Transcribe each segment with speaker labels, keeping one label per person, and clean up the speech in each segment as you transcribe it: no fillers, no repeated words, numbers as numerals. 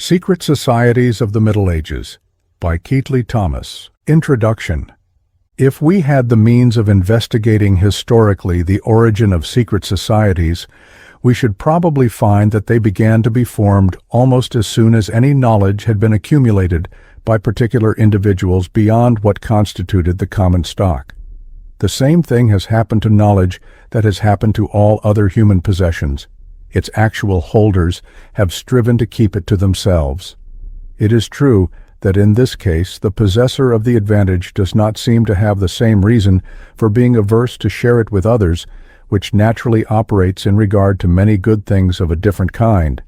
Speaker 1: Secret Societies of the Middle Ages by Keightley Thomas. Introduction. If we had the means of investigating historically the origin of secret societies, we should probably find that they began to be formed almost as soon as any knowledge had been accumulated by particular individuals beyond what constituted the common stock. The same thing has happened to knowledge that has happened to all other human possessions. Its actual holders have striven to keep it to themselves. It is true that in this case the possessor of the advantage does not seem to have the same reason for being averse to share it with others, which naturally operates in regard to many good things of a different kind.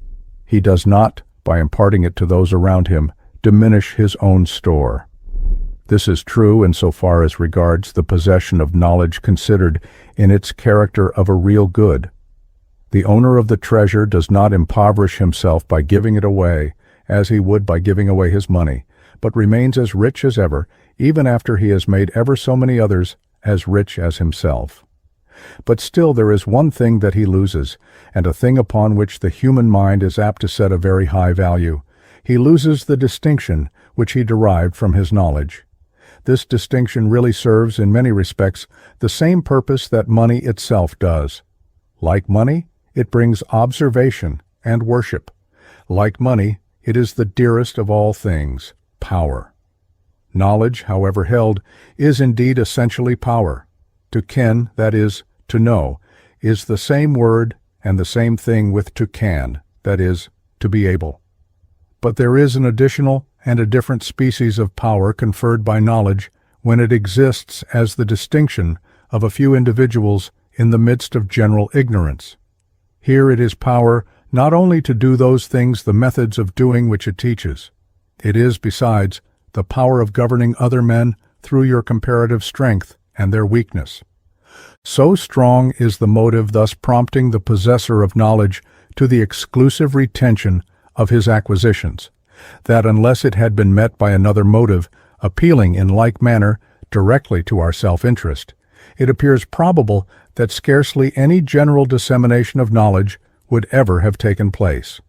Speaker 1: He does not, by imparting it to those around him, diminish his own store. This is true insofar as regards the possession of knowledge considered in its character of a real good. The owner of the treasure does not impoverish himself by giving it away, as he would by giving away his money, but remains as rich as ever, even after he has made ever so many others as rich as himself. But still there is one thing that he loses, and a thing upon which the human mind is apt to set a very high value. He loses the distinction which he derived from his knowledge. This distinction really serves in many respects the same purpose that money itself does. Like money, it brings observation and worship. Like money, it is the dearest of all things, power. Knowledge, however held, is indeed essentially power. To ken, that is, to know, is the same word and the same thing with to can, that is, to be able. But there is an additional and a different species of power conferred by knowledge when it exists as the distinction of a few individuals in the midst of general ignorance. Here it is power not only to do those things the methods of doing which it teaches. It is, besides, the power of governing other men through your comparative strength and their weakness. So strong is the motive thus prompting the possessor of knowledge to the exclusive retention of his acquisitions, that unless it had been met by another motive, appealing in like manner directly to our self-interest, it appears probable that scarcely any general dissemination of knowledge would ever have taken place.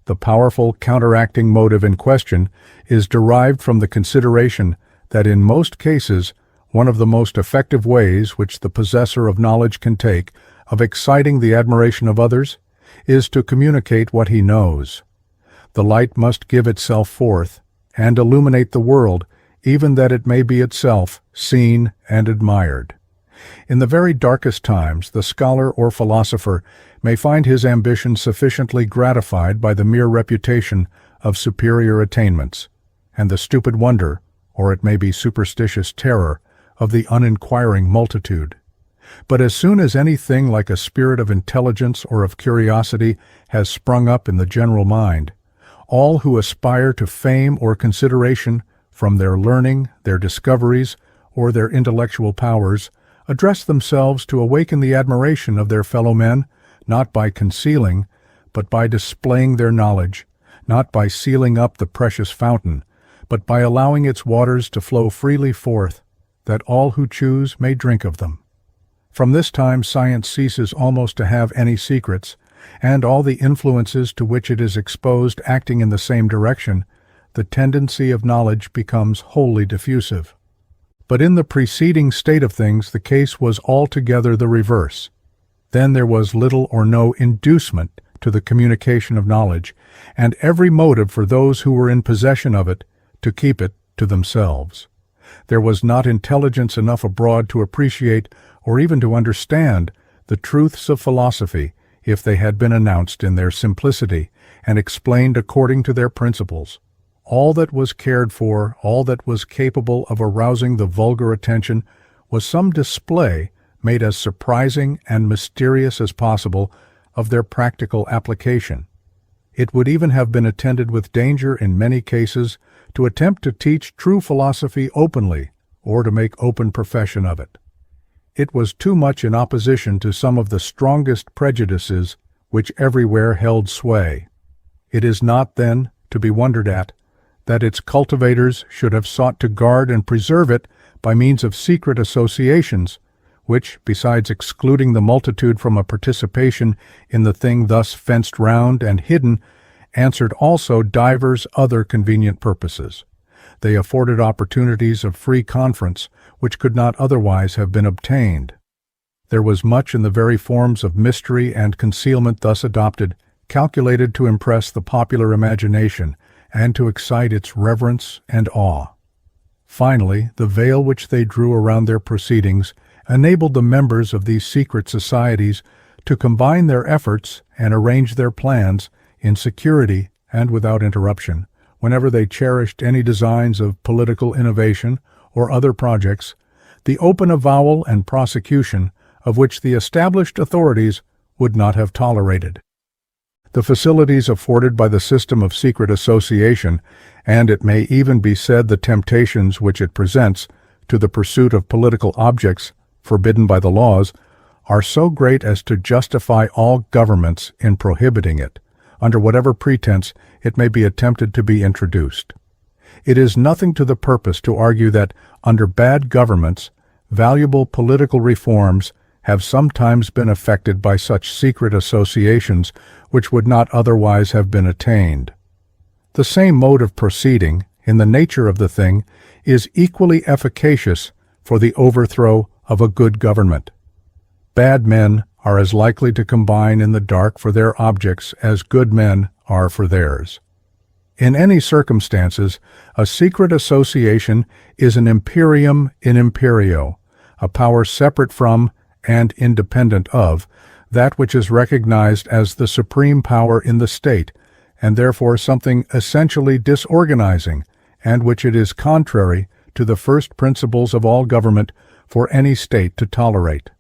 Speaker 1: The powerful counteracting motive in question is derived from the consideration that in most cases one of the most effective ways which the possessor of knowledge can take of exciting the admiration of others is to communicate what he knows. The light must give itself forth and illuminate the world, even that it may be itself seen and admired. In the very darkest times, the scholar or philosopher may find his ambition sufficiently gratified by the mere reputation of superior attainments, and the stupid wonder, or it may be superstitious terror, of the uninquiring multitude. But as soon as anything like a spirit of intelligence or of curiosity has sprung up in the general mind, all who aspire to fame or consideration from their learning, their discoveries, or their intellectual powers, address themselves to awaken the admiration of their fellow men, not by concealing, but by displaying their knowledge, not by sealing up the precious fountain, but by allowing its waters to flow freely forth, that all who choose may drink of them. From this time science ceases almost to have any secrets, and all the influences to which it is exposed acting in the same direction, the tendency of knowledge becomes wholly diffusive. But in the preceding state of things the case was altogether the reverse. Then there was little or no inducement to the communication of knowledge, and every motive for those who were in possession of it to keep it to themselves. There was not intelligence enough abroad to appreciate or even to understand the truths of philosophy if they had been announced in their simplicity and explained according to their principles. All that was cared for, all that was capable of arousing the vulgar attention, was some display made as surprising and mysterious as possible of their practical application. It would even have been attended with danger in many cases to attempt to teach true philosophy openly or to make open profession of it. It was too much in opposition to some of the strongest prejudices which everywhere held sway. It is not, then, to be wondered at that its cultivators should have sought to guard and preserve it by means of secret associations, which, besides excluding the multitude from a participation in the thing thus fenced round and hidden, answered also divers other convenient purposes. They afforded opportunities of free conference which could not otherwise have been obtained. There was much in the very forms of mystery and concealment thus adopted, calculated to impress the popular imagination and to excite its reverence and awe. Finally, the veil which they drew around their proceedings enabled the members of these secret societies to combine their efforts and arrange their plans in security and without interruption, whenever they cherished any designs of political innovation or other projects, the open avowal and prosecution of which the established authorities would not have tolerated. The facilities afforded by the system of secret association, and it may even be said the temptations which it presents to the pursuit of political objects forbidden by the laws, are so great as to justify all governments in prohibiting it, under whatever pretense it may be attempted to be introduced. It is nothing to the purpose to argue that, under bad governments, valuable political reforms have sometimes been effected by such secret associations which would not otherwise have been attained. The same mode of proceeding, in the nature of the thing, is equally efficacious for the overthrow of a good government. Bad men are as likely to combine in the dark for their objects as good men are for theirs. In any circumstances, a secret association is an imperium in imperio, a power separate from and independent of that which is recognized as the supreme power in the state, and therefore something essentially disorganizing, and which it is contrary to the first principles of all government for any state to tolerate.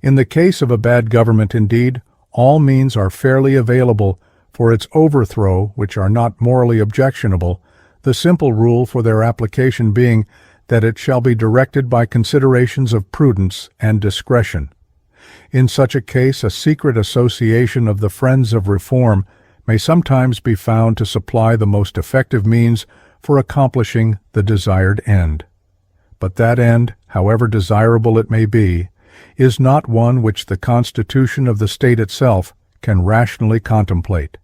Speaker 1: In the case of a bad government, indeed, all means are fairly available for its overthrow which are not morally objectionable, the simple rule for their application being that it shall be directed by considerations of prudence and discretion. In such a case, a secret association of the friends of reform may sometimes be found to supply the most effective means for accomplishing the desired end. But that end, however desirable it may be, is not one which the constitution of the state itself can rationally contemplate.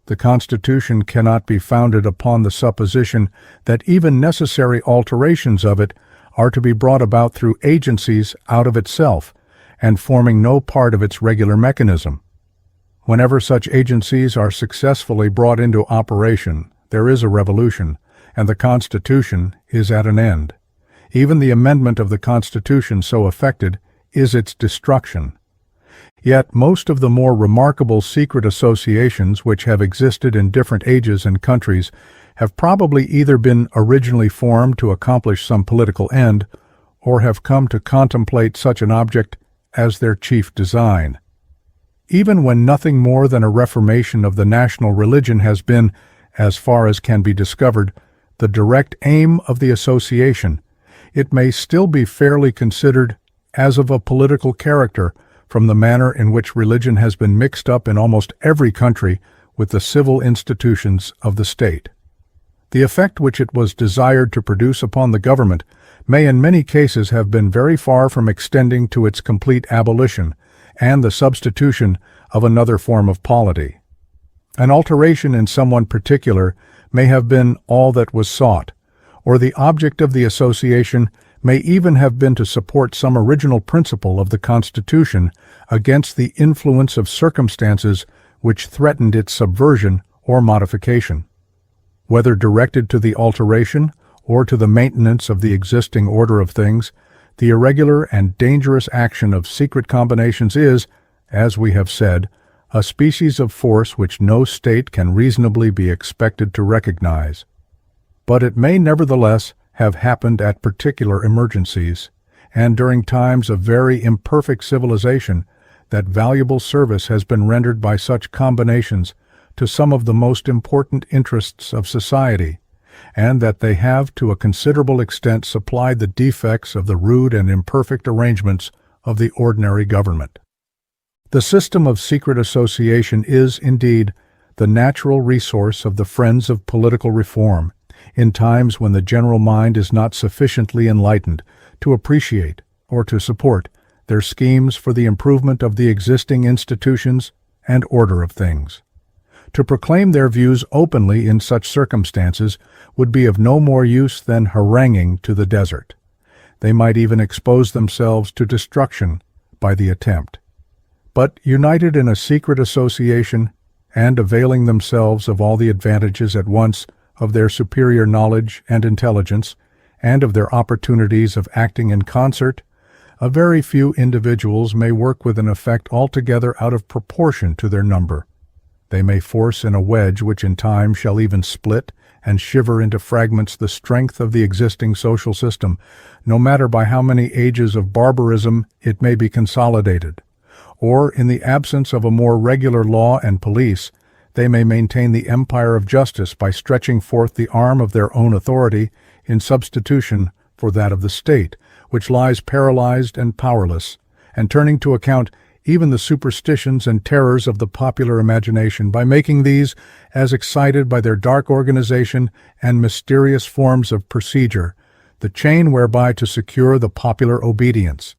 Speaker 1: The Constitution cannot be founded upon the supposition that even necessary alterations of it are to be brought about through agencies out of itself, and forming no part of its regular mechanism. Whenever such agencies are successfully brought into operation, there is a revolution, and the Constitution is at an end. Even the amendment of the Constitution so effected is its destruction. Yet most of the more remarkable secret associations which have existed in different ages and countries have probably either been originally formed to accomplish some political end, or have come to contemplate such an object as their chief design. Even when nothing more than a reformation of the national religion has been, as far as can be discovered, the direct aim of the association, it may still be fairly considered as of a political character, from the manner in which religion has been mixed up in almost every country with the civil institutions of the state. The effect which it was desired to produce upon the government may in many cases have been very far from extending to its complete abolition and the substitution of another form of polity. An alteration in some one particular may have been all that was sought, or the object of the association may even have been to support some original principle of the Constitution against the influence of circumstances which threatened its subversion or modification. Whether directed to the alteration or to the maintenance of the existing order of things, the irregular and dangerous action of secret combinations is, as we have said, a species of force which no state can reasonably be expected to recognize. But it may nevertheless have happened at particular emergencies, and during times of very imperfect civilization, that valuable service has been rendered by such combinations to some of the most important interests of society, and that they have to a considerable extent supplied the defects of the rude and imperfect arrangements of the ordinary government. The system of secret association is, indeed, the natural resource of the friends of political reform, in times when the general mind is not sufficiently enlightened to appreciate or to support their schemes for the improvement of the existing institutions and order of things. To proclaim their views openly in such circumstances would be of no more use than haranguing to the desert. They might even expose themselves to destruction by the attempt. But united in a secret association, and availing themselves of all the advantages at once of their superior knowledge and intelligence, and of their opportunities of acting in concert, a very few individuals may work with an effect altogether out of proportion to their number. They may force in a wedge which in time shall even split and shiver into fragments the strength of the existing social system, no matter by how many ages of barbarism it may be consolidated. Or, in the absence of a more regular law and police, they may maintain the empire of justice by stretching forth the arm of their own authority in substitution for that of the state, which lies paralyzed and powerless, and turning to account even the superstitions and terrors of the popular imagination by making these as excited by their dark organization and mysterious forms of procedure, the chain whereby to secure the popular obedience.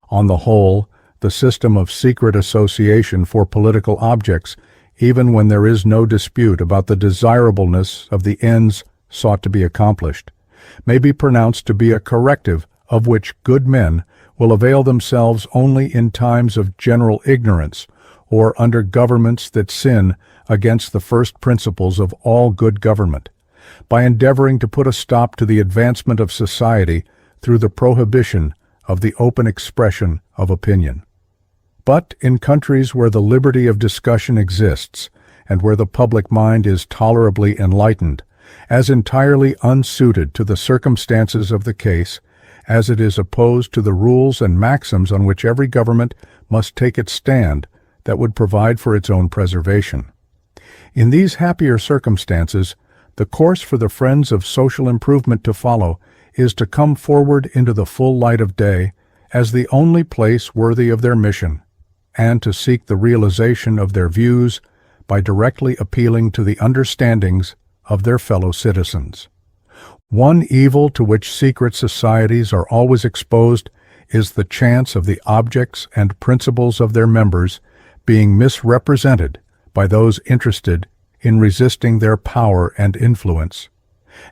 Speaker 1: On the whole, the system of secret association for political objects, even when there is no dispute about the desirableness of the ends sought to be accomplished, may be pronounced to be a corrective of which good men will avail themselves only in times of general ignorance, or under governments that sin against the first principles of all good government, by endeavoring to put a stop to the advancement of society through the prohibition of the open expression of opinion. But in countries where the liberty of discussion exists, and where the public mind is tolerably enlightened, as entirely unsuited to the circumstances of the case, as it is opposed to the rules and maxims on which every government must take its stand that would provide for its own preservation. In these happier circumstances, the course for the friends of social improvement to follow is to come forward into the full light of day as the only place worthy of their mission, and to seek the realization of their views by directly appealing to the understandings of their fellow citizens. One evil to which secret societies are always exposed is the chance of the objects and principles of their members being misrepresented by those interested in resisting their power and influence.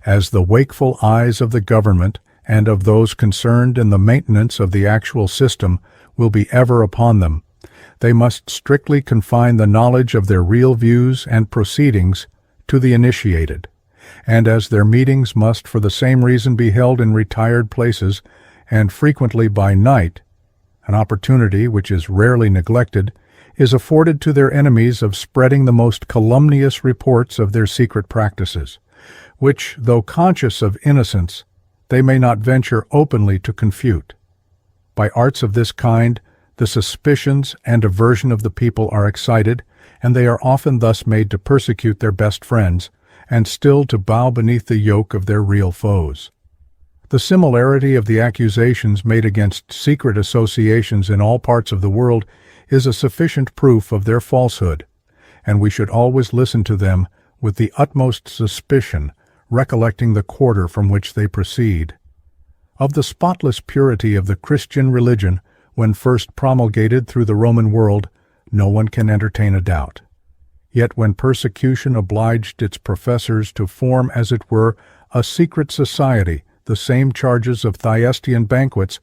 Speaker 1: As the wakeful eyes of the government and of those concerned in the maintenance of the actual system will be ever upon them, they must strictly confine the knowledge of their real views and proceedings to the initiated, and as their meetings must for the same reason be held in retired places, and frequently by night, an opportunity which is rarely neglected is afforded to their enemies of spreading the most calumnious reports of their secret practices, which, though conscious of innocence, they may not venture openly to confute. By arts of this kind, the suspicions and aversion of the people are excited, and they are often thus made to persecute their best friends, and still to bow beneath the yoke of their real foes. The similarity of the accusations made against secret associations in all parts of the world is a sufficient proof of their falsehood, and we should always listen to them with the utmost suspicion, recollecting the quarter from which they proceed. Of the spotless purity of the Christian religion, when first promulgated through the Roman world, no one can entertain a doubt. Yet when persecution obliged its professors to form, as it were, a secret society, the same charges of Thyestean banquets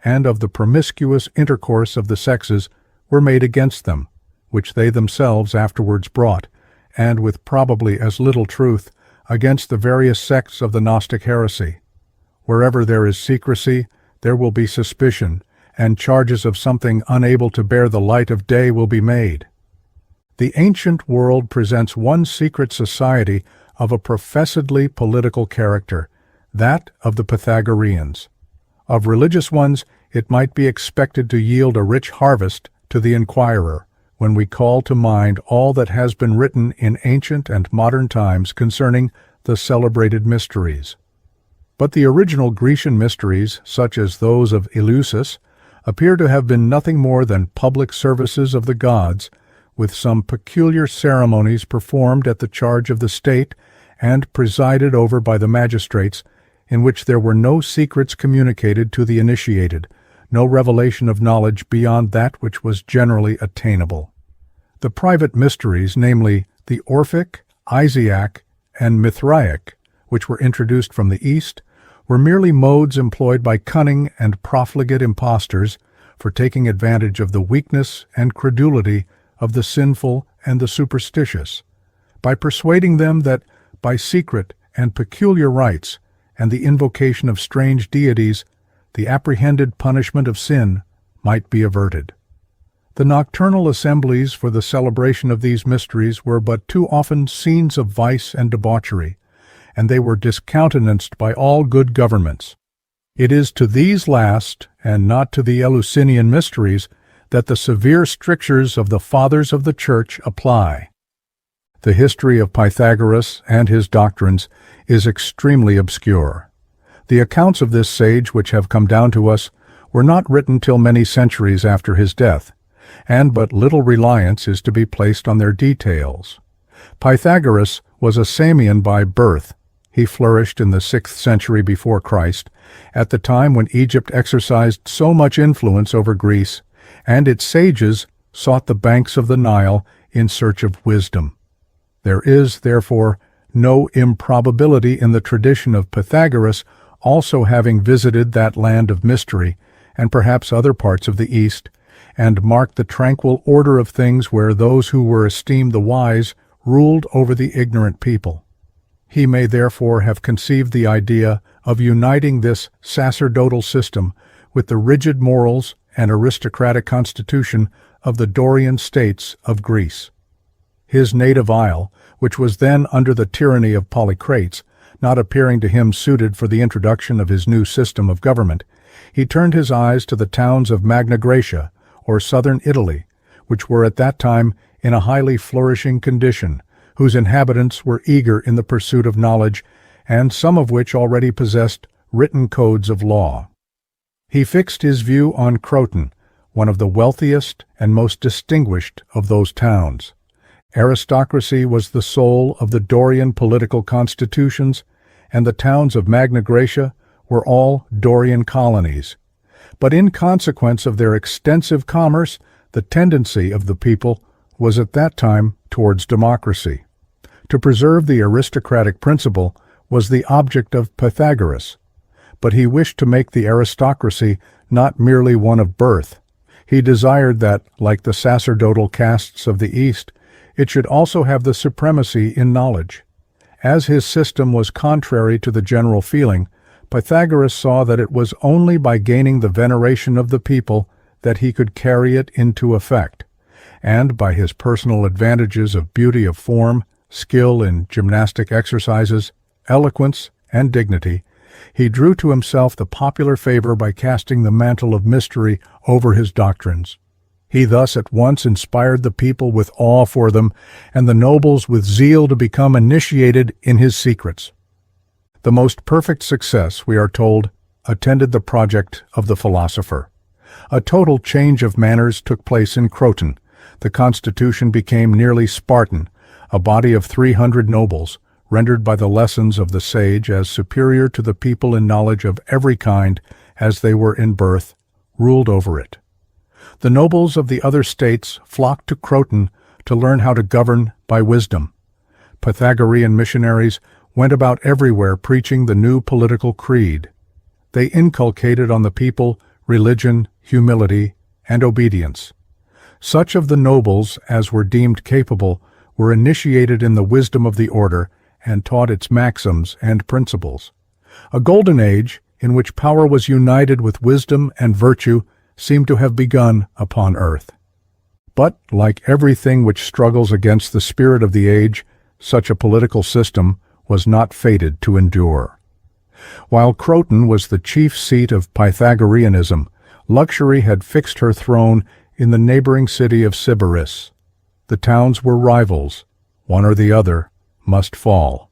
Speaker 1: and of the promiscuous intercourse of the sexes were made against them, which they themselves afterwards brought, and with probably as little truth, against the various sects of the Gnostic heresy. Wherever there is secrecy, there will be suspicion, and charges of something unable to bear the light of day will be made. The ancient world presents one secret society of a professedly political character, that of the Pythagoreans. Of religious ones, it might be expected to yield a rich harvest to the inquirer, when we call to mind all that has been written in ancient and modern times concerning the celebrated mysteries. But the original Grecian mysteries, such as those of Eleusis, appear to have been nothing more than public services of the gods, with some peculiar ceremonies performed at the charge of the state and presided over by the magistrates, in which there were no secrets communicated to the initiated, no revelation of knowledge beyond that which was generally attainable. The private mysteries, namely, The Orphic, Isiac, and Mithraic, which were introduced from the East, were merely modes employed by cunning and profligate impostors for taking advantage of the weakness and credulity of the sinful and the superstitious, by persuading them that by secret and peculiar rites and the invocation of strange deities, the apprehended punishment of sin might be averted. The nocturnal assemblies for the celebration of these mysteries were but too often scenes of vice and debauchery, and they were discountenanced by all good governments. It is to these last, and not to the Eleusinian mysteries, that the severe strictures of the Fathers of the Church apply. The history of Pythagoras and his doctrines is extremely obscure. The accounts of this sage which have come down to us were not written till many centuries after his death, and but little reliance is to be placed on their details. Pythagoras was a Samian by birth. He flourished in the 6th century before Christ, at the time when Egypt exercised so much influence over Greece, and its sages sought the banks of the Nile in search of wisdom. There is, therefore, no improbability in the tradition of Pythagoras also having visited that land of mystery, and perhaps other parts of the East, and marked the tranquil order of things where those who were esteemed the wise ruled over the ignorant people. He may therefore have conceived the idea of uniting this sacerdotal system with the rigid morals and aristocratic constitution of the Dorian states of Greece. His native isle, which was then under the tyranny of Polycrates, not appearing to him suited for the introduction of his new system of government, he turned his eyes to the towns of Magna Graecia, or southern Italy, which were at that time in a highly flourishing condition, whose inhabitants were eager in the pursuit of knowledge, and some of which already possessed written codes of law. He fixed his view on Croton, one of the wealthiest and most distinguished of those towns. Aristocracy was the soul of the Dorian political constitutions, and the towns of Magna Graecia were all Dorian colonies. But in consequence of their extensive commerce, the tendency of the people was at that time towards democracy. To preserve the aristocratic principle was the object of Pythagoras, but he wished to make the aristocracy not merely one of birth. He desired that, like the sacerdotal castes of the East, it should also have the supremacy in knowledge. As his system was contrary to the general feeling, Pythagoras saw that it was only by gaining the veneration of the people that he could carry it into effect, and by his personal advantages of beauty of form, skill in gymnastic exercises, eloquence, and dignity, he drew to himself the popular favor by casting the mantle of mystery over his doctrines. He thus at once inspired the people with awe for them, and the nobles with zeal to become initiated in his secrets. The most perfect success, we are told, attended the project of the philosopher. A total change of manners took place in Croton. The constitution became nearly Spartan, a body of 300 nobles, rendered by the lessons of the sage as superior to the people in knowledge of every kind as they were in birth, ruled over it. The nobles of the other states flocked to Croton to learn how to govern by wisdom. Pythagorean missionaries went about everywhere preaching the new political creed. They inculcated on the people religion, humility, and obedience. Such of the nobles as were deemed capable were initiated in the wisdom of the order and taught its maxims and principles. A golden age, in which power was united with wisdom and virtue, seemed to have begun upon earth. But, like everything which struggles against the spirit of the age, such a political system was not fated to endure. While Croton was the chief seat of Pythagoreanism, luxury had fixed her throne in the neighboring city of Sybaris. The towns were rivals. One or the other must fall.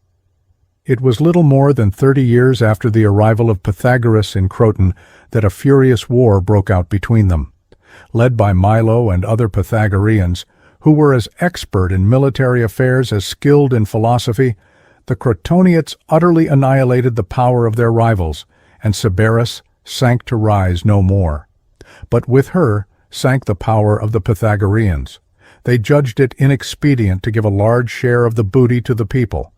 Speaker 1: It was little more than 30 years after the arrival of Pythagoras in Croton that a furious war broke out between them. Led by Milo and other Pythagoreans, who were as expert in military affairs as skilled in philosophy, the Crotoniates utterly annihilated the power of their rivals, and Sybaris sank to rise no more. But with her sank the power of the Pythagoreans. They judged it inexpedient to give a large share of the booty to the people.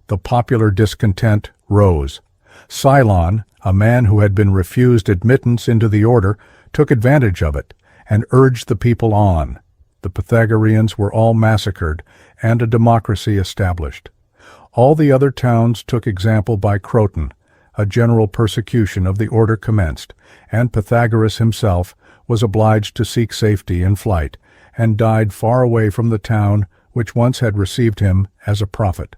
Speaker 1: The popular discontent rose. Cylon, a man who had been refused admittance into the order, took advantage of it and urged the people on. The Pythagoreans were all massacred and a democracy established. All the other towns took example by Croton. A general persecution of the order commenced, and Pythagoras himself was obliged to seek safety in flight, and died far away from the town which once had received him as a prophet.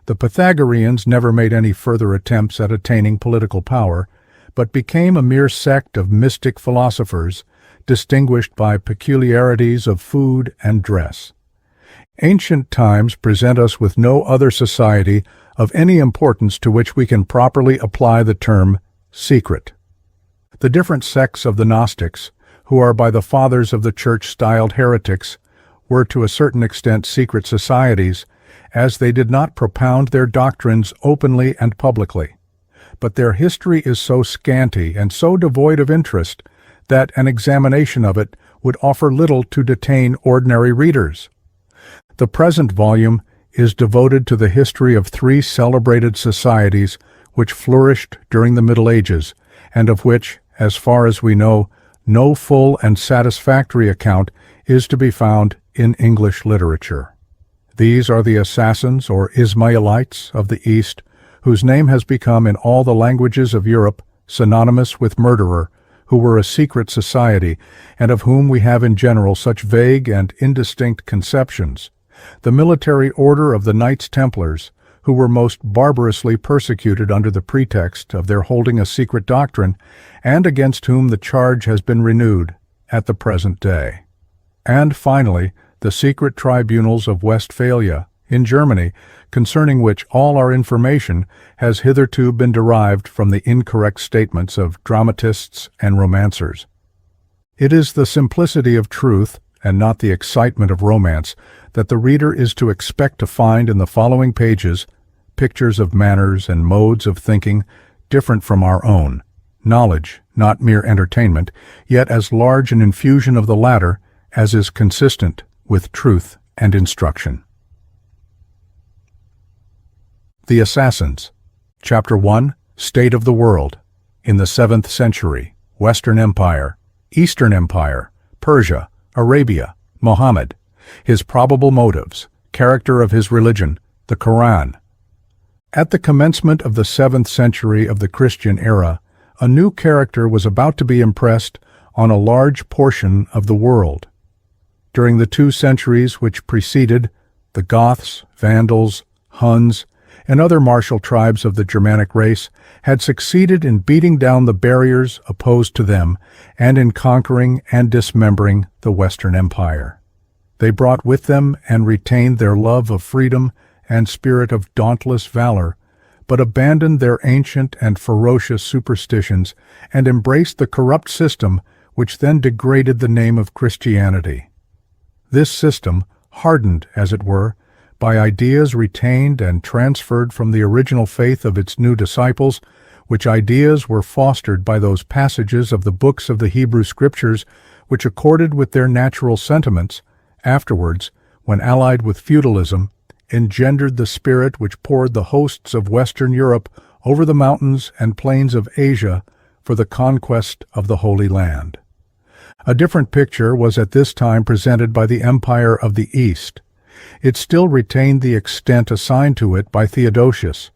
Speaker 1: The Pythagoreans never made any further attempts at attaining political power, but became a mere sect of mystic philosophers, distinguished by peculiarities of food and dress. Ancient times present us with no other society of any importance to which we can properly apply the term secret. The different sects of the Gnostics, who are by the fathers of the Church styled heretics, were to a certain extent secret societies, as they did not propound their doctrines openly and publicly. But their history is so scanty and so devoid of interest that an examination of it would offer little to detain ordinary readers. The present volume is devoted to the history of three celebrated societies which flourished during the Middle Ages, and of which, as far as we know, no full and satisfactory account is to be found in English literature. These are the assassins or Ismaïlites of the East, whose name has become in all the languages of Europe synonymous with murderer, who were a secret society, and of whom we have in general such vague and indistinct conceptions. The military order of the Knights Templars, who were most barbarously persecuted under the pretext of their holding a secret doctrine, and against whom the charge has been renewed at the present day. And finally, the secret tribunals of Westphalia, in Germany, concerning which all our information has hitherto been derived from the incorrect statements of dramatists and romancers. It is the simplicity of truth, and not the excitement of romance, that the reader is to expect to find in the following pages, pictures of manners and modes of thinking different from our own, knowledge, not mere entertainment, yet as large an infusion of the latter as is consistent with truth and instruction. The Assassins. Chapter 1. State of the World. In the 7th century, Western Empire, Eastern Empire, Persia, Arabia, Muhammad, his probable motives, character of his religion, the Quran. At the commencement of the 7th century of the Christian era, a new character was about to be impressed on a large portion of the world. During the 2 centuries which preceded, the Goths, Vandals, Huns, and other martial tribes of the Germanic race had succeeded in beating down the barriers opposed to them and in conquering and dismembering the Western Empire. They brought with them and retained their love of freedom and spirit of dauntless valor, but abandoned their ancient and ferocious superstitions and embraced the corrupt system which then degraded the name of Christianity. This system, hardened, as it were, by ideas retained and transferred from the original faith of its new disciples, which ideas were fostered by those passages of the books of the Hebrew Scriptures which accorded with their natural sentiments, afterwards, when allied with feudalism, engendered the spirit which poured the hosts of Western Europe over the mountains and plains of Asia for the conquest of the Holy Land. A different picture was at this time presented by the Empire of the East. It still retained the extent assigned to it by Theodosius,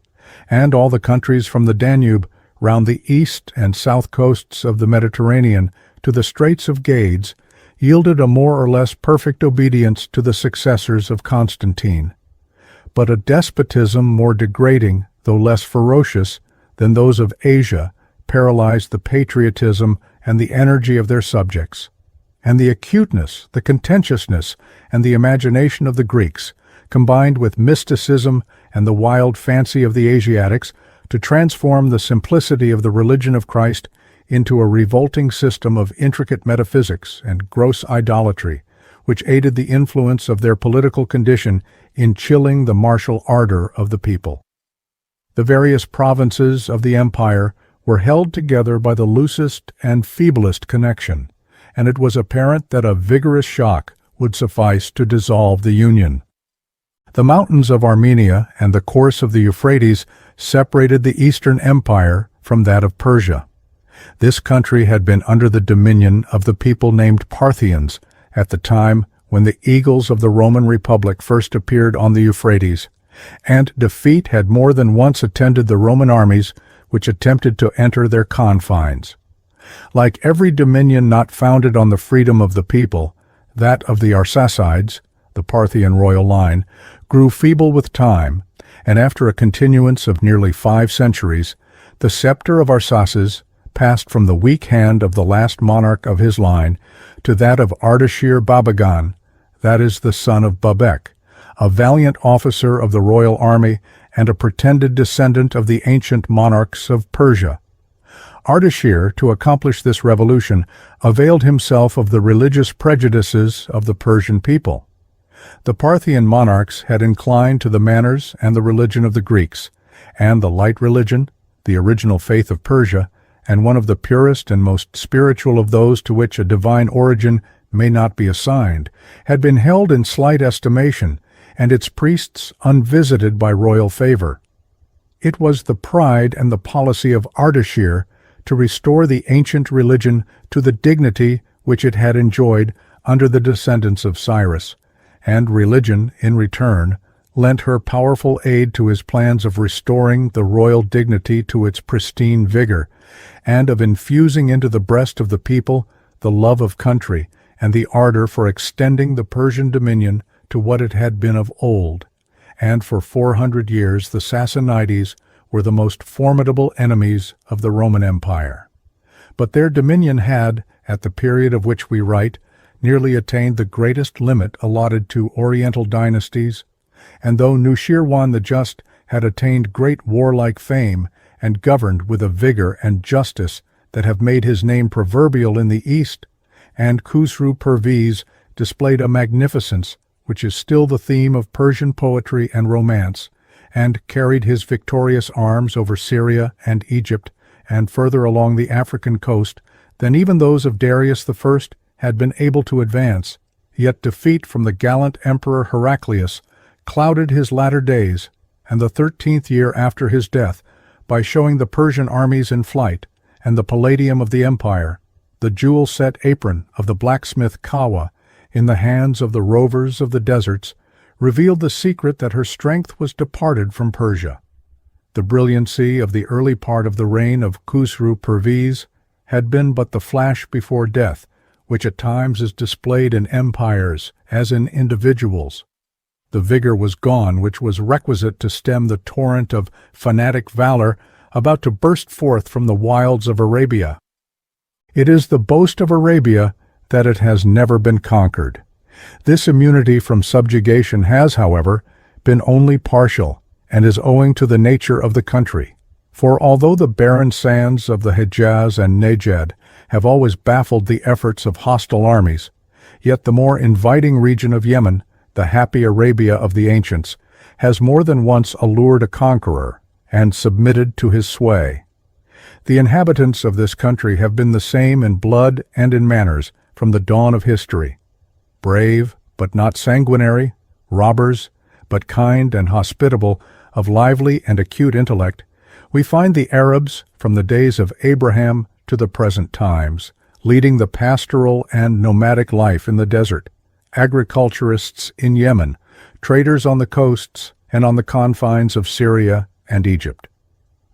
Speaker 1: and all the countries from the Danube round the east and south coasts of the Mediterranean to the Straits of Gades yielded a more or less perfect obedience to the successors of Constantine. But a despotism more degrading, though less ferocious, than those of Asia paralyzed the patriotism and the energy of their subjects, and the acuteness, the contentiousness, and the imagination of the Greeks, combined with mysticism and the wild fancy of the Asiatics, to transform the simplicity of the religion of Christ into a revolting system of intricate metaphysics and gross idolatry, which aided the influence of their political condition in chilling the martial ardor of the people. The various provinces of the empire were held together by the loosest and feeblest connection, and it was apparent that a vigorous shock would suffice to dissolve the union. The mountains of Armenia and the course of the Euphrates separated the Eastern Empire from that of Persia. This country had been under the dominion of the people named Parthians at the time when the eagles of the Roman Republic first appeared on the Euphrates, and defeat had more than once attended the Roman armies which attempted to enter their confines. Like every dominion not founded on the freedom of the people, that of the Arsacides, the Parthian royal line, grew feeble with time, and after a continuance of nearly 5 centuries, the scepter of Arsaces passed from the weak hand of the last monarch of his line to that of Ardashir-Babagan, that is the son of Babek, a valiant officer of the royal army and a pretended descendant of the ancient monarchs of Persia. Ardashir, to accomplish this revolution, availed himself of the religious prejudices of the Persian people. The Parthian monarchs had inclined to the manners and the religion of the Greeks, and the light religion, the original faith of Persia, and one of the purest and most spiritual of those to which a divine origin may not be assigned, had been held in slight estimation, and its priests unvisited by royal favor. It was the pride and the policy of Ardashir to restore the ancient religion to the dignity which it had enjoyed under the descendants of Cyrus, and religion, in return, lent her powerful aid to his plans of restoring the royal dignity to its pristine vigor, and of infusing into the breast of the people the love of country and the ardor for extending the Persian dominion to what it had been of old. And for 400 years the Sassanides were the most formidable enemies of the Roman Empire. But their dominion had, at the period of which we write, nearly attained the greatest limit allotted to Oriental dynasties, and though Nushirwan the Just had attained great warlike fame and governed with a vigor and justice that have made his name proverbial in the East, and Khusru Perviz displayed a magnificence which is still the theme of Persian poetry and romance, and carried his victorious arms over Syria and Egypt and further along the African coast than even those of Darius I had been able to advance, yet defeat from the gallant Emperor Heraclius clouded his latter days, and the 13th year after his death, by showing the Persian armies in flight, and the palladium of the empire, the jewel-set apron of the blacksmith Kawa, in the hands of the rovers of the deserts, revealed the secret that her strength was departed from Persia. The brilliancy of the early part of the reign of Khusru Perviz had been but the flash before death, which at times is displayed in empires as in individuals. The vigor was gone which was requisite to stem the torrent of fanatic valor about to burst forth from the wilds of Arabia. It is the boast of Arabia that it has never been conquered. This immunity from subjugation has, however, been only partial, and is owing to the nature of the country. For although the barren sands of the Hejaz and Nejd have always baffled the efforts of hostile armies, yet the more inviting region of Yemen, the happy Arabia of the ancients, has more than once allured a conqueror, and submitted to his sway. The inhabitants of this country have been the same in blood and in manners from the dawn of history. Brave, but not sanguinary, robbers, but kind and hospitable, of lively and acute intellect, we find the Arabs, from the days of Abraham to the present times, leading the pastoral and nomadic life in the desert, agriculturists in Yemen, traders on the coasts and on the confines of Syria and Egypt.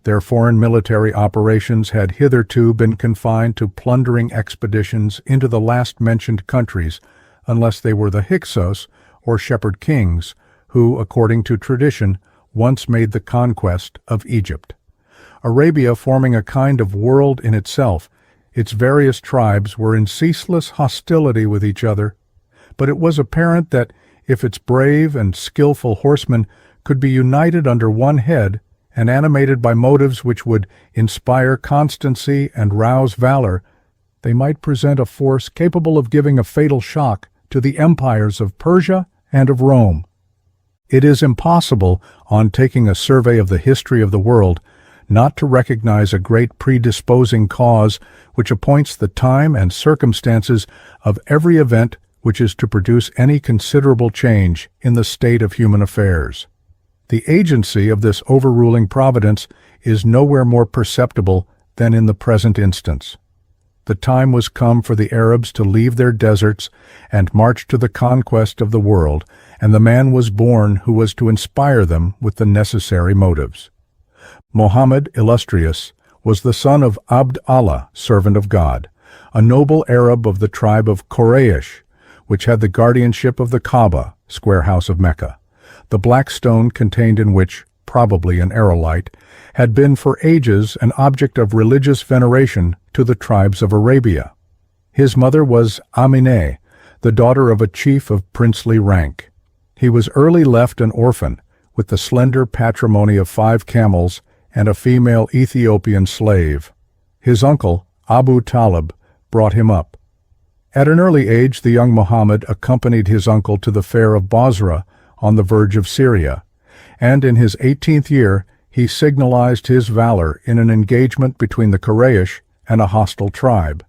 Speaker 1: Their foreign military operations had hitherto been confined to plundering expeditions into the last-mentioned countries, unless they were the Hyksos, or shepherd kings, who, according to tradition, once made the conquest of Egypt. Arabia forming a kind of world in itself, its various tribes were in ceaseless hostility with each other, but it was apparent that if its brave and skillful horsemen could be united under one head, and animated by motives which would inspire constancy and rouse valor, they might present a force capable of giving a fatal shock to the empires of Persia and of Rome. It is impossible, on taking a survey of the history of the world, not to recognize a great predisposing cause which appoints the time and circumstances of every event which is to produce any considerable change in the state of human affairs. The agency of this overruling providence is nowhere more perceptible than in the present instance. The time was come for the Arabs to leave their deserts and march to the conquest of the world, and the man was born who was to inspire them with the necessary motives. Muhammad, illustrious, was the son of Abd Allah, servant of God, a noble Arab of the tribe of Quraysh, which had the guardianship of the Kaaba, square house of Mecca, the black stone contained in which, probably an aerolite, had been for ages an object of religious veneration to the tribes of Arabia. His mother was Amineh, the daughter of a chief of princely rank. He was early left an orphan, with the slender patrimony of 5 camels and a female Ethiopian slave. His uncle, Abu Talib, brought him up. At an early age, the young Muhammad accompanied his uncle to the fair of Basra on the verge of Syria, and in his 18th year he signalized his valor in an engagement between the Quraysh and a hostile tribe.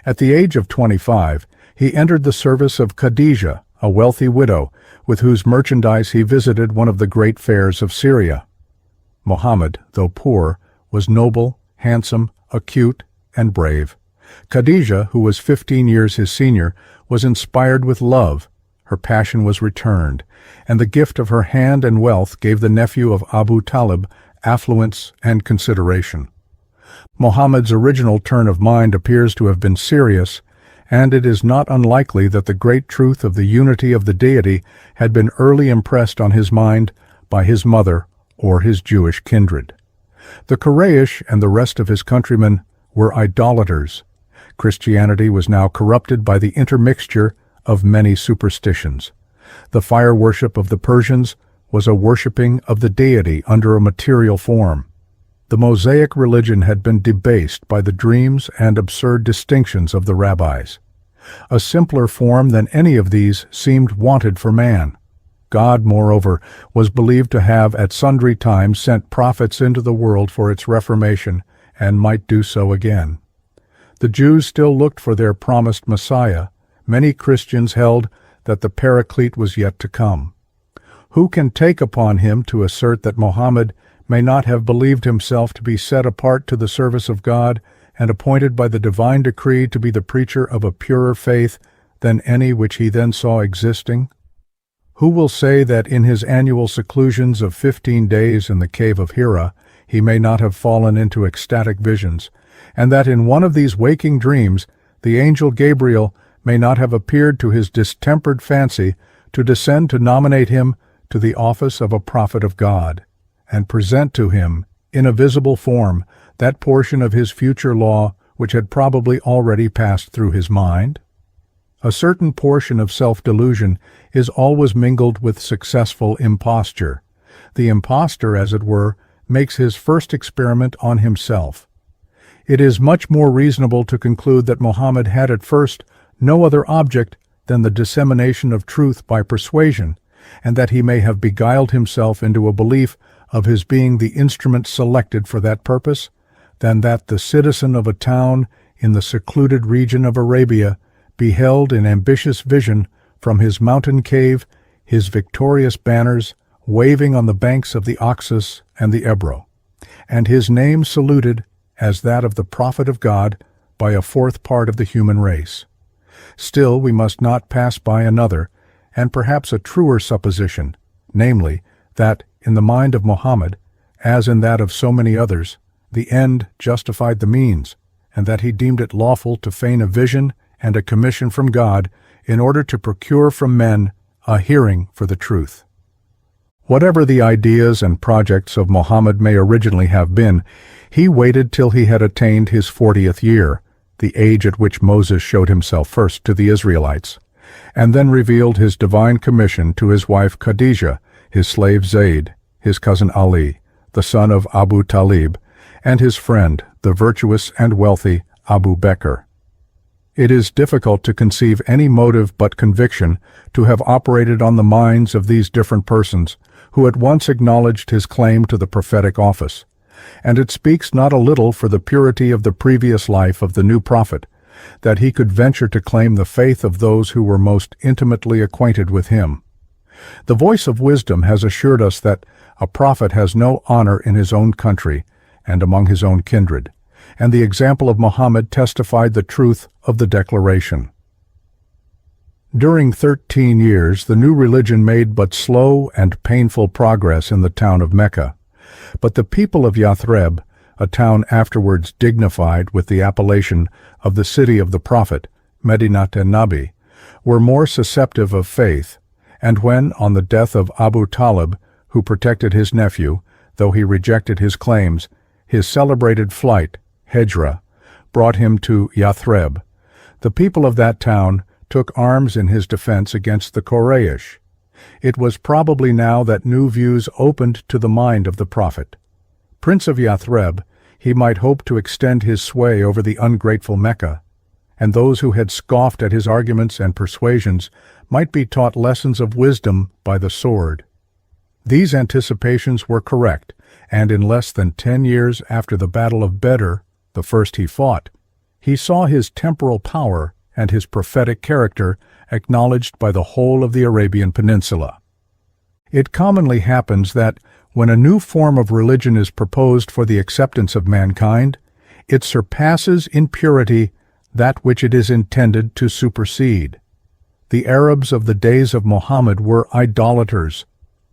Speaker 1: At the age of 25, he entered the service of Khadijah, a wealthy widow, with whose merchandise he visited one of the great fairs of Syria. Muhammad, though poor, was noble, handsome, acute, and brave. Khadijah, who was 15 years his senior, was inspired with love. Her passion was returned, and the gift of her hand and wealth gave the nephew of Abu Talib affluence and consideration. Muhammad's original turn of mind appears to have been serious, and it is not unlikely that the great truth of the unity of the deity had been early impressed on his mind by his mother or his Jewish kindred. The Quraysh and the rest of his countrymen were idolaters. Christianity was now corrupted by the intermixture of many superstitions. The fire worship of the Persians was a worshipping of the deity under a material form. The Mosaic religion had been debased by the dreams and absurd distinctions of the rabbis. A simpler form than any of these seemed wanted for man. God, moreover, was believed to have at sundry times sent prophets into the world for its reformation, and might do so again. The Jews still looked for their promised Messiah. Many Christians held that the Paraclete was yet to come. Who can take upon him to assert that Muhammad may not have believed himself to be set apart to the service of God and appointed by the divine decree to be the preacher of a purer faith than any which he then saw existing? Who will say that in his annual seclusions of 15 days in the cave of Hira he may not have fallen into ecstatic visions, and that in one of these waking dreams the angel Gabriel may not have appeared to his distempered fancy to descend to nominate him to the office of a prophet of God, and present to him, in a visible form, that portion of his future law which had probably already passed through his mind? A certain portion of self-delusion is always mingled with successful imposture. The impostor, as it were, makes his first experiment on himself. It is much more reasonable to conclude that Muhammad had at first no other object than the dissemination of truth by persuasion, and that he may have beguiled himself into a belief of his being the instrument selected for that purpose, than that the citizen of a town in the secluded region of Arabia beheld in ambitious vision from his mountain cave his victorious banners waving on the banks of the Oxus and the Ebro, and his name saluted as that of the prophet of God by a fourth part of the human race. Still, we must not pass by another, and perhaps a truer supposition, namely, that in the mind of Muhammad, as in that of so many others, the end justified the means, and that he deemed it lawful to feign a vision and a commission from God in order to procure from men a hearing for the truth. Whatever the ideas and projects of Muhammad may originally have been, he waited till he had attained his 40th year, the age at which Moses showed himself first to the Israelites, and then revealed his divine commission to his wife Khadijah, his slave Zayd, his cousin Ali, the son of Abu Talib, and his friend, the virtuous and wealthy Abu Bakr. It is difficult to conceive any motive but conviction to have operated on the minds of these different persons, who at once acknowledged his claim to the prophetic office, and it speaks not a little for the purity of the previous life of the new prophet, that he could venture to claim the faith of those who were most intimately acquainted with him. The voice of wisdom has assured us that a prophet has no honor in his own country and among his own kindred, and the example of Muhammad testified the truth of the declaration. During 13 years, the new religion made but slow and painful progress in the town of Mecca, but the people of Yathreb, a town afterwards dignified with the appellation of the city of the Prophet, Medinat en-Nabi, were more susceptive of faith, and when, on the death of Abu Talib, who protected his nephew, though he rejected his claims, his celebrated flight, Hijra, brought him to Yathreb, the people of that town took arms in his defense against the Quraysh. It was probably now that new views opened to the mind of the Prophet. Prince of Yathreb, he might hope to extend his sway over the ungrateful Mecca, and those who had scoffed at his arguments and persuasions might be taught lessons of wisdom by the sword. These anticipations were correct, and in less than 10 years after the Battle of Badr, the first he fought, he saw his temporal power and his prophetic character acknowledged by the whole of the Arabian Peninsula. It commonly happens that, when a new form of religion is proposed for the acceptance of mankind, it surpasses in purity that which it is intended to supersede. The Arabs of the days of Muhammad were idolaters.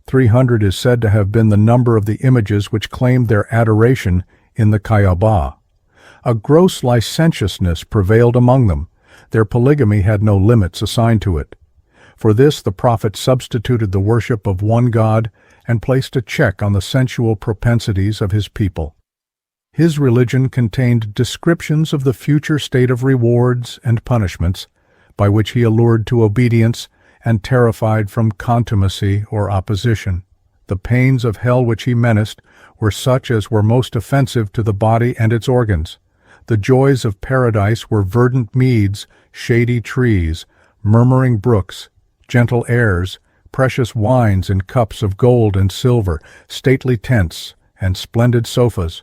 Speaker 1: 300 is said to have been the number of the images which claimed their adoration in the Kaaba. A gross licentiousness prevailed among them. Their polygamy had no limits assigned to it. For this the Prophet substituted the worship of one God and placed a check on the sensual propensities of his people. His religion contained descriptions of the future state of rewards and punishments, by which he allured to obedience and terrified from contumacy or opposition. The pains of hell which he menaced were such as were most offensive to the body and its organs. The joys of paradise were verdant meads, shady trees, murmuring brooks, gentle airs, precious wines in cups of gold and silver, stately tents, and splendid sofas.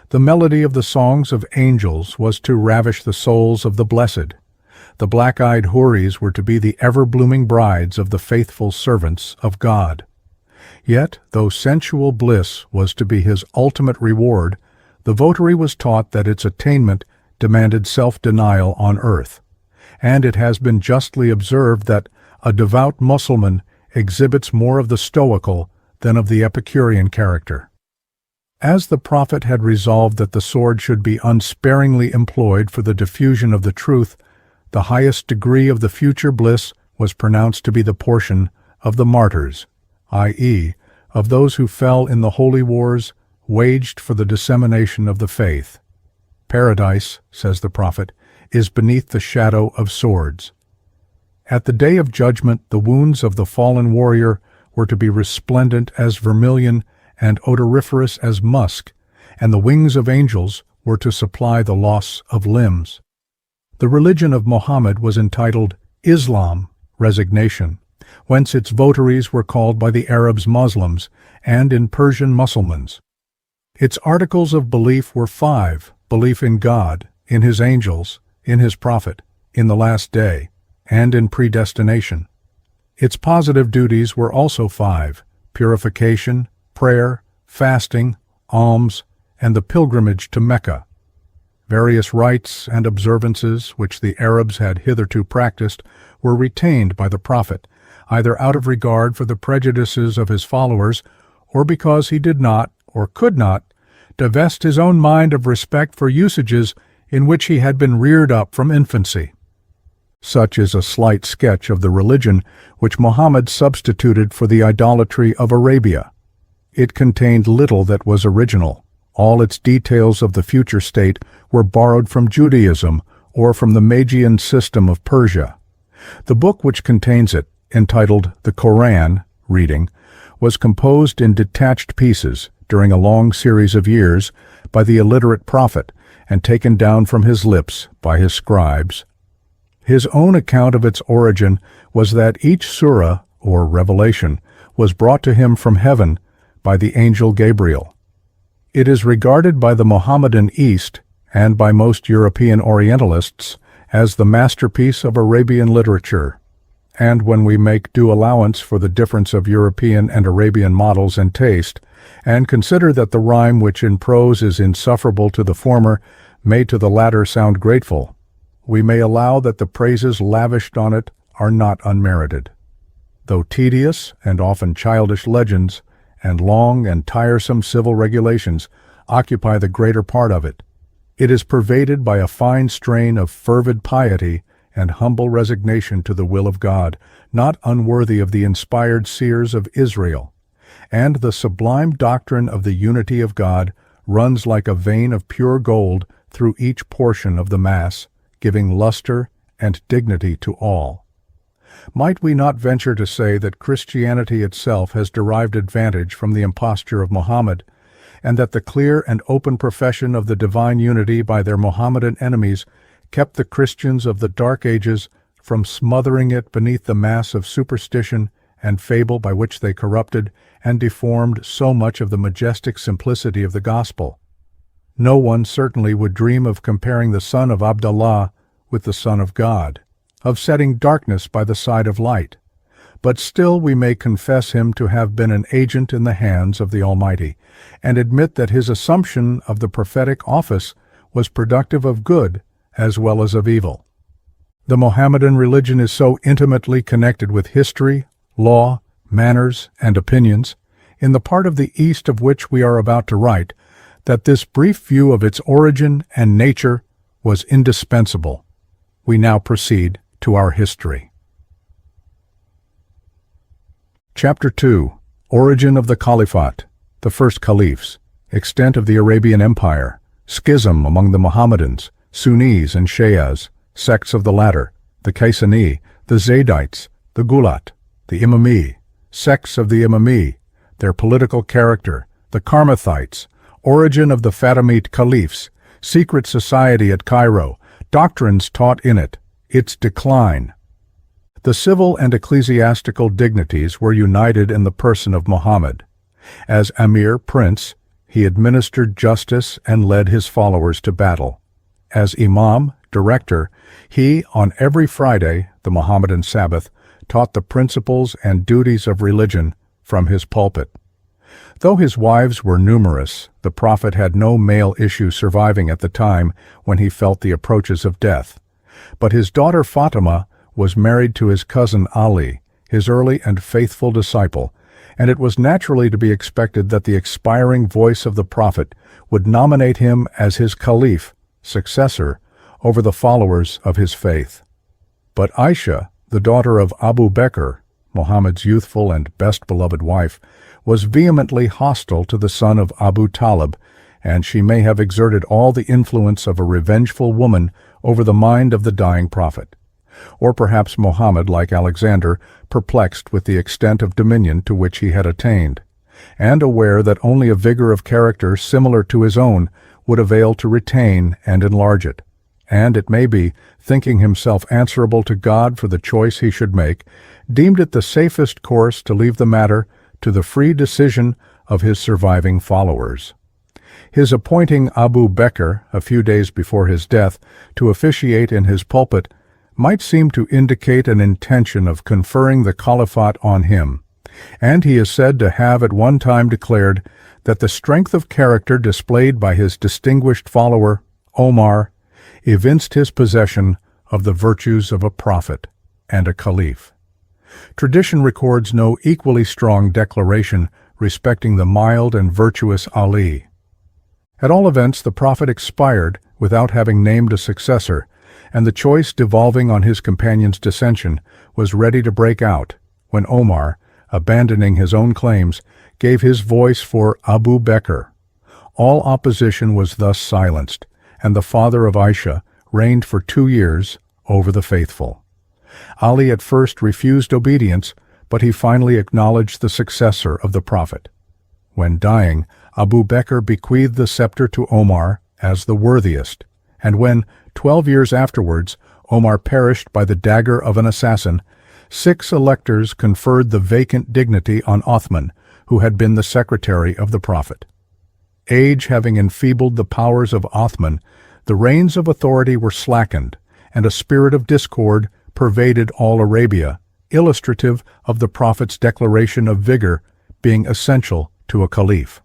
Speaker 1: The melody of the songs of angels was to ravish the souls of the blessed. The black-eyed houris were to be the ever-blooming brides of the faithful servants of God. Yet, though sensual bliss was to be his ultimate reward, the votary was taught that its attainment demanded self-denial on earth, and it has been justly observed that a devout Mussulman exhibits more of the stoical than of the Epicurean character. As the Prophet had resolved that the sword should be unsparingly employed for the diffusion of the truth, the highest degree of the future bliss was pronounced to be the portion of the martyrs, i.e., of those who fell in the holy wars waged for the dissemination of the faith. Paradise, says the Prophet, is beneath the shadow of swords. At the day of judgment, the wounds of the fallen warrior were to be resplendent as vermilion and odoriferous as musk, and the wings of angels were to supply the loss of limbs. The religion of Muhammad was entitled Islam, resignation, whence its votaries were called by the Arabs Muslims and in Persian Mussulmans. Its articles of belief were 5: belief in God, in His angels, in His Prophet, in the last day, and in predestination. Its positive duties were also 5: purification, prayer, fasting, alms, and the pilgrimage to Mecca. Various rites and observances which the Arabs had hitherto practiced were retained by the Prophet, either out of regard for the prejudices of his followers, or because he did not, or could not, divest his own mind of respect for usages in which he had been reared up from infancy. Such is a slight sketch of the religion which Muhammad substituted for the idolatry of Arabia. It contained little that was original. All its details of the future state were borrowed from Judaism or from the Magian system of Persia. The book which contains it, entitled the Koran, reading, was composed in detached pieces during a long series of years by the illiterate prophet and taken down from his lips by his scribes. His own account of its origin was that each surah, or revelation, was brought to him from heaven by the angel Gabriel. It is regarded by the Mohammedan East and by most European Orientalists as the masterpiece of Arabian literature. And when we make due allowance for the difference of European and Arabian models and taste, and consider that the rhyme which in prose is insufferable to the former may to the latter sound grateful, we may allow that the praises lavished on it are not unmerited. Though tedious and often childish legends, and long and tiresome civil regulations occupy the greater part of it, it is pervaded by a fine strain of fervid piety and humble resignation to the will of God, not unworthy of the inspired seers of Israel. And the sublime doctrine of the unity of God runs like a vein of pure gold through each portion of the Mass, giving luster and dignity to all. Might we not venture to say that Christianity itself has derived advantage from the imposture of Muhammad, and that the clear and open profession of the divine unity by their Mohammedan enemies kept the Christians of the Dark Ages from smothering it beneath the mass of superstition and fable by which they corrupted and deformed so much of the majestic simplicity of the gospel? No one certainly would dream of comparing the son of Abdallah with the Son of God, of setting darkness by the side of light. But still we may confess him to have been an agent in the hands of the Almighty, and admit that his assumption of the prophetic office was productive of good as well as of evil. The Mohammedan religion is so intimately connected with history, law, manners, and opinions, in the part of the East of which we are about to write, that this brief view of its origin and nature was indispensable. We now proceed to our history. Chapter 2. Origin of the Caliphate, the first Caliphs, extent of the Arabian Empire, schism among the Mohammedans, Sunnis and Shias, sects of the latter, the Qaysani, the Zaydites, the Gulat, the Imami, sects of the Imami, their political character, the Karmathites, origin of the Fatimite Caliphs, secret society at Cairo, doctrines taught in it, its decline. The civil and ecclesiastical dignities were united in the person of Muhammad. As Amir, prince, he administered justice and led his followers to battle. As Imam, director, he, on every Friday, the Mohammedan Sabbath, taught the principles and duties of religion from his pulpit. Though his wives were numerous, the Prophet had no male issue surviving at the time when he felt the approaches of death. But his daughter Fatima was married to his cousin Ali, his early and faithful disciple, and it was naturally to be expected that the expiring voice of the Prophet would nominate him as his caliph, successor, over the followers of his faith. But Aisha, the daughter of Abu Bakr, Muhammad's youthful and best-beloved wife, was vehemently hostile to the son of Abu Talib, and she may have exerted all the influence of a revengeful woman over the mind of the dying prophet. Or perhaps Muhammad, like Alexander, perplexed with the extent of dominion to which he had attained, and aware that only a vigor of character similar to his own would avail to retain and enlarge it, and, it may be, thinking himself answerable to God for the choice he should make, deemed it the safest course to leave the matter to the free decision of his surviving followers. His appointing Abu Bakr, a few days before his death, to officiate in his pulpit might seem to indicate an intention of conferring the caliphate on him, and he is said to have at one time declared that the strength of character displayed by his distinguished follower, Omar, evinced his possession of the virtues of a prophet and a caliph. Tradition records no equally strong declaration respecting the mild and virtuous Ali. At all events, the prophet expired without having named a successor, and the choice devolving on his companion's dissension was ready to break out when Omar, abandoning his own claims, gave his voice for Abu Bakr. All opposition was thus silenced, and the father of Aisha reigned for 2 years over the faithful. Ali at first refused obedience, but he finally acknowledged the successor of the prophet. When dying, Abu Bakr bequeathed the scepter to Omar as the worthiest, and when, 12 years afterwards, Omar perished by the dagger of an assassin, 6 electors conferred the vacant dignity on Othman, who had been the secretary of the prophet. Age having enfeebled the powers of Othman, the reins of authority were slackened, and a spirit of discord pervaded all Arabia, illustrative of the Prophet's declaration of vigor being essential to a caliph.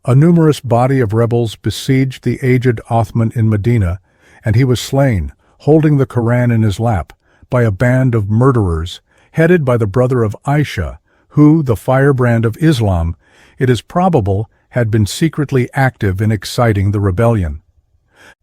Speaker 1: A numerous body of rebels besieged the aged Othman in Medina, and he was slain, holding the Quran in his lap, by a band of murderers, headed by the brother of Aisha, who, the firebrand of Islam, it is probable had been secretly active in exciting the rebellion.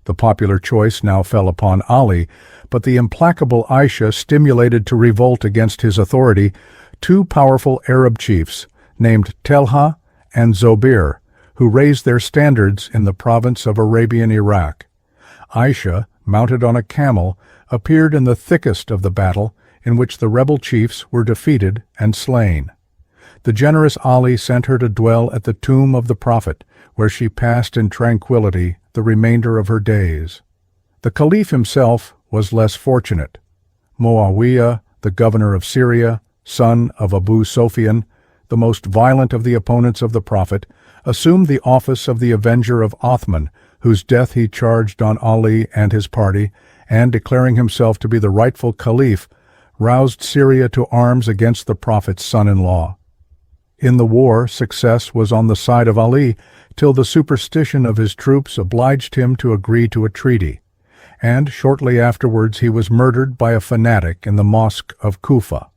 Speaker 1: The popular choice now fell upon Ali, but the implacable Aisha stimulated to revolt against his authority two powerful Arab chiefs named Telha and Zobair, who raised their standards in the province of Arabian Iraq. Aisha, mounted on a camel, appeared in the thickest of the battle, in which the rebel chiefs were defeated and slain. The generous Ali sent her to dwell at the tomb of the Prophet, where she passed in tranquility the remainder of her days. The Caliph himself was less fortunate. Muawiyah, the governor of Syria, son of Abu Sufyan, the most violent of the opponents of the Prophet, assumed the office of the avenger of Othman, whose death he charged on Ali and his party, and, declaring himself to be the rightful Caliph, roused Syria to arms against the Prophet's son-in-law. In the war, success was on the side of Ali, till the superstition of his troops obliged him to agree to a treaty, and shortly afterwards he was murdered by a fanatic in the mosque of Kufa.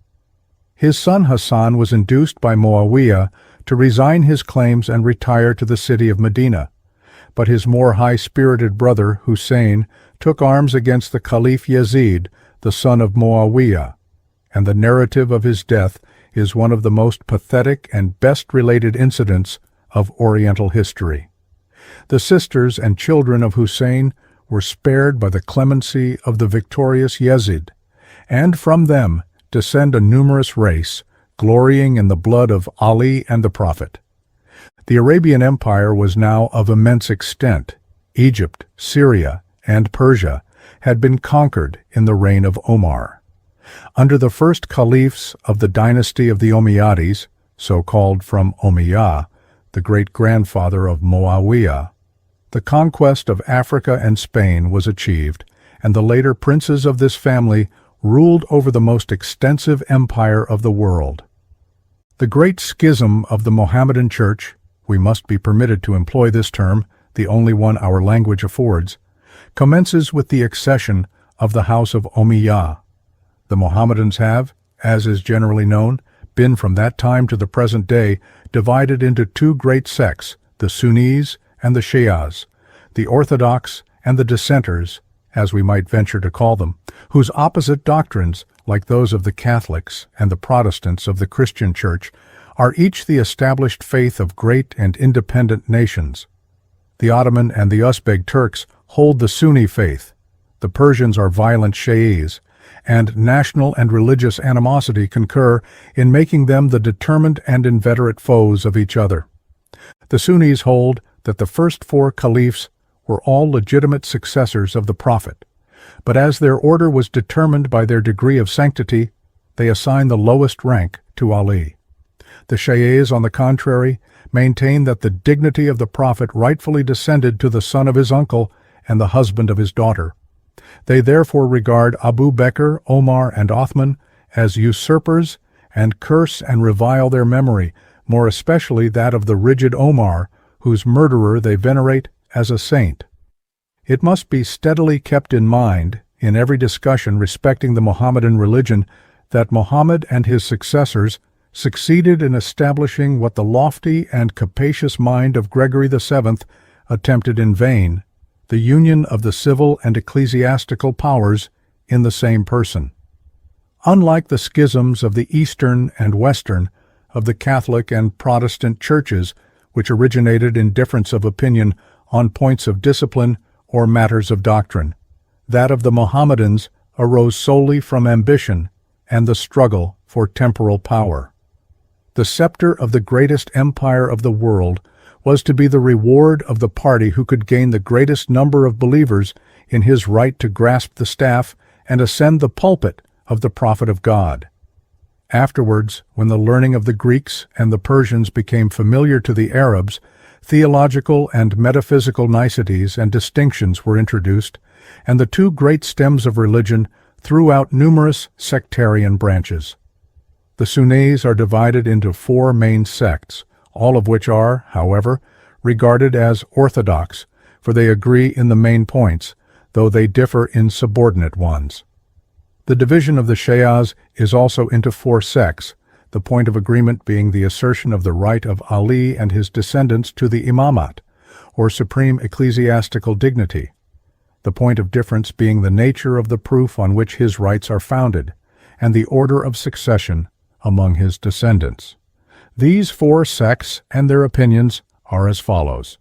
Speaker 1: His son Hassan was induced by Muawiyah to resign his claims and retire to the city of Medina, but his more high-spirited brother Hussein took arms against the Caliph Yazid, the son of Muawiyah, and the narrative of his death is one of the most pathetic and best-related incidents of Oriental history. The sisters and children of Hussein were spared by the clemency of the victorious Yazid, and from them descend a numerous race, glorying in the blood of Ali and the Prophet. The Arabian Empire was now of immense extent. Egypt, Syria, and Persia had been conquered in the reign of Omar. Under the first caliphs of the dynasty of the Umayyads, so called from Umayyah, the great-grandfather of Muawiyah, the conquest of Africa and Spain was achieved, and the later princes of this family ruled over the most extensive empire of the world. The great schism of the Mohammedan Church, we must be permitted to employ this term, the only one our language affords, commences with the accession of the house of Umayyah. The Mohammedans have, as is generally known, been from that time to the present day divided into two great sects, the Sunnis and the Shias, the Orthodox and the Dissenters, as we might venture to call them, whose opposite doctrines, like those of the Catholics and the Protestants of the Christian Church, are each the established faith of great and independent nations. The Ottoman and the Uzbek Turks hold the Sunni faith, the Persians are violent Shi'is, and national and religious animosity concur in making them the determined and inveterate foes of each other. The Sunnis hold that the first four caliphs were all legitimate successors of the Prophet, but as their order was determined by their degree of sanctity, they assign the lowest rank to Ali. The Shi'is, on the contrary, maintain that the dignity of the Prophet rightfully descended to the son of his uncle and the husband of his daughter. They therefore regard Abu Bakr, Omar, and Othman as usurpers and curse and revile their memory, more especially that of the rigid Omar, whose murderer they venerate as a saint. It must be steadily kept in mind, in every discussion respecting the Mohammedan religion, that Muhammad and his successors succeeded in establishing what the lofty and capacious mind of Gregory VII attempted in vain, the union of the civil and ecclesiastical powers in the same person. Unlike the schisms of the Eastern and Western, of the Catholic and Protestant churches, which originated in difference of opinion on points of discipline or matters of doctrine, that of the Mohammedans arose solely from ambition and the struggle for temporal power. The scepter of the greatest empire of the world was to be the reward of the party who could gain the greatest number of believers in his right to grasp the staff and ascend the pulpit of the Prophet of God. Afterwards, when the learning of the Greeks and the Persians became familiar to the Arabs, theological and metaphysical niceties and distinctions were introduced, and the two great stems of religion threw out numerous sectarian branches. The Sunnis are divided into four main sects, all of which are, however, regarded as orthodox, for they agree in the main points, though they differ in subordinate ones. The division of the Shias is also into four sects, the point of agreement being the assertion of the right of Ali and his descendants to the imamat, or supreme ecclesiastical dignity, the point of difference being the nature of the proof on which his rights are founded, and the order of succession among his descendants. These four sects and their opinions are as follows.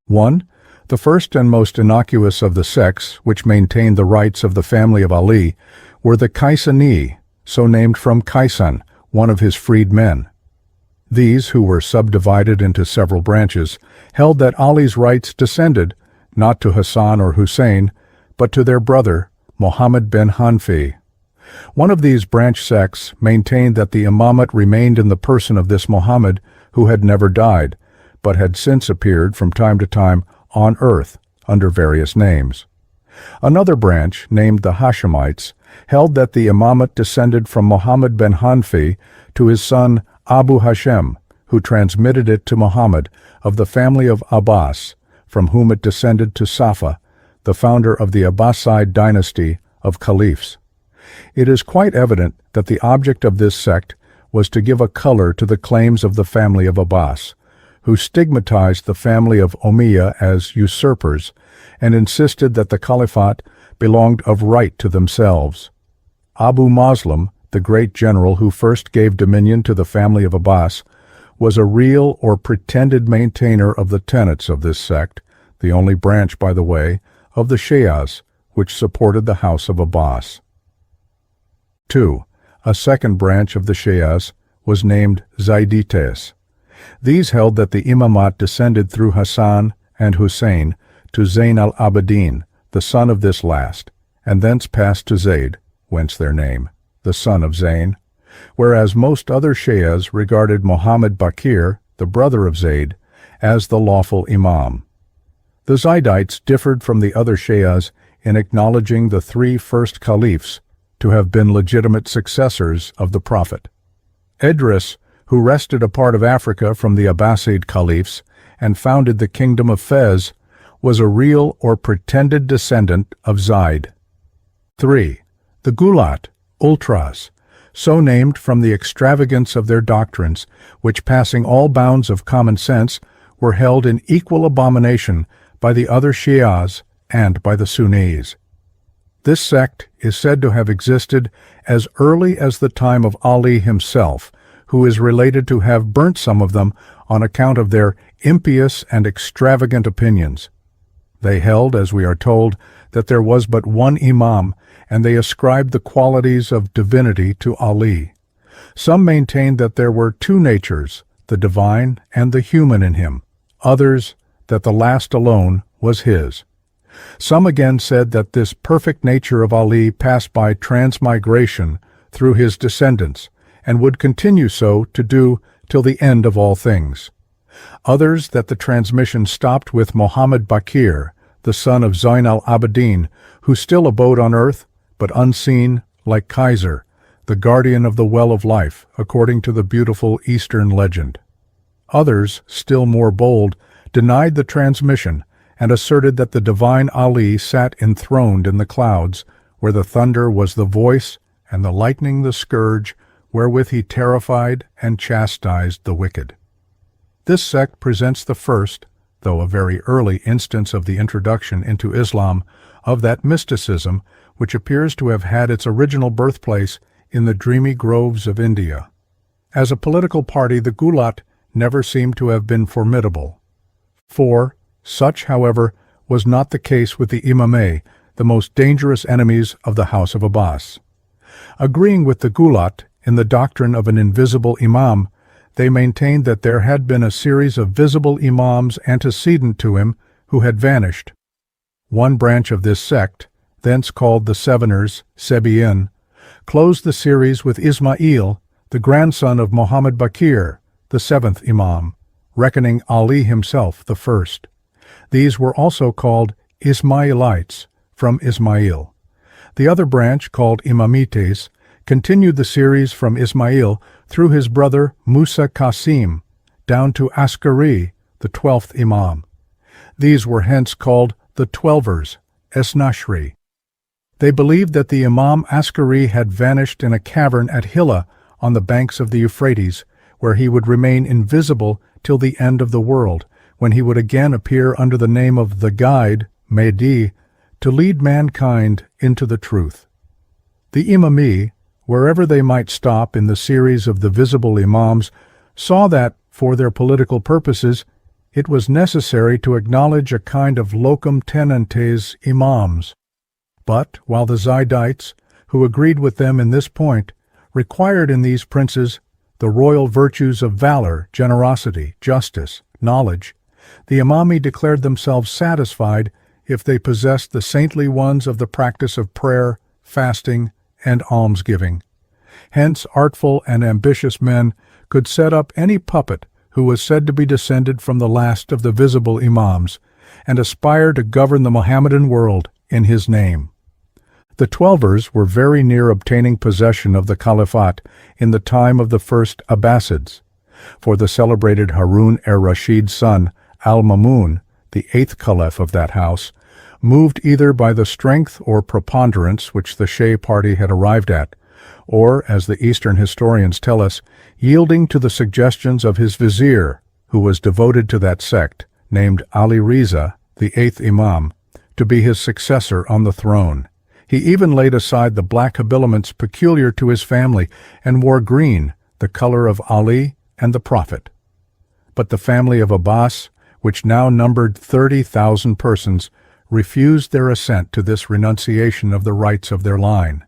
Speaker 1: 1. The first and most innocuous of the sects, which maintained the rights of the family of Ali, were the Kaisani, so named from Kaisan, one of his freed men. These, who were subdivided into several branches, held that Ali's rights descended not to Hassan or Hussein, but to their brother, Muhammad bin Hanfi. One of these branch sects maintained that the imamate remained in the person of this Muhammad, who had never died, but had since appeared from time to time on earth under various names. Another branch, named the Hashemites, held that the imamate descended from Muhammad bin Hanfi to his son Abu Hashem, who transmitted it to Muhammad of the family of Abbas, from whom it descended to Safa, the founder of the Abbasid dynasty of caliphs. It is quite evident that the object of this sect was to give a color to the claims of the family of Abbas, who stigmatized the family of Umayyah as usurpers and insisted that the caliphate belonged of right to themselves. Abu Muslim, the great general who first gave dominion to the family of Abbas, was a real or pretended maintainer of the tenets of this sect, the only branch, by the way, of the Shias, which supported the house of Abbas. 2. A second branch of the Shias was named Zaydites. These held that the imamat descended through Hassan and Hussein to Zayn al-Abidin, the son of this last, and thence passed to Zayd, whence their name, the son of Zayn, whereas most other Shias regarded Muhammad Bakir, the brother of Zayd, as the lawful imam. The Zaydites differed from the other Shias in acknowledging the three first caliphs to have been legitimate successors of the Prophet. Idris, who wrested a part of Africa from the Abbasid caliphs and founded the kingdom of Fez, was a real or pretended descendant of Zayd. 3. The Gulat, ultras, so named from the extravagance of their doctrines, which, passing all bounds of common sense, were held in equal abomination by the other Shias and by the Sunnis. This sect is said to have existed as early as the time of Ali himself, who is related to have burnt some of them on account of their impious and extravagant opinions. They held, as we are told, that there was but one imam, and they ascribed the qualities of divinity to Ali. Some maintained that there were two natures, the divine and the human in him, others that the last alone was his. Some again said that this perfect nature of Ali passed by transmigration through his descendants, and would continue so to do till the end of all things. Others that the transmission stopped with Muhammad Bakir, the son of Zayn al-Abidin, who still abode on earth, but unseen, like Kaiser, the guardian of the well of life, according to the beautiful Eastern legend. Others, still more bold, denied the transmission, and asserted that the divine Ali sat enthroned in the clouds, where the thunder was the voice and the lightning the scourge, wherewith he terrified and chastised the wicked. This sect presents the first, though a very early instance of the introduction into Islam, of that mysticism which appears to have had its original birthplace in the dreamy groves of India. As a political party, the Gulat never seemed to have been formidable. Such, however, was not the case with the Imameh, the most dangerous enemies of the House of Abbas. Agreeing with the Gulat in the doctrine of an invisible imam, they maintained that there had been a series of visible imams antecedent to him who had vanished. One branch of this sect, thence called the Seveners, Sebiyin, closed the series with Ismail, the grandson of Muhammad Bakir, the seventh imam, reckoning Ali himself the first. These were also called Ismaïlites, from Ismail. The other branch, called Imamites, continued the series from Ismail through his brother Musa Qasim, down to Askari, the 12th Imam. These were hence called the Twelvers, Esnashri. They believed that the Imam Askari had vanished in a cavern at Hilla on the banks of the Euphrates, where he would remain invisible till the end of the world, when he would again appear under the name of the Guide, Mahdi, to lead mankind into the truth. The Imami, wherever they might stop in the series of the visible Imams, saw that, for their political purposes, it was necessary to acknowledge a kind of locum tenentes imams. But, while the Zaydites, who agreed with them in this point, required in these princes the royal virtues of valor, generosity, justice, knowledge, the Imami declared themselves satisfied if they possessed the saintly ones of the practice of prayer, fasting, and almsgiving. Hence, artful and ambitious men could set up any puppet who was said to be descended from the last of the visible Imams, and aspire to govern the Mohammedan world in his name. The Twelvers were very near obtaining possession of the Caliphate in the time of the first Abbasids, for the celebrated Harun-ar-Rashid's son, Al-Mamun, the 8th Caliph of that house, moved either by the strength or preponderance which the Shah party had arrived at, or, as the Eastern historians tell us, yielding to the suggestions of his vizier, who was devoted to that sect, named Ali Riza, the 8th Imam, to be his successor on the throne. He even laid aside the black habiliments peculiar to his family and wore green, the color of Ali and the Prophet. But the family of Abbas, which now numbered 30,000 persons, refused their assent to this renunciation of the rights of their line.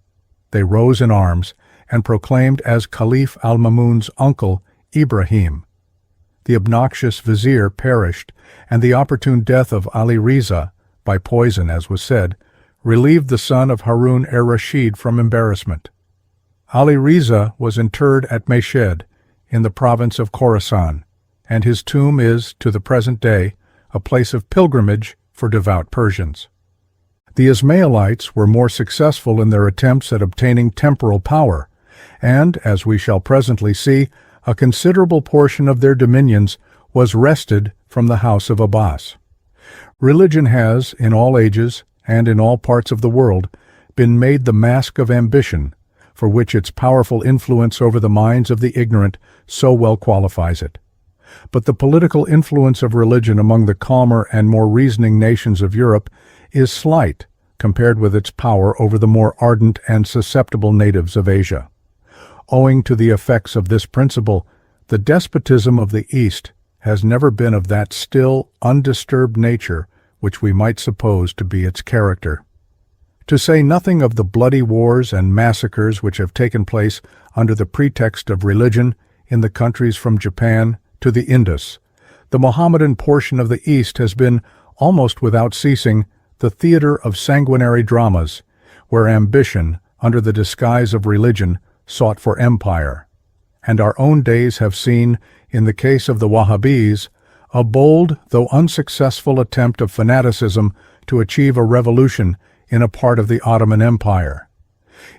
Speaker 1: They rose in arms and proclaimed as Caliph al-Mamun's uncle, Ibrahim. The obnoxious vizier perished, and the opportune death of Ali Riza, by poison as was said, relieved the son of Harun-ar-Rashid from embarrassment. Ali Riza was interred at Meshed, in the province of Khorasan, and his tomb is, to the present day, a place of pilgrimage for devout Persians. The Ismailites were more successful in their attempts at obtaining temporal power, and, as we shall presently see, a considerable portion of their dominions was wrested from the house of Abbas. Religion has, in all ages and in all parts of the world, been made the mask of ambition, for which its powerful influence over the minds of the ignorant so well qualifies it. But the political influence of religion among the calmer and more reasoning nations of Europe is slight compared with its power over the more ardent and susceptible natives of Asia. Owing to the effects of this principle, the despotism of the East has never been of that still, undisturbed nature which we might suppose to be its character. To say nothing of the bloody wars and massacres which have taken place under the pretext of religion in the countries from Japan to the Indus, the Mohammedan portion of the East has been, almost without ceasing, the theater of sanguinary dramas, where ambition, under the disguise of religion, sought for empire. And our own days have seen, in the case of the Wahhabis, a bold, though unsuccessful attempt of fanaticism to achieve a revolution in a part of the Ottoman Empire.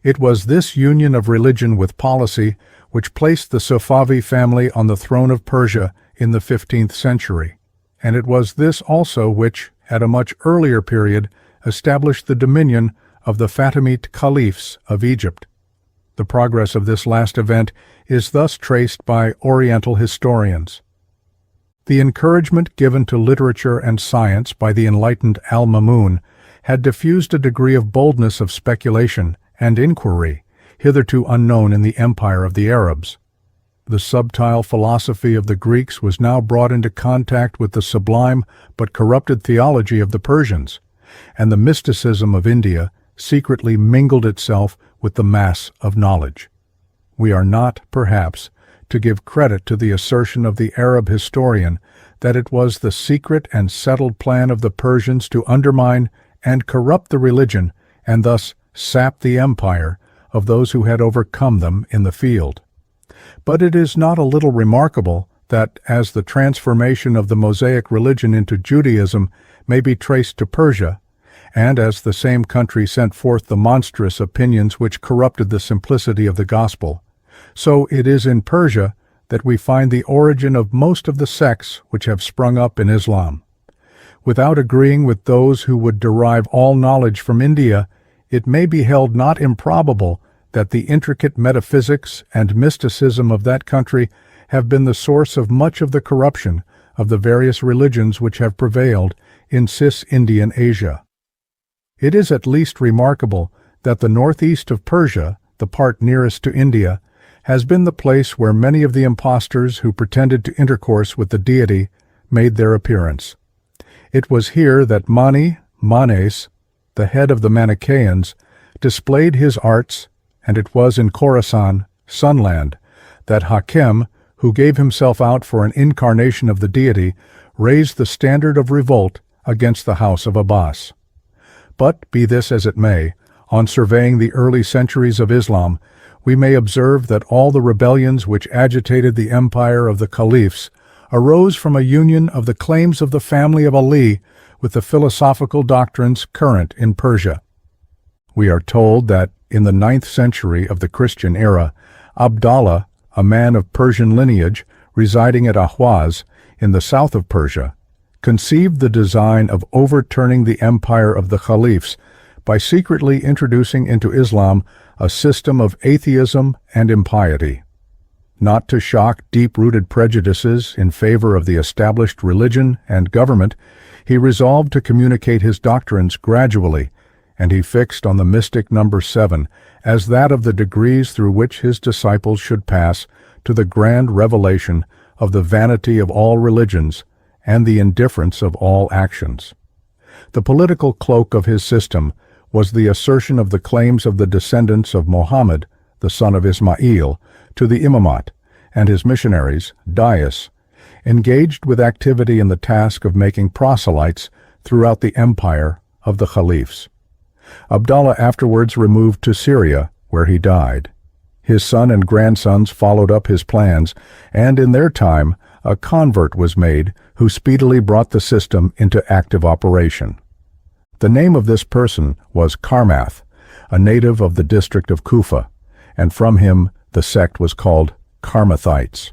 Speaker 1: It was this union of religion with policy which placed the Safavi family on the throne of Persia in the 15th century, and it was this also which, at a much earlier period, established the dominion of the Fatimite caliphs of Egypt. The progress of this last event is thus traced by Oriental historians. The encouragement given to literature and science by the enlightened Al-Mamun had diffused a degree of boldness of speculation and inquiry hitherto unknown in the empire of the Arabs. The subtile philosophy of the Greeks was now brought into contact with the sublime but corrupted theology of the Persians, and the mysticism of India secretly mingled itself with the mass of knowledge. We are not, perhaps, to give credit to the assertion of the Arab historian that it was the secret and settled plan of the Persians to undermine and corrupt the religion and thus sap the empire of those who had overcome them in the field. But it is not a little remarkable that, as the transformation of the Mosaic religion into Judaism may be traced to Persia, and as the same country sent forth the monstrous opinions which corrupted the simplicity of the gospel, so it is in Persia that we find the origin of most of the sects which have sprung up in Islam. Without agreeing with those who would derive all knowledge from India, it may be held not improbable that the intricate metaphysics and mysticism of that country have been the source of much of the corruption of the various religions which have prevailed in cis-Indian Asia. It is at least remarkable that the northeast of Persia, the part nearest to India, has been the place where many of the impostors who pretended to intercourse with the deity made their appearance. It was here that Manes, the head of the Manichaeans, displayed his arts, and it was in Khorasan, Sunland, that Hakem, who gave himself out for an incarnation of the deity, raised the standard of revolt against the house of Abbas. But, be this as it may, on surveying the early centuries of Islam, we may observe that all the rebellions which agitated the empire of the caliphs arose from a union of the claims of the family of Ali with the philosophical doctrines current in Persia. We are told that, in the 9th century of the Christian era, Abdallah, a man of Persian lineage residing at Ahwaz in the south of Persia, conceived the design of overturning the empire of the caliphs by secretly introducing into Islam a system of atheism and impiety. Not to shock deep-rooted prejudices in favor of the established religion and government, he resolved to communicate his doctrines gradually, and he fixed on the mystic number 7 as that of the degrees through which his disciples should pass to the grand revelation of the vanity of all religions and the indifference of all actions. The political cloak of his system was the assertion of the claims of the descendants of Mohammed, the son of Ismail, to the imamate, and his missionaries, Dais, engaged with activity in the task of making proselytes throughout the empire of the caliphs. Abdallah afterwards removed to Syria, where he died. His son and grandsons followed up his plans, and in their time a convert was made who speedily brought the system into active operation. The name of this person was Karmath, a native of the district of Kufa, and from him the sect was called Karmathites.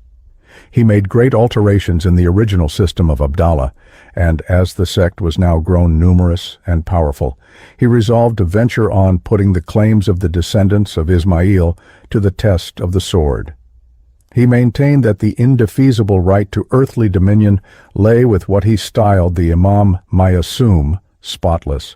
Speaker 1: He made great alterations in the original system of Abdallah, and as the sect was now grown numerous and powerful, he resolved to venture on putting the claims of the descendants of Ismail to the test of the sword. He maintained that the indefeasible right to earthly dominion lay with what he styled the Imam Mayasum, spotless,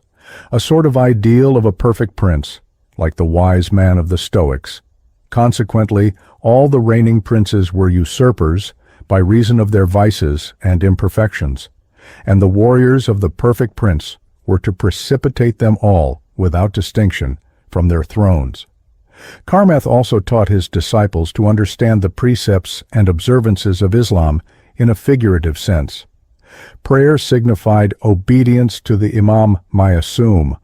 Speaker 1: a sort of ideal of a perfect prince, like the wise man of the Stoics. Consequently, all the reigning princes were usurpers by reason of their vices and imperfections, and the warriors of the perfect prince were to precipitate them all, without distinction, from their thrones. Karmath also taught his disciples to understand the precepts and observances of Islam in a figurative sense. Prayer signified obedience to the Imam Mayasum.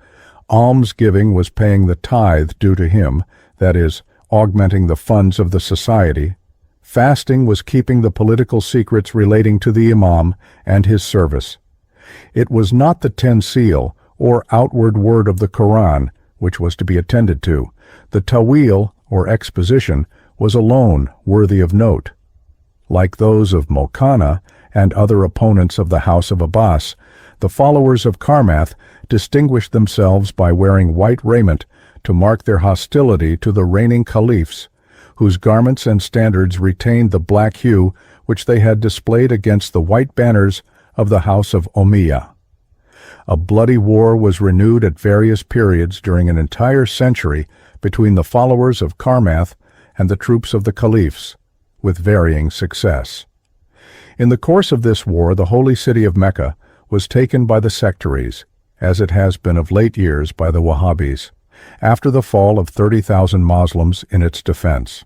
Speaker 1: Almsgiving was paying the tithe due to him, that is, augmenting the funds of the society. Fasting was keeping the political secrets relating to the Imam and his service. It was not the 10 seal, or outward word of the Quran, which was to be attended to. The tawil, or exposition, was alone worthy of note. Like those of Mokana and other opponents of the House of Abbas, the followers of Karmath distinguished themselves by wearing white raiment to mark their hostility to the reigning caliphs, whose garments and standards retained the black hue which they had displayed against the white banners of the house of Umayyah. A bloody war was renewed at various periods during an entire century between the followers of Karmath and the troops of the caliphs, with varying success. In the course of this war, the holy city of Mecca was taken by the sectaries, as it has been of late years by the Wahhabis, after the fall of 30,000 Muslims in its defense.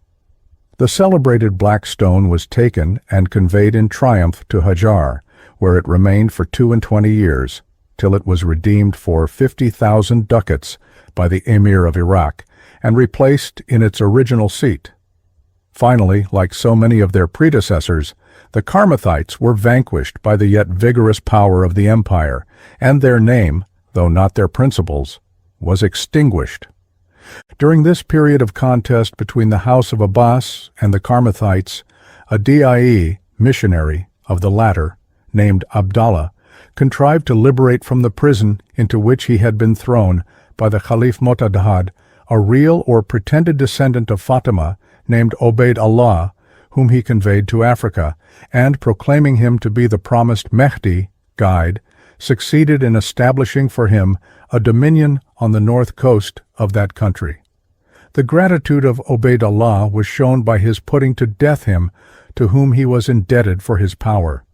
Speaker 1: The celebrated black stone was taken and conveyed in triumph to Hajar, where it remained for 22 years, till it was redeemed for 50,000 ducats by the Emir of Iraq and replaced in its original seat. Finally, like so many of their predecessors, the Karmathites were vanquished by the yet vigorous power of the empire, and their name, though not their principles, was extinguished. During this period of contest between the House of Abbas and the Karmathites, a Dai missionary of the latter, named Abdallah, contrived to liberate from the prison into which he had been thrown by the Caliph Mu'tadhad a real or pretended descendant of Fatima named Obaid Allah, whom he conveyed to Africa, and, proclaiming him to be the promised Mehdi, guide, succeeded in establishing for him a dominion on the north coast of that country. The gratitude of Obaid Allah was shown by his putting to death him to whom he was indebted for his power.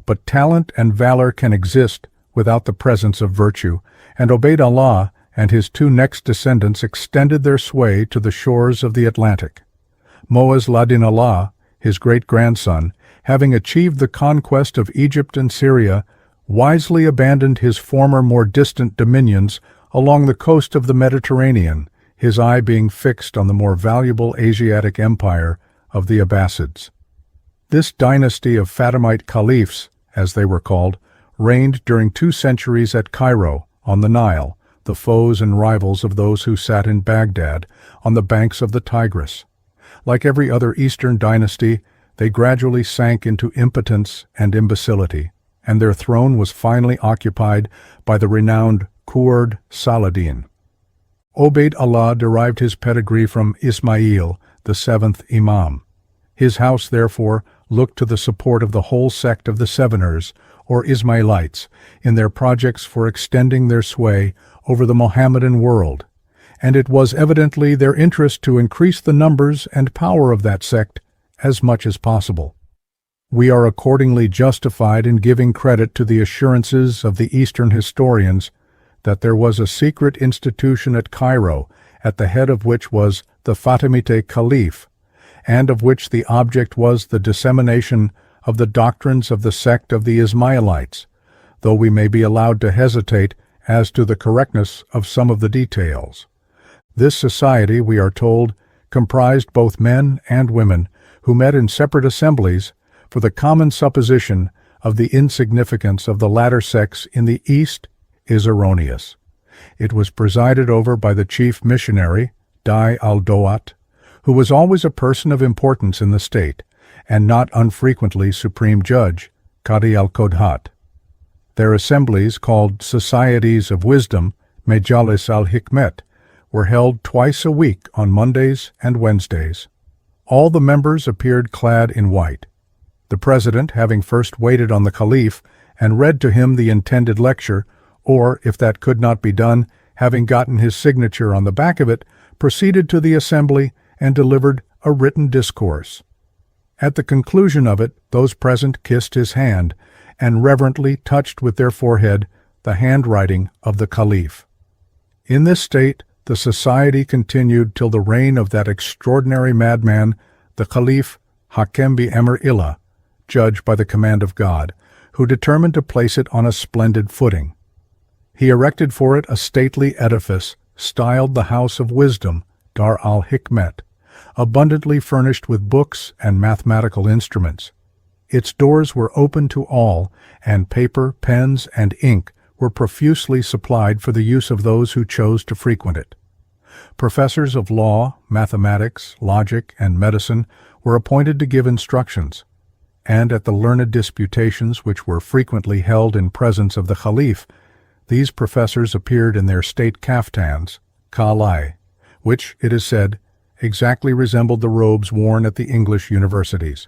Speaker 1: But talent and valor can exist without the presence of virtue, and Obaid Allah and his two next descendants extended their sway to the shores of the Atlantic. Mu'az-ed-Din Allah, his great-grandson, having achieved the conquest of Egypt and Syria, wisely abandoned his former more distant dominions along the coast of the Mediterranean, his eye being fixed on the more valuable Asiatic empire of the Abbasids. This dynasty of Fatimite caliphs, as they were called, reigned during 2 centuries at Cairo, on the Nile, the foes and rivals of those who sat in Baghdad, on the banks of the Tigris. Like every other Eastern dynasty, they gradually sank into impotence and imbecility, and their throne was finally occupied by the renowned Kurd Saladin. Obaid Allah derived his pedigree from Ismail, the 7th Imam. His house, therefore, looked to the support of the whole sect of the Seveners, or Ismailites, in their projects for extending their sway over the Mohammedan world, and it was evidently their interest to increase the numbers and power of that sect as much as possible. We are accordingly justified in giving credit to the assurances of the Eastern historians that there was a secret institution at Cairo, at the head of which was the Fatimite Caliph, and of which the object was the dissemination of the doctrines of the sect of the Ismailites, though we may be allowed to hesitate as to the correctness of some of the details. This society, we are told, comprised both men and women who met in separate assemblies, for the common supposition of the insignificance of the latter sex in the East is erroneous. It was presided over by the chief missionary, Dai-al, who was always a person of importance in the state, and not unfrequently supreme judge, Qadi al-Qodhat. Their assemblies, called Societies of Wisdom, Majalis al-Hikmet, were held twice a week on Mondays and Wednesdays. All the members appeared clad in white. The president, having first waited on the caliph and read to him the intended lecture, or, if that could not be done, having gotten his signature on the back of it, proceeded to the assembly and delivered a written discourse. At the conclusion of it, those present kissed his hand, and reverently touched with their forehead the handwriting of the caliph. In this state, the society continued till the reign of that extraordinary madman, the Caliph Hakem bi-Emr Illah, judge by the command of God, who determined to place it on a splendid footing. He erected for it a stately edifice, styled the House of Wisdom, Dar al-Hikmet, abundantly furnished with books and mathematical instruments. Its doors were open to all, and paper, pens, and ink were profusely supplied for the use of those who chose to frequent it. Professors of law, mathematics, logic, and medicine were appointed to give instructions, and at the learned disputations which were frequently held in presence of the Caliph, these professors appeared in their state kaftans, kalai, which, it is said, exactly resembled the robes worn at the English universities.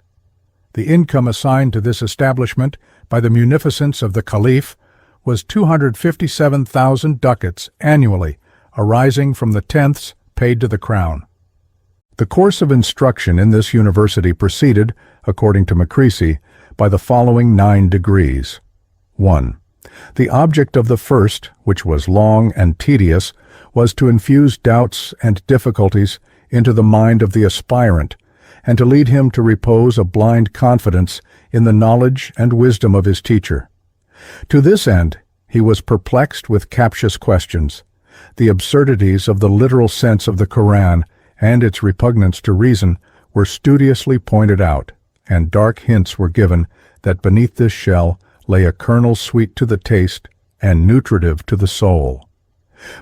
Speaker 1: The income assigned to this establishment by the munificence of the Caliph was 257,000 ducats annually, arising from the tenths paid to the crown. The course of instruction in this university proceeded, according to Makrisi, by the following 9 degrees. 1. The object of the first, which was long and tedious, was to infuse doubts and difficulties into the mind of the aspirant, and to lead him to repose a blind confidence in the knowledge and wisdom of his teacher. To this end, he was perplexed with captious questions. The absurdities of the literal sense of the Koran and its repugnance to reason were studiously pointed out, and dark hints were given that beneath this shell lay a kernel sweet to the taste, and nutritive to the soul.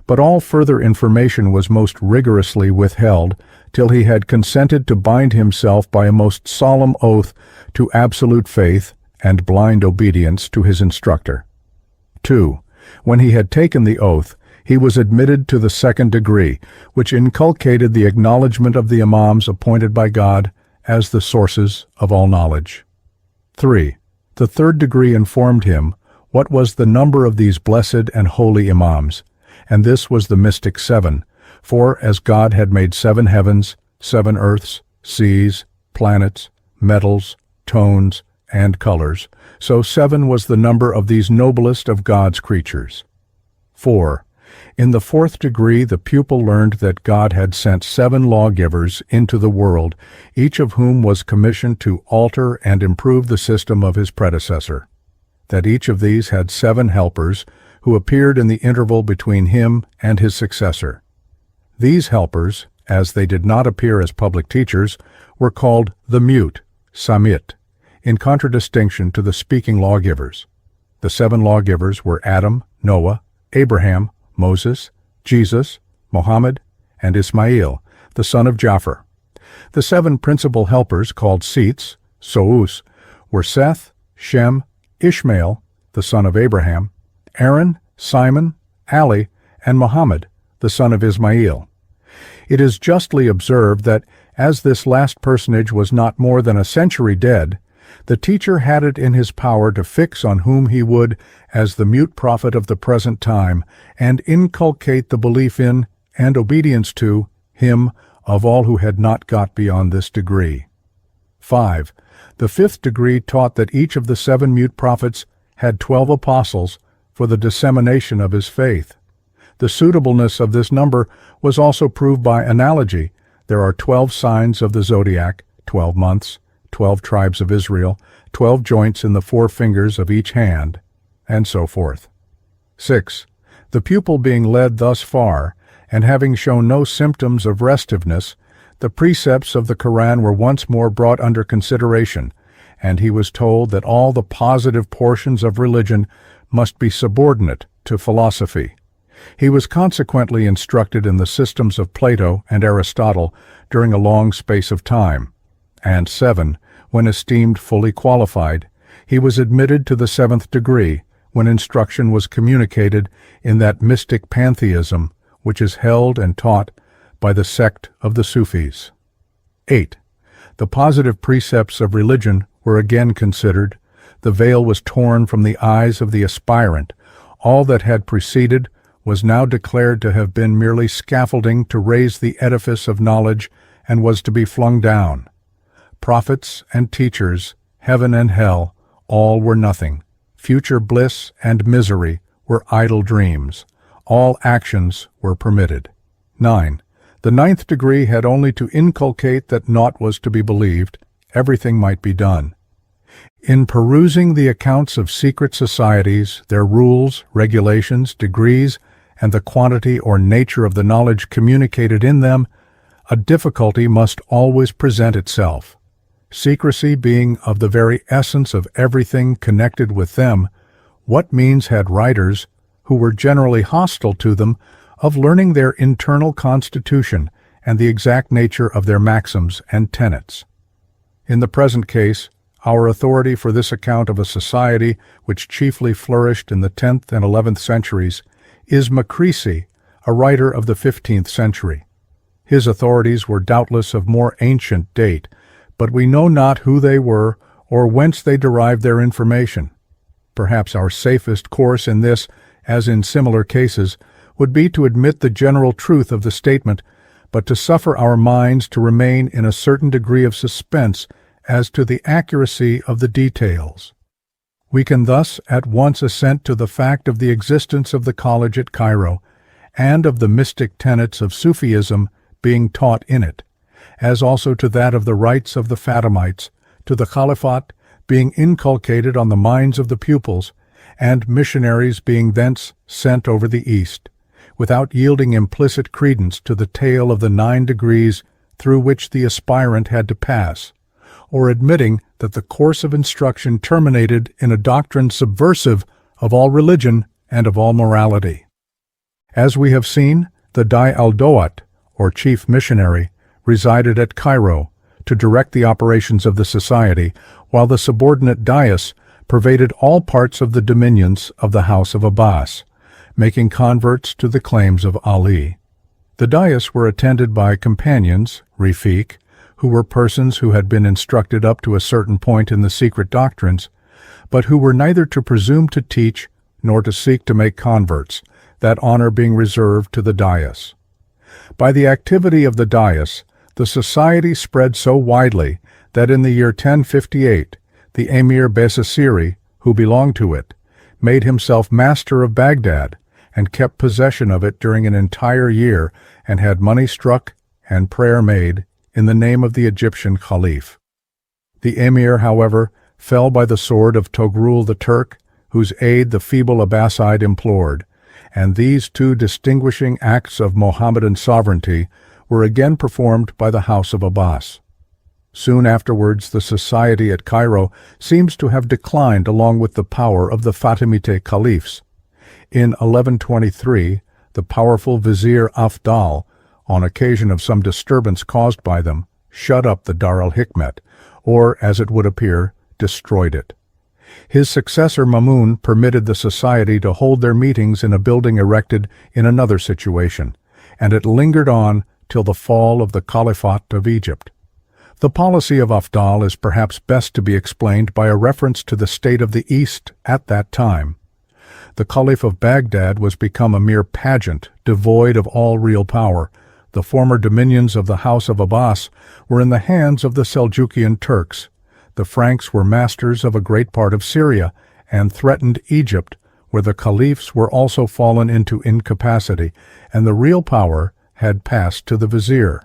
Speaker 1: But all further information was most rigorously withheld till he had consented to bind himself by a most solemn oath to absolute faith and blind obedience to his instructor. 2. When he had taken the oath, he was admitted to the second degree, which inculcated the acknowledgement of the imams appointed by God as the sources of all knowledge. 3. The third degree informed him what was the number of these blessed and holy imams, and this was the mystic 7, for as God had made 7 heavens, 7 earths, seas, planets, metals, tones, and colors, so 7 was the number of these noblest of God's creatures. 4. In the fourth degree the pupil learned that God had sent 7 lawgivers into the world, each of whom was commissioned to alter and improve the system of his predecessor, that each of these had 7 helpers, who appeared in the interval between him and his successor. These helpers, as they did not appear as public teachers, were called the mute, samit, in contradistinction to the speaking lawgivers. The 7 lawgivers were Adam, Noah, Abraham, Moses, Jesus, Muhammad, and Ismail, the son of Ja'far. The 7 principal helpers, called seats, Sous, were Seth, Shem, Ishmael, the son of Abraham, Aaron, Simon, Ali, and Muhammad, the son of Ismail. It is justly observed that, as this last personage was not more than a century dead, the teacher had it in his power to fix on whom he would, as the mute prophet of the present time, and inculcate the belief in, and obedience to, him of all who had not got beyond this degree. 5. The 5th degree taught that each of the 7 mute prophets had 12 apostles for the dissemination of his faith. The suitableness of this number was also proved by analogy. There are 12 signs of the zodiac, 12 months, 12 tribes of Israel, 12 joints in the 4 fingers of each hand, and so forth. 6. The pupil being led thus far, and having shown no symptoms of restiveness, the precepts of the Quran were once more brought under consideration, and he was told that all the positive portions of religion must be subordinate to philosophy. He was consequently instructed in the systems of Plato and Aristotle during a long space of time. And 7, when esteemed fully qualified, he was admitted to the 7th degree, when instruction was communicated in that mystic pantheism which is held and taught by the sect of the Sufis. 8. The positive precepts of religion were again considered. The veil was torn from the eyes of the aspirant. All that had preceded was now declared to have been merely scaffolding to raise the edifice of knowledge, and was to be flung down. Prophets and teachers, heaven and hell, all were nothing. Future bliss and misery were idle dreams. All actions were permitted. 9. The 9th degree had only to inculcate that naught was to be believed. Everything might be done. In perusing the accounts of secret societies, their rules, regulations, degrees, and the quantity or nature of the knowledge communicated in them, a difficulty must always present itself. Secrecy being of the very essence of everything connected with them, what means had writers, who were generally hostile to them, of learning their internal constitution and the exact nature of their maxims and tenets? In the present case, our authority for this account of a society which chiefly flourished in the 10th and 11th centuries is Makrisi, a writer of the 15th century. His authorities were doubtless of more ancient date, but we know not who they were or whence they derived their information. Perhaps our safest course in this, as in similar cases, would be to admit the general truth of the statement, but to suffer our minds to remain in a certain degree of suspense as to the accuracy of the details. We can thus at once assent to the fact of the existence of the college at Cairo, and of the mystic tenets of Sufism being taught in it, as also to that of the rites of the Fatimites, to the Caliphate being inculcated on the minds of the pupils, and missionaries being thence sent over the East, without yielding implicit credence to the tale of the 9 degrees through which the aspirant had to pass, or admitting that the course of instruction terminated in a doctrine subversive of all religion and of all morality. As we have seen, the Dai-al, or chief missionary, resided at Cairo to direct the operations of the society, while the subordinate dais pervaded all parts of the dominions of the House of Abbas, making converts to the claims of Ali. The dais were attended by companions, Rafiq, who were persons who had been instructed up to a certain point in the secret doctrines, but who were neither to presume to teach nor to seek to make converts, that honor being reserved to the dais. By the activity of the dais, the society spread so widely that in the year 1058, the Emir Besasiri, who belonged to it, made himself master of Baghdad and kept possession of it during an entire year and had money struck and prayer made in the name of the Egyptian Caliph. The Emir, however, fell by the sword of Togrul the Turk, whose aid the feeble Abbasid implored, and these two distinguishing acts of Mohammedan sovereignty were again performed by the House of Abbas. Soon afterwards, the society at Cairo seems to have declined along with the power of the Fatimite caliphs. In 1123, the powerful Vizier Afdal, on occasion of some disturbance caused by them, shut up the Dar al-Hikmet, or, as it would appear, destroyed it. His successor Mamun permitted the society to hold their meetings in a building erected in another situation, and it lingered on till the fall of the Caliphate of Egypt. The policy of Afdal is perhaps best to be explained by a reference to the state of the East at that time. The Caliph of Baghdad was become a mere pageant, devoid of all real power. The former dominions of the House of Abbas were in the hands of the Seljukian Turks. The Franks were masters of a great part of Syria and threatened Egypt, where the caliphs were also fallen into incapacity, and the real power had passed to the vizier.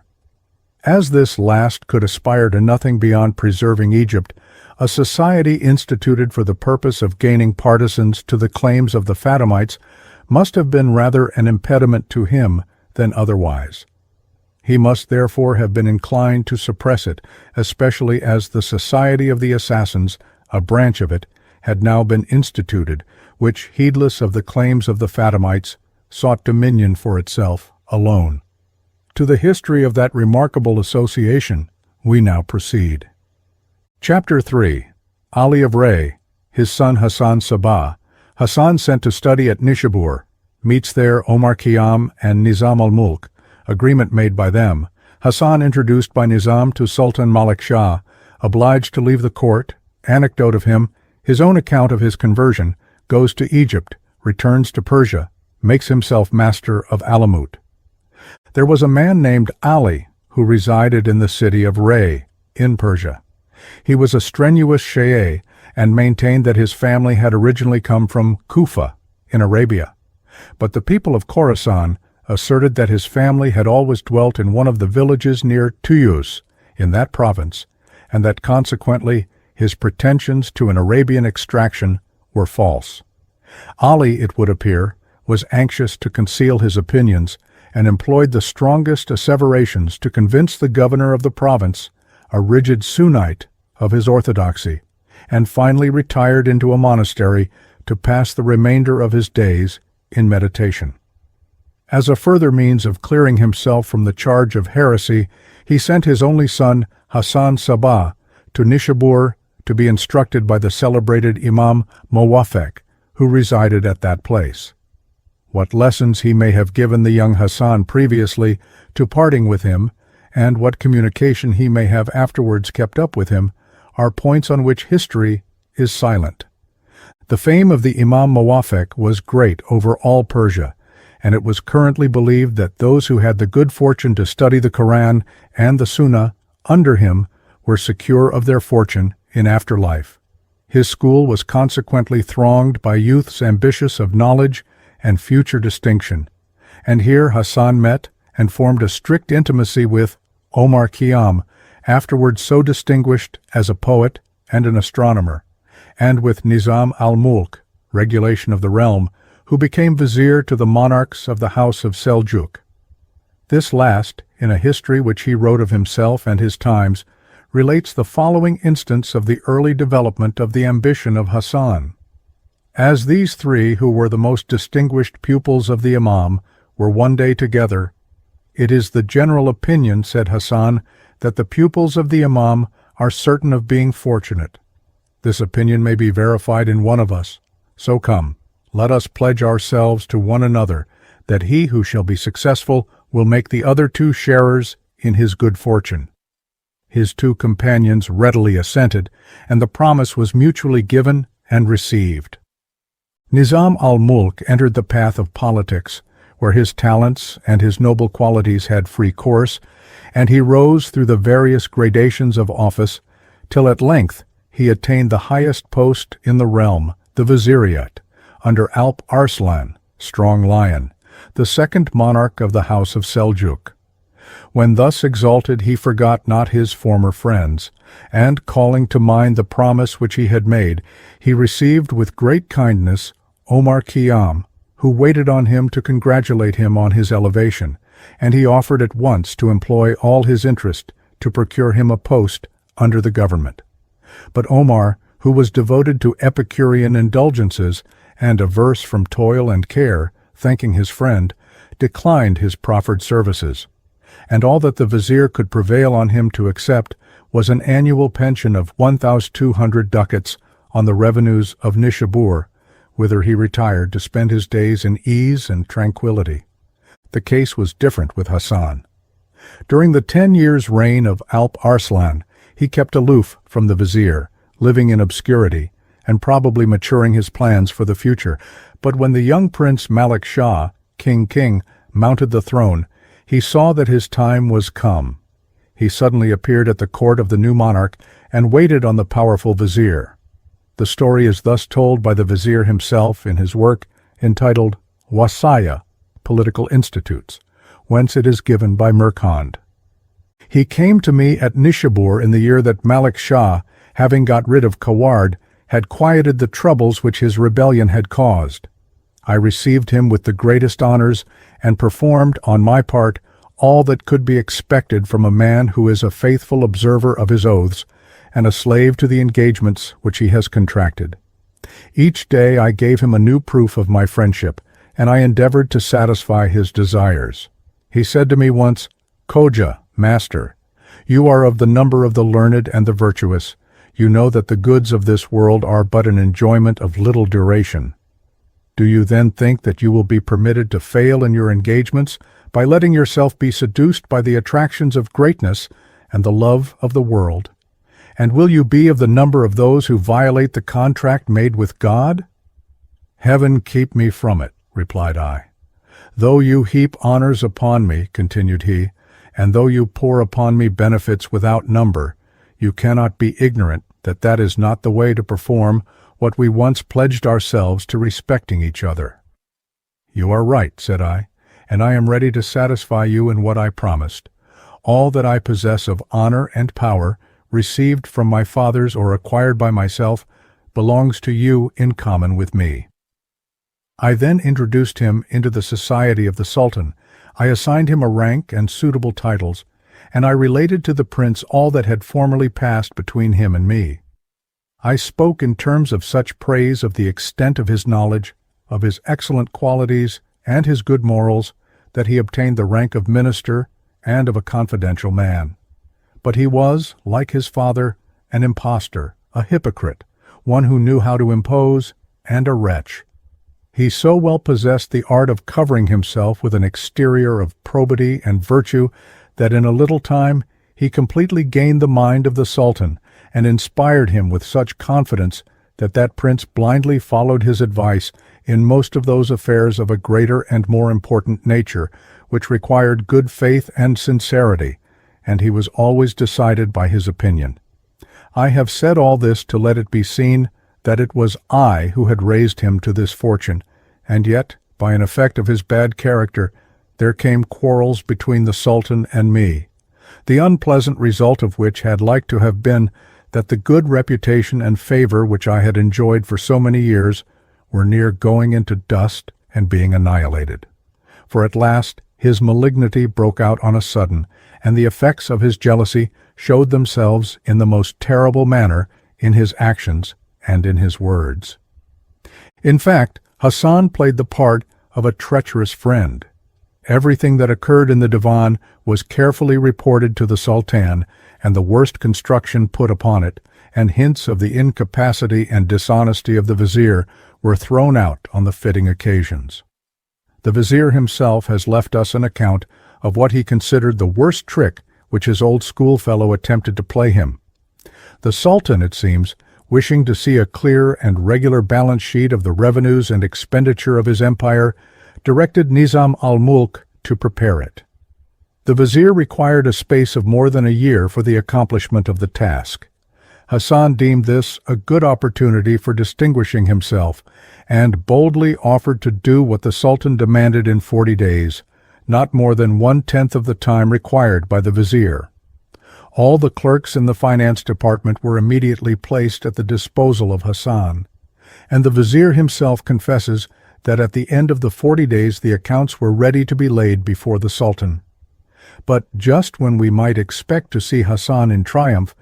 Speaker 1: As this last could aspire to nothing beyond preserving Egypt, a society instituted for the purpose of gaining partisans to the claims of the Fatimites must have been rather an impediment to him than otherwise. He must therefore have been inclined to suppress it, especially as the Society of the Assassins, a branch of it, had now been instituted, which, heedless of the claims of the Fatimites, sought dominion for itself alone. To the history of that remarkable association we now proceed. Chapter 3. Ali of Ray, his son Hassan Sabah. Hassan sent to study at Nishabur, meets there Omar Khiam and Nizam-al-Moolk, agreement made by them. Hassan introduced by Nizam to Sultan Malek Shah, obliged to leave the court, anecdote of him, his own account of his conversion, goes to Egypt, returns to Persia, makes himself Master of Alamoot. There was a man named Ali who resided in the city of Ray, in Persia. He was a strenuous Shi'a and maintained that his family had originally come from Kufa, in Arabia. But the people of Khorasan asserted that his family had always dwelt in one of the villages near Tuyus, in that province, and that consequently his pretensions to an Arabian extraction were false. Ali, it would appear, was anxious to conceal his opinions and employed the strongest asseverations to convince the governor of the province, a rigid Sunnite, of his orthodoxy, and finally retired into a monastery to pass the remainder of his days in meditation. As a further means of clearing himself from the charge of heresy, he sent his only son, Hassan Sabah, to Nishabur to be instructed by the celebrated Imam Muwaffaq, who resided at that place. What lessons he may have given the young Hassan previously to parting with him, and what communication he may have afterwards kept up with him, are points on which history is silent. The fame of the Imam Muwaffaq was great over all Persia, and it was currently believed that those who had the good fortune to study the Quran and the Sunnah under him were secure of their fortune in afterlife. His school was consequently thronged by youths ambitious of knowledge and future distinction, and here Hassan met and formed a strict intimacy with Omar Khiam, afterwards so distinguished as a poet and an astronomer, and with Nizam-al-Moolk, regulation of the realm, who became vizier to the monarchs of the house of Seljuk. This last, in a history which he wrote of himself and his times, relates the following instance of the early development of the ambition of Hassan. As these three, who were the most distinguished pupils of the Imam, were one day together, "It is the general opinion," said Hassan, "that the pupils of the Imam are certain of being fortunate. This opinion may be verified in one of us. So come, let us pledge ourselves to one another that he who shall be successful will make the other two sharers in his good fortune." His two companions readily assented, and the promise was mutually given and received. Nizam-al-Moolk entered the path of politics, where his talents and his noble qualities had free course, and he rose through the various gradations of office, till at length he attained the highest post in the realm, the Viziriate, under Alp Arslan, Strong Lion, the second monarch of the House of Seljuk. When thus exalted, he forgot not his former friends, and, calling to mind the promise which he had made, he received with great kindness Omar Khiam, who waited on him to congratulate him on his elevation, and he offered at once to employ all his interest to procure him a post under the government. But Omar, who was devoted to Epicurean indulgences and averse from toil and care, thanking his friend, declined his proffered services, and all that the vizier could prevail on him to accept was an annual pension of 1,200 ducats on the revenues of Nishabur, whither he retired to spend his days in ease and tranquility. The case was different with Hassan. During the 10 years' reign of Alp Arslan, he kept aloof from the vizier, living in obscurity, and probably maturing his plans for the future. But when the young Prince Malek Shah, King, mounted the throne, he saw that his time was come. He suddenly appeared at the court of the new monarch and waited on the powerful vizier. The story is thus told by the vizier himself in his work entitled Wasaya, Political Institutes, whence it is given by Merkand. "He came to me at Nishabur in the year that Malek Shah, having got rid of Kaward, had quieted the troubles which his rebellion had caused. I received him with the greatest honors and performed, on my part, all that could be expected from a man who is a faithful observer of his oaths and a slave to the engagements which he has contracted. Each day I gave him a new proof of my friendship, and I endeavored to satisfy his desires. He said to me once, 'Khoja, master, you are of the number of the learned and the virtuous. You know that the goods of this world are but an enjoyment of little duration. Do you then think that you will be permitted to fail in your engagements by letting yourself be seduced by the attractions of greatness and the love of the world? And will you be of the number of those who violate the contract made with God?' 'Heaven keep me from it,' replied I. 'Though you heap honors upon me,' continued he, 'and though you pour upon me benefits without number, you cannot be ignorant that that is not the way to perform what we once pledged ourselves to respecting each other.' 'You are right,' said I, 'and I am ready to satisfy you in what I promised. All that I possess of honor and power, received from my fathers or acquired by myself, belongs to you in common with me.' I then introduced him into the society of the Sultan. I assigned him a rank and suitable titles, and I related to the prince all that had formerly passed between him and me. I spoke in terms of such praise of the extent of his knowledge, of his excellent qualities, and his good morals, that he obtained the rank of minister and of a confidential man. But he was, like his father, an impostor, a hypocrite, one who knew how to impose, and a wretch. He so well possessed the art of covering himself with an exterior of probity and virtue that in a little time he completely gained the mind of the Sultan and inspired him with such confidence that that prince blindly followed his advice in most of those affairs of a greater and more important nature which required good faith and sincerity, and he was always decided by his opinion. I have said all this to let it be seen that it was I who had raised him to this fortune, and yet, by an effect of his bad character, there came quarrels between the Sultan and me, the unpleasant result of which had like to have been that the good reputation and favor which I had enjoyed for so many years were near going into dust and being annihilated. For at last his malignity broke out on a sudden, and the effects of his jealousy showed themselves in the most terrible manner in his actions and in his words. In fact, Hassan played the part of a treacherous friend. Everything that occurred in the divan was carefully reported to the Sultan, and the worst construction put upon it, and hints of the incapacity and dishonesty of the vizier were thrown out on the fitting occasions. The vizier himself has left us an account of what he considered the worst trick which his old schoolfellow attempted to play him. The Sultan, it seems, wishing to see a clear and regular balance sheet of the revenues and expenditure of his empire, directed Nizam-al-Moolk to prepare it. The vizier required a space of more than a year for the accomplishment of the task. Hassan deemed this a good opportunity for distinguishing himself, and boldly offered to do what the Sultan demanded in 40 days, not more than 1/10 of the time required by the vizier. All the clerks in the finance department were immediately placed at the disposal of Hassan, and the vizier himself confesses that at the end of the 40 days the accounts were ready to be laid before the Sultan. But just when we might expect to see Hassan in triumph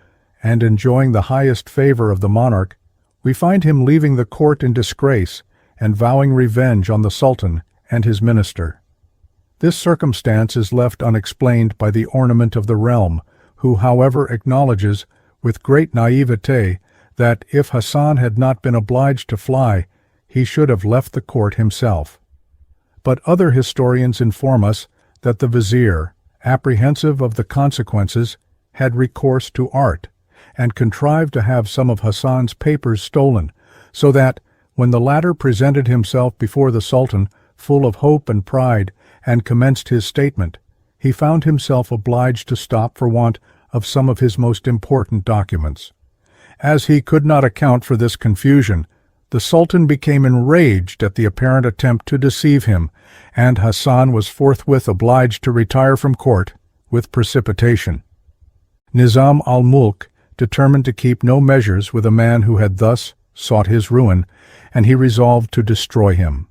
Speaker 1: and enjoying the highest favor of the monarch, we find him leaving the court in disgrace and vowing revenge on the Sultan and his minister. This circumstance is left unexplained by the ornament of the realm, who, however, acknowledges, with great naivete, that if Hassan had not been obliged to fly, he should have left the court himself. But other historians inform us that the vizier, apprehensive of the consequences, had recourse to art, and contrived to have some of Hassan's papers stolen, so that, when the latter presented himself before the Sultan, full of hope and pride, and commenced his statement, he found himself obliged to stop for want of some of his most important documents. As he could not account for this confusion, the Sultan became enraged at the apparent attempt to deceive him, and Hassan was forthwith obliged to retire from court with precipitation. Nizam-al-Moolk determined to keep no measures with a man who had thus sought his ruin, and he resolved to destroy him.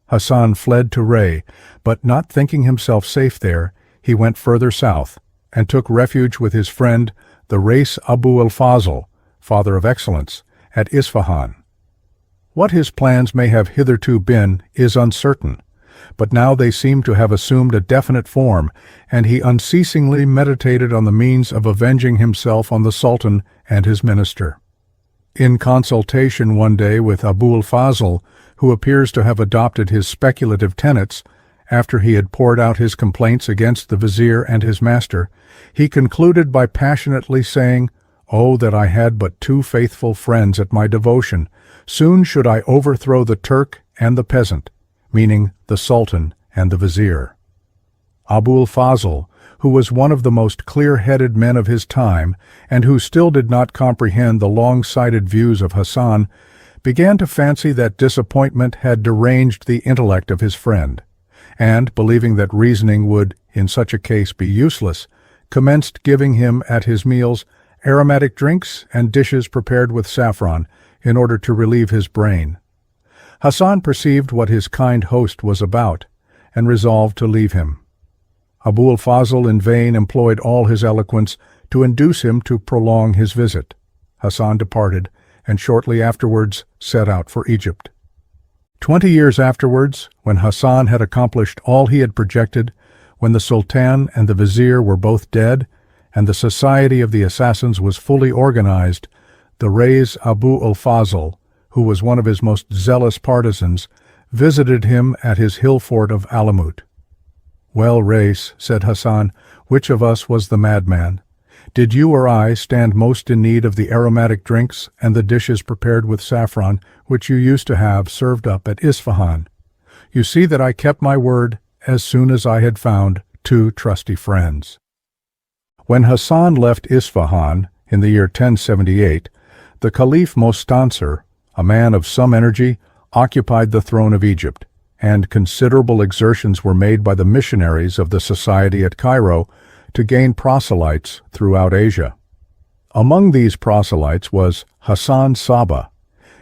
Speaker 1: Hassan fled to Ray, but not thinking himself safe there, he went further south, and took refuge with his friend, the Rais Abu al-Fazl, Father of Excellence, at Isfahan. What his plans may have hitherto been is uncertain, but now they seem to have assumed a definite form, and he unceasingly meditated on the means of avenging himself on the Sultan and his minister. In consultation one day with Abu al-Fazl, who appears to have adopted his speculative tenets, after he had poured out his complaints against the vizier and his master, he concluded by passionately saying, "Oh, that I had but 2 faithful friends at my devotion! Soon should I overthrow the Turk and the peasant," meaning the Sultan and the vizier. Abu al-Fazl, who was one of the most clear-headed men of his time, and who still did not comprehend the long-sighted views of Hassan, began to fancy that disappointment had deranged the intellect of his friend, and, believing that reasoning would, in such a case, be useless, commenced giving him at his meals aromatic drinks and dishes prepared with saffron, in order to relieve his brain. Hassan perceived what his kind host was about, and resolved to leave him. Abu al-Fazl in vain employed all his eloquence to induce him to prolong his visit. Hassan departed, and shortly afterwards set out for Egypt. 20 years afterwards, when Hassan had accomplished all he had projected, when the Sultan and the vizier were both dead, and the society of the assassins was fully organized, the Rais Abu al-Fazl, who was one of his most zealous partisans, visited him at his hill fort of Alamoot. "Well, Rais," said Hassan, "which of us was the madman? Did you or I stand most in need of the aromatic drinks and the dishes prepared with saffron which you used to have served up at Isfahan? You see that I kept my word as soon as I had found 2 trusty friends." When Hassan left Isfahan in the year 1078, the Caliph Mostansir, a man of some energy, occupied the throne of Egypt, and considerable exertions were made by the missionaries of the Society at Cairo to gain proselytes throughout Asia. Among these proselytes was Hassan Sabah,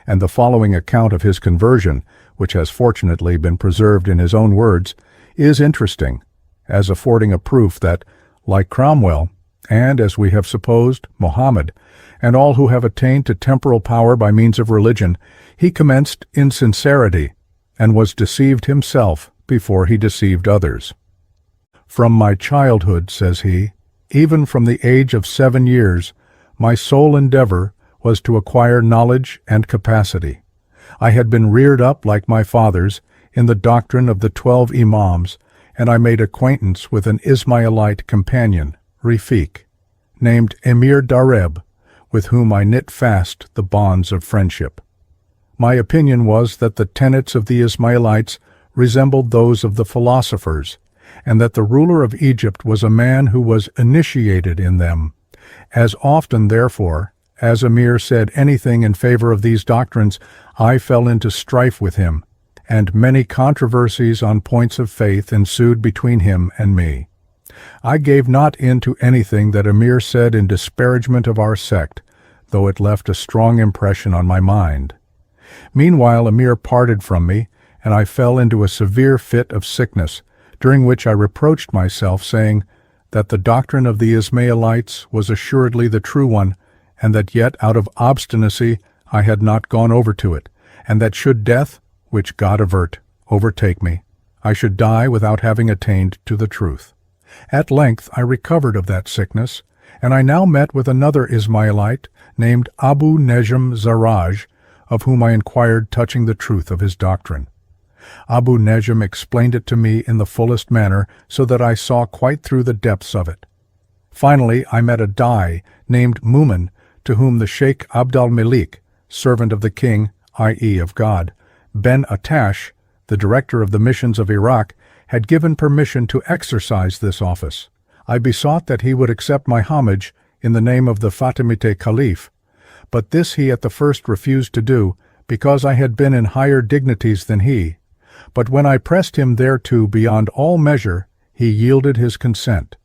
Speaker 1: and the following account of his conversion, which has fortunately been preserved in his own words, is interesting, as affording a proof that, like Cromwell, and, as we have supposed, Mohammed, and all who have attained to temporal power by means of religion, he commenced insincerity, and was deceived himself before he deceived others. From my childhood, says he, even from the age of 7 years, my sole endeavor was to acquire knowledge and capacity. I had been reared up, like my fathers, in the doctrine of the 12 Imams, and I made acquaintance with an Ismaïlite companion, Rafiq, named Emir Dareb, with whom I knit fast the bonds of friendship. My opinion was that the tenets of the Ismaïlites resembled those of the philosophers, and that the ruler of Egypt was a man who was initiated in them. As often, therefore, as Emir said anything in favor of these doctrines, I fell into strife with him, and many controversies on points of faith ensued between him and me. I gave not in to anything that Emir said in disparagement of our sect, though it left a strong impression on my mind. Meanwhile Emir parted from me, and I fell into a severe fit of sickness, during which I reproached myself, saying that the doctrine of the Ismaïlites was assuredly the true one, and that yet out of obstinacy I had not gone over to it, and that should death, which God avert, overtake me, I should die without having attained to the truth. At length I recovered of that sickness, and I now met with another Ismaïlite named Abu Nejm Zarraj, of whom I inquired touching the truth of his doctrine. Abu Nejm explained it to me in the fullest manner, so that I saw quite through the depths of it. Finally I met a Dai named Mu'min, to whom the Sheikh Abd-al-Malik, servant of the king, i.e. of God, Ben Attash, the director of the missions of Iraq, had given permission to exercise this office. I besought that he would accept my homage in the name of the Fatimite Caliph, but this he at the first refused to do, because I had been in higher dignities than he. But when I pressed him thereto beyond all measure, he yielded his consent.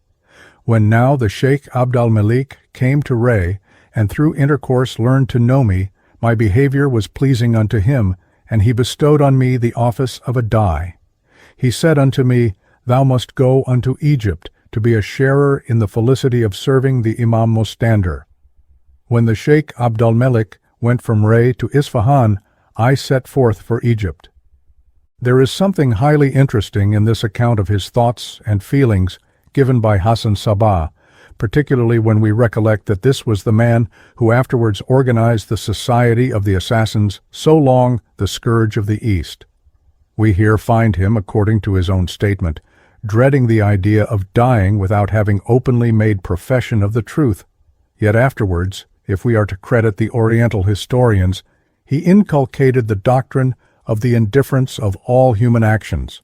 Speaker 1: When now the Sheikh Abd-al-Malik came to Ray, and through intercourse learned to know me, my behavior was pleasing unto him, and he bestowed on me the office of a Dai. He said unto me, Thou must go unto Egypt, to be a sharer in the felicity of serving the Imam Mostander. When the Sheikh Abd-al-Malik went from Ray to Isfahan, I set forth for Egypt. There is something highly interesting in this account of his thoughts and feelings given by Hassan Sabah, particularly when we recollect that this was the man who afterwards organized the Society of the Assassins, so long the scourge of the East. We here find him, according to his own statement, dreading the idea of dying without having openly made profession of the truth. Yet afterwards, if we are to credit the Oriental historians, he inculcated the doctrine of the indifference of all human actions.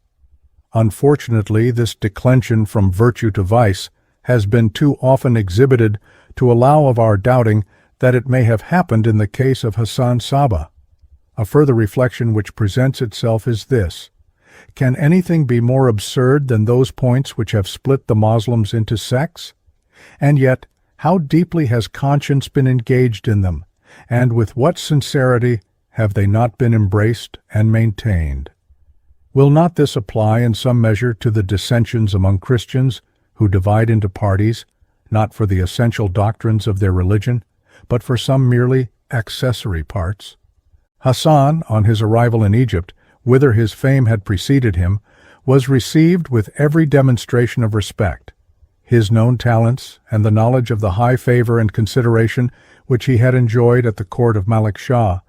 Speaker 1: Unfortunately, this declension from virtue to vice has been too often exhibited to allow of our doubting that it may have happened in the case of Hassan Sabah. A further reflection which presents itself is this: can anything be more absurd than those points which have split the Moslems into sects? And yet, how deeply has conscience been engaged in them, and with what sincerity have they not been embraced and maintained? Will not this apply in some measure to the dissensions among Christians, who divide into parties, not for the essential doctrines of their religion, but for some merely accessory parts? Hassan, on his arrival in Egypt, whither his fame had preceded him, was received with every demonstration of respect. His known talents, and the knowledge of the high favor and consideration which he had enjoyed at the court of Malek Shah,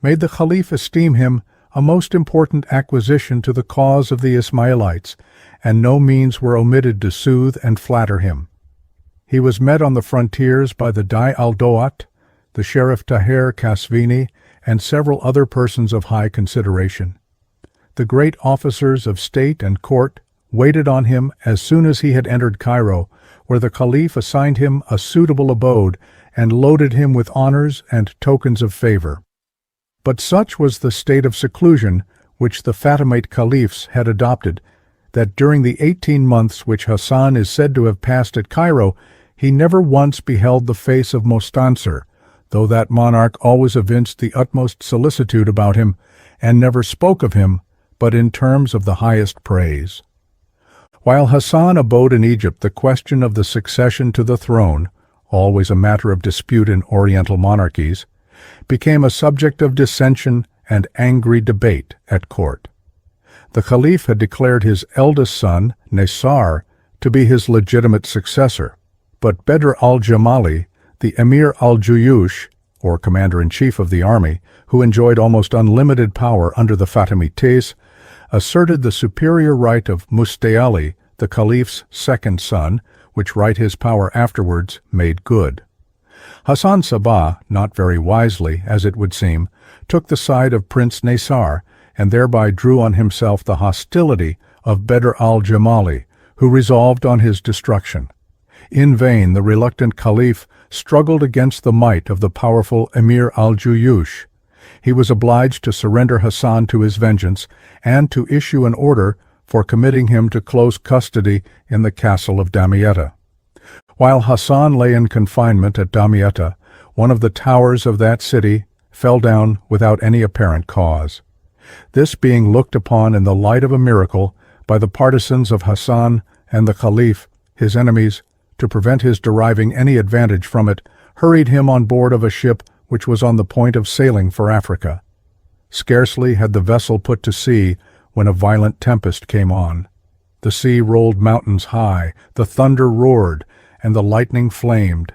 Speaker 1: made the Caliph esteem him a most important acquisition to the cause of the Ismaïlites, and no means were omitted to soothe and flatter him. He was met on the frontiers by the Dai-al, the Sheriff Tahir Kasvini, and several other persons of high consideration. The great officers of state and court waited on him as soon as he had entered Cairo, where the Caliph assigned him a suitable abode and loaded him with honors and tokens of favor. But such was the state of seclusion which the Fatimite Caliphs had adopted, that during the 18 months which Hassan is said to have passed at Cairo, he never once beheld the face of Mostansir, though that monarch always evinced the utmost solicitude about him, and never spoke of him but in terms of the highest praise. While Hassan abode in Egypt, the question of the succession to the throne, always a matter of dispute in Oriental monarchies, became a subject of dissension and angry debate at court. The Caliph had declared his eldest son, Nasar, to be his legitimate successor, but Badr al-Jamali, the Emir al-Juyush, or commander-in-chief of the army, who enjoyed almost unlimited power under the Fatimites, asserted the superior right of Musta'ali, the Caliph's second son, which right his power afterwards made good. Hassan Sabah, not very wisely, as it would seem, took the side of Prince Nasar, and thereby drew on himself the hostility of Badr al-Jamali, who resolved on his destruction. In vain the reluctant Caliph struggled against the might of the powerful Emir al-Juyush. He was obliged to surrender Hassan to his vengeance and to issue an order for committing him to close custody in the castle of Damietta. While Hassan lay in confinement at Damietta, one of the towers of that city fell down without any apparent cause. This being looked upon in the light of a miracle by the partisans of Hassan and the Caliph, his enemies, to prevent his deriving any advantage from it, hurried him on board of a ship which was on the point of sailing for Africa. Scarcely had the vessel put to sea when a violent tempest came on. The sea rolled mountains high, the thunder roared, and the lightning flamed.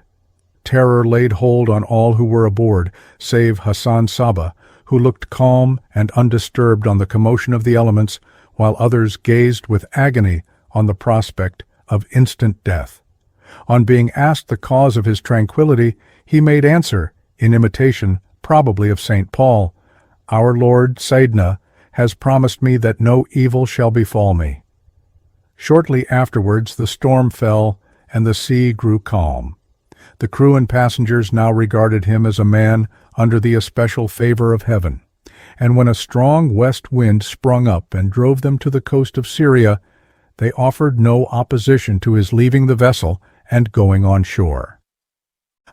Speaker 1: Terror laid hold on all who were aboard, save Hassan Sabah, who looked calm and undisturbed on the commotion of the elements, while others gazed with agony on the prospect of instant death. On being asked the cause of his tranquility, he made answer, in imitation probably of St. Paul, "Our Lord Sayyidina has promised me that no evil shall befall me." Shortly afterwards the storm fell, and the sea grew calm. The crew and passengers now regarded him as a man under the especial favor of heaven, and when a strong west wind sprung up and drove them to the coast of Syria, they offered no opposition to his leaving the vessel and going on shore.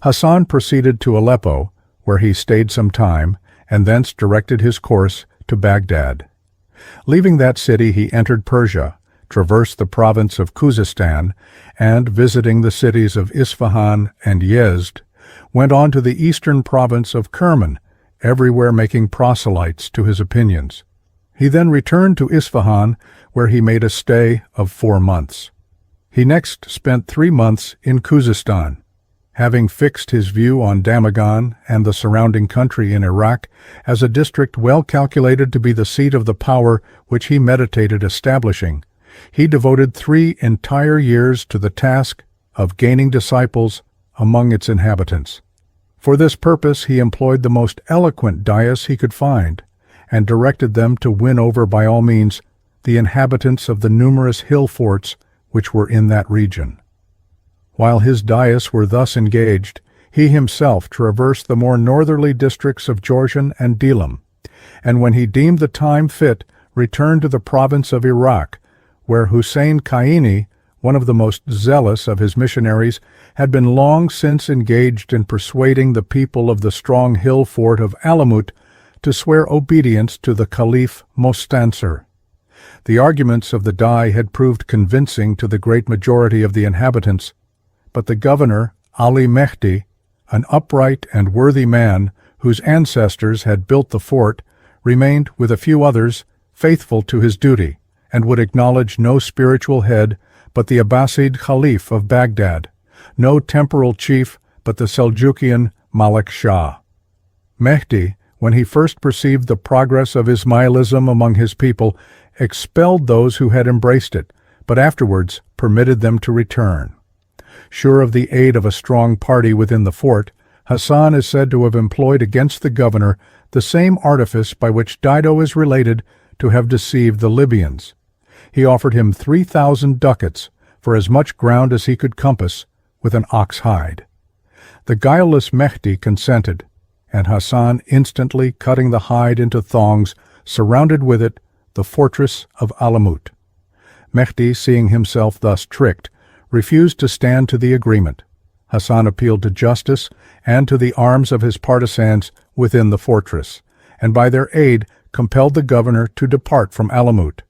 Speaker 1: Hassan proceeded to Aleppo, where he stayed some time, and thence directed his course to Baghdad. Leaving that city, he entered Persia, traversed the province of Khuzestan, and, visiting the cities of Isfahan and Yezd, went on to the eastern province of Kerman, everywhere making proselytes to his opinions. He then returned to Isfahan, where he made a stay of 4 months. He next spent 3 months in Khuzestan. Having fixed his view on Damaghan and the surrounding country in Iraq as a district well calculated to be the seat of the power which he meditated establishing, he devoted 3 entire years to the task of gaining disciples among its inhabitants. For this purpose he employed the most eloquent dais he could find, and directed them to win over by all means the inhabitants of the numerous hill forts which were in that region. While his dais were thus engaged, he himself traversed the more northerly districts of Jorjan and Delam, and when he deemed the time fit, returned to the province of Iraq, where Hussein Qaini, one of the most zealous of his missionaries, had been long since engaged in persuading the people of the strong hill fort of Alamoot to swear obedience to the Caliph Mostansir. The arguments of the Dai had proved convincing to the great majority of the inhabitants, but the governor, Ali Mehdi, an upright and worthy man whose ancestors had built the fort, remained with a few others faithful to his duty, and would acknowledge no spiritual head but the Abbasid Caliph of Baghdad, no temporal chief but the Seljukian Malek Shah. Mehdi, when he first perceived the progress of Ismailism among his people, expelled those who had embraced it, but afterwards permitted them to return. Sure of the aid of a strong party within the fort, Hassan is said to have employed against the governor the same artifice by which Dido is related to have deceived the Libyans. He offered him 3,000 ducats for as much ground as he could compass with an ox hide. The guileless Mehdi consented, and Hassan, instantly cutting the hide into thongs, surrounded with it the fortress of Alamoot. Mehdi, seeing himself thus tricked, refused to stand to the agreement. Hassan appealed to justice and to the arms of his partisans within the fortress, and by their aid compelled the governor to depart from Alamoot.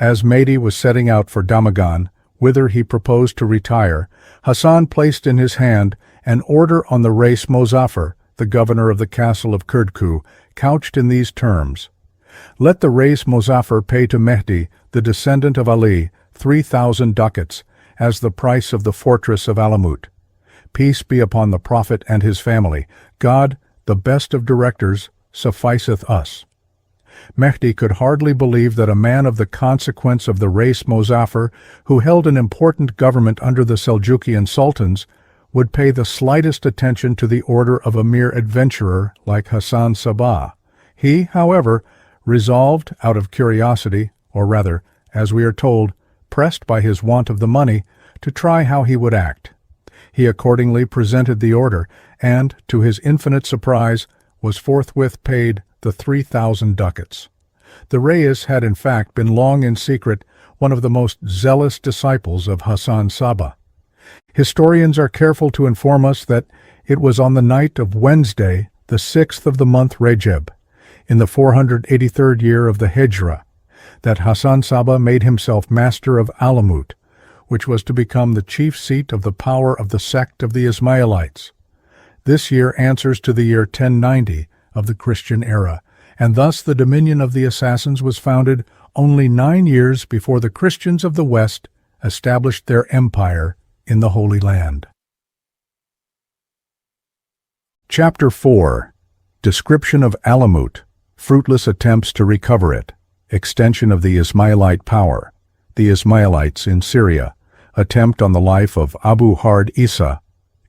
Speaker 1: As Mahdi was setting out for Damaghan, whither he proposed to retire, Hassan placed in his hand an order on the Rais Mozaffar, the governor of the castle of Kurdku, couched in these terms: "Let the Rais Mozaffar pay to Mehdi, the descendant of Ali, 3,000 ducats, as the price of the fortress of Alamoot. Peace be upon the Prophet and his family. God, the best of directors, sufficeth us." Mehdi could hardly believe that a man of the consequence of the Rais Mozaffar, who held an important government under the Seljukian sultans, would pay the slightest attention to the order of a mere adventurer like Hassan Sabah. He, however, resolved out of curiosity, or rather, as we are told, pressed by his want of the money, to try how he would act. He accordingly presented the order, and, to his infinite surprise, was forthwith paid the 3,000 ducats. The Rais had in fact been long in secret one of the most zealous disciples of Hassan Sabah. Historians are careful to inform us that it was on the night of Wednesday, the 6th of the month Rajab, in the 483rd year of the Hijra, that Hassan Sabah made himself Master of Alamoot, which was to become the chief seat of the power of the sect of the Ismaïlites. This year answers to the year 1090 of the Christian era, and thus the dominion of the Assassins was founded only 9 years before the Christians of the West established their empire in the Holy Land. Chapter 4. Description of Alamoot, fruitless attempts to recover it, extension of the Ismailite power, the Ismailites in Syria, attempt on the life of Aboo-Hard Isa,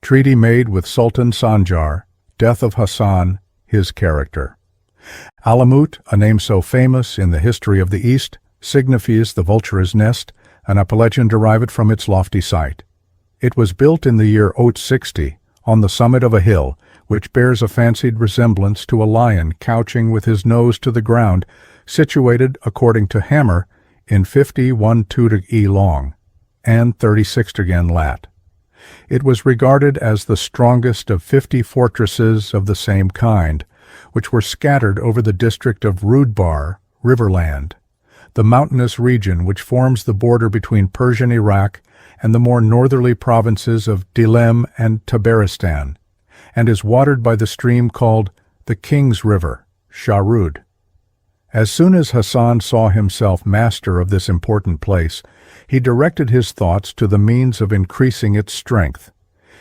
Speaker 1: treaty made with Sultan Sanjar, death of Hassan, his character. Alamoot, a name so famous in the history of the East, signifies the vulture's nest, an appellation derived from its lofty site. It was built in the year 060 on the summit of a hill, which bears a fancied resemblance to a lion couching with his nose to the ground, situated, according to Hammer, in 51 Tudig long, and 36 lat. It was regarded as the strongest of 50 fortresses of the same kind, which were scattered over the district of Rudbar, Riverland, the mountainous region which forms the border between Persian Iraq and the more northerly provinces of Dilem and Tabaristan, and is watered by the stream called the King's River, Sharud. As soon as Hassan saw himself master of this important place, he directed his thoughts to the means of increasing its strength.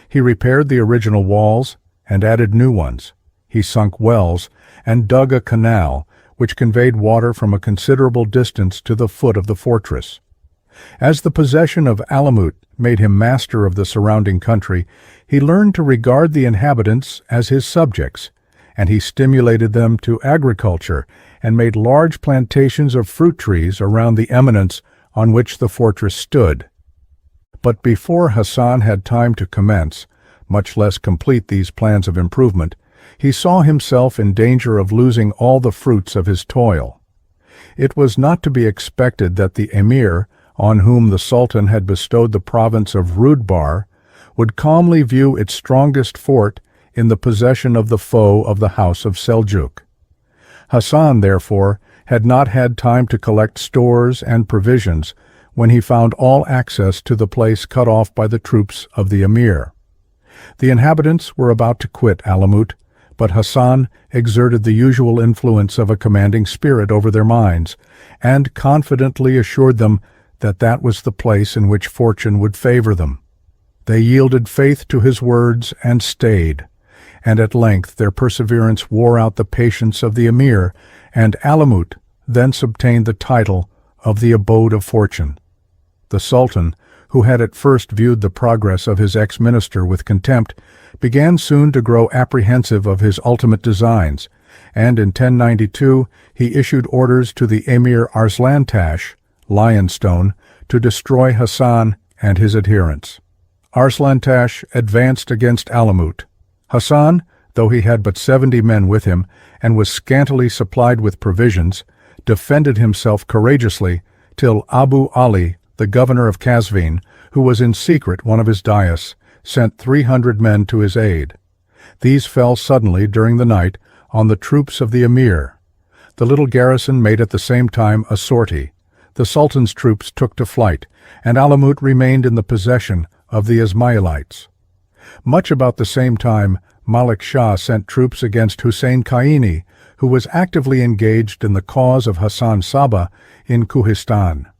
Speaker 1: He repaired the original walls and added new ones. He sunk wells and dug a canal which conveyed water from a considerable distance to the foot of the fortress. As the possession of Alamoot made him master of the surrounding country, he learned to regard the inhabitants as his subjects, and he stimulated them to agriculture and made large plantations of fruit trees around the eminence on which the fortress stood. But before Hassan had time to commence, much less complete these plans of improvement, he saw himself in danger of losing all the fruits of his toil. It was not to be expected that the emir, on whom the Sultan had bestowed the province of Rudbar, would calmly view its strongest fort in the possession of the foe of the house of Seljuk. Hassan, therefore, had not had time to collect stores and provisions when he found all access to the place cut off by the troops of the emir. The inhabitants were about to quit Alamoot, but Hassan exerted the usual influence of a commanding spirit over their minds, and confidently assured them that that was the place in which fortune would favor them. They yielded faith to his words and stayed, and at length their perseverance wore out the patience of the emir, and Alamoot thence obtained the title of the Abode of Fortune. The Sultan, who had at first viewed the progress of his ex-minister with contempt, began soon to grow apprehensive of his ultimate designs, and in 1092 he issued orders to the Emir Arslantash, Lionstone, to destroy Hassan and his adherents. Arslantash advanced against Alamoot. Hassan, though he had but 70 men with him and was scantily supplied with provisions, defended himself courageously till Abu Ali, the governor of Qazvin, who was in secret one of his dais, sent 300 men to his aid. These fell suddenly during the night on the troops of the emir. The little garrison made at the same time a sortie. the Sultan's troops took to flight, and Alamoot remained in the possession of the Ismaïlites. Much about the same time, Malek Shah sent troops against Hussein Keightley, who was actively engaged in the cause of Hassan Sabah in Kohistan.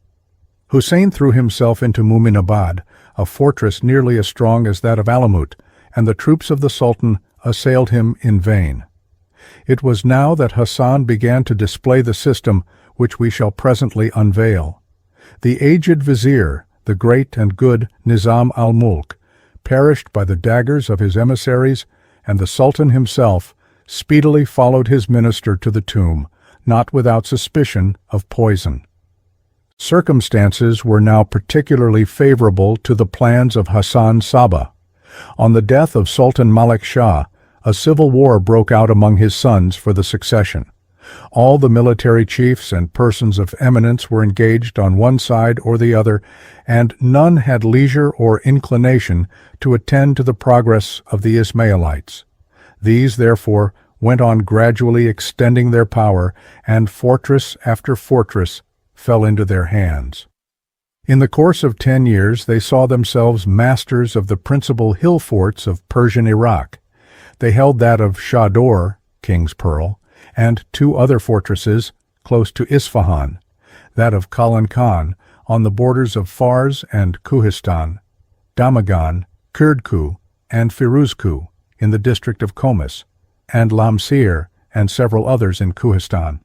Speaker 1: Hussein threw himself into Muminabad, a fortress nearly as strong as that of Alamoot, and the troops of the Sultan assailed him in vain. It was now that Hassan began to display the system which we shall presently unveil. The aged vizier, the great and good Nizam-al-Moolk, perished by the daggers of his emissaries, and the Sultan himself speedily followed his minister to the tomb, not without suspicion of poison. Circumstances were now particularly favorable to the plans of Hassan Sabah. On the death of Sultan Malek Shah, a civil war broke out among his sons for the succession. All the military chiefs and persons of eminence were engaged on one side or the other, and none had leisure or inclination to attend to the progress of the Ismaïlites. These, therefore, went on gradually extending their power, and fortress after fortress fell into their hands. In the course of 10 years, they saw themselves masters of the principal hill forts of Persian Iraq. They held that of Shah-Dor, King's Pearl, and 2 other fortresses close to Isfahan, that of Kalan Khan on the borders of Fars and Kohistan, Damaghan, Kurdku, and Firuzku in the district of Komis, and Lamsir and several others in Kohistan.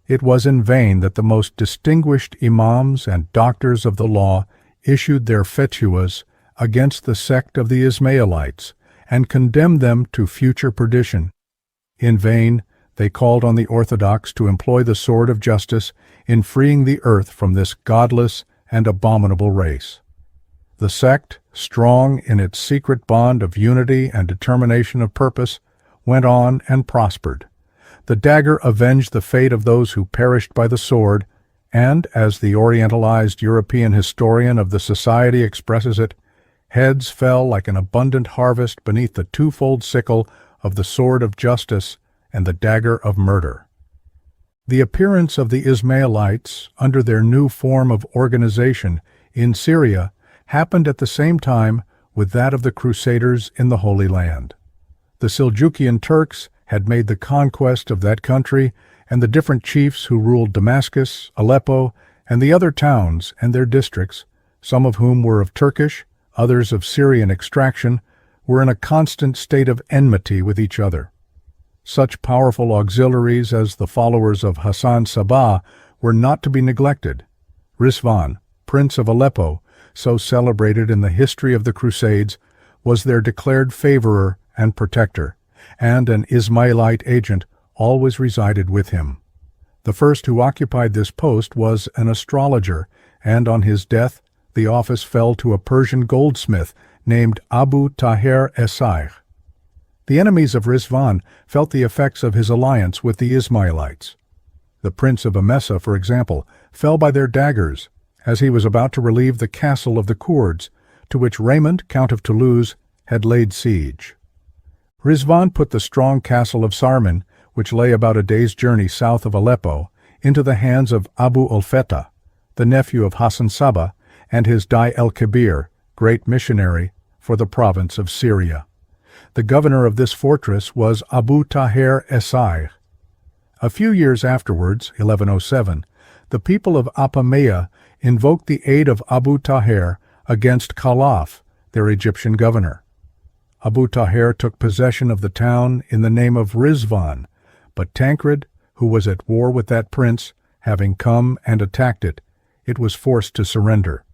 Speaker 1: It was in vain that the most distinguished imams and doctors of the law issued their fatwas against the sect of the Ismaïlites and condemned them to future perdition. In vain they called on the Orthodox to employ the sword of justice in freeing the earth from this godless and abominable race. The sect, strong in its secret bond of unity and determination of purpose, went on and prospered. The dagger avenged the fate of those who perished by the sword, and, as the orientalized European historian of the society expresses it, heads fell like an abundant harvest beneath the twofold sickle of the sword of justice and the dagger of murder. The appearance of the Ismaïlites under their new form of organization in Syria happened at the same time with that of the Crusaders in the Holy Land. The Seljukian Turks had made the conquest of that country, and the different chiefs who ruled Damascus, Aleppo, and the other towns and their districts, some of whom were of Turkish, others of Syrian extraction, were in a constant state of enmity with each other. Such powerful auxiliaries as the followers of Hassan Sabah were not to be neglected. Rizvan, Prince of Aleppo, so celebrated in the history of the Crusades, was their declared favorer and protector, and an Ismaïlite agent always resided with him. The first who occupied this post was an astrologer, and on his death the office fell to a Persian goldsmith named Abu Tahir Esaigh. The enemies of Rizvan felt the effects of his alliance with the Ismaïlites. The Prince of Emesa, for example, fell by their daggers as he was about to relieve the castle of the Kurds, to which Raymond, Count of Toulouse, had laid siege. Rizvan put the strong castle of Sarmin, which lay about a day's journey south of Aleppo, into the hands of Abu al-Fetah, the nephew of Hassan Sabah, and his Dai-al, great missionary for the province of Syria. The governor of this fortress was Abu Tahir Esaigh. A few years afterwards, 1107, the people of Apameya invoked the aid of Abu Tahir against Khalaf, their Egyptian governor. Abu Tahir took possession of the town in the name of Rizvan, but Tancred, who was at war with that prince, having come and attacked it, it was forced to surrender.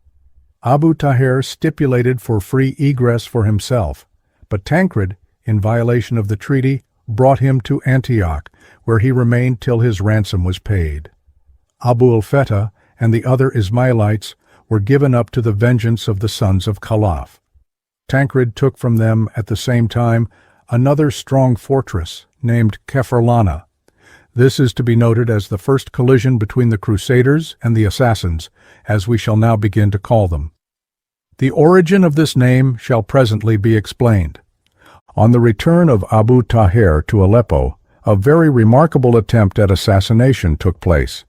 Speaker 1: Abu Tahir stipulated for free egress for himself, but Tancred, in violation of the treaty, brought him to Antioch, where he remained till his ransom was paid. Abu al-Fetah and the other Ismaïlites were given up to the vengeance of the sons of Khalaf. Tancred took from them at the same time another strong fortress named Kefrlana. This is to be noted as the first collision between the Crusaders and the Assassins, as we shall now begin to call them. The origin of this name shall presently be explained. On the return of Abu Tahir to Aleppo, a very remarkable attempt at assassination took place.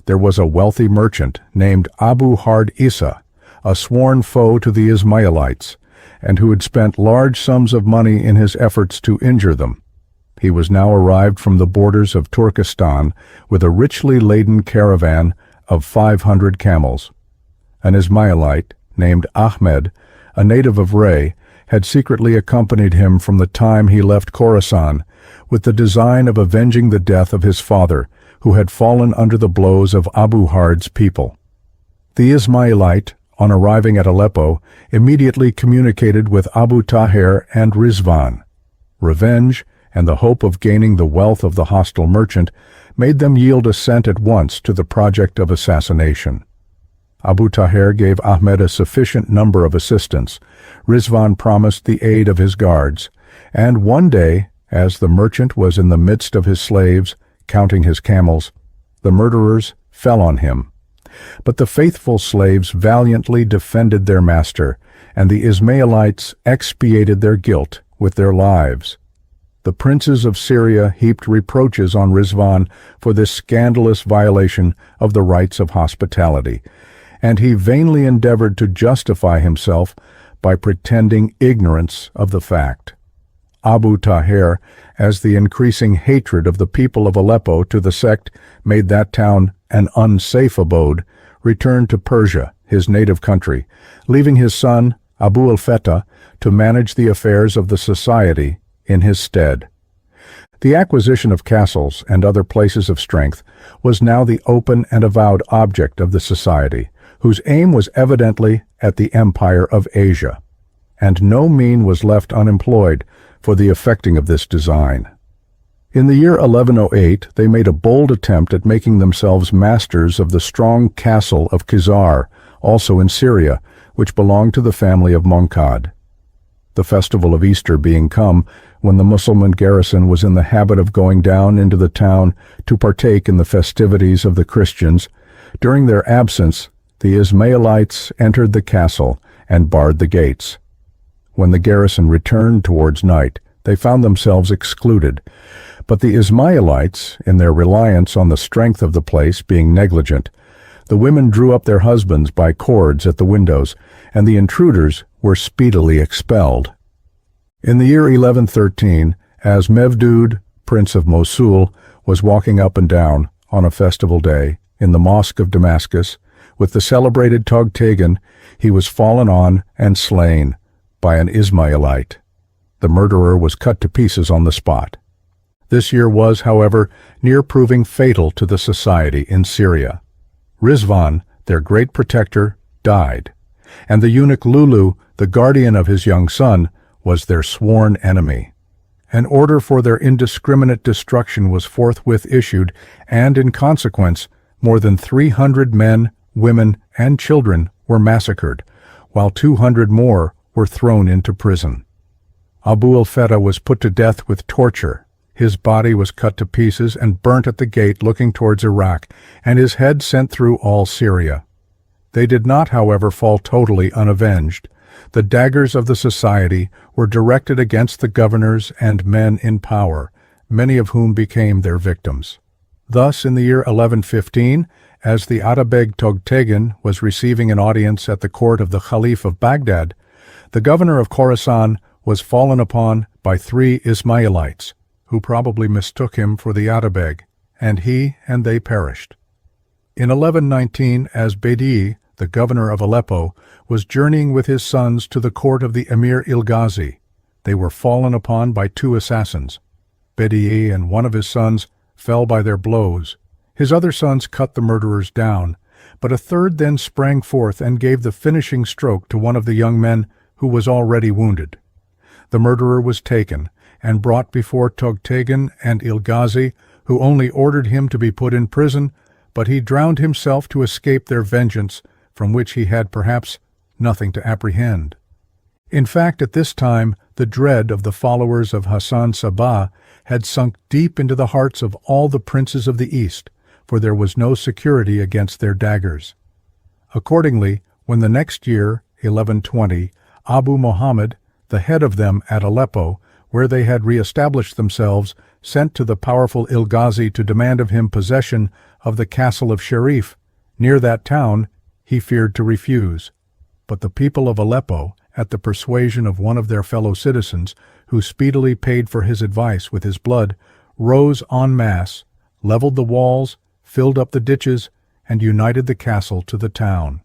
Speaker 1: There was a wealthy merchant named Aboo-Hard Isa, a sworn foe to the Ismailites, and who had spent large sums of money in his efforts to injure them. He was now arrived from the borders of Turkestan with a richly laden caravan of 500 camels. An Ismailite, named Ahmed, a native of Ray, had secretly accompanied him from the time he left Khorasan, with the design of avenging the death of his father, who had fallen under the blows of Aboo-Hard's people. The Ismailite, on arriving at Aleppo, immediately communicated with Abu Tahir and Rizvan. Revenge, and the hope of gaining the wealth of the hostile merchant, made them yield assent at once to the project of assassination. Abu Tahir gave Ahmed a sufficient number of assistants. Rizvan promised the aid of his guards, and one day, as the merchant was in the midst of his slaves, counting his camels, the murderers fell on him. But the faithful slaves valiantly defended their master, and the Ismailites expiated their guilt with their lives. The princes of Syria heaped reproaches on Rizvan for this scandalous violation of the rites of hospitality, and he vainly endeavored to justify himself by pretending ignorance of the fact. Abu Tahir, as the increasing hatred of the people of Aleppo to the sect made that town an unsafe abode, returned to Persia, his native country, leaving his son, Abu al-Fetah, to manage the affairs of the society in his stead. The acquisition of castles and other places of strength was now the open and avowed object of the society, whose aim was evidently at the empire of Asia, and no mean was left unemployed for the effecting of this design. In the year 1108, they made a bold attempt at making themselves masters of the strong castle of Khizar, also in Syria, which belonged to the family of Munkad. The festival of Easter being come, when the Muslim garrison was in the habit of going down into the town to partake in the festivities of the Christians, during their absence, the Ismailites entered the castle and barred the gates. When the garrison returned towards night, they found themselves excluded, but the Ismailites, in their reliance on the strength of the place, being negligent, the women drew up their husbands by cords at the windows, and the intruders were speedily expelled. In the year 1113, as Mevdud, prince of Mosul, was walking up and down on a festival day in the mosque of Damascus, with the celebrated Toghtegan, he was fallen on and slain by an Ismailite. The murderer was cut to pieces on the spot. This year was, however, near proving fatal to the society in Syria. Rizvan, their great protector, died, and the eunuch Lulu, the guardian of his young son, was their sworn enemy. An order for their indiscriminate destruction was forthwith issued, and in consequence, more than 300 men, women, and children were massacred, while 200 more were thrown into prison. Abu al-Fetah was put to death with torture. His body was cut to pieces and burnt at the gate looking towards Iraq, and his head sent through all Syria. They did not, however, fall totally unavenged. The daggers of the society were directed against the governors and men in power, many of whom became their victims. Thus, in the year 1115, as the Atabeg Toghtegan was receiving an audience at the court of the Caliph of Baghdad, the governor of Khorasan was fallen upon by 3 Ismailites, who probably mistook him for the Atabeg, and he and they perished. In 1119, as Bedi, the governor of Aleppo, was journeying with his sons to the court of the Emir Ilghazi, they were fallen upon by 2 assassins. Bedi and one of his sons fell by their blows. His other sons cut the murderers down, but a third then sprang forth and gave the finishing stroke to one of the young men who was already wounded. The murderer was taken and brought before Toghtegan and Ilghazi, who only ordered him to be put in prison, but he drowned himself to escape their vengeance, from which he had perhaps nothing to apprehend. In fact, at this time, the dread of the followers of Hassan Sabah had sunk deep into the hearts of all the princes of the East, for there was no security against their daggers. Accordingly, when the next year, 1120, Abu Muhammad, the head of them at Aleppo, where they had re-established themselves, sent to the powerful Ilghazi to demand of him possession of the castle of Sherif. Near that town, he feared to refuse. But the people of Aleppo, at the persuasion of one of their fellow citizens, who speedily paid for his advice with his blood, rose en masse, leveled the walls, filled up the ditches, and united the castle to the town.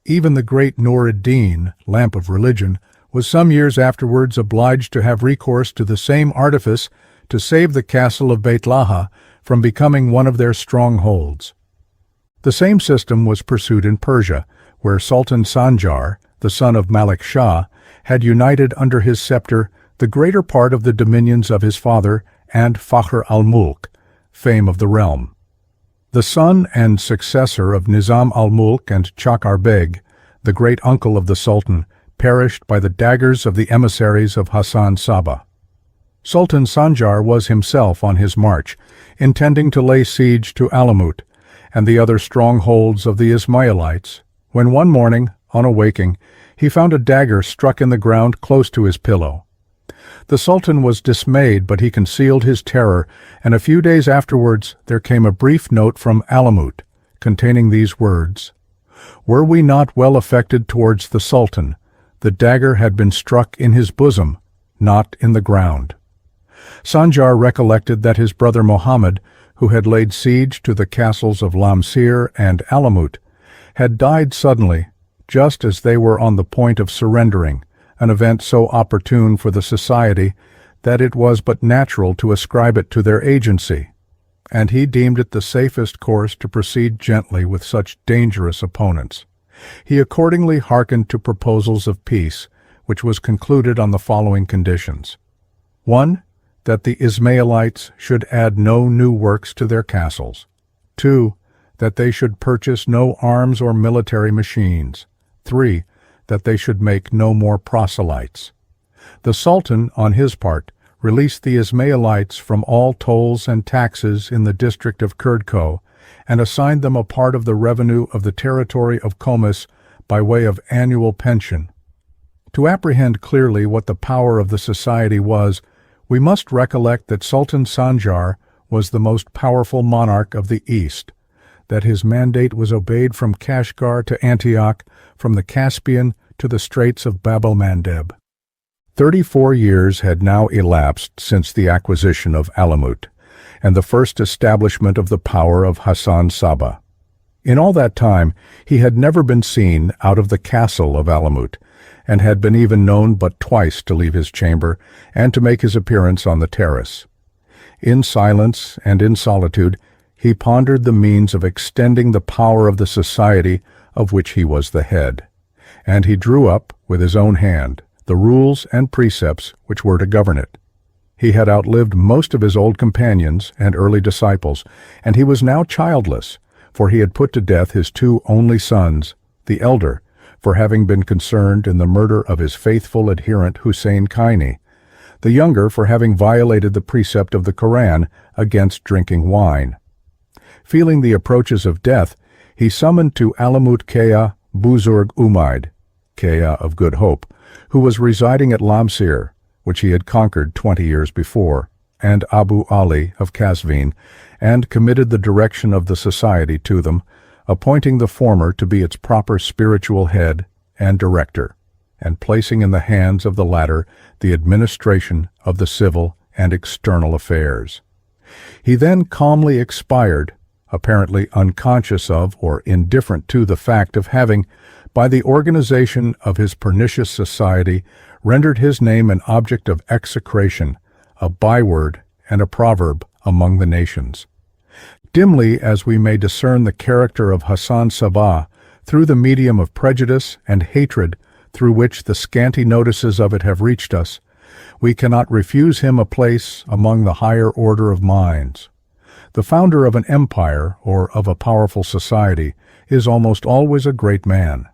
Speaker 1: Even the great Noor-ed-deen, lamp of religion, was some years afterwards obliged to have recourse to the same artifice to save the castle of Beit Laha from becoming one of their strongholds. The same system was pursued in Persia, where Sultan Sanjar, the son of Malek Shah, had united under his scepter the greater part of the dominions of his father and Fakhr-ed-deen, fame of the realm. The son and successor of Nizam-al-Moolk and Chakar Beg, the great uncle of the Sultan, perished by the daggers of the emissaries of Hassan Sabah. Sultan Sanjar was himself on his march, intending to lay siege to Alamoot and the other strongholds of the Ismaïlites, when one morning, on awaking, he found a dagger struck in the ground close to his pillow. The Sultan was dismayed, but he concealed his terror, and a few days afterwards there came a brief note from Alamoot, containing these words: "Were we not well affected towards the Sultan, the dagger had been struck in his bosom, not in the ground." Sanjar recollected that his brother Mohammed, who had laid siege to the castles of Lamsir and Alamoot, had died suddenly, just as they were on the point of surrendering, an event so opportune for the society that it was but natural to ascribe it to their agency, and he deemed it the safest course to proceed gently with such dangerous opponents. He accordingly hearkened to proposals of peace, which was concluded on the following conditions. 1. That the Ismaïlites should add no new works to their castles. 2. That they should purchase no arms or military machines. 3. That they should make no more proselytes. The Sultan, on his part, released the Ismaïlites from all tolls and taxes in the district of Kurdko, and assigned them a part of the revenue of the territory of Khomis by way of annual pension. To apprehend clearly what the power of the society was, we must recollect that Sultan Sanjar was the most powerful monarch of the East, that his mandate was obeyed from Kashgar to Antioch, from the Caspian to the Straits of Bab el-Mandeb. 34 years had now elapsed since the acquisition of Alamoot, and the first establishment of the power of Hassan Sabah. In all that time he had never been seen out of the castle of Alamoot, and had been even known but twice to leave his chamber and to make his appearance on the terrace. In silence and in solitude he pondered the means of extending the power of the society of which he was the head, and he drew up, with his own hand, the rules and precepts which were to govern it. He had outlived most of his old companions and early disciples, and he was now childless, for he had put to death his 2 only sons, the elder, for having been concerned in the murder of his faithful adherent Hussein Keightley, the younger for having violated the precept of the Koran against drinking wine. Feeling the approaches of death, he summoned to Alamoot Keäh Buzoorg Oomeid, Keäh of Good Hope, who was residing at Lamsir, which he had conquered 20 years before, and Abu Ali of Qazvin, and committed the direction of the society to them, appointing the former to be its proper spiritual head and director, and placing in the hands of the latter the administration of the civil and external affairs. He then calmly expired, apparently unconscious of or indifferent to the fact of having, by the organization of his pernicious society, rendered his name an object of execration, a byword and a proverb among the nations. Dimly as we may discern the character of Hassan Sabah through the medium of prejudice and hatred through which the scanty notices of it have reached us, we cannot refuse him a place among the higher order of minds. The founder of an empire or of a powerful society is almost always a great man,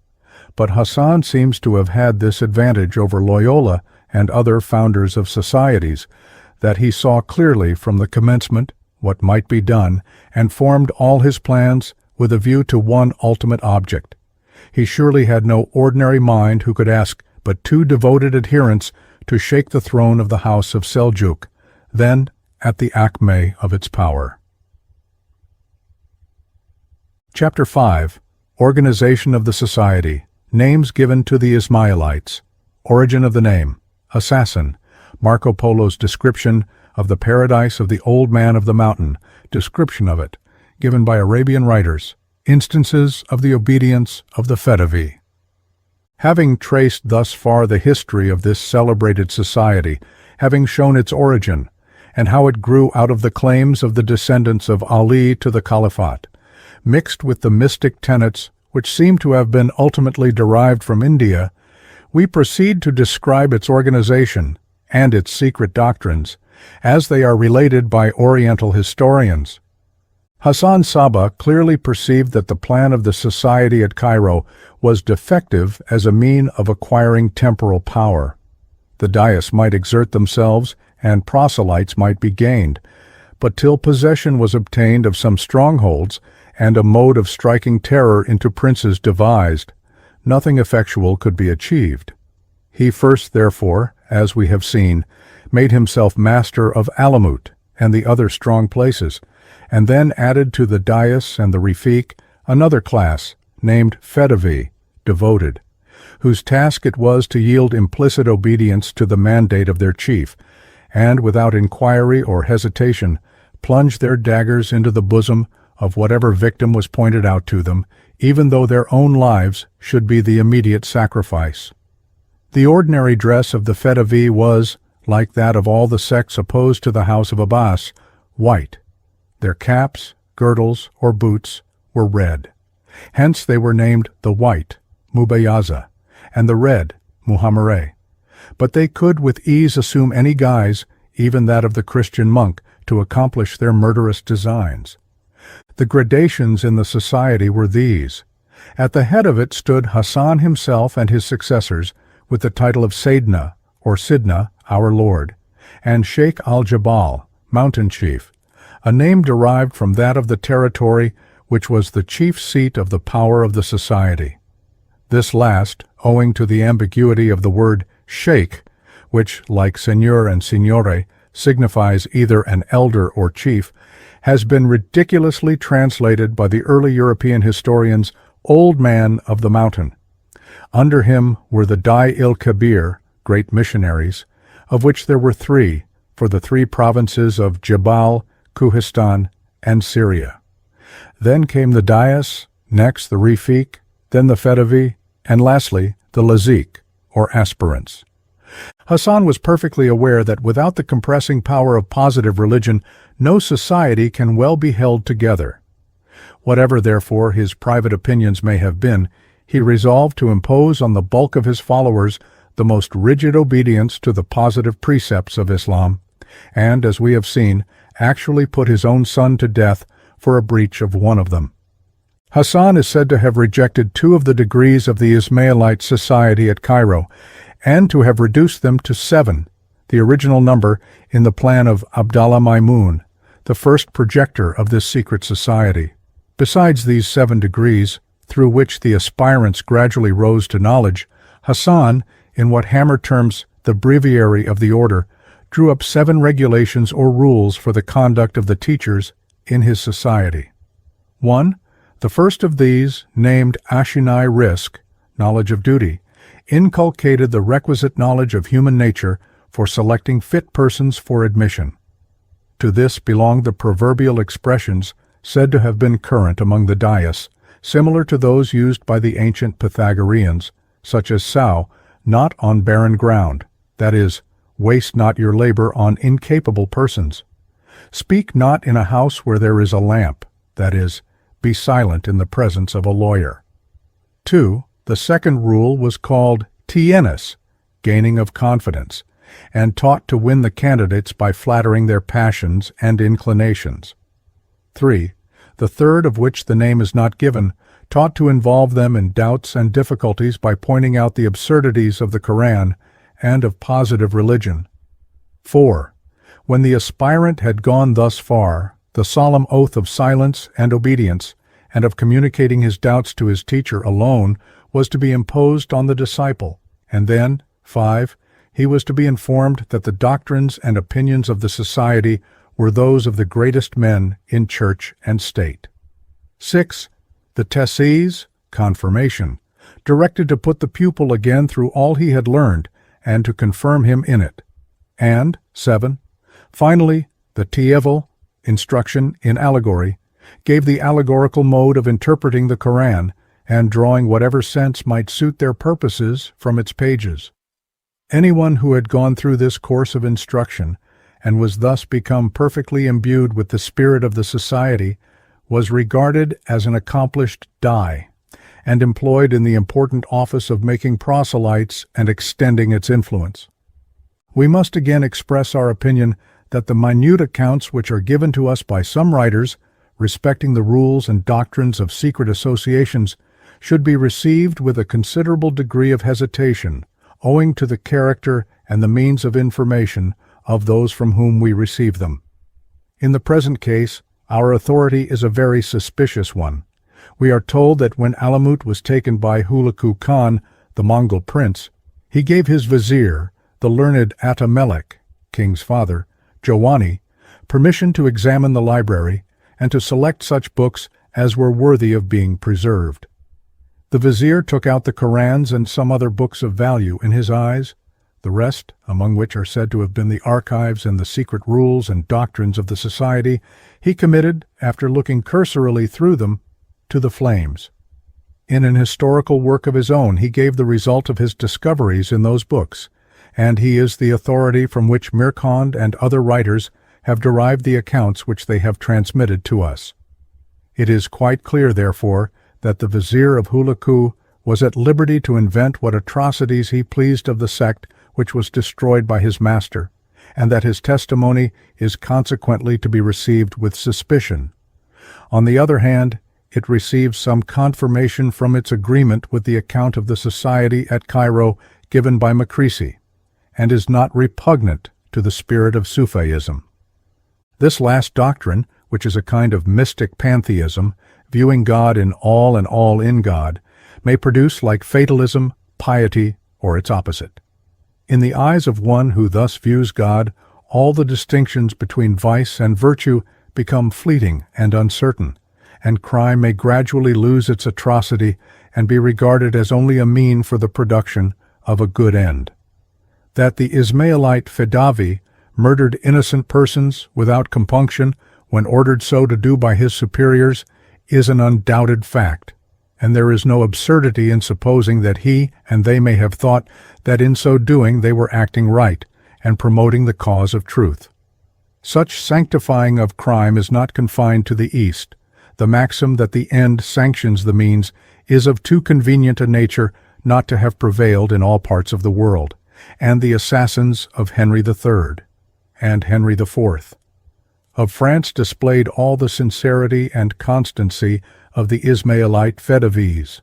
Speaker 1: but Hassan seems to have had this advantage over Loyola and other founders of societies, that he saw clearly from the commencement what might be done, and formed all his plans with a view to one ultimate object. He surely had no ordinary mind who could ask but 2 devoted adherents to shake the throne of the house of Seljuk, then at the acme of its power. Chapter 5. Organization of the Society. Names given to the Ismaïlites. Origin of the name. Assassin. Marco Polo's description of the paradise of the old man of the mountain. Description of it, given by Arabian writers. Instances of the obedience of the Fedavi. Having traced thus far the history of this celebrated society, having shown its origin, and how it grew out of the claims of the descendants of Ali to the Caliphate, mixed with the mystic tenets which seem to have been ultimately derived from India, we proceed to describe its organization and its secret doctrines, as they are related by Oriental historians. Hassan Sabah clearly perceived that the plan of the society at Cairo was defective as a mean of acquiring temporal power. The dais might exert themselves, and proselytes might be gained, but till possession was obtained of some strongholds, and a mode of striking terror into princes devised, nothing effectual could be achieved. He first, therefore, as we have seen, made himself master of Alamoot and the other strong places, and then added to the dais and the Rafiq another class, named Fedavi, devoted, whose task it was to yield implicit obedience to the mandate of their chief, and without inquiry or hesitation, plunge their daggers into the bosom of whatever victim was pointed out to them, even though their own lives should be the immediate sacrifice. The ordinary dress of the Fedavi was, like that of all the sects opposed to the house of Abbas, white. Their caps, girdles, or boots were red. Hence they were named the white, Mubayaza, and the red, Muhammad. But they could with ease assume any guise, even that of the Christian monk, to accomplish their murderous designs. The gradations in the society were these. At the head of it stood Hassan himself and his successors, with the title of Sayyidna, or Sidna, our Lord, and Sheikh-al-Jebal, mountain chief, a name derived from that of the territory which was the chief seat of the power of the society. This last, owing to the ambiguity of the word sheikh, which, like seigneur and signore, signifies either an elder or chief, has been ridiculously translated by the early European historians Old Man of the Mountain. Under him were the Dai-al, great missionaries, of which there were 3, for the 3 provinces of Jebal, Kohistan, and Syria. Then came the Dais, next the Rafiq, then the Fedavi, and lastly the Lazik, or aspirants. Hassan was perfectly aware that without the compressing power of positive religion, no society can well be held together. Whatever, therefore, his private opinions may have been, he resolved to impose on the bulk of his followers the most rigid obedience to the positive precepts of Islam, and, as we have seen, actually put his own son to death for a breach of one of them. Hassan is said to have rejected 2 of the degrees of the Ismaïlite society at Cairo, and to have reduced them to 7, the original number in the plan of Abdallah Maimun, the first projector of this secret society. Besides these 7 degrees, through which the aspirants gradually rose to knowledge, Hassan, in what Hammer terms the breviary of the order, drew up 7 regulations or rules for the conduct of the teachers in his society. 1. The first of these, named Ashinai Risk, knowledge of duty, inculcated the requisite knowledge of human nature for selecting fit persons for admission. To this belonged the proverbial expressions said to have been current among the dais, similar to those used by the ancient Pythagoreans, such as sow, not on barren ground, that is, waste not your labor on incapable persons. Speak not in a house where there is a lamp, that is, be silent in the presence of a lawyer. 2. The second rule was called tienis, gaining of confidence, and taught to win the candidates by flattering their passions and inclinations. 3. The third, of which the name is not given, taught to involve them in doubts and difficulties by pointing out the absurdities of the Koran and of positive religion. 4. When the aspirant had gone thus far, the solemn oath of silence and obedience, and of communicating his doubts to his teacher alone, was to be imposed on the disciple, and then, 5, he was to be informed that the doctrines and opinions of the society were those of the greatest men in church and state. 6. The tesses, confirmation, directed to put the pupil again through all he had learned and to confirm him in it. And 7. Finally, the tievel, instruction in allegory, gave the allegorical mode of interpreting the Quran and drawing whatever sense might suit their purposes from its pages. Anyone who had gone through this course of instruction and was thus become perfectly imbued with the spirit of the society was regarded as an accomplished Dai and employed in the important office of making proselytes and extending its influence. We must again express our opinion that the minute accounts which are given to us by some writers respecting the rules and doctrines of secret associations should be received with a considerable degree of hesitation, owing to the character and the means of information of those from whom we receive them. In the present case, our authority is a very suspicious one. We are told that when Alamoot was taken by Hulagu Khan, the Mongol prince, he gave his vizier, the learned Atamelech, king's father, Jawani, permission to examine the library and to select such books as were worthy of being preserved. The vizier took out the Korans and some other books of value in his eyes, the rest, among which are said to have been the archives and the secret rules and doctrines of the society, he committed, after looking cursorily through them, to the flames. In an historical work of his own he gave the result of his discoveries in those books, and he is the authority from which Mirkand and other writers have derived the accounts which they have transmitted to us. It is quite clear, therefore, that the vizier of Hulagu was at liberty to invent what atrocities he pleased of the sect which was destroyed by his master, and that his testimony is consequently to be received with suspicion. On the other hand, it receives some confirmation from its agreement with the account of the society at Cairo given by Makrisi, and is not repugnant to the spirit of Sufism. This last doctrine, which is a kind of mystic pantheism, viewing God in all and all in God, may produce, like fatalism, piety, or its opposite. In the eyes of one who thus views God, all the distinctions between vice and virtue become fleeting and uncertain, and crime may gradually lose its atrocity and be regarded as only a mean for the production of a good end. That the Ismaïlite Fadavi murdered innocent persons without compunction when ordered so to do by his superiors is an undoubted fact, and there is no absurdity in supposing that he and they may have thought that in so doing they were acting right and promoting the cause of truth. Such sanctifying of crime is not confined to the East. The maxim that the end sanctions the means is of too convenient a nature not to have prevailed in all parts of the world, and the assassins of Henry III and Henry IV of France displayed all the sincerity and constancy of the Ismaïlite Fedavis,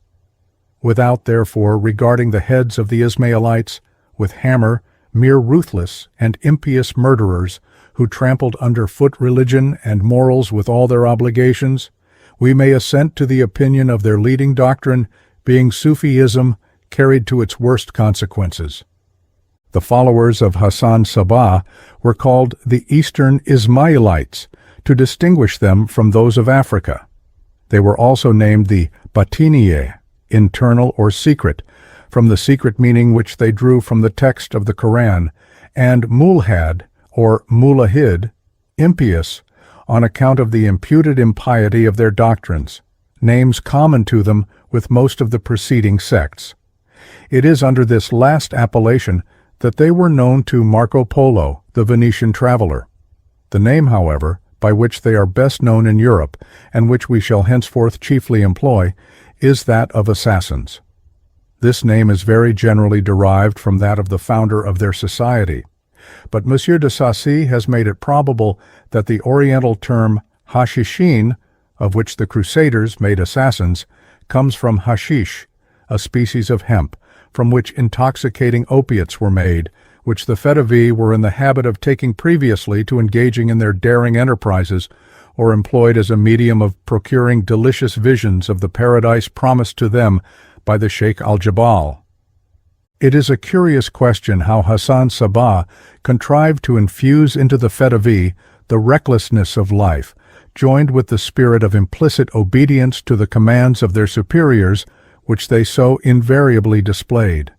Speaker 1: without therefore regarding the heads of the Ismaïlites with hammer mere ruthless and impious murderers who trampled under foot religion and morals with all their obligations. We may assent to the opinion of their leading doctrine being Sufism carried to its worst consequences. The followers of Hassan Sabah were called the Eastern Ismaïlites to distinguish them from those of Africa. They were also named the Batiniye, internal or secret, from the secret meaning which they drew from the text of the Quran, and Mulhad, or Mulahid, impious, on account of the imputed impiety of their doctrines, names common to them with most of the preceding sects. It is under this last appellation that they were known to Marco Polo, the Venetian traveler. The name, however, by which they are best known in Europe, and which we shall henceforth chiefly employ, is that of assassins. This name is very generally derived from that of the founder of their society, but M. de Sacy has made it probable that the Oriental term hashishin, of which the Crusaders made assassins, comes from hashish, a species of hemp, from which intoxicating opiates were made, which the Fedavi were in the habit of taking previously to engaging in their daring enterprises, or employed as a medium of procuring delicious visions of the paradise promised to them by the Sheikh-al-Jebal. It is a curious question how Hassan Sabah contrived to infuse into the Fedavi the recklessness of life, joined with the spirit of implicit obedience to the commands of their superiors, which they so invariably displayed.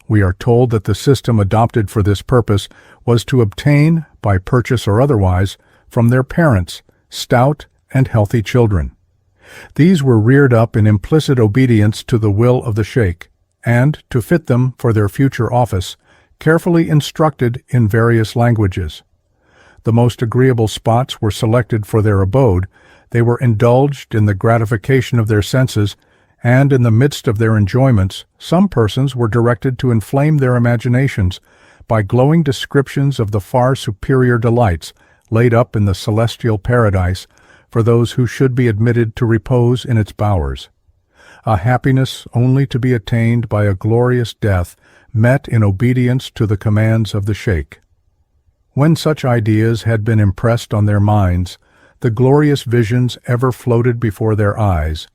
Speaker 1: We are told that the system adopted for this purpose was to obtain, by purchase or otherwise, from their parents, stout and healthy children. These were reared up in implicit obedience to the will of the sheikh, and, to fit them for their future office, carefully instructed in various languages. The most agreeable spots were selected for their abode, they were indulged in the gratification of their senses, and in the midst of their enjoyments, some persons were directed to inflame their imaginations by glowing descriptions of the far superior delights laid up in the celestial paradise for those who should be admitted to repose in its bowers. A happiness only to be attained by a glorious death met in obedience to the commands of the sheikh. When such ideas had been impressed on their minds, the glorious visions ever floated before their eyes.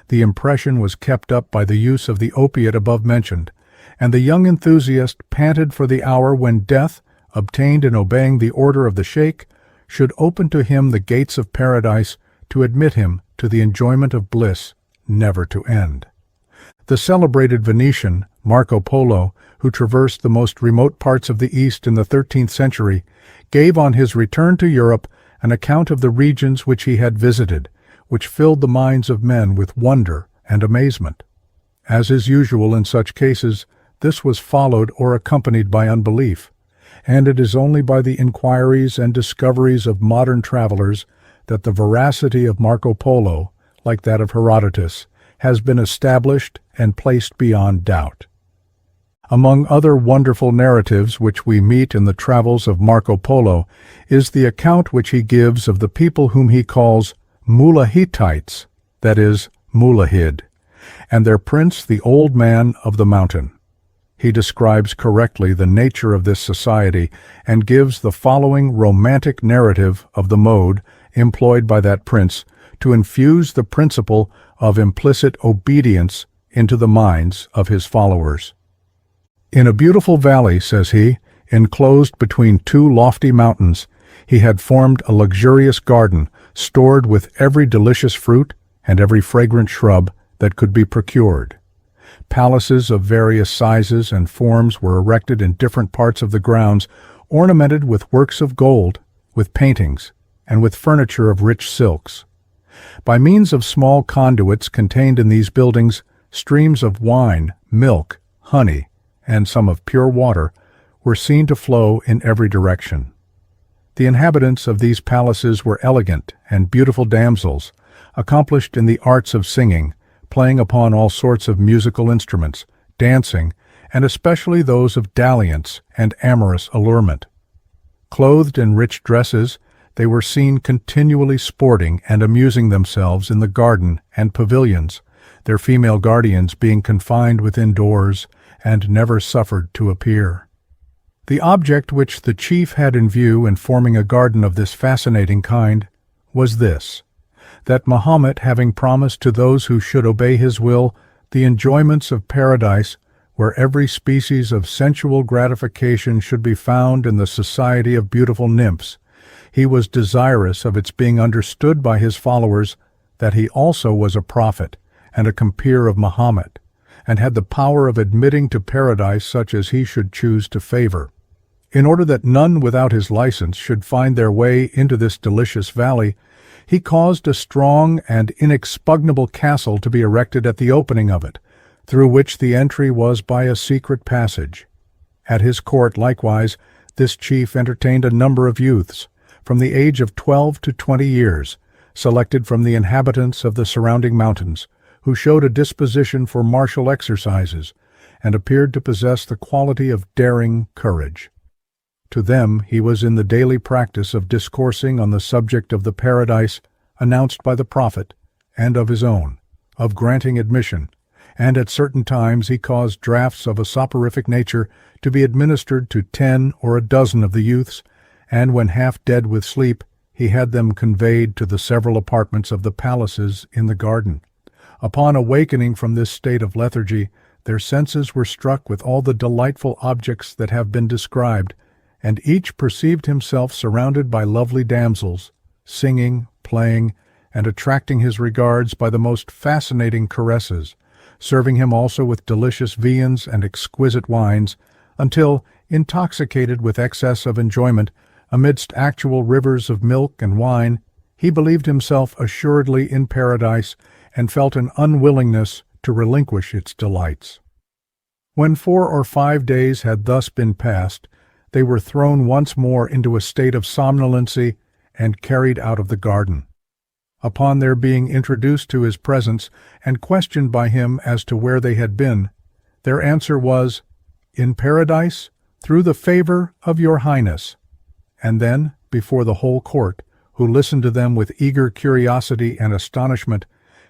Speaker 1: The impression was kept up by the use of the opiate above mentioned, and the young enthusiast panted for the hour when death, obtained in obeying the order of the sheikh, should open to him the gates of paradise to admit him to the enjoyment of bliss never to end. The celebrated Venetian, Marco Polo, who traversed the most remote parts of the East in the 13th century, gave on his return to Europe an account of the regions which he had visited, which filled the minds of men with wonder and amazement. As is usual in such cases, this was followed or accompanied by unbelief, and it is only by the inquiries and discoveries of modern travelers that the veracity of Marco Polo, like that of Herodotus, has been established and placed beyond doubt. Among other wonderful narratives which we meet in the travels of Marco Polo is the account which he gives of the people whom he calls Mulahitites, that is, Mulahid, and their prince the Old Man of the Mountain. He describes correctly the nature of this society and gives the following romantic narrative of the mode employed by that prince to infuse the principle of implicit obedience into the minds of his followers. In a beautiful valley, says he, enclosed between two lofty mountains, he had formed a luxurious garden stored with every delicious fruit and every fragrant shrub that could be procured. Palaces of various sizes and forms were erected in different parts of the grounds, ornamented with works of gold, with paintings, and with furniture of rich silks. By means of small conduits contained in these buildings, streams of wine, milk, honey, and some of pure water were seen to flow in every direction. The inhabitants of these palaces were elegant and beautiful damsels, accomplished in the arts of singing, playing upon all sorts of musical instruments, dancing, and especially those of dalliance and amorous allurement. Clothed in rich dresses, they were seen continually sporting and amusing themselves in the garden and pavilions, their female guardians being confined within doors and never suffered to appear. The object which the chief had in view in forming a garden of this fascinating kind was this: that Mohammed, having promised to those who should obey his will the enjoyments of paradise, where every species of sensual gratification should be found in the society of beautiful nymphs, he was desirous of its being understood by his followers that he also was a prophet and a compeer of Mohammed, and had the power of admitting to paradise such as he should choose to favor. In order that none without his license should find their way into this delicious valley, he caused a strong and inexpugnable castle to be erected at the opening of it, through which the entry was by a secret passage. At his court, likewise, this chief entertained a number of youths, from the age of 12 to 20 years, selected from the inhabitants of the surrounding mountains, who showed a disposition for martial exercises, and appeared to possess the quality of daring courage. To them he was in the daily practice of discoursing on the subject of the paradise announced by the prophet, and of his own, of granting admission, and at certain times he caused draughts of a soporific nature to be administered to 10 or a dozen of the youths, and when half dead with sleep, he had them conveyed to the several apartments of the palaces in the garden. Upon awakening from this state of lethargy, their senses were struck with all the delightful objects that have been described, and each perceived himself surrounded by lovely damsels, singing, playing, and attracting his regards by the most fascinating caresses, serving him also with delicious viands and exquisite wines, until, intoxicated with excess of enjoyment, amidst actual rivers of milk and wine, he believed himself assuredly in paradise and felt an unwillingness to relinquish its delights. When 4 or 5 days had thus been passed, they were thrown once more into a state of somnolency and carried out of the garden. Upon their being introduced to his presence and questioned by him as to where they had been, their answer was, "In paradise, through the favor of your highness." And then, before the whole court, who listened to them with eager curiosity and astonishment,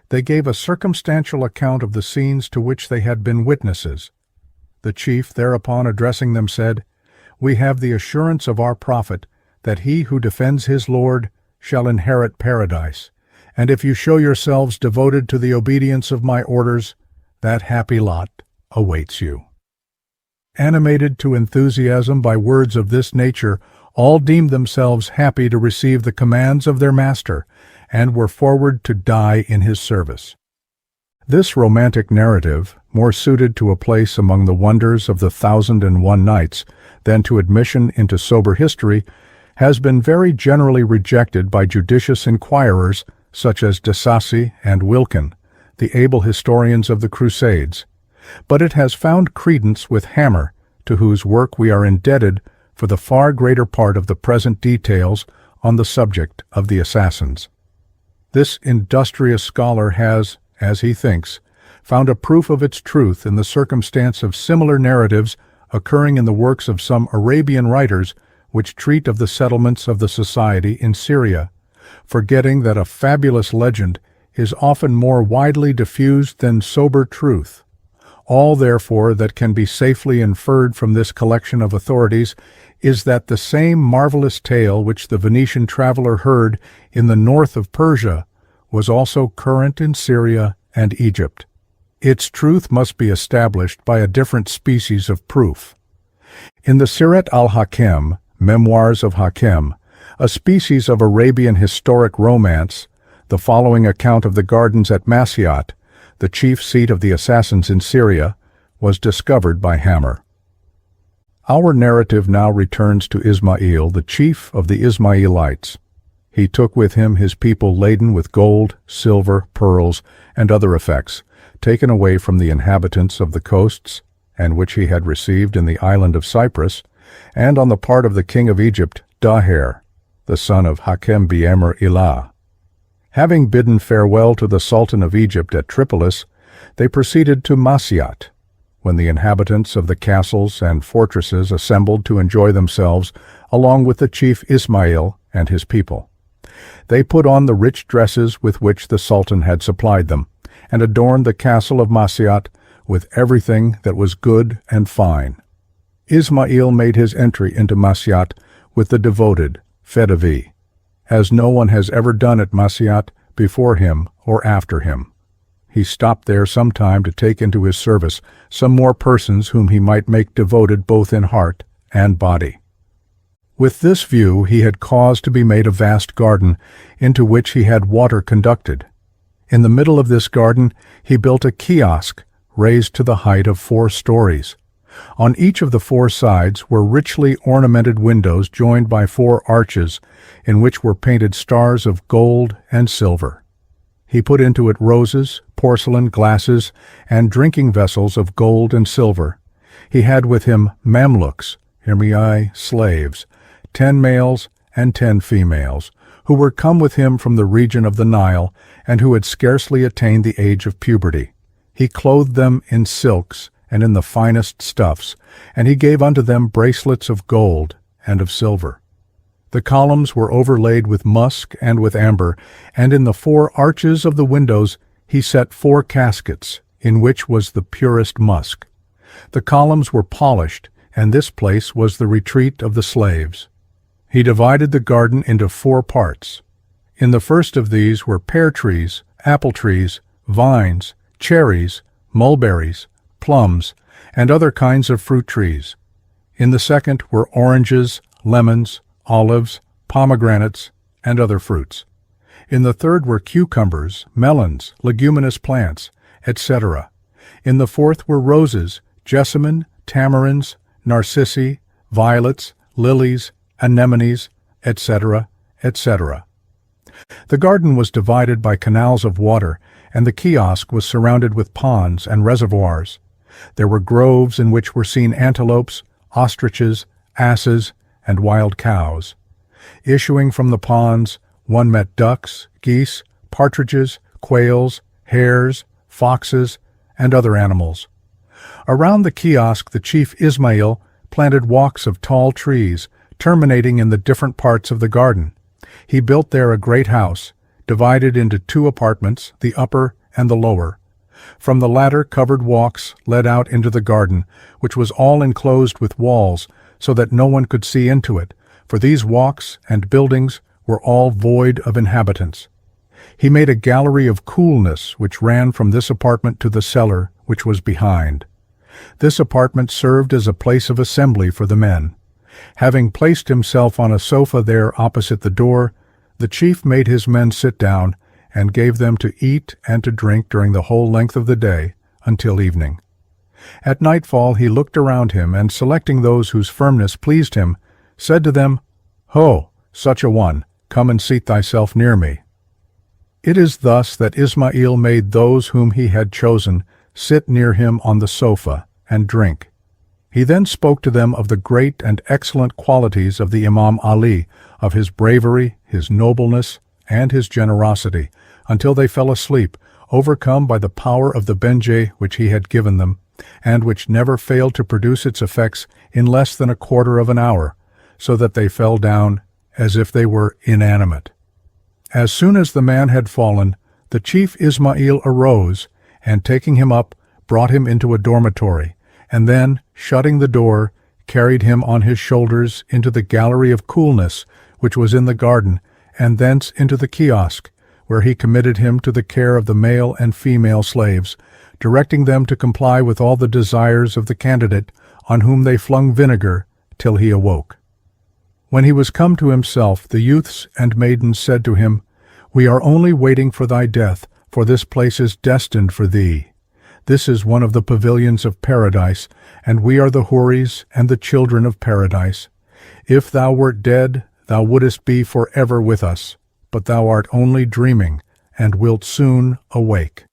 Speaker 1: they gave a circumstantial account of the scenes to which they had been witnesses. The chief, thereupon addressing them, said, "We have the assurance of our prophet that he who defends his Lord shall inherit paradise, and if you show yourselves devoted to the obedience of my orders, that happy lot awaits you." Animated to enthusiasm by words of this nature, all deemed themselves happy to receive the commands of their master, and were forward to die in his service. This romantic narrative, more suited to a place among the wonders of the 1001 Nights than to admission into sober history, has been very generally rejected by judicious inquirers such as de Sacy and Wilkin, the able historians of the Crusades, but it has found credence with Hammer, to whose work we are indebted for the far greater part of the present details on the subject of the assassins. This industrious scholar has, as he thinks, found a proof of its truth in the circumstance of similar narratives occurring in the works of some Arabian writers which treat of the settlements of the society in Syria, forgetting that a fabulous legend is often more widely diffused than sober truth. All, therefore, that can be safely inferred from this collection of authorities is that the same marvelous tale which the Venetian traveler heard in the north of Persia was also current in Syria and Egypt. Its truth must be established by a different species of proof. In the Sirat al-Hakim, Memoirs of Hakim, a species of Arabian historic romance, the following account of the gardens at Masyat, the chief seat of the assassins in Syria, was discovered by Hammer. Our narrative now returns to Ismail, the chief of the Ismaïlites. He took with him his people laden with gold, silver, pearls, and other effects, taken away from the inhabitants of the coasts, and which he had received in the island of Cyprus, and on the part of the king of Egypt, Daher, the son of Hakem Biemer Ilah. Having bidden farewell to the Sultan of Egypt at Tripolis, they proceeded to Masyat, when the inhabitants of the castles and fortresses assembled to enjoy themselves along with the chief Ismail and his people. They put on the rich dresses with which the Sultan had supplied them, and adorned the castle of Masyat with everything that was good and fine. Ismail made his entry into Masyat with the devoted Fedavi, as no one has ever done at Masyat before him or after him. He stopped there some time to take into his service some more persons whom he might make devoted both in heart and body. With this view he had caused to be made a vast garden, into which he had water conducted. In the middle of this garden he built a kiosk raised to the height of 4 stories. On each of the 4 sides were richly ornamented windows joined by 4 arches, in which were painted stars of gold and silver. He put into it roses, porcelain, glasses, and drinking vessels of gold and silver. He had with him Mamluks, slaves, 10 males and 10 females, who were come with him from the region of the Nile, and who had scarcely attained the age of puberty. He clothed them in silks and in the finest stuffs, and he gave unto them bracelets of gold and of silver. The columns were overlaid with musk and with amber, and in the 4 arches of the windows he set 4 caskets, in which was the purest musk. The columns were polished, and this place was the retreat of the slaves. He divided the garden into 4 parts. In the first of these were pear trees, apple trees, vines, cherries, mulberries, plums, and other kinds of fruit trees. In the second were oranges, lemons, olives, pomegranates, and other fruits. In the third were cucumbers, melons, leguminous plants, etc. In the fourth were roses, jessamine, tamarinds, narcissi, violets, lilies, anemones, etc., etc. The garden was divided by canals of water, and the kiosk was surrounded with ponds and reservoirs. There were groves in which were seen antelopes, ostriches, asses, and wild cows. Issuing from the ponds, one met ducks, geese, partridges, quails, hares, foxes, and other animals. Around the kiosk the chief Ismail planted walks of tall trees, terminating in the different parts of the garden. He built there a great house, divided into 2 apartments, the upper and the lower. From the latter covered walks led out into the garden, which was all enclosed with walls, so that no one could see into it, for these walks and buildings were all void of inhabitants. He made a gallery of coolness which ran from this apartment to the cellar, which was behind. This apartment served as a place of assembly for the men. Having placed himself on a sofa there opposite the door, the chief made his men sit down and gave them to eat and to drink during the whole length of the day until evening. At nightfall he looked around him, and selecting those whose firmness pleased him, said to them, "Ho, such a one, come and seat thyself near me." It is thus that Ismail made those whom he had chosen sit near him on the sofa and drink. He then spoke to them of the great and excellent qualities of the Imam Ali, of his bravery, his nobleness, and his generosity, until they fell asleep, overcome by the power of the benjay which he had given them, and which never failed to produce its effects in less than a quarter of an hour, so that they fell down as if they were inanimate. As soon as the man had fallen, the chief Ismail arose, and taking him up, brought him into a dormitory, and then, shutting the door, carried him on his shoulders into the gallery of coolness, which was in the garden, and thence into the kiosk, where he committed him to the care of the male and female slaves, directing them to comply with all the desires of the candidate, on whom they flung vinegar till he awoke. When he was come to himself, the youths and maidens said to him, "We are only waiting for thy death, for this place is destined for thee. This is one of the pavilions of paradise, and we are the houris and the children of paradise. If thou wert dead, thou wouldest be for ever with us, but thou art only dreaming, and wilt soon awake."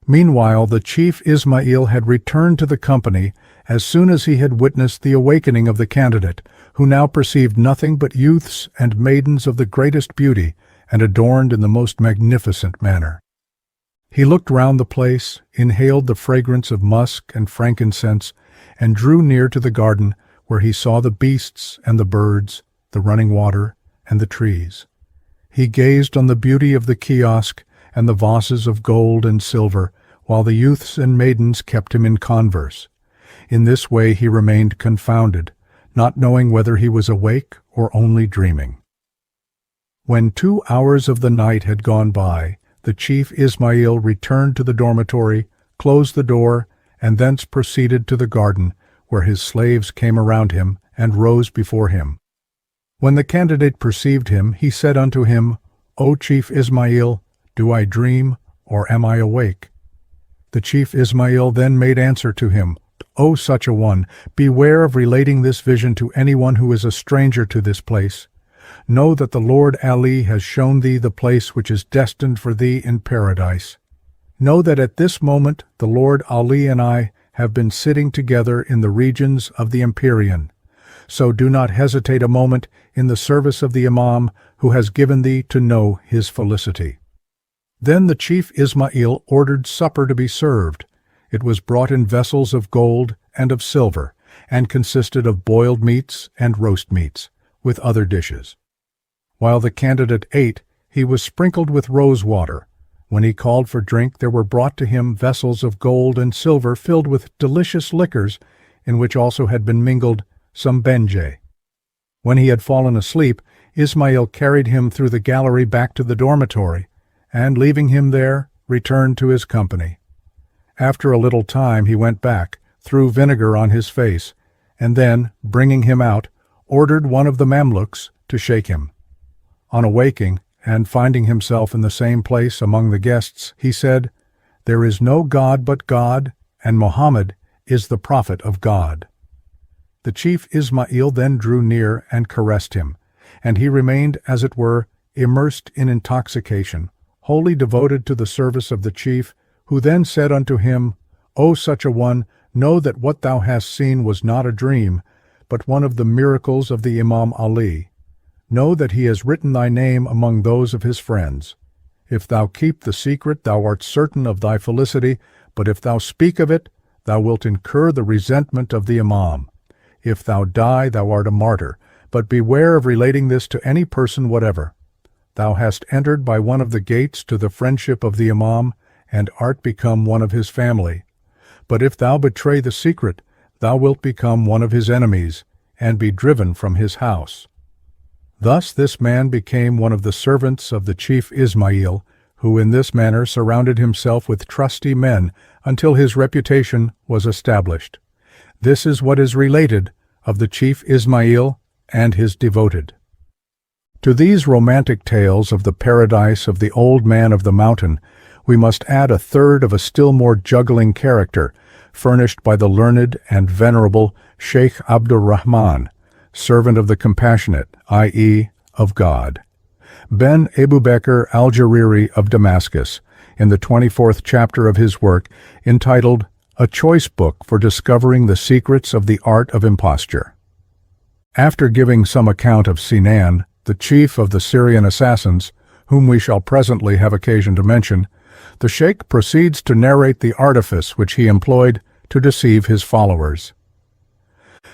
Speaker 1: Meanwhile the chief Ismail had returned to the company as soon as he had witnessed the awakening of the candidate, who now perceived nothing but youths and maidens of the greatest beauty, and adorned in the most magnificent manner. He looked round the place, inhaled the fragrance of musk and frankincense, and drew near to the garden, where he saw the beasts and the birds, the running water, and the trees. He gazed on the beauty of the kiosk and the vases of gold and silver, while the youths and maidens kept him in converse. In this way he remained confounded, not knowing whether he was awake or only dreaming. When 2 hours of the night had gone by, the chief Ismail returned to the dormitory, closed the door, and thence proceeded to the garden, where his slaves came around him and rose before him. When the candidate perceived him, he said unto him, "O chief Ismail, do I dream, or am I awake?" The chief Ismail then made answer to him, "O such a one, beware of relating this vision to anyone who is a stranger to this place. Know that the Lord Ali has shown thee the place which is destined for thee in paradise. Know that at this moment the Lord Ali and I have been sitting together in the regions of the Empyrean. So do not hesitate a moment in the service of the Imam who has given thee to know his felicity." Then the chief Ismail ordered supper to be served. It was brought in vessels of gold and of silver, and consisted of boiled meats and roast meats, with other dishes. While the candidate ate, he was sprinkled with rose water. When he called for drink, there were brought to him vessels of gold and silver filled with delicious liquors, in which also had been mingled some benjay. When he had fallen asleep, Ismail carried him through the gallery back to the dormitory, and leaving him there, returned to his company. After a little time he went back, threw vinegar on his face, and then, bringing him out, ordered one of the Mamluks to shake him. On awaking, and finding himself in the same place among the guests, he said, "There is no God but God, and Mohammed is the prophet of God." The chief Ismail then drew near and caressed him, and he remained, as it were, immersed in intoxication, wholly devoted to the service of the chief, who then said unto him, "O such a one, know that what thou hast seen was not a dream, but one of the miracles of the Imam Ali. Know that he has written thy name among those of his friends. If thou keep the secret, thou art certain of thy felicity, but if thou speak of it, thou wilt incur the resentment of the Imam. If thou die, thou art a martyr, but beware of relating this to any person whatever. Thou hast entered by one of the gates to the friendship of the Imam, and art become one of his family. But if thou betray the secret, thou wilt become one of his enemies, and be driven from his house." Thus this man became one of the servants of the chief Ismail, who in this manner surrounded himself with trusty men until his reputation was established. This is what is related of the chief Ismail and his devoted. To these romantic tales of the paradise of the old man of the mountain, we must add a third of a still more juggling character, furnished by the learned and venerable Sheikh Abdur-Rahman, servant of the compassionate, i.e., of God. Ben Abu Bakr al-Jariri of Damascus, in the 24th chapter of his work, entitled A Choice Book for Discovering the Secrets of the Art of Imposture. After giving some account of Sinan, the chief of the Syrian assassins, whom we shall presently have occasion to mention, the Sheikh proceeds to narrate the artifice which he employed to deceive his followers.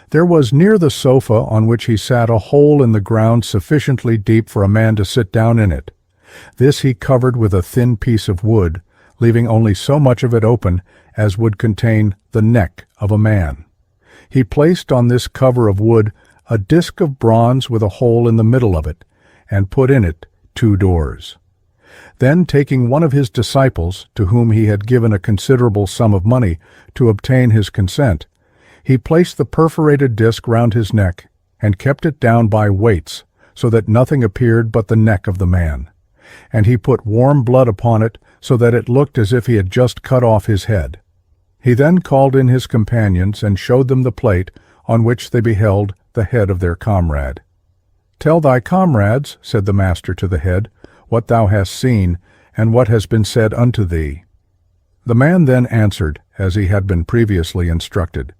Speaker 1: There was near the sofa on which he sat a hole in the ground sufficiently deep for a man to sit down in it. This he covered with a thin piece of wood, leaving only so much of it open as would contain the neck of a man. He placed on this cover of wood a disk of bronze with a hole in the middle of it, and put in it 2 doors. Then, taking one of his disciples, to whom he had given a considerable sum of money to obtain his consent, he placed the perforated disc round his neck, and kept it down by weights, so that nothing appeared but the neck of the man. And he put warm blood upon it, so that it looked as if he had just cut off his head. He then called in his companions, and showed them the plate, on which they beheld the head of their comrade. "Tell thy comrades," said the master to the head, "what thou hast seen, and what has been said unto thee." The man then answered, as he had been previously instructed.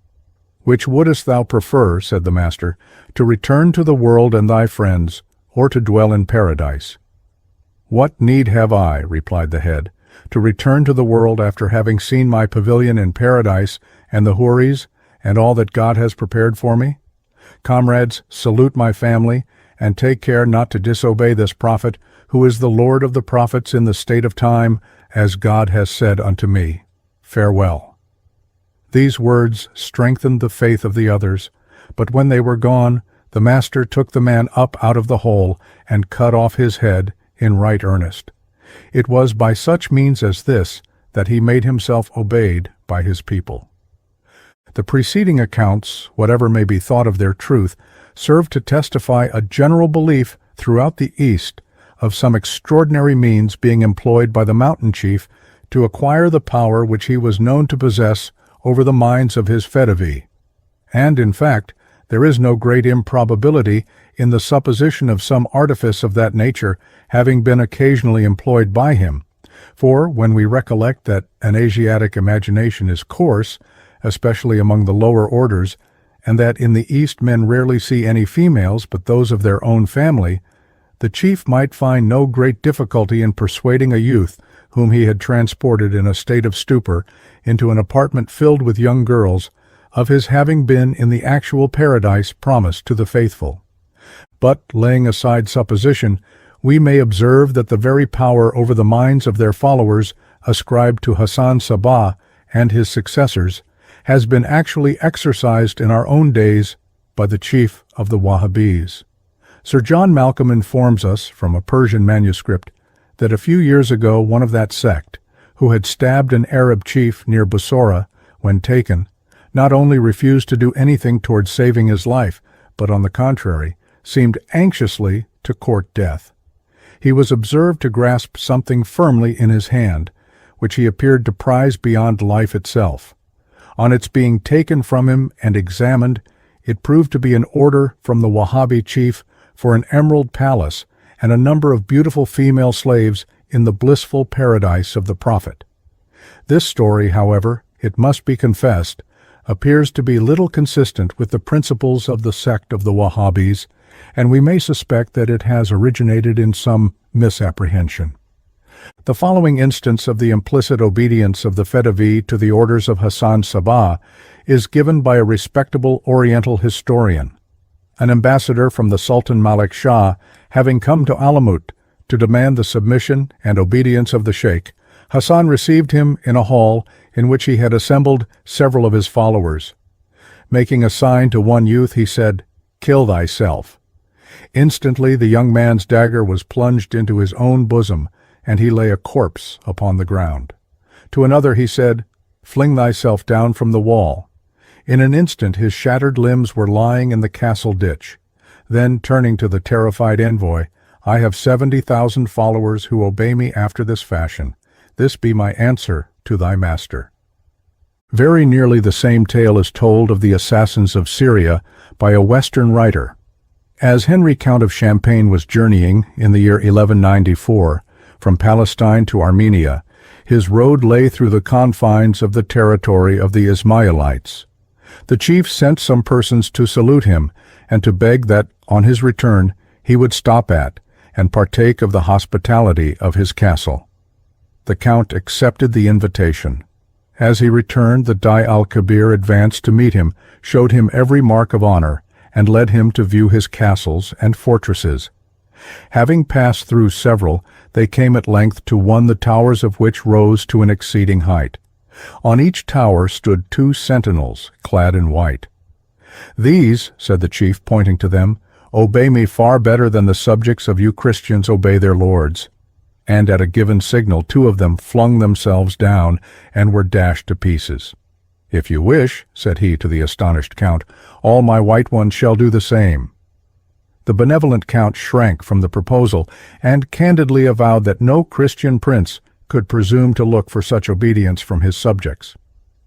Speaker 1: "Which wouldest thou prefer," said the master, "to return to the world and thy friends, or to dwell in paradise?" "What need have I," replied the head, "to return to the world after having seen my pavilion in paradise, and the houris, and all that God has prepared for me? Comrades, salute my family, and take care not to disobey this prophet, who is the Lord of the prophets in the state of time, as God has said unto me. Farewell." These words strengthened the faith of the others, but when they were gone, the master took the man up out of the hole, and cut off his head in right earnest. It was by such means as this that he made himself obeyed by his people. The preceding accounts, whatever may be thought of their truth, serve to testify a general belief throughout the East of some extraordinary means being employed by the mountain chief to acquire the power which he was known to possess over the minds of his fedavi. And, in fact, there is no great improbability in the supposition of some artifice of that nature having been occasionally employed by him, for when we recollect that an Asiatic imagination is coarse, especially among the lower orders, and that in the East men rarely see any females but those of their own family, the chief might find no great difficulty in persuading a youth whom he had transported in a state of stupor into an apartment filled with young girls, of his having been in the actual paradise promised to the faithful. But, laying aside supposition, we may observe that the very power over the minds of their followers ascribed to Hassan Sabah and his successors has been actually exercised in our own days by the chief of the Wahhabis. Sir John Malcolm informs us, from a Persian manuscript, that a few years ago one of that sect, who had stabbed an Arab chief near Basora when taken, not only refused to do anything towards saving his life, but on the contrary, seemed anxiously to court death. he was observed to grasp something firmly in his hand, which he appeared to prize beyond life itself. On its being taken from him and examined, it proved to be an order from the Wahhabi chief for an emerald palace and a number of beautiful female slaves in the blissful paradise of the Prophet. This story, however, it must be confessed, appears to be little consistent with the principles of the sect of the Wahhabis, and we may suspect that it has originated in some misapprehension. The following instance of the implicit obedience of the Fedavi to the orders of Hassan Sabah is given by a respectable Oriental historian. An ambassador from the Sultan Malek Shah, having come to Alamoot to demand the submission and obedience of the Sheikh, Hassan received him in a hall in which he had assembled several of his followers. Making a sign to one youth, he said, "Kill thyself." Instantly the young man's dagger was plunged into his own bosom, and he lay a corpse upon the ground. To another he said, "Fling thyself down from the wall." In an instant his shattered limbs were lying in the castle ditch. Then, turning to the terrified envoy, "I have 70,000 followers who obey me after this fashion. This be my answer to thy master." Very nearly the same tale is told of the assassins of Syria by a Western writer. As Henry Count of Champagne was journeying in the year 1194 from Palestine to Armenia, his road lay through the confines of the territory of the Ismaïlites. The chief sent some persons to salute him and to beg that, on his return, he would stop at and partake of the hospitality of his castle. The Count accepted the invitation. As he returned, the Dai-al advanced to meet him, showed him every mark of honor, and led him to view his castles and fortresses. Having passed through several, they came at length to one the towers of which rose to an exceeding height. On each tower stood 2 sentinels, clad in white. "These," said the chief, pointing to them, "obey me far better than the subjects of you Christians obey their lords." And at a given signal 2 of them flung themselves down and were dashed to pieces. "If you wish," said he to the astonished Count, "all my white ones shall do the same." The benevolent Count shrank from the proposal and candidly avowed that no Christian prince could presume to look for such obedience from his subjects.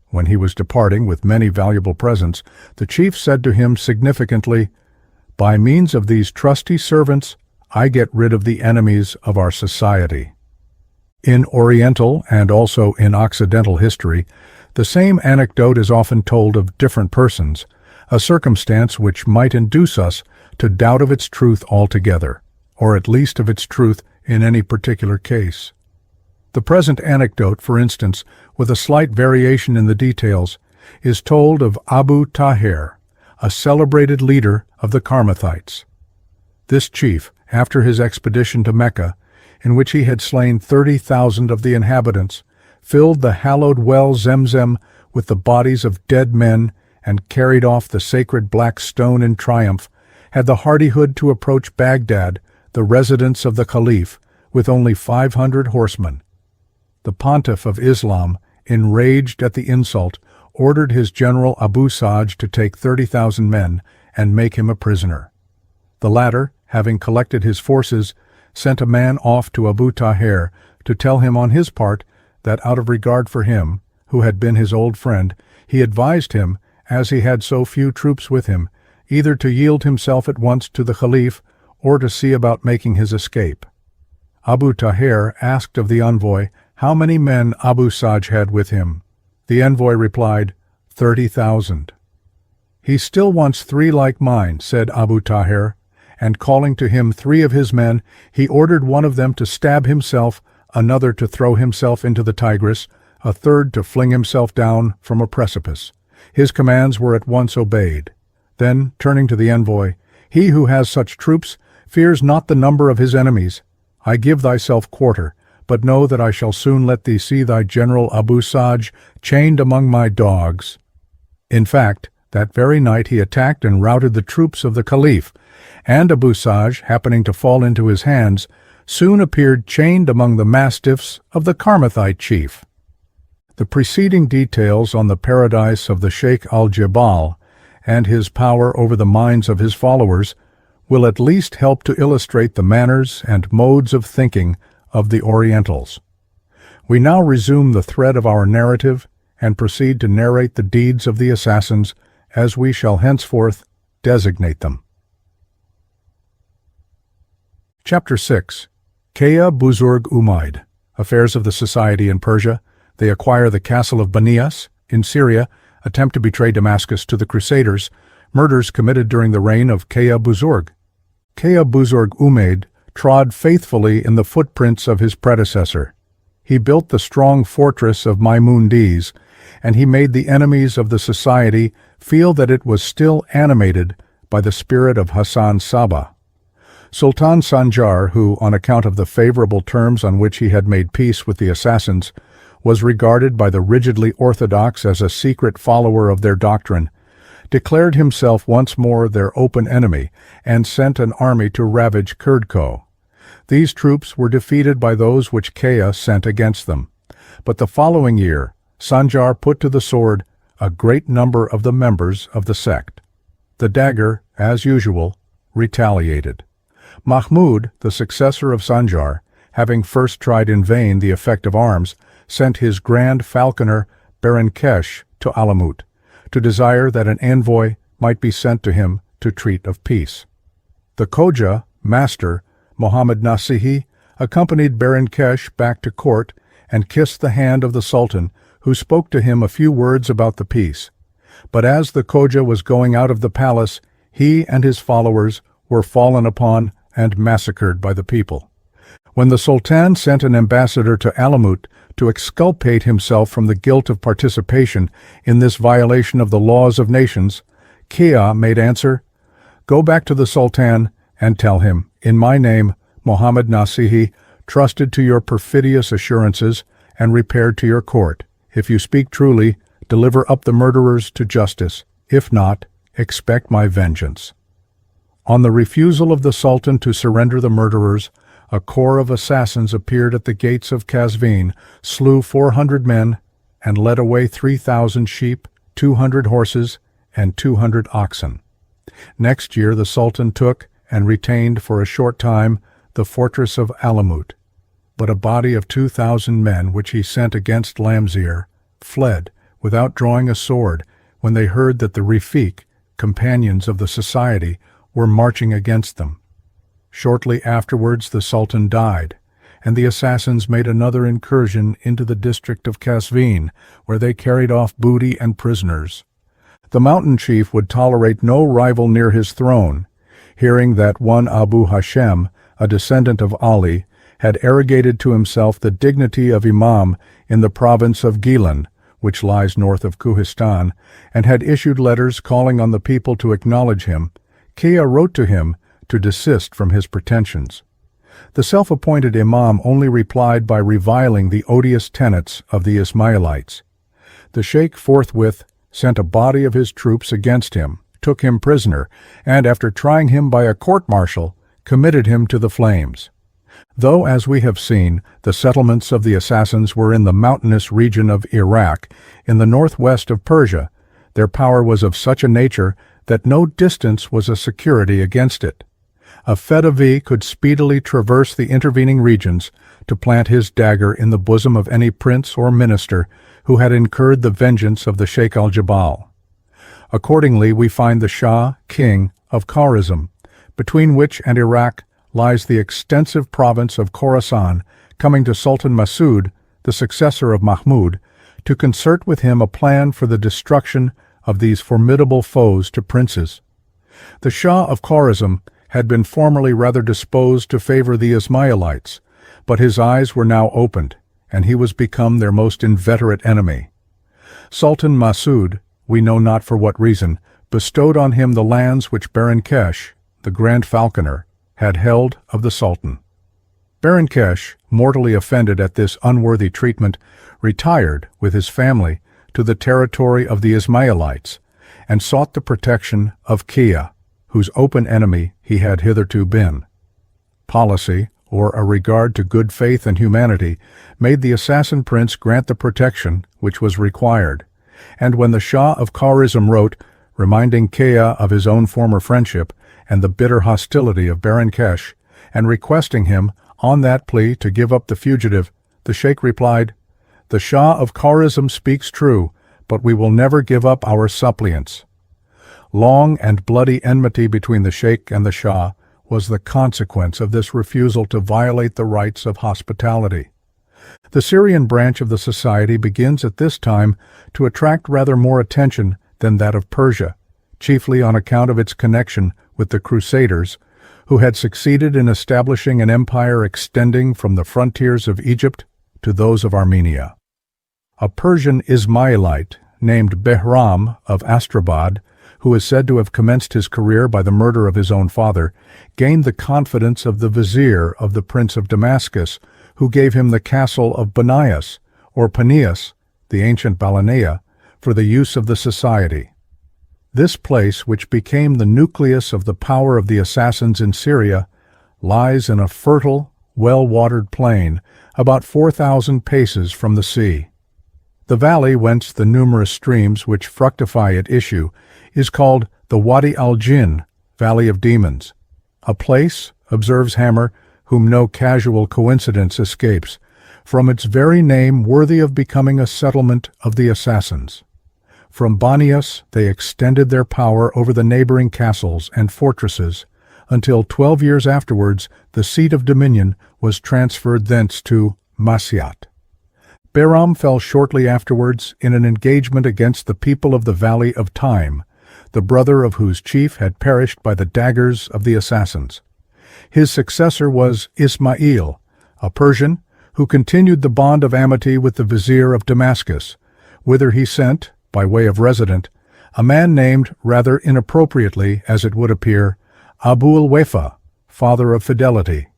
Speaker 1: When he was departing with many valuable presents, the chief said to him significantly, "By means of these trusty servants, I get rid of the enemies of our society." In Oriental and also in Occidental history, the same anecdote is often told of different persons, a circumstance which might induce us to doubt of its truth altogether, or at least of its truth in any particular case. The present anecdote, for instance, with a slight variation in the details, is told of Abu Tahir, a celebrated leader of the Carmelitites. This chief, after his expedition to Mecca, in which he had slain 30,000 of the inhabitants, filled the hallowed well Zemzem with the bodies of dead men and carried off the sacred black stone in triumph, had the hardihood to approach Baghdad, the residence of the Caliph, with only 500 horsemen. The Pontiff of Islam, enraged at the insult, ordered his general Abu Saj to take 30,000 men and make him a prisoner. The latter, having collected his forces, sent a man off to Abu Tahir to tell him on his part that out of regard for him, who had been his old friend, he advised him, as he had so few troops with him, either to yield himself at once to the Caliph or to see about making his escape. Abu Tahir asked of the envoy how many men Abu Saj had with him. The envoy replied, 30,000. "He still wants 3 like mine," said Abu Tahir, and calling to him 3 of his men, he ordered one of them to stab himself, another to throw himself into the Tigris, a third to fling himself down from a precipice. His commands were at once obeyed. Then, turning to the envoy, "He who has such troops fears not the number of his enemies. I give thyself quarter, but know that I shall soon let thee see thy general Abu Saj chained among my dogs." In fact, that very night he attacked and routed the troops of the Caliph, and Abu Saj, happening to fall into his hands, soon appeared chained among the mastiffs of the Carmelite chief. The preceding details on the paradise of the Sheikh-al-Jebal and his power over the minds of his followers will at least help to illustrate the manners and modes of thinking of the Orientals. We now resume the thread of our narrative and proceed to narrate the deeds of the assassins as we shall henceforth designate them. Chapter 6. Keäh Buzoorg Oomeid. Affairs of the Society in Persia. They acquire the Castle of Banias in Syria, attempt to betray Damascus to the Crusaders, murders committed during the reign of Keäh Buzoorg. Keäh Buzoorg Oomeid trod faithfully in the footprints of his predecessor. He built the strong fortress of Maimund-Diz, and he made the enemies of the society feel that it was still animated by the spirit of Hassan Sabah. Sultan Sanjar, who, on account of the favorable terms on which he had made peace with the assassins, was regarded by the rigidly orthodox as a secret follower of their doctrine, declared himself once more their open enemy and sent an army to ravage Kurdko. These troops were defeated by those which Keäh sent against them. But the following year, Sanjar put to the sword a great number of the members of the sect. The dagger, as usual, retaliated. Mahmud, the successor of Sanjar, having first tried in vain the effect of arms, sent his grand falconer Berenkesh to Alamoot, to desire that an envoy might be sent to him to treat of peace. The Khoja, Master, Mohammed Nasihi, accompanied Berenkesh back to court and kissed the hand of the Sultan, who spoke to him a few words about the peace. But as the Khoja was going out of the palace, he and his followers were fallen upon and massacred by the people. When the Sultan sent an ambassador to Alamoot to exculpate himself from the guilt of participation in this violation of the laws of nations, Keäh made answer, "Go back to the Sultan and tell him, in my name, Mohammed Nasihi, trusted to your perfidious assurances and repaired to your court. If you speak truly, deliver up the murderers to justice. If not, expect my vengeance." On the refusal of the Sultan to surrender the murderers, a corps of assassins appeared at the gates of Qazvin, slew 400 men, and led away 3,000 sheep, 200 horses, and 200 oxen. Next year the Sultan took and retained for a short time the fortress of Alamoot, but a body of 2,000 men which he sent against Lamzir fled without drawing a sword when they heard that the Rafiq, companions of the society, were marching against them. Shortly afterwards the Sultan died, and the assassins made another incursion into the district of Qazvin, where they carried off booty and prisoners. The mountain chief would tolerate no rival near his throne, hearing that one Abu Hashem, a descendant of Ali, had arrogated to himself the dignity of Imam in the province of Gilan, which lies north of Kohistan, and had issued letters calling on the people to acknowledge him. Keäh wrote to him to desist from his pretensions. The self-appointed Imam only replied by reviling the odious tenets of the Ismaïlites. The Sheikh forthwith sent a body of his troops against him, took him prisoner, and after trying him by a court-martial, committed him to the flames. Though, as we have seen, the settlements of the assassins were in the mountainous region of Iraq, in the northwest of Persia, their power was of such a nature that no distance was a security against it. A Fedavi could speedily traverse the intervening regions to plant his dagger in the bosom of any prince or minister who had incurred the vengeance of the Sheikh-al-Jebal. Accordingly, we find the Shah, king of Khwarizm, between which and Iraq lies the extensive province of Khorasan, coming to Sultan Masood, the successor of Mahmud, to concert with him a plan for the destruction of these formidable foes to princes. The Shah of Khwarizm had been formerly rather disposed to favor the Ismaïlites, but his eyes were now opened, and he was become their most inveterate enemy. Sultan Masood, we know not for what reason, bestowed on him the lands which Berenkesh, the Grand Falconer, had held of the Sultan. Berenkesh, mortally offended at this unworthy treatment, retired with his family to the territory of the Ismaïlites, and sought the protection of Keäh, whose open enemy he had hitherto been. Policy, or a regard to good faith and humanity, made the assassin prince grant the protection which was required, and when the Shah of Khwarizm wrote, reminding Keäh of his own former friendship, and the bitter hostility of Baron Kesh, and requesting him, on that plea, to give up the fugitive, the Sheikh replied, "The Shah of Khwarizm speaks true, but we will never give up our suppliants." Long and bloody enmity between the Sheikh and the Shah was the consequence of this refusal to violate the rites of hospitality. The Syrian branch of the society begins at this time to attract rather more attention than that of Persia, chiefly on account of its connection with the Crusaders, who had succeeded in establishing an empire extending from the frontiers of Egypt to those of Armenia. A Persian Ismaïlite named Behram of Astrabad, who is said to have commenced his career by the murder of his own father, gained the confidence of the vizier of the Prince of Damascus, who gave him the Castle of Banias, or Banias, the ancient Balanea, for the use of the society. This place, which became the nucleus of the power of the assassins in Syria, lies in a fertile, well-watered plain about 4,000 paces from the sea. The valley whence the numerous streams which fructify it issue is called the Wadi al-Jinn, Valley of Demons, a place, observes Hammer, whom no casual coincidence escapes, from its very name worthy of becoming a settlement of the assassins. From Banias they extended their power over the neighboring castles and fortresses, until 12 years afterwards the seat of dominion was transferred thence to Masyat. Behram fell shortly afterwards in an engagement against the people of the Valley of Time, the brother of whose chief had perished by the daggers of the assassins. His successor was Ismail, a Persian, who continued the bond of amity with the vizier of Damascus, whither he sent, by way of resident, a man named, rather inappropriately as it would appear, Abu-al-Wafa, father of fidelity.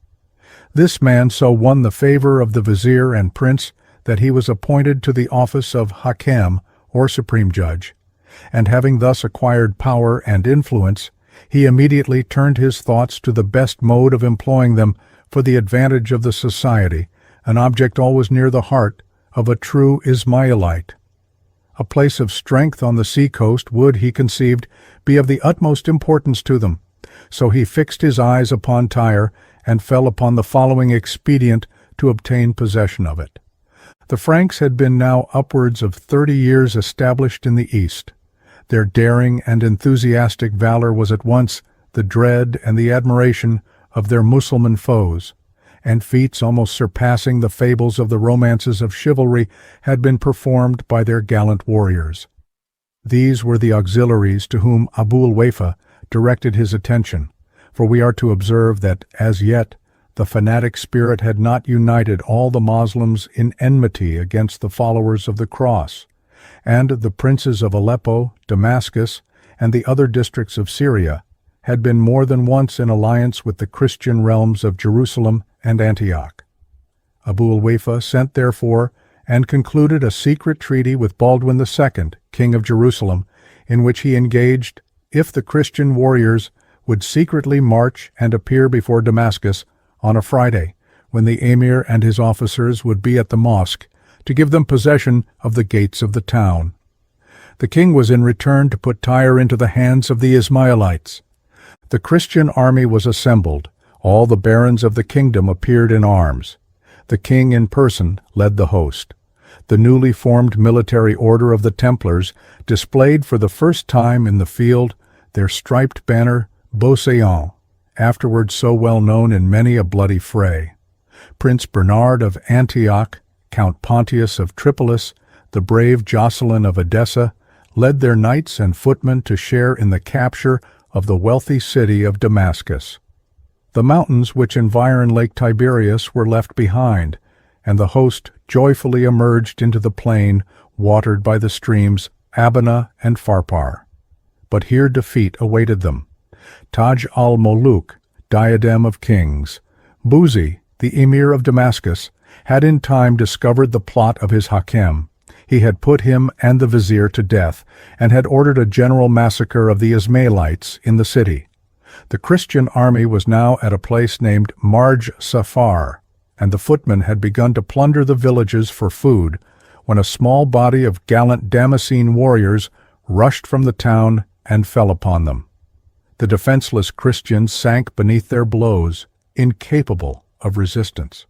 Speaker 1: This man so won the favor of the vizier and prince that he was appointed to the office of Hakam, or supreme judge, and having thus acquired power and influence, he immediately turned his thoughts to the best mode of employing them for the advantage of the society, an object always near the heart of a true Ismailite. A place of strength on the sea-coast would, he conceived, be of the utmost importance to them, so he fixed his eyes upon Tyre and fell upon the following expedient to obtain possession of it. The Franks had been now upwards of 30 years established in the East. Their daring and enthusiastic valor was at once the dread and the admiration of their Mussulman foes, and feats almost surpassing the fables of the romances of chivalry had been performed by their gallant warriors. These were the auxiliaries to whom Abu-al-Wafa directed his attention, for we are to observe that, as yet, the fanatic spirit had not united all the Moslems in enmity against the followers of the Cross, and the princes of Aleppo, Damascus, and the other districts of Syria had been more than once in alliance with the Christian realms of Jerusalem and Antioch. Abu-al-Wafa sent, therefore, and concluded a secret treaty with Baldwin II, king of Jerusalem, in which he engaged, if the Christian warriors would secretly march and appear before Damascus on a Friday, when the emir and his officers would be at the mosque, to give them possession of the gates of the town. The king was in return to put Tyre into the hands of the Ismailites. The Christian army was assembled. All the barons of the kingdom appeared in arms. The king in person led the host. The newly formed military order of the Templars displayed for the first time in the field their striped banner, Beauséant, afterwards so well known in many a bloody fray. Prince Bernard of Antioch, Count Pontius of Tripolis, the brave Jocelyn of Edessa, led their knights and footmen to share in the capture of the wealthy city of Damascus. The mountains which environ Lake Tiberias were left behind, and the host joyfully emerged into the plain watered by the streams Abana and Pharpar. But here defeat awaited them. Taj al-Muluk, diadem of kings, Buzi, the emir of Damascus, had in time discovered the plot of his Hakem. He had put him and the vizier to death, and had ordered a general massacre of the Ismailites in the city. The Christian army was now at a place named Marj Safar, and the footmen had begun to plunder the villages for food, when a small body of gallant Damascene warriors rushed from the town and fell upon them. The defenseless Christians sank beneath their blows, incapable of resistance.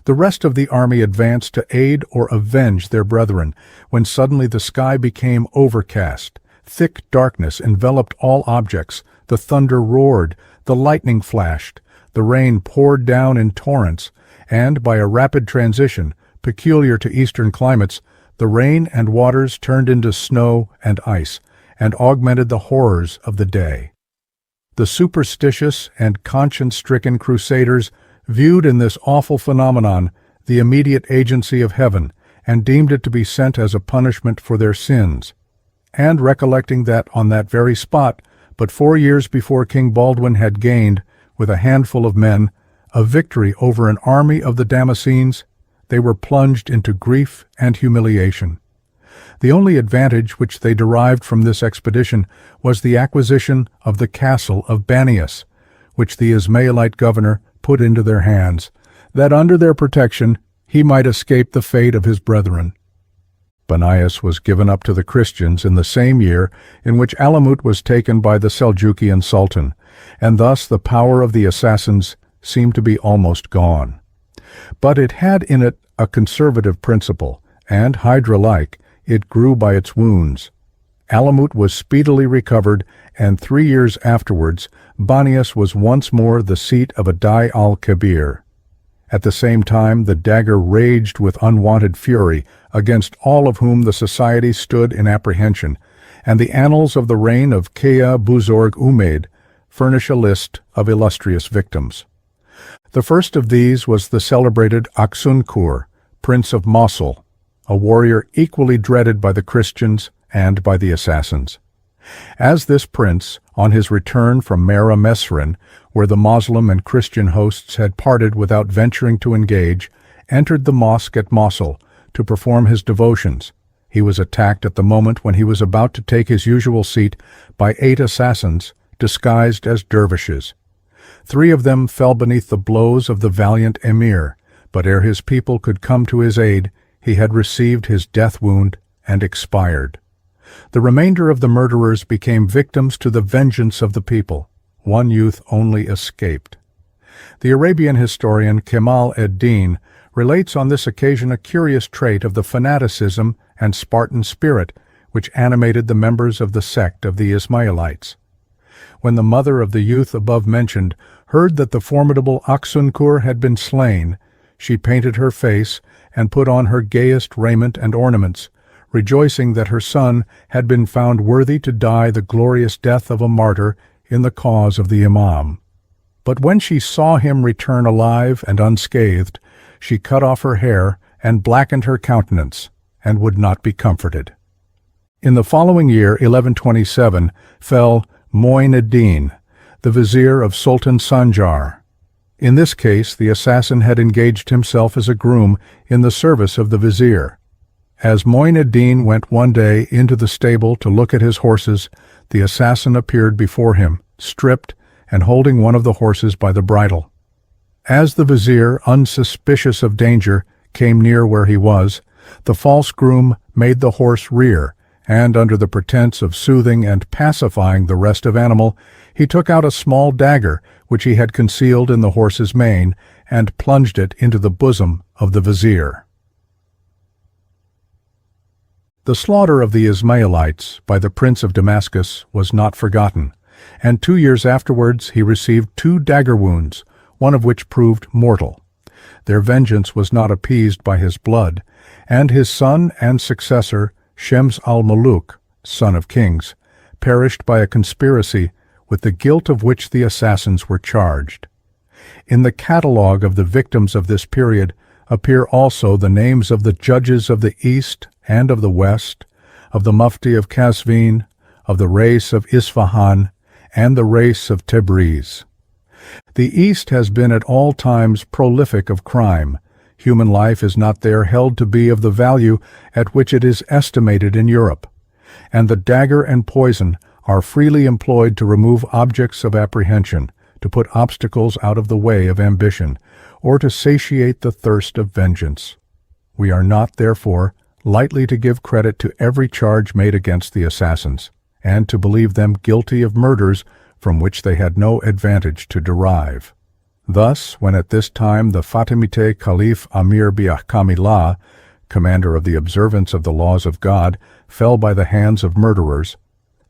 Speaker 1: The rest of the army advanced to aid or avenge their brethren, when suddenly the sky became overcast. Thick darkness enveloped all objects, the thunder roared, the lightning flashed, the rain poured down in torrents, and by a rapid transition, peculiar to eastern climates, the rain and waters turned into snow and ice, and augmented the horrors of the day. The superstitious and conscience-stricken crusaders viewed in this awful phenomenon the immediate agency of heaven, and deemed it to be sent as a punishment for their sins. And recollecting that on that very spot, but 4 years before King Baldwin had gained, with a handful of men, a victory over an army of the Damascenes, they were plunged into grief and humiliation. The only advantage which they derived from this expedition was the acquisition of the Castle of Banias, which the Ismaïlite governor put into their hands, that under their protection he might escape the fate of his brethren. Banias was given up to the Christians in the same year in which Alamoot was taken by the Seljukian Sultan, and thus the power of the assassins seemed to be almost gone. But it had in it a conservative principle, and, Hydra-like, it grew by its wounds. Alamoot was speedily recovered, and 3 years afterwards, Banias was once more the seat of a Dai-al Kabir. At the same time, the dagger raged with unwonted fury against all of whom the society stood in apprehension, and the annals of the reign of Keäh Buzoorg Oomeid furnish a list of illustrious victims. The first of these was the celebrated Aksunkur, Prince of Mosul, a warrior equally dreaded by the Christians and by the assassins. As this prince, on his return from Mera Mesrin, where the Moslem and Christian hosts had parted without venturing to engage, entered the mosque at Mosul to perform his devotions, he was attacked at the moment when he was about to take his usual seat by 8 assassins disguised as dervishes. 3 of them fell beneath the blows of the valiant emir, but ere his people could come to his aid, he had received his death wound and expired. The remainder of the murderers became victims to the vengeance of the people. 1 youth only escaped. The Arabian historian Jemal-ed-deen relates on this occasion a curious trait of the fanaticism and Spartan spirit which animated the members of the sect of the Ismailites. When the mother of the youth above mentioned heard that the formidable Aksunkur had been slain, she painted her face and put on her gayest raiment and ornaments, rejoicing that her son had been found worthy to die the glorious death of a martyr in the cause of the Imam. But when she saw him return alive and unscathed, she cut off her hair and blackened her countenance, and would not be comforted. In the following year, 1127, fell Noor-ed-deen, the vizier of Sultan Sanjar. In this case, the assassin had engaged himself as a groom in the service of the vizier. As Noor-ed-deen went one day into the stable to look at his horses, the assassin appeared before him, stripped, and holding one of the horses by the bridle. As the vizier, unsuspicious of danger, came near where he was, the false groom made the horse rear, and under the pretense of soothing and pacifying the restive animal, he took out a small dagger which he had concealed in the horse's mane, and plunged it into the bosom of the vizier. The slaughter of the Ismailites by the Prince of Damascus was not forgotten, and 2 years afterwards he received 2 dagger wounds, one of which proved mortal. Their vengeance was not appeased by his blood, and his son and successor, Sheikh-al-Moolk, son of kings, perished by a conspiracy with the guilt of which the assassins were charged. In the catalogue of the victims of this period appear also the names of the judges of the East and of the West, of the Mufti of Qazvin, of the race of Isfahan, and the race of Tabriz. The East has been at all times prolific of crime. Human life is not there held to be of the value at which it is estimated in Europe, and the dagger and poison are freely employed to remove objects of apprehension, to put obstacles out of the way of ambition, or to satiate the thirst of vengeance. We are not, therefore, lightly to give credit to every charge made against the assassins, and to believe them guilty of murders from which they had no advantage to derive. Thus, when at this time the Fatimite Caliph Amir bi-Ahkamillah, commander of the observance of the laws of God, fell by the hands of murderers,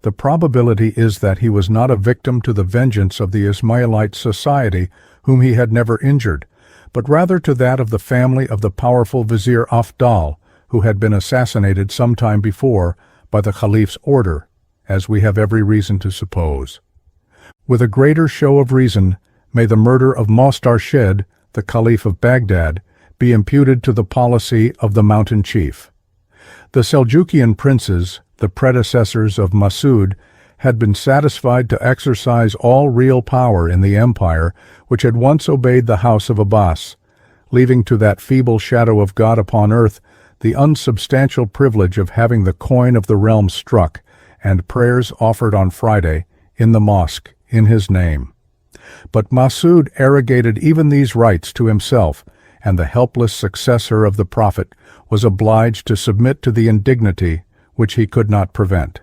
Speaker 1: the probability is that he was not a victim to the vengeance of the Ismaïlite society, whom he had never injured, but rather to that of the family of the powerful Vizier Afdal, who had been assassinated some time before by the Caliph's order, as we have every reason to suppose. With a greater show of reason, may the murder of Mostarched, the Caliph of Baghdad, be imputed to the policy of the mountain chief. The Seljukian princes, the predecessors of Masud, had been satisfied to exercise all real power in the empire which had once obeyed the house of Abbas, leaving to that feeble shadow of God upon earth the unsubstantial privilege of having the coin of the realm struck and prayers offered on Friday in the mosque in his name. But Masud arrogated even these rights to himself, and the helpless successor of the Prophet was obliged to submit to the indignity which he could not prevent.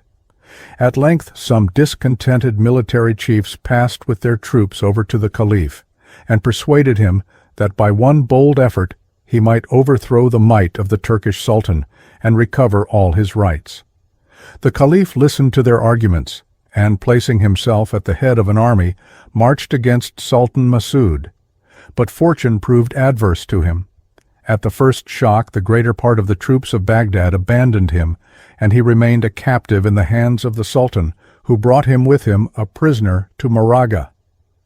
Speaker 1: At length some discontented military chiefs passed with their troops over to the Caliph, and persuaded him that by one bold effort he might overthrow the might of the Turkish Sultan and recover all his rights. The Caliph listened to their arguments, and placing himself at the head of an army, marched against Sultan Masud. But fortune proved adverse to him. At the first shock the greater part of the troops of Baghdad abandoned him, and he remained a captive in the hands of the Sultan, who brought him with him a prisoner to Moraga.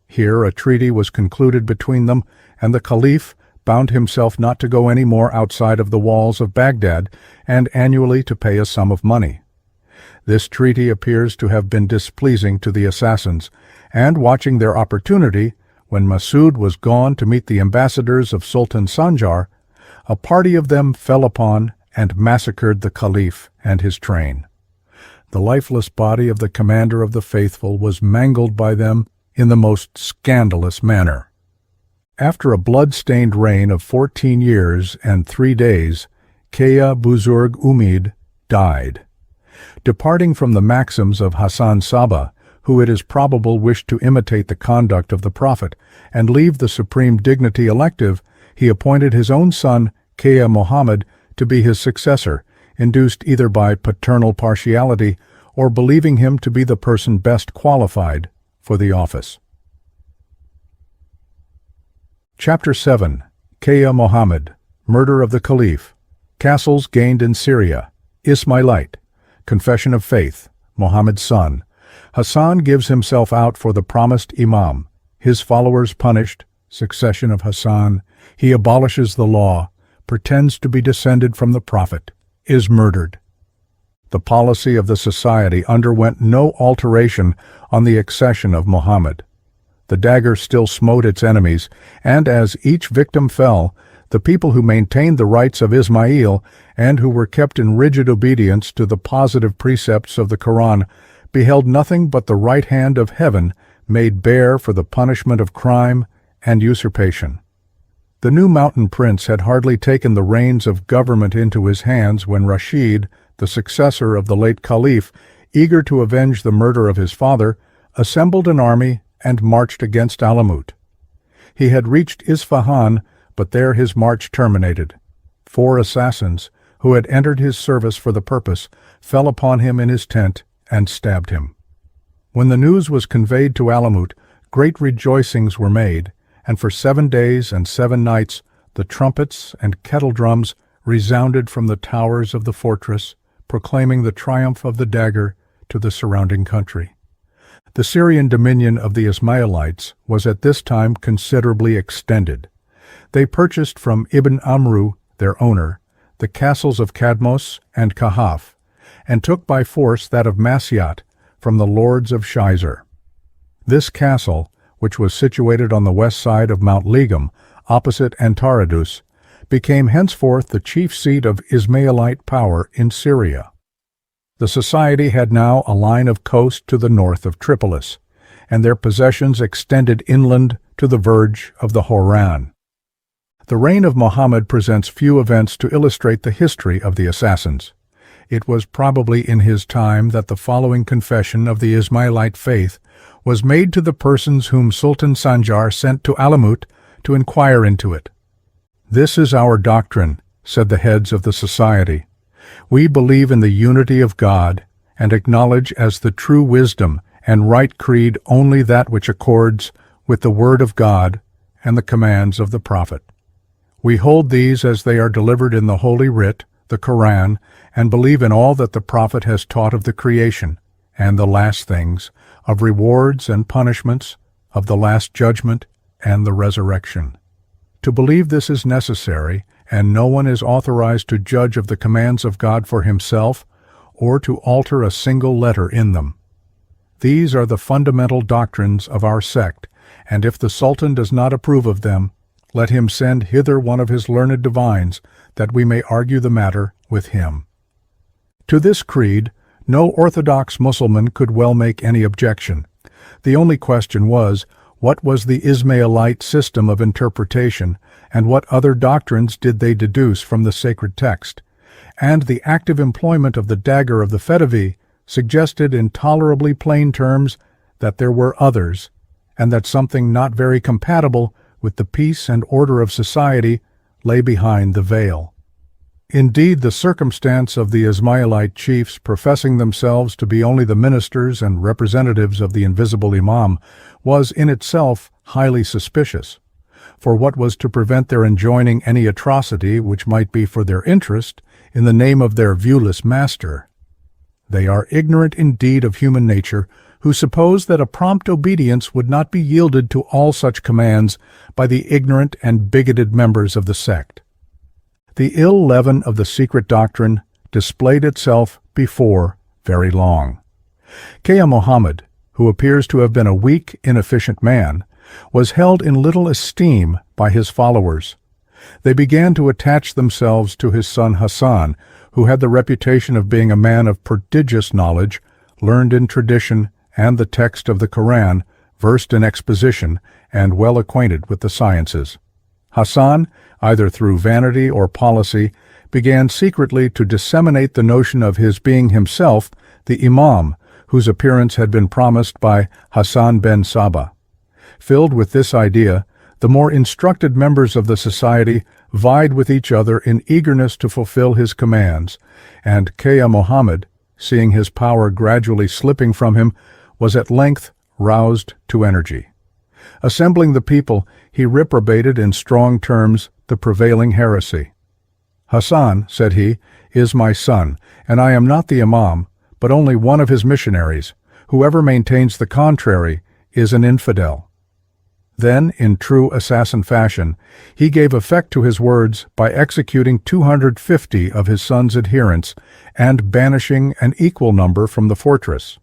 Speaker 1: Here a treaty was concluded between them, and the Caliph bound himself not to go any more outside of the walls of Baghdad, and annually to pay a sum of money. This treaty appears to have been displeasing to the assassins, and watching their opportunity, when Masud was gone to meet the ambassadors of Sultan Sanjar, a party of them fell upon and massacred the Caliph and his train. The lifeless body of the commander of the faithful was mangled by them in the most scandalous manner. After a blood-stained reign of 14 years and 3 days, Keäh Buzoorg Oomeid died. Departing from the maxims of Hassan Sabah, who it is probable wished to imitate the conduct of the Prophet and leave the supreme dignity elective, he appointed his own son, Keäh Mohammed, to be his successor, induced either by paternal partiality or believing him to be the person best qualified for the office. Chapter 7. Keäh Mohammed, Murder of the Caliph, Castles Gained in Syria, Ismaïlite, Confession of Faith, Muhammad's son. Hassan gives himself out for the promised Imam, his followers punished, succession of Hassan, he abolishes the law, pretends to be descended from the Prophet, is murdered. The policy of the society underwent no alteration on the accession of Muhammad. The dagger still smote its enemies, and as each victim fell, the people who maintained the rights of Ismail and who were kept in rigid obedience to the positive precepts of the Quran beheld nothing but the right hand of heaven made bare for the punishment of crime and usurpation. The new mountain prince had hardly taken the reins of government into his hands when Rashid, the successor of the late Caliph, eager to avenge the murder of his father, assembled an army and marched against Alamoot. He had reached Isfahan, but there his march terminated. 4 assassins, who had entered his service for the purpose, fell upon him in his tent and stabbed him. When the news was conveyed to Alamoot, great rejoicings were made, and for 7 days and 7 nights the trumpets and kettle-drums resounded from the towers of the fortress, proclaiming the triumph of the dagger to the surrounding country. The Syrian dominion of the Ismailites was at this time considerably extended. They purchased from Ibn Amru, their owner, the castles of Cadmos and Kahaf, and took by force that of Masyat from the lords of Shizer. This castle, which was situated on the west side of Mount Legum, opposite Antaradus, became henceforth the chief seat of Ismailite power in Syria. The society had now a line of coast to the north of Tripolis, and their possessions extended inland to the verge of the Hauran. The reign of Muhammad presents few events to illustrate the history of the assassins. It was probably in his time that the following confession of the Ismailite faith was made to the persons whom Sultan Sanjar sent to Alamoot to inquire into it. "This is our doctrine," said the heads of the society. "We believe in the unity of God and acknowledge as the true wisdom and right creed only that which accords with the word of God and the commands of the Prophet. We hold these as they are delivered in the Holy Writ, the Quran, and believe in all that the Prophet has taught of the creation and the last things, of rewards and punishments, of the last judgment and the resurrection. To believe this is necessary, and no one is authorized to judge of the commands of God for himself or to alter a single letter in them. These are the fundamental doctrines of our sect, and if the Sultan does not approve of them, let him send hither one of his learned divines, that we may argue the matter with him." To this creed, no orthodox Mussulman could well make any objection. The only question was, what was the Ismaïlite system of interpretation, and what other doctrines did they deduce from the sacred text? And the active employment of the dagger of the Fedavi suggested in tolerably plain terms that there were others, and that something not very compatible with the peace and order of society lay behind the veil. Indeed, the circumstance of the Ismailite chiefs professing themselves to be only the ministers and representatives of the invisible Imam was in itself highly suspicious, for what was to prevent their enjoining any atrocity which might be for their interest in the name of their viewless master? They are ignorant indeed of human nature, who suppose that a prompt obedience would not be yielded to all such commands by the ignorant and bigoted members of the sect. The ill leaven of the secret doctrine displayed itself before very long. Keäh Mohammed, who appears to have been a weak, inefficient man, was held in little esteem by his followers. They began to attach themselves to his son Hassan, who had the reputation of being a man of prodigious knowledge, learned in tradition and the text of the Quran, versed in exposition, and well acquainted with the sciences. Hassan, either through vanity or policy, began secretly to disseminate the notion of his being himself the Imam, whose appearance had been promised by Hassan ben Sabah. Filled with this idea, the more instructed members of the society vied with each other in eagerness to fulfill his commands, and Keäh Mohammed, seeing his power gradually slipping from him, was at length roused to energy. Assembling the people, he reprobated in strong terms the prevailing heresy. "Hassan," said he, "is my son, and I am not the Imam, but only one of his missionaries. Whoever maintains the contrary is an infidel." Then, in true assassin fashion, he gave effect to his words by executing 250 of his son's adherents and banishing an equal number from the fortress.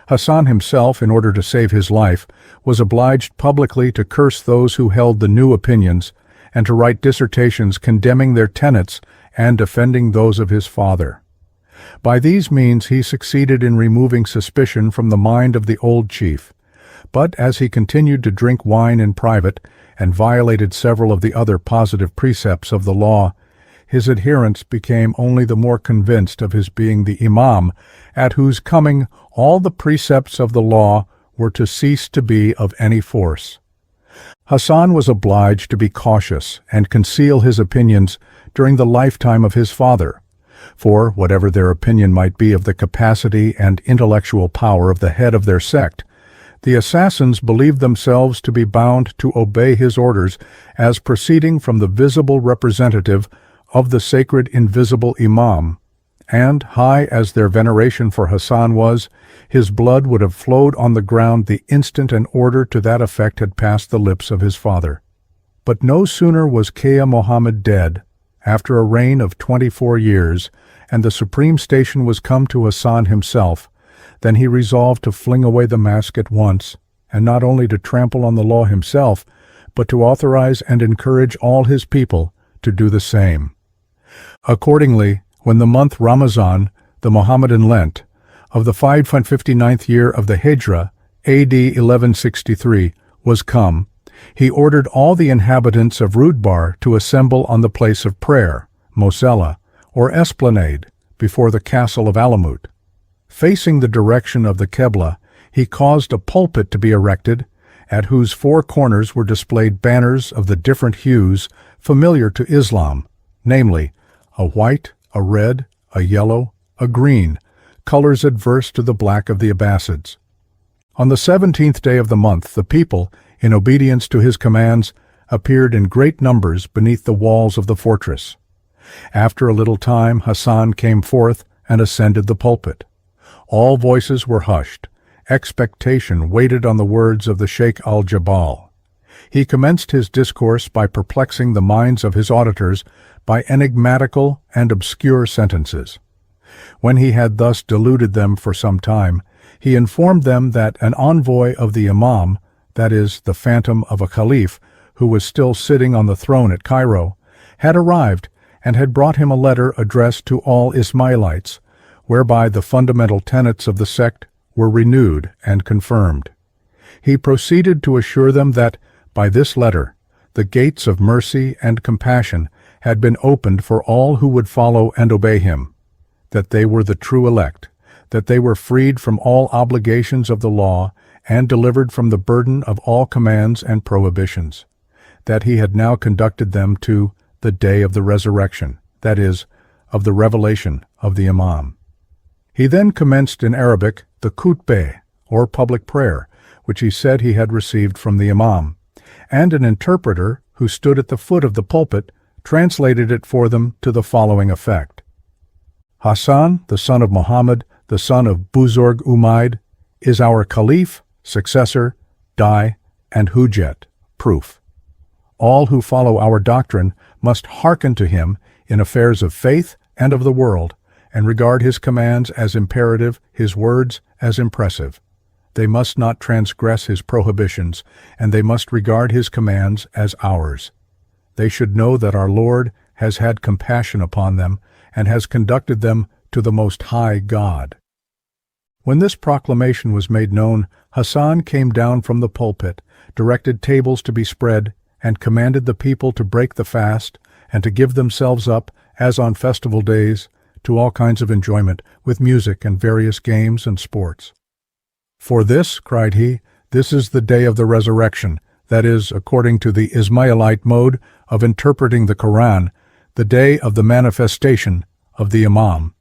Speaker 1: Hassan himself, in order to save his life, was obliged publicly to curse those who held the new opinions and to write dissertations condemning their tenets and defending those of his father. By these means he succeeded in removing suspicion from the mind of the old chief, but as he continued to drink wine in private and violated several of the other positive precepts of the law, his adherents became only the more convinced of his being the Imam, at whose coming all the precepts of the law were to cease to be of any force. Hassan was obliged to be cautious and conceal his opinions during the lifetime of his father, for whatever their opinion might be of the capacity and intellectual power of the head of their sect, the assassins believed themselves to be bound to obey his orders as proceeding from the visible representative of the sacred invisible Imam, and high as their veneration for Hassan was, his blood would have flowed on the ground the instant an order to that effect had passed the lips of his father. But no sooner was Keäh Mohammed dead, after a reign of 24 years, and the supreme station was come to Hassan himself, than he resolved to fling away the mask at once, and not only to trample on the law himself, but to authorize and encourage all his people to do the same. Accordingly, when the month Ramazan, the Mohammedan Lent, of the 559th year of the Hijra, A.D. 1163, was come, he ordered all the inhabitants of Rudbar to assemble on the place of prayer, Mosella, or esplanade, before the Castle of Alamoot. Facing the direction of the Qibla, He caused a pulpit to be erected, at whose four corners were displayed banners of the different hues familiar to Islam, namely, a white, a red, a yellow, a green, colors adverse to the black of the Abbasids. On the 17th day of the month, the people, in obedience to his commands, appeared in great numbers beneath the walls of the fortress. After a little time, Hassan came forth and ascended the pulpit. All voices were hushed. Expectation waited on the words of the Sheikh-al-Jebal. He commenced his discourse by perplexing the minds of his auditors by enigmatical and obscure sentences. When he had thus deluded them for some time, he informed them that an envoy of the Imam, that is, the phantom of a caliph who was still sitting on the throne at Cairo, had arrived and had brought him a letter addressed to all Ismaïlites, whereby the fundamental tenets of the sect were renewed and confirmed. He proceeded to assure them that, by this letter, the gates of mercy and compassion had been opened for all who would follow and obey him, that they were the true elect, that they were freed from all obligations of the law and delivered from the burden of all commands and prohibitions, that he had now conducted them to the day of the resurrection, that is, of the revelation of the Imam. He then commenced in Arabic the khutbah, or public prayer, which he said he had received from the Imam, and an interpreter who stood at the foot of the pulpit translated it for them to the following effect. Hassan, the son of Muhammad, the son of Buzoorg Oomeid, is our caliph, successor, Dai, and Hujjat, proof. All who follow our doctrine must hearken to him in affairs of faith and of the world, and regard his commands as imperative, his words as impressive. They must not transgress his prohibitions, and they must regard his commands as ours. They should know that our Lord has had compassion upon them, and has conducted them to the Most High God. When this proclamation was made known, Hassan came down from the pulpit, directed tables to be spread, and commanded the people to break the fast, and to give themselves up, as on festival days, to all kinds of enjoyment, with music and various games and sports. For this, cried he, this is the day of the resurrection, that is, according to the Ismailite mode of interpreting the Quran, the day of the manifestation of the Imam.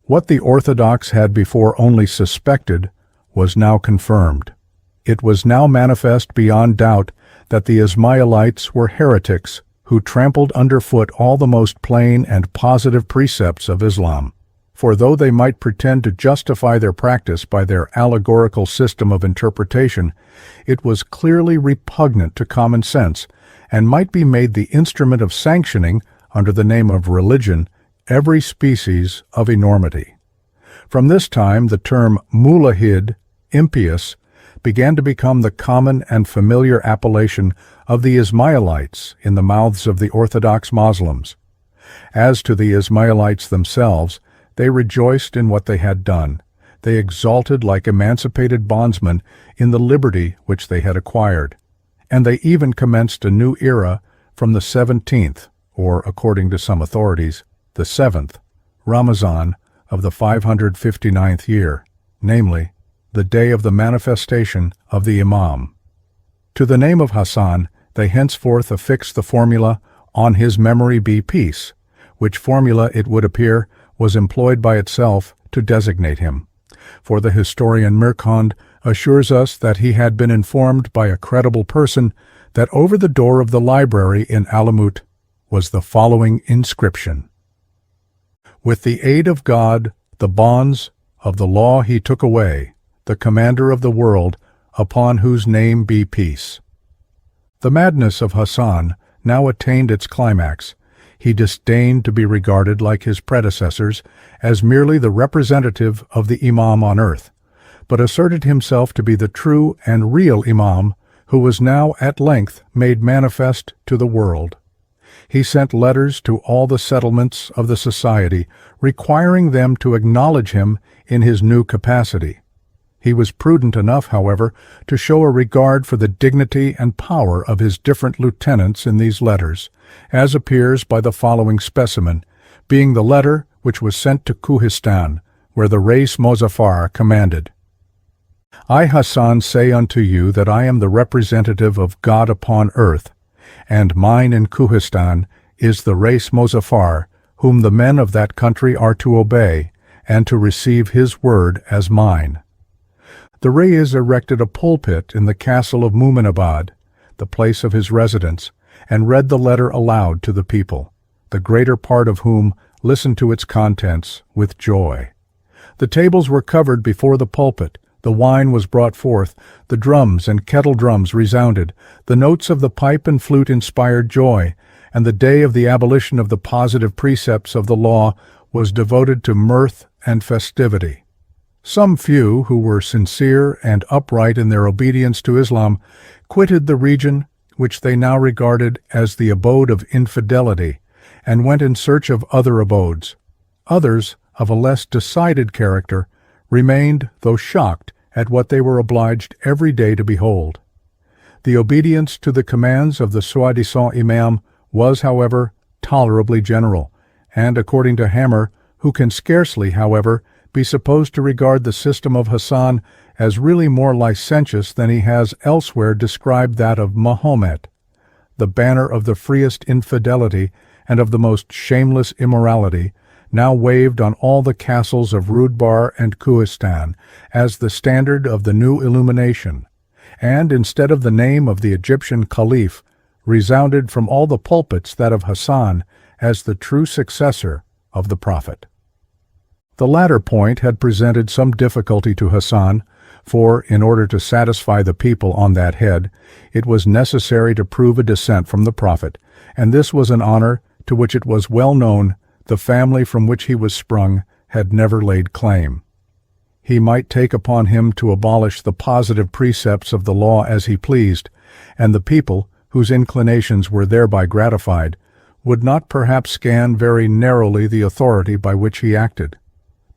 Speaker 1: What the Orthodox had before only suspected was now confirmed. It was now manifest beyond doubt that the Ismailites were heretics who trampled underfoot all the most plain and positive precepts of Islam. For though they might pretend to justify their practice by their allegorical system of interpretation, it was clearly repugnant to common sense, and might be made the instrument of sanctioning, under the name of religion, every species of enormity. From this time the term mulahid, impious, began to become the common and familiar appellation of the Ismailites in the mouths of the Orthodox Muslims. As to the Ismailites themselves, they rejoiced in what they had done. They exulted like emancipated bondsmen in the liberty which they had acquired. And they even commenced a new era from the 17th, or according to some authorities, the 7th, Ramazan of the 559th year, namely, the day of the manifestation of the Imam. To the name of Hassan they henceforth affixed the formula, "On his memory be peace," which formula, it would appear, was employed by itself to designate him. For the historian Mirkand assures us that he had been informed by a credible person that over the door of the library in Alamoot was the following inscription: "With the aid of God, the bonds of the law he took away, the commander of the world, upon whose name be peace." The madness of Hassan now attained its climax. He disdained to be regarded, like his predecessors, as merely the representative of the Imam on earth, but asserted himself to be the true and real Imam, who was now at length made manifest to the world. He sent letters to all the settlements of the society, requiring them to acknowledge him in his new capacity. He was prudent enough, however, to show a regard for the dignity and power of his different lieutenants in these letters, as appears by the following specimen, being the letter which was sent to Kohistan, where the Rais Mozaffar commanded. I, Hassan, say unto you that I am the representative of God upon earth, and mine in Kohistan is the race Mozaffar, whom the men of that country are to obey, and to receive his word as mine. The Reis erected a pulpit in the castle of Muminabad, the place of his residence, and read the letter aloud to the people, the greater part of whom listened to its contents with joy. The tables were covered before the pulpit, the wine was brought forth, the drums and kettle drums resounded, the notes of the pipe and flute inspired joy, and the day of the abolition of the positive precepts of the law was devoted to mirth and festivity. Some few, who were sincere and upright in their obedience to Islam, quitted the region which they now regarded as the abode of infidelity, and went in search of other abodes. Others, of a less decided character, remained, though shocked, at what they were obliged every day to behold. The obedience to the commands of the soi-disant imam was, however, tolerably general, and, according to Hammer, who can scarcely, however, be supposed to regard the system of Hassan as really more licentious than he has elsewhere described that of Mahomet, the banner of the freest infidelity and of the most shameless immorality, now waved on all the castles of Rudbar and Kohistan as the standard of the new illumination, and instead of the name of the Egyptian Caliph, resounded from all the pulpits that of Hassan as the true successor of the Prophet. The latter point had presented some difficulty to Hassan, for, in order to satisfy the people on that head, it was necessary to prove a descent from the Prophet, and this was an honor to which it was well known the family from which he was sprung had never laid claim. He might take upon him to abolish the positive precepts of the law as he pleased, and the people, whose inclinations were thereby gratified, would not perhaps scan very narrowly the authority by which he acted.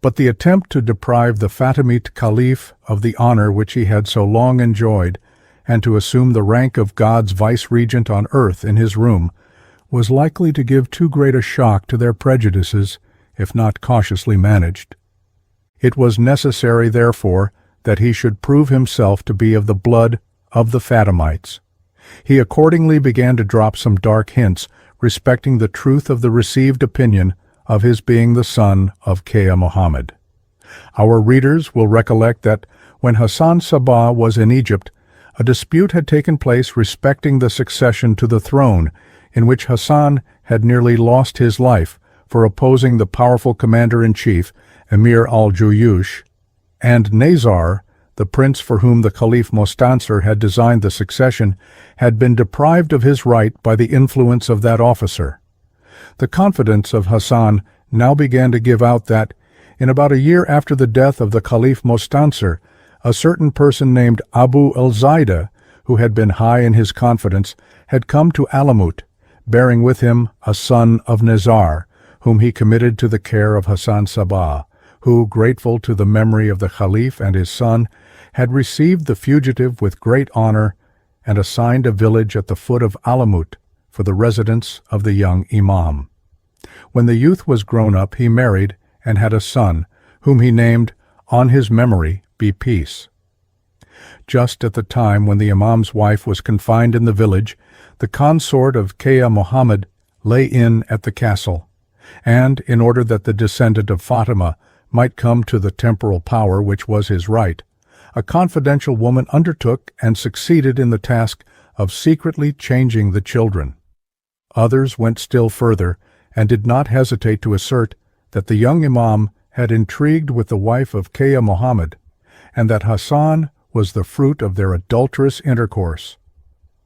Speaker 1: But the attempt to deprive the Fatimite Caliph of the honor which he had so long enjoyed, and to assume the rank of God's vice-regent on earth in his room, was likely to give too great a shock to their prejudices, if not cautiously managed. It was necessary, therefore, that he should prove himself to be of the blood of the Fatimites. He accordingly began to drop some dark hints respecting the truth of the received opinion of his being the son of Keäh Mohammed. Our readers will recollect that when Hassan Sabah was in Egypt, a dispute had taken place respecting the succession to the throne, in which Hassan had nearly lost his life for opposing the powerful commander-in-chief, Emir al-Juyush, and Nazar, the prince for whom the Caliph Mostansir had designed the succession, had been deprived of his right by the influence of that officer. The confidence of Hassan now began to give out that, in about a year after the death of the Caliph Mostansir, a certain person named Abu al-Zaidah, who had been high in his confidence, had come to Alamoot, bearing with him a son of Nizar, whom he committed to the care of Hassan Sabah, who, grateful to the memory of the Caliph and his son, had received the fugitive with great honor and assigned a village at the foot of Alamoot for the residence of the young imam. When the youth was grown up, he married and had a son, whom he named, "On his memory be peace." Just at the time when the imam's wife was confined in the village, the consort of Keäh Mohammed lay in at the castle, and, in order that the descendant of Fatima might come to the temporal power which was his right, a confidential woman undertook and succeeded in the task of secretly changing the children. Others went still further, and did not hesitate to assert that the young imam had intrigued with the wife of Keäh Mohammed, and that Hassan was the fruit of their adulterous intercourse.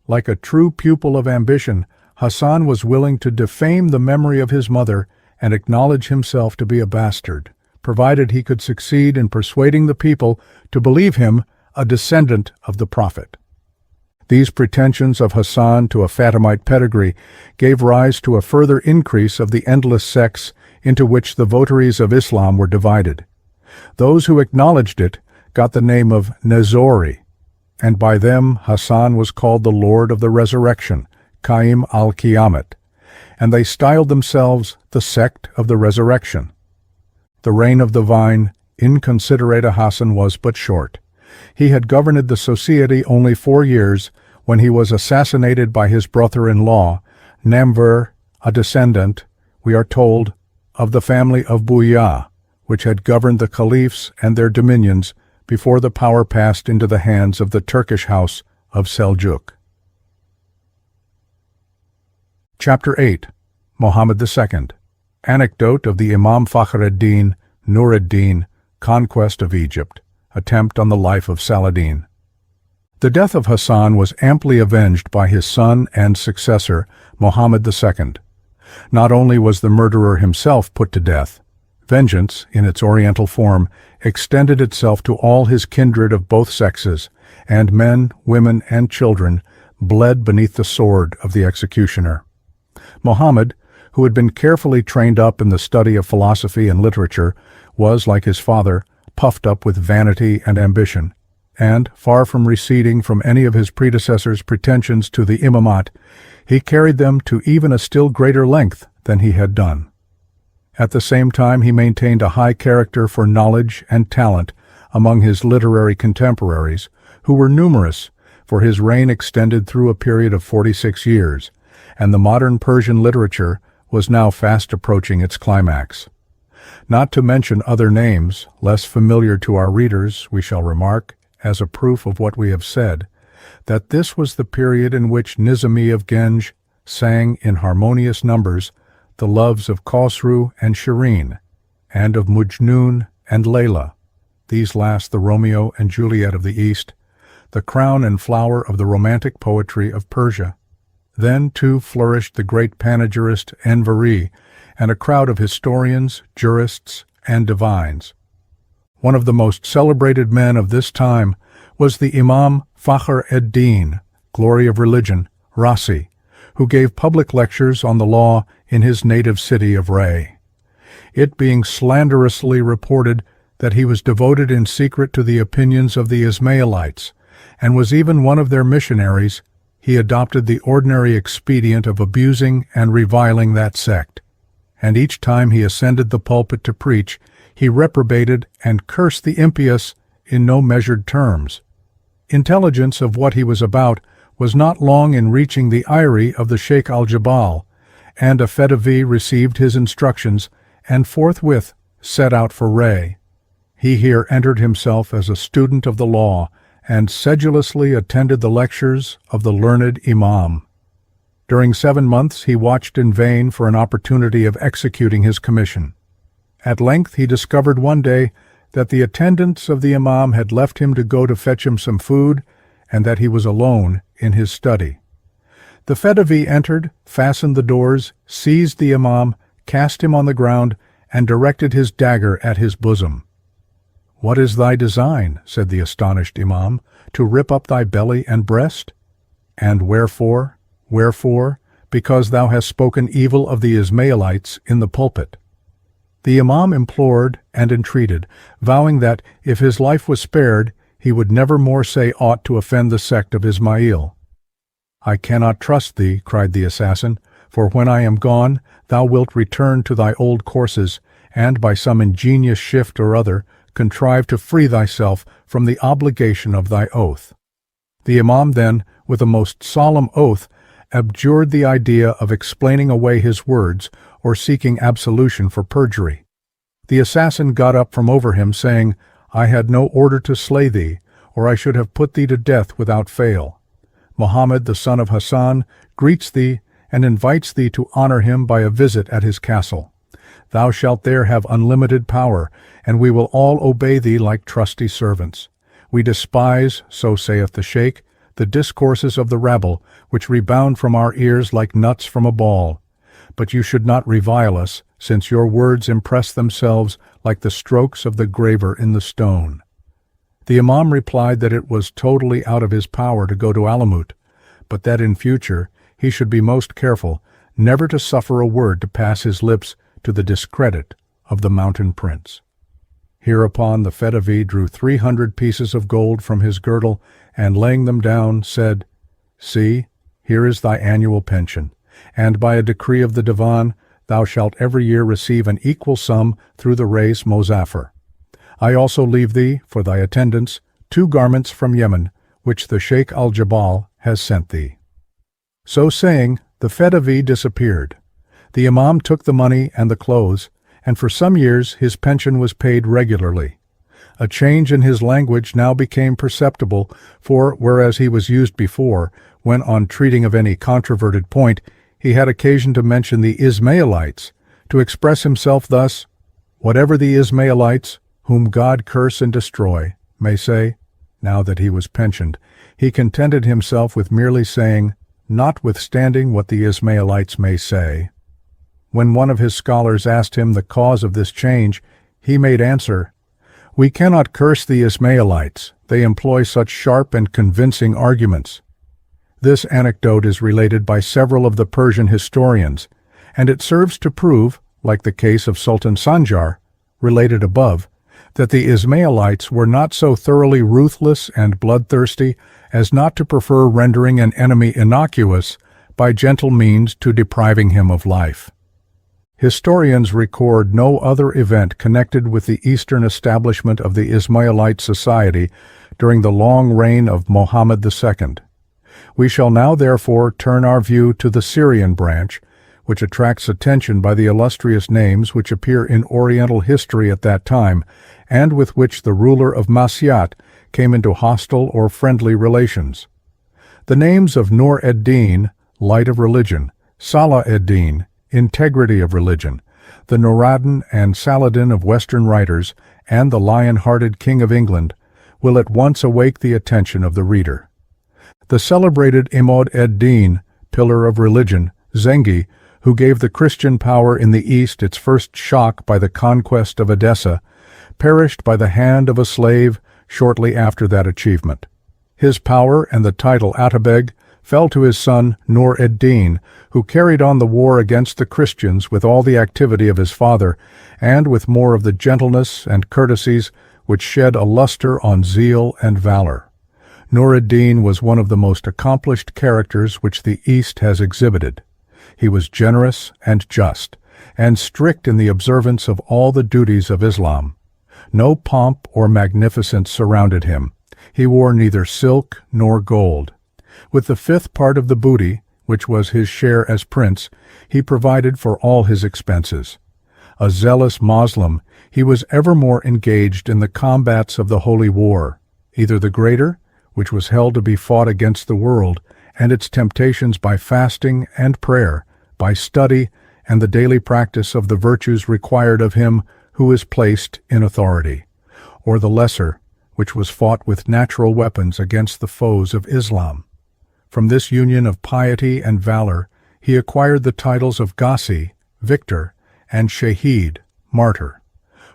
Speaker 1: Like a true pupil of ambition, Hassan was willing to defame the memory of his mother and acknowledge himself to be a bastard, provided he could succeed in persuading the people to believe him a descendant of the Prophet. These pretensions of Hassan to a Fatimite pedigree gave rise to a further increase of the endless sects into which the votaries of Islam were divided. Those who acknowledged it got the name of Nizari, and by them Hassan was called the Lord of the Resurrection, Qaim al-Qiyamat, and they styled themselves the Sect of the Resurrection. The reign of the vine, Inconsiderata Hassan, was but short, He had governed the society only 4 years when he was assassinated by his brother-in-law, Namver, a descendant, we are told, of the family of Buya, which had governed the caliphs and their dominions before the power passed into the hands of the Turkish house of Seljuk. Chapter 8. Mohammed II. Anecdote of the Imam Fakhr-ed-deen, Noor-ed-deen, conquest of Egypt, attempt on the life of Saladin. The death of Hassan was amply avenged by his son and successor, Mohammed II. Not only was the murderer himself put to death, vengeance, in its oriental form, extended itself to all his kindred of both sexes, and men, women, and children bled beneath the sword of the executioner. Mohammed, who had been carefully trained up in the study of philosophy and literature, was, like his father, puffed up with vanity and ambition, and, far from receding from any of his predecessors' pretensions to the imamat, he carried them to even a still greater length than he had done. At the same time, he maintained a high character for knowledge and talent among his literary contemporaries, who were numerous, for his reign extended through a period of 46 years, and the modern Persian literature was now fast approaching its climax. Not to mention other names, less familiar to our readers, we shall remark, as a proof of what we have said, that this was the period in which Nizami of Genj sang in harmonious numbers the loves of Khosru and Shireen, and of Mujnun and Layla, these last the Romeo and Juliet of the East, the crown and flower of the romantic poetry of Persia. Then, too, flourished the great panegyrist Envari, and a crowd of historians, jurists, and divines. One of the most celebrated men of this time was the Imam Fakhr-ed-deen, glory of religion, Rasi, who gave public lectures on the law in his native city of Ray. It being slanderously reported that he was devoted in secret to the opinions of the Ismaïlites, and was even one of their missionaries, he adopted the ordinary expedient of abusing and reviling that sect, and each time he ascended the pulpit to preach, he reprobated and cursed the impious in no measured terms. Intelligence of what he was about was not long in reaching the eyrie of the Sheikh-al-Jebal, and a Fedavi received his instructions and forthwith set out for Ray. He here entered himself as a student of the law, and sedulously attended the lectures of the learned Imam. During 7 months he watched in vain for an opportunity of executing his commission. At length he discovered one day that the attendants of the Imam had left him to go to fetch him some food, and that he was alone in his study. The Fedavi entered, fastened the doors, seized the Imam, cast him on the ground, and directed his dagger at his bosom. "What is thy design?" said the astonished Imam, "to rip up thy belly and breast? And wherefore? Wherefore? Because thou hast spoken evil of the Ismaïlites in the pulpit." The Imam implored and entreated, vowing that, if his life was spared, he would never more say aught to offend the sect of Ismail. "I cannot trust thee," cried the assassin, "for when I am gone, thou wilt return to thy old courses, and by some ingenious shift or other, contrive to free thyself from the obligation of thy oath." The Imam then, with a most solemn oath, abjured the idea of explaining away his words or seeking absolution for perjury. The assassin got up from over him, saying, "I had no order to slay thee, or I should have put thee to death without fail. Mohammed, the son of Hassan, greets thee and invites thee to honor him by a visit at his castle. Thou shalt there have unlimited power, and we will all obey thee like trusty servants. We despise, so saith the Sheikh, the discourses of the rabble, which rebound from our ears like nuts from a ball. But you should not revile us, since your words impress themselves like the strokes of the graver in the stone." The Imam replied that it was totally out of his power to go to Alamoot, but that in future he should be most careful never to suffer a word to pass his lips to the discredit of the mountain prince. Hereupon the Fedavi drew 300 pieces of gold from his girdle, and laying them down, said, "See, here is thy annual pension, and by a decree of the Divan thou shalt every year receive an equal sum through the Reis Mozaffar. I also leave thee, for thy attendance, 2 garments from Yemen, which the Sheikh-al-Jebal has sent thee." So saying, the Fedavi disappeared. The Imam took the money and the clothes, and for some years his pension was paid regularly. A change in his language now became perceptible, for whereas he was used before, when on treating of any controverted point, he had occasion to mention the Ismaïlites, to express himself thus, "Whatever the Ismaïlites, whom God curse and destroy," may say, now that he was pensioned, he contented himself with merely saying, "Notwithstanding what the Ismaïlites may say." When one of his scholars asked him the cause of this change, he made answer, "We cannot curse the Ismaïlites, they employ such sharp and convincing arguments." This anecdote is related by several of the Persian historians, and it serves to prove, like the case of Sultan Sanjar, related above, that the Ismaïlites were not so thoroughly ruthless and bloodthirsty as not to prefer rendering an enemy innocuous by gentle means to depriving him of life. Historians record no other event connected with the Eastern establishment of the Ismaïlite society during the long reign of Mohammed II. We shall now therefore turn our view to the Syrian branch, which attracts attention by the illustrious names which appear in Oriental history at that time, and with which the ruler of Masyat came into hostile or friendly relations. The names of Noor-ed-deen, light of religion, Ala-ed-deen, integrity of religion, the Noor-ed-deen and Saladin of Western writers, and the lion-hearted King of England, will at once awake the attention of the reader. The celebrated Imad-ed-Deen, pillar of religion, Zengi, who gave the Christian power in the East its first shock by the conquest of Edessa, perished by the hand of a slave shortly after that achievement. His power and the title Atabeg fell to his son Noor-ed-deen, who carried on the war against the Christians with all the activity of his father, and with more of the gentleness and courtesies which shed a luster on zeal and valor. Noor-ed-deen was one of the most accomplished characters which the East has exhibited. He was generous and just, and strict in the observance of all the duties of Islam. No pomp or magnificence surrounded him. He wore neither silk nor gold. With the 5th part of the booty, which was his share as prince, he provided for all his expenses. A zealous Moslem, he was evermore engaged in the combats of the Holy War, either the greater, which was held to be fought against the world, and its temptations by fasting and prayer, by study, and the daily practice of the virtues required of him who is placed in authority, or the lesser, which was fought with natural weapons against the foes of Islam. From this union of piety and valor, he acquired the titles of Ghazi, victor, and Shaheed, martyr.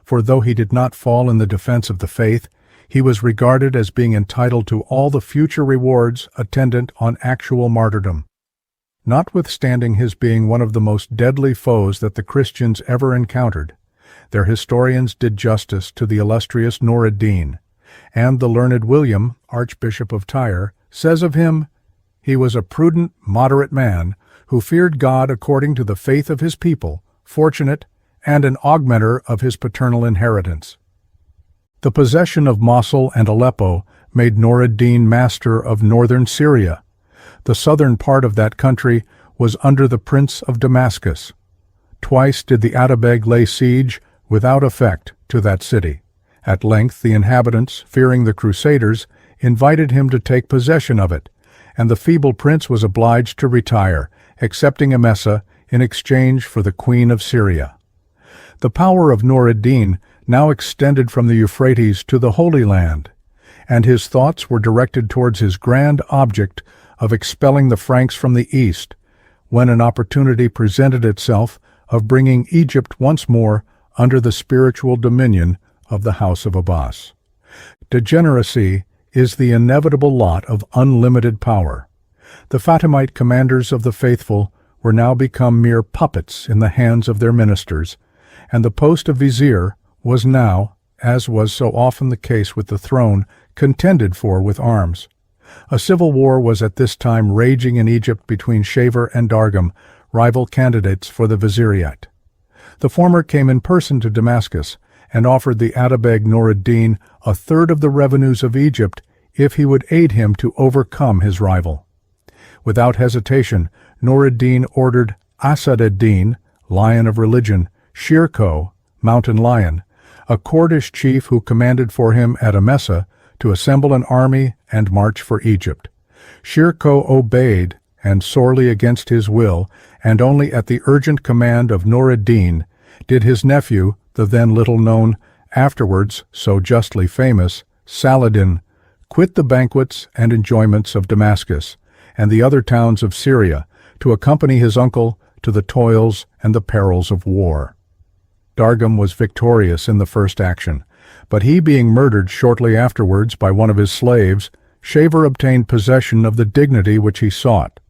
Speaker 1: For though he did not fall in the defense of the faith, he was regarded as being entitled to all the future rewards attendant on actual martyrdom. Notwithstanding his being one of the most deadly foes that the Christians ever encountered, their historians did justice to the illustrious Noor-ed-deen, and the learned William, Archbishop of Tyre, says of him, "He was a prudent, moderate man, who feared God according to the faith of his people, fortunate, and an augmenter of his paternal inheritance." The possession of Mosul and Aleppo made Noor-ed-deen master of northern Syria. The southern part of that country was under the Prince of Damascus. Twice did the Atabeg lay siege, without effect, to that city. At length the inhabitants, fearing the Crusaders, invited him to take possession of it, and the feeble prince was obliged to retire, accepting Emesa in exchange for the Queen of Syria. The power of Noor-ed-deen now extended from the Euphrates to the Holy Land, and his thoughts were directed towards his grand object of expelling the Franks from the east, when an opportunity presented itself of bringing Egypt once more under the spiritual dominion of the House of Abbas. Degeneracy is the inevitable lot of unlimited power. The Fatimite commanders of the faithful were now become mere puppets in the hands of their ministers, and the post of vizier was now, as was so often the case with the throne, contended for with arms. A civil war was at this time raging in Egypt between Shaver and Dargham, rival candidates for the viziriate. The former came in person to Damascus, and offered the Atabeg Noor-ed-deen a third of the revenues of Egypt if he would aid him to overcome his rival. Without hesitation, Noor-ed-deen ordered Asad-ed-deen, Lion of Religion, Shirkuh, Mountain Lion, a Kurdish chief who commanded for him at Emesa, to assemble an army and march for Egypt. Shirkuh obeyed, and sorely against his will, and only at the urgent command of Noor-ed-deen, did his nephew, the then little-known, afterwards so justly famous, Saladin, quit the banquets and enjoyments of Damascus and the other towns of Syria to accompany his uncle to the toils and the perils of war. Dargham was victorious in the first action, but he being murdered shortly afterwards by one of his slaves, Shaver obtained possession of the dignity which he sought.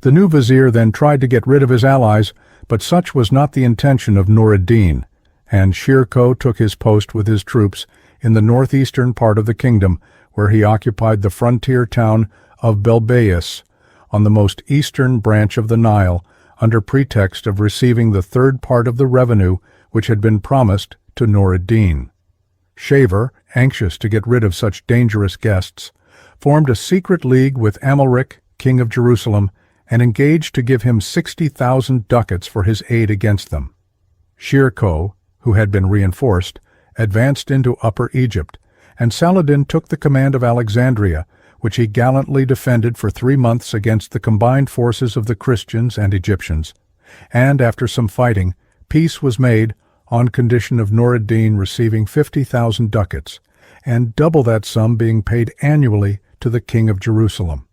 Speaker 1: The new vizier then tried to get rid of his allies, but such was not the intention of Noor-ed-deen, and Shirkuh took his post with his troops in the northeastern part of the kingdom, where he occupied the frontier town of Belbeis, on the most eastern branch of the Nile, under pretext of receiving the third part of the revenue which had been promised to Noor-ed-deen. Shaver, anxious to get rid of such dangerous guests, formed a secret league with Amalric, king of Jerusalem, and engaged to give him 60,000 ducats for his aid against them. Shirkuh, who had been reinforced, advanced into Upper Egypt, and Saladin took the command of Alexandria, which he gallantly defended for 3 months against the combined forces of the Christians and Egyptians, and after some fighting, peace was made on condition of Noor-ed-deen receiving 50,000 ducats, and double that sum being paid annually to the king of Jerusalem.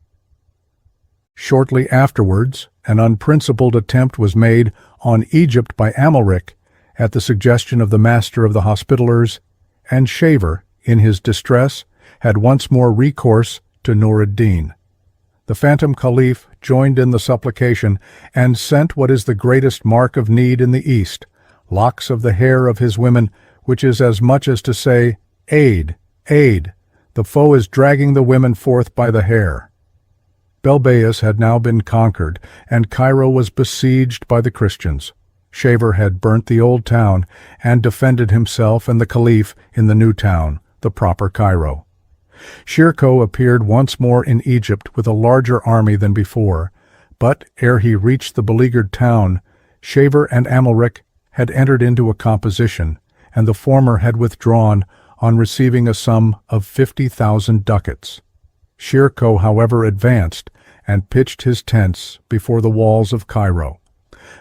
Speaker 1: Shortly afterwards, an unprincipled attempt was made on Egypt by Amalric at the suggestion of the Master of the Hospitallers, and Shaver, in his distress, had once more recourse to Noor-ed-deen. The phantom caliph joined in the supplication and sent what is the greatest mark of need in the East, locks of the hair of his women, which is as much as to say, "Aid, aid, the foe is dragging the women forth by the hair." Belbeis had now been conquered, and Cairo was besieged by the Christians. Shaver had burnt the old town and defended himself and the caliph in the new town, the proper Cairo. Shirkuh appeared once more in Egypt with a larger army than before, but ere he reached the beleaguered town, Shaver and Amalric had entered into a composition, and the former had withdrawn on receiving a sum of 50,000 ducats. Shirkuh, however, advanced and pitched his tents before the walls of Cairo.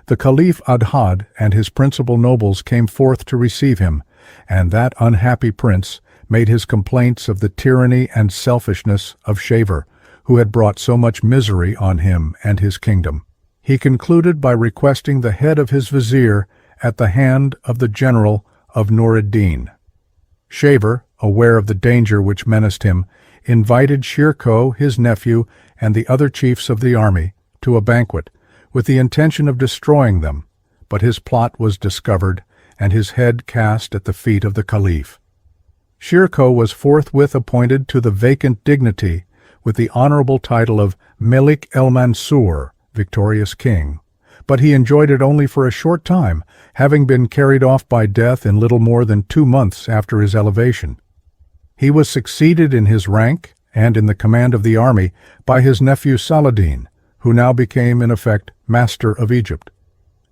Speaker 1: The Caliph Aboo-Hard and his principal nobles came forth to receive him, and that unhappy prince made his complaints of the tyranny and selfishness of Shaver, who had brought so much misery on him and his kingdom. He concluded by requesting the head of his vizier at the hand of the general of Noor-ed-deen. Shaver, aware of the danger which menaced him, invited Shirkuh, his nephew, and the other chiefs of the army to a banquet, with the intention of destroying them, but his plot was discovered, and his head cast at the feet of the caliph. Shirkuh was forthwith appointed to the vacant dignity, with the honorable title of Melik el-Mansur, victorious king, but he enjoyed it only for a short time, having been carried off by death in little more than 2 months after his elevation. He was succeeded in his rank and in the command of the army by his nephew Saladin, who now became in effect Master of Egypt.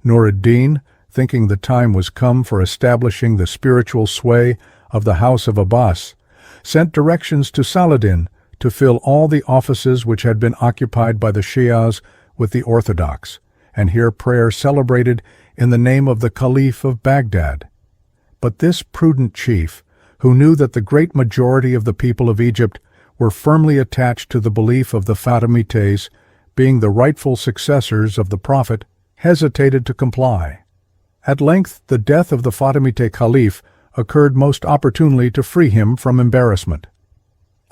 Speaker 1: Noor-ed-deen, thinking the time was come for establishing the spiritual sway of the House of Abbas, sent directions to Saladin to fill all the offices which had been occupied by the Shias with the Orthodox, and hear prayer celebrated in the name of the Caliph of Baghdad. But this prudent chief, who knew that the great majority of the people of Egypt were firmly attached to the belief of the Fatimites, being the rightful successors of the Prophet, hesitated to comply. At length the death of the Fatimite Caliph occurred most opportunely to free him from embarrassment.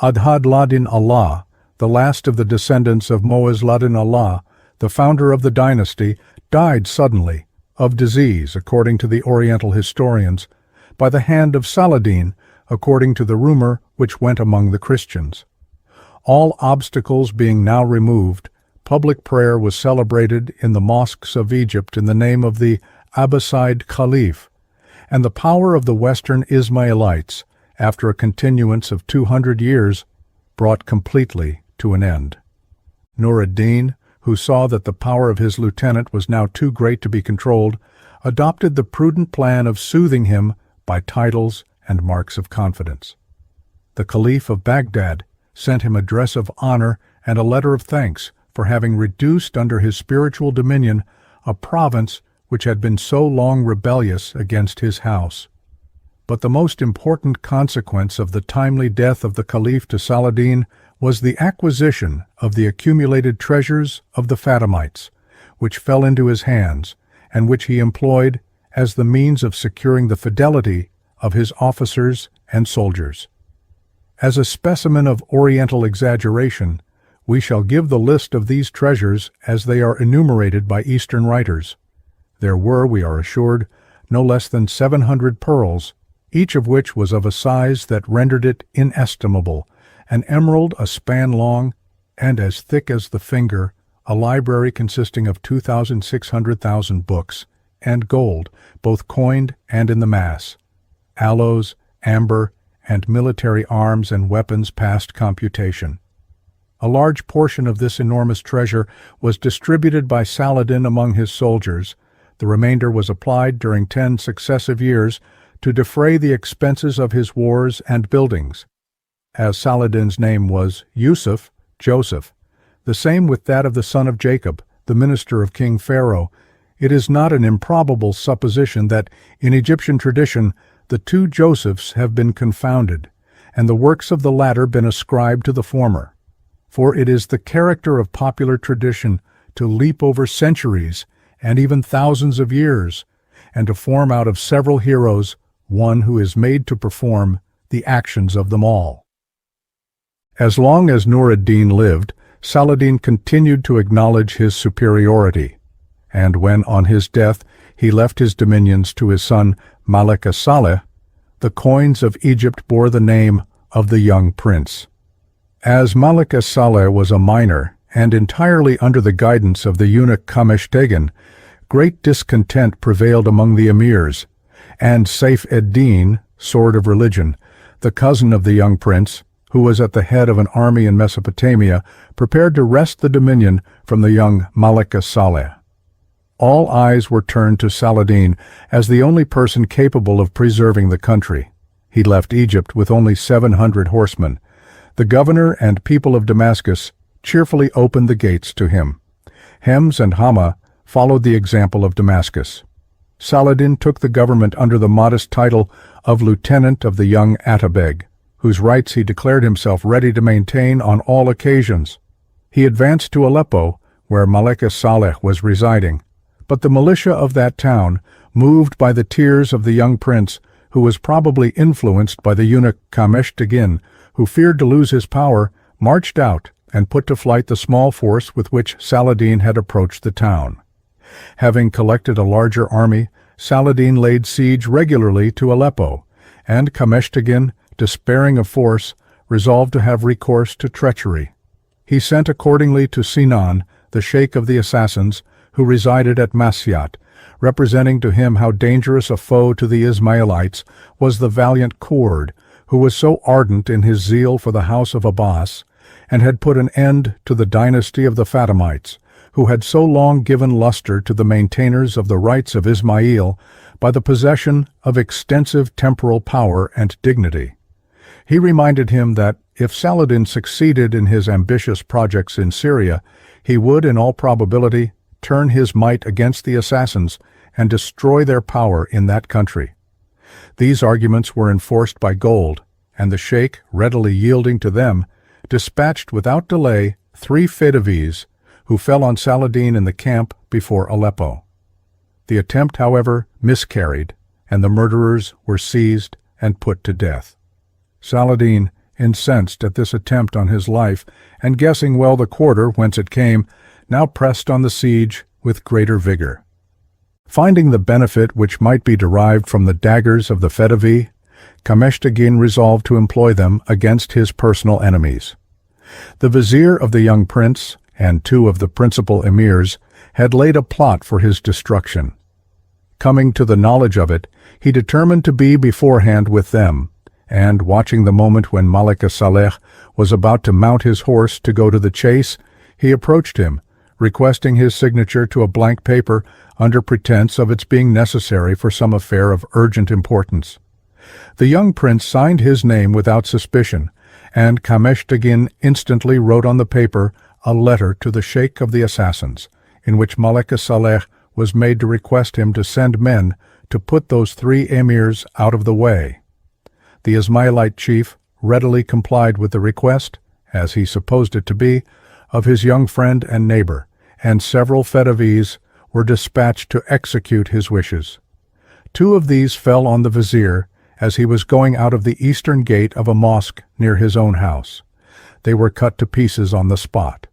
Speaker 1: Ad-Ladin Allah, the last of the descendants of Ladin Allah, the founder of the dynasty, died suddenly, of disease, according to the Oriental historians, by the hand of Saladin, according to the rumor which went among the Christians. All obstacles being now removed, public prayer was celebrated in the mosques of Egypt in the name of the Abbasid Caliph, and the power of the Western Ismaïlites, after a continuance of 200 years, brought completely to an end. Noor-ed-deen, who saw that the power of his lieutenant was now too great to be controlled, adopted the prudent plan of soothing him by titles and marks of confidence. The Caliph of Baghdad sent him a dress of honor and a letter of thanks for having reduced under his spiritual dominion a province which had been so long rebellious against his house. But the most important consequence of the timely death of the Caliph to Saladin was the acquisition of the accumulated treasures of the Fatimites, which fell into his hands, and which he employed as the means of securing the fidelity of his officers and soldiers. As a specimen of Oriental exaggeration, we shall give the list of these treasures as they are enumerated by Eastern writers. There were, we are assured, no less than 700 pearls, each of which was of a size that rendered it inestimable, an emerald a span long and as thick as the finger, a library consisting of 2,600,000 books, and gold, both coined and in the mass, aloes, amber, and military arms and weapons past computation. A large portion of this enormous treasure was distributed by Saladin among his soldiers. The remainder was applied during 10 successive years to defray the expenses of his wars and buildings. As Saladin's name was Yusuf, Joseph, the same with that of the son of Jacob, the minister of King Pharaoh, it is not an improbable supposition that, in Egyptian tradition, the two Josephs have been confounded, and the works of the latter been ascribed to the former. For it is the character of popular tradition to leap over centuries and even thousands of years, and to form out of several heroes one who is made to perform the actions of them all. As long as Noor-ed-deen lived, Saladin continued to acknowledge his superiority, and when, on his death, he left his dominions to his son Malek Saleh, the coins of Egypt bore the name of the young prince. As Malek Saleh was a minor and entirely under the guidance of the eunuch Fakhr-ed-deen, great discontent prevailed among the emirs, and Sheref-al-Moolk, sword of religion, the cousin of the young prince, who was at the head of an army in Mesopotamia, prepared to wrest the dominion from the young Malek Saleh. All eyes were turned to Saladin as the only person capable of preserving the country. He left Egypt with only 700 horsemen. The governor and people of Damascus cheerfully opened the gates to him. Hems and Hama followed the example of Damascus. Saladin took the government under the modest title of Lieutenant of the young Atabeg, whose rights he declared himself ready to maintain on all occasions. He advanced to Aleppo, where Malek Saleh was residing, but the militia of that town, moved by the tears of the young prince, who was probably influenced by the eunuch Fakhr-ed-deen, who feared to lose his power, marched out and put to flight the small force with which Saladin had approached the town. Having collected a larger army, Saladin laid siege regularly to Aleppo, and Fakhr-ed-deen, despairing of force, resolved to have recourse to treachery. He sent accordingly to Sinan, the sheikh of the assassins, who resided at Masyat, representing to him how dangerous a foe to the Ismaïlites was the valiant Kurd, who was so ardent in his zeal for the house of Abbas, and had put an end to the dynasty of the Fatimites, who had so long given luster to the maintainers of the rights of Ismail by the possession of extensive temporal power and dignity. He reminded him that, if Saladin succeeded in his ambitious projects in Syria, he would, in all probability, turn his might against the assassins and destroy their power in that country. These arguments were enforced by gold, and the sheikh, readily yielding to them, dispatched without delay 3 Fedavis, who fell on Saladin in the camp before Aleppo. The attempt, however, miscarried, and the murderers were seized and put to death. Saladin, incensed at this attempt on his life, and guessing well the quarter whence it came, now pressed on the siege with greater vigor. Finding the benefit which might be derived from the daggers of the Fedavi, Fakhr-ed-deen resolved to employ them against his personal enemies. The vizier of the young prince, and 2 of the principal emirs, had laid a plot for his destruction. Coming to the knowledge of it, he determined to be beforehand with them, and, watching the moment when Malek Saleh was about to mount his horse to go to the chase, he approached him, requesting his signature to a blank paper under pretense of its being necessary for some affair of urgent importance. The young prince signed his name without suspicion, and Kameshdagin instantly wrote on the paper a letter to the Sheikh of the Assassins, in which Malek Saleh was made to request him to send men to put those 3 emirs out of the way. The Ismaïlite chief readily complied with the request, as he supposed it to be, of his young friend and neighbor, and several Fedavis were dispatched to execute his wishes. 2 of these fell on the vizier as he was going out of the eastern gate of a mosque near his own house. They were cut to pieces on the spot.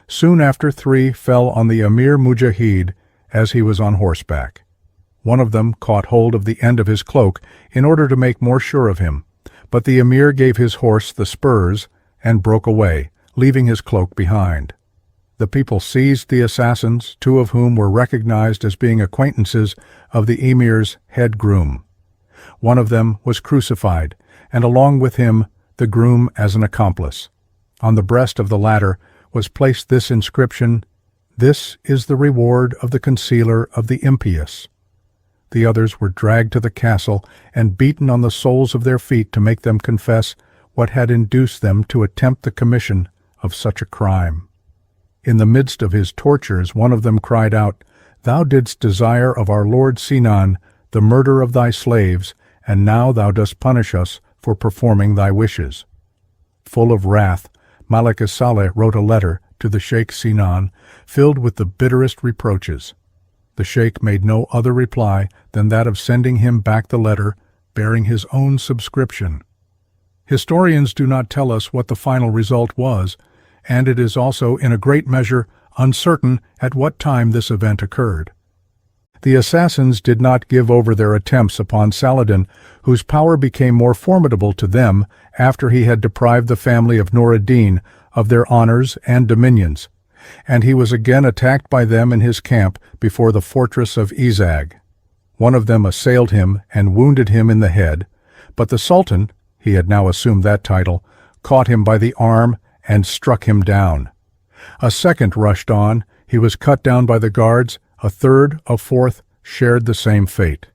Speaker 1: Soon after 3 fell on the Emir Mujahid as he was on horseback. One of them caught hold of the end of his cloak in order to make more sure of him, but the Emir gave his horse the spurs and broke away, leaving his cloak behind. The people seized the assassins, 2 of whom were recognized as being acquaintances of the Emir's head groom. One of them was crucified, and along with him the groom as an accomplice. On the breast of the latter was placed this inscription, "This is the reward of the concealer of the impious." The others were dragged to the castle and beaten on the soles of their feet to make them confess what had induced them to attempt the commission of such a crime. In the midst of his tortures, one of them cried out, "Thou didst desire of our lord Sinan the murder of thy slaves, and now thou dost punish us for performing thy wishes." Full of wrath, Malek Saleh wrote a letter to the Sheikh Sinan, filled with the bitterest reproaches. The Sheikh made no other reply than that of sending him back the letter, bearing his own subscription. Historians do not tell us what the final result was, and it is also in a great measure uncertain at what time this event occurred. The assassins did not give over their attempts upon Saladin, whose power became more formidable to them after he had deprived the family of Noor-ed-deen of their honors and dominions, and he was again attacked by them in his camp before the fortress of Izag. One of them assailed him and wounded him in the head, but the Sultan, he had now assumed that title, caught him by the arm and struck him down. A second rushed on, he was cut down by the guards, a third, a fourth, shared the same fate.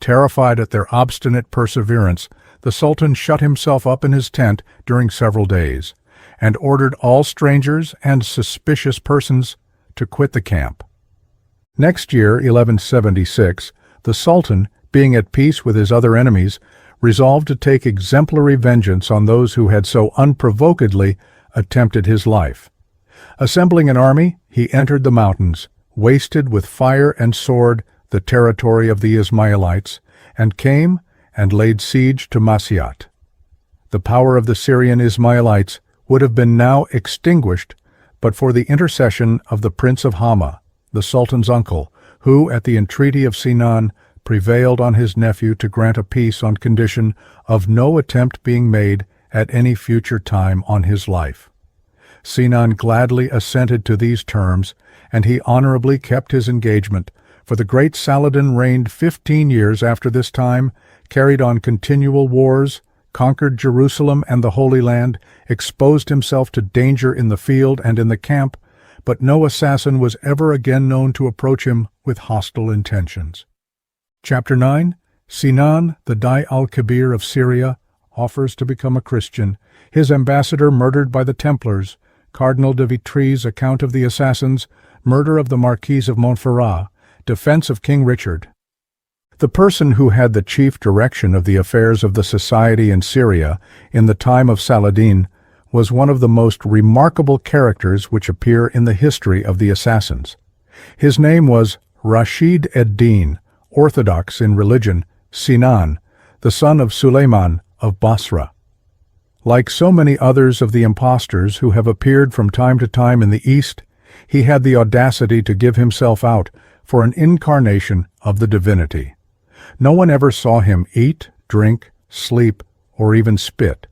Speaker 1: Terrified at their obstinate perseverance, the Sultan shut himself up in his tent during several days, and ordered all strangers and suspicious persons to quit the camp. Next year, 1176, the Sultan, being at peace with his other enemies, resolved to take exemplary vengeance on those who had so unprovokedly attempted his life. Assembling an army, he entered the mountains, wasted with fire and sword the territory of the Ismailites, and came and laid siege to Masyat. The power of the Syrian Ismailites would have been now extinguished but for the intercession of the Prince of Hama, the Sultan's uncle, who, at the entreaty of Sinan, prevailed on his nephew to grant a peace on condition of no attempt being made at any future time on his life. Sinan gladly assented to these terms, and he honorably kept his engagement, for the great Saladin reigned 15 years after this time, carried on continual wars, conquered Jerusalem and the Holy Land, exposed himself to danger in the field and in the camp, but no assassin was ever again known to approach him with hostile intentions. Chapter 9. Sinan, the Dai-al of Syria, offers to become a Christian, his ambassador murdered by the Templars, Cardinal de Vitry's account of the assassins, murder of the Marquis of Montferrat, defense of King Richard. The person who had the chief direction of the affairs of the society in Syria in the time of Saladin was one of the most remarkable characters which appear in the history of the assassins. His name was Rashid-ed-Deen, orthodox in religion, Sinan, the son of Suleiman of Basra. Like so many others of the impostors who have appeared from time to time in the East, he had the audacity to give himself out for an incarnation of the divinity. No one ever saw him eat, drink, sleep, or even spit.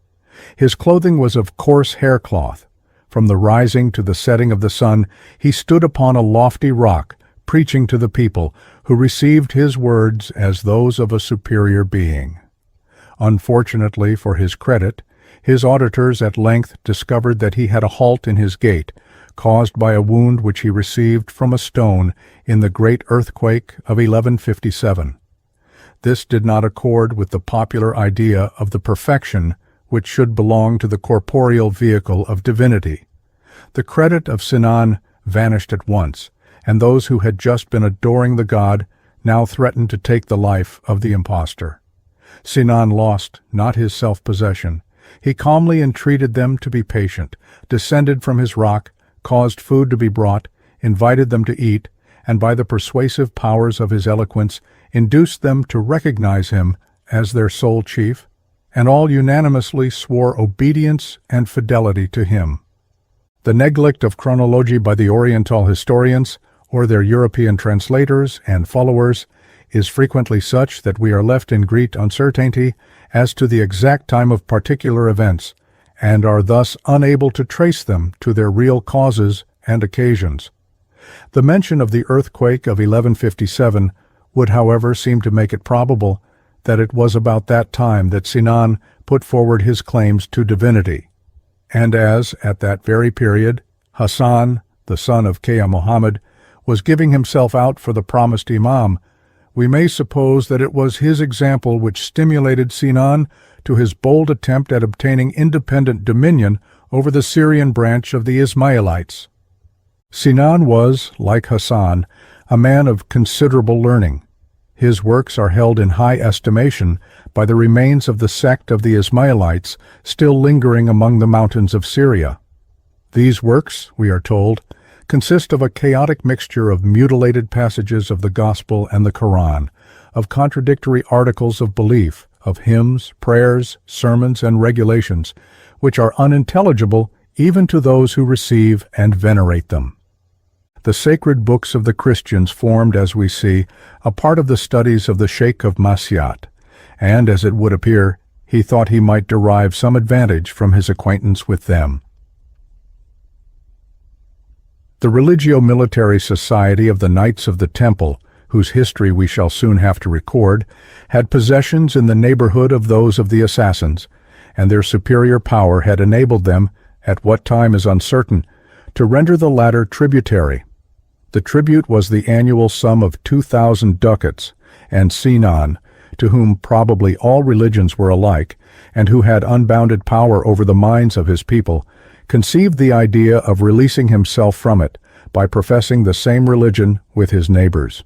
Speaker 1: His clothing was of coarse haircloth. From the rising to the setting of the sun, he stood upon a lofty rock, preaching to the people, who received his words as those of a superior being. Unfortunately for his credit, his auditors at length discovered that he had a halt in his gait, caused by a wound which he received from a stone in the great earthquake of 1157. This did not accord with the popular idea of the perfection which should belong to the corporeal vehicle of divinity. The credit of Sinan vanished at once, and those who had just been adoring the god now threatened to take the life of the impostor. Sinan lost not his self-possession. He calmly entreated them to be patient, descended from his rock, caused food to be brought, invited them to eat, and by the persuasive powers of his eloquence induced them to recognize him as their sole chief, and all unanimously swore obedience and fidelity to him. The neglect of chronology by the Oriental historians, or their European translators and followers, is frequently such that we are left in great uncertainty as to the exact time of particular events, and are thus unable to trace them to their real causes and occasions. The mention of the earthquake of 1157 would, however, seem to make it probable that it was about that time that Sinan put forward his claims to divinity. And as, at that very period, Hassan, the son of Keäh Mohammed, was giving himself out for the promised imam, we may suppose that it was his example which stimulated Sinan to his bold attempt at obtaining independent dominion over the Syrian branch of the Ismaïlites. Sinan was, like Hassan, a man of considerable learning. His works are held in high estimation by the remains of the sect of the Ismaïlites still lingering among the mountains of Syria. These works, we are told, consist of a chaotic mixture of mutilated passages of the Gospel and the Quran, of contradictory articles of belief, of hymns, prayers, sermons, and regulations, which are unintelligible even to those who receive and venerate them. The sacred books of the Christians formed, as we see, a part of the studies of the Sheikh of Masyat, and, as it would appear, he thought he might derive some advantage from his acquaintance with them. The religio-military society of the Knights of the Temple, whose history we shall soon have to record, had possessions in the neighborhood of those of the assassins, and their superior power had enabled them, at what time is uncertain, to render the latter tributary. The tribute was the annual sum of 2,000 ducats, and Sinan, to whom probably all religions were alike, and who had unbounded power over the minds of his people, conceived the idea of releasing himself from it by professing the same religion with his neighbors.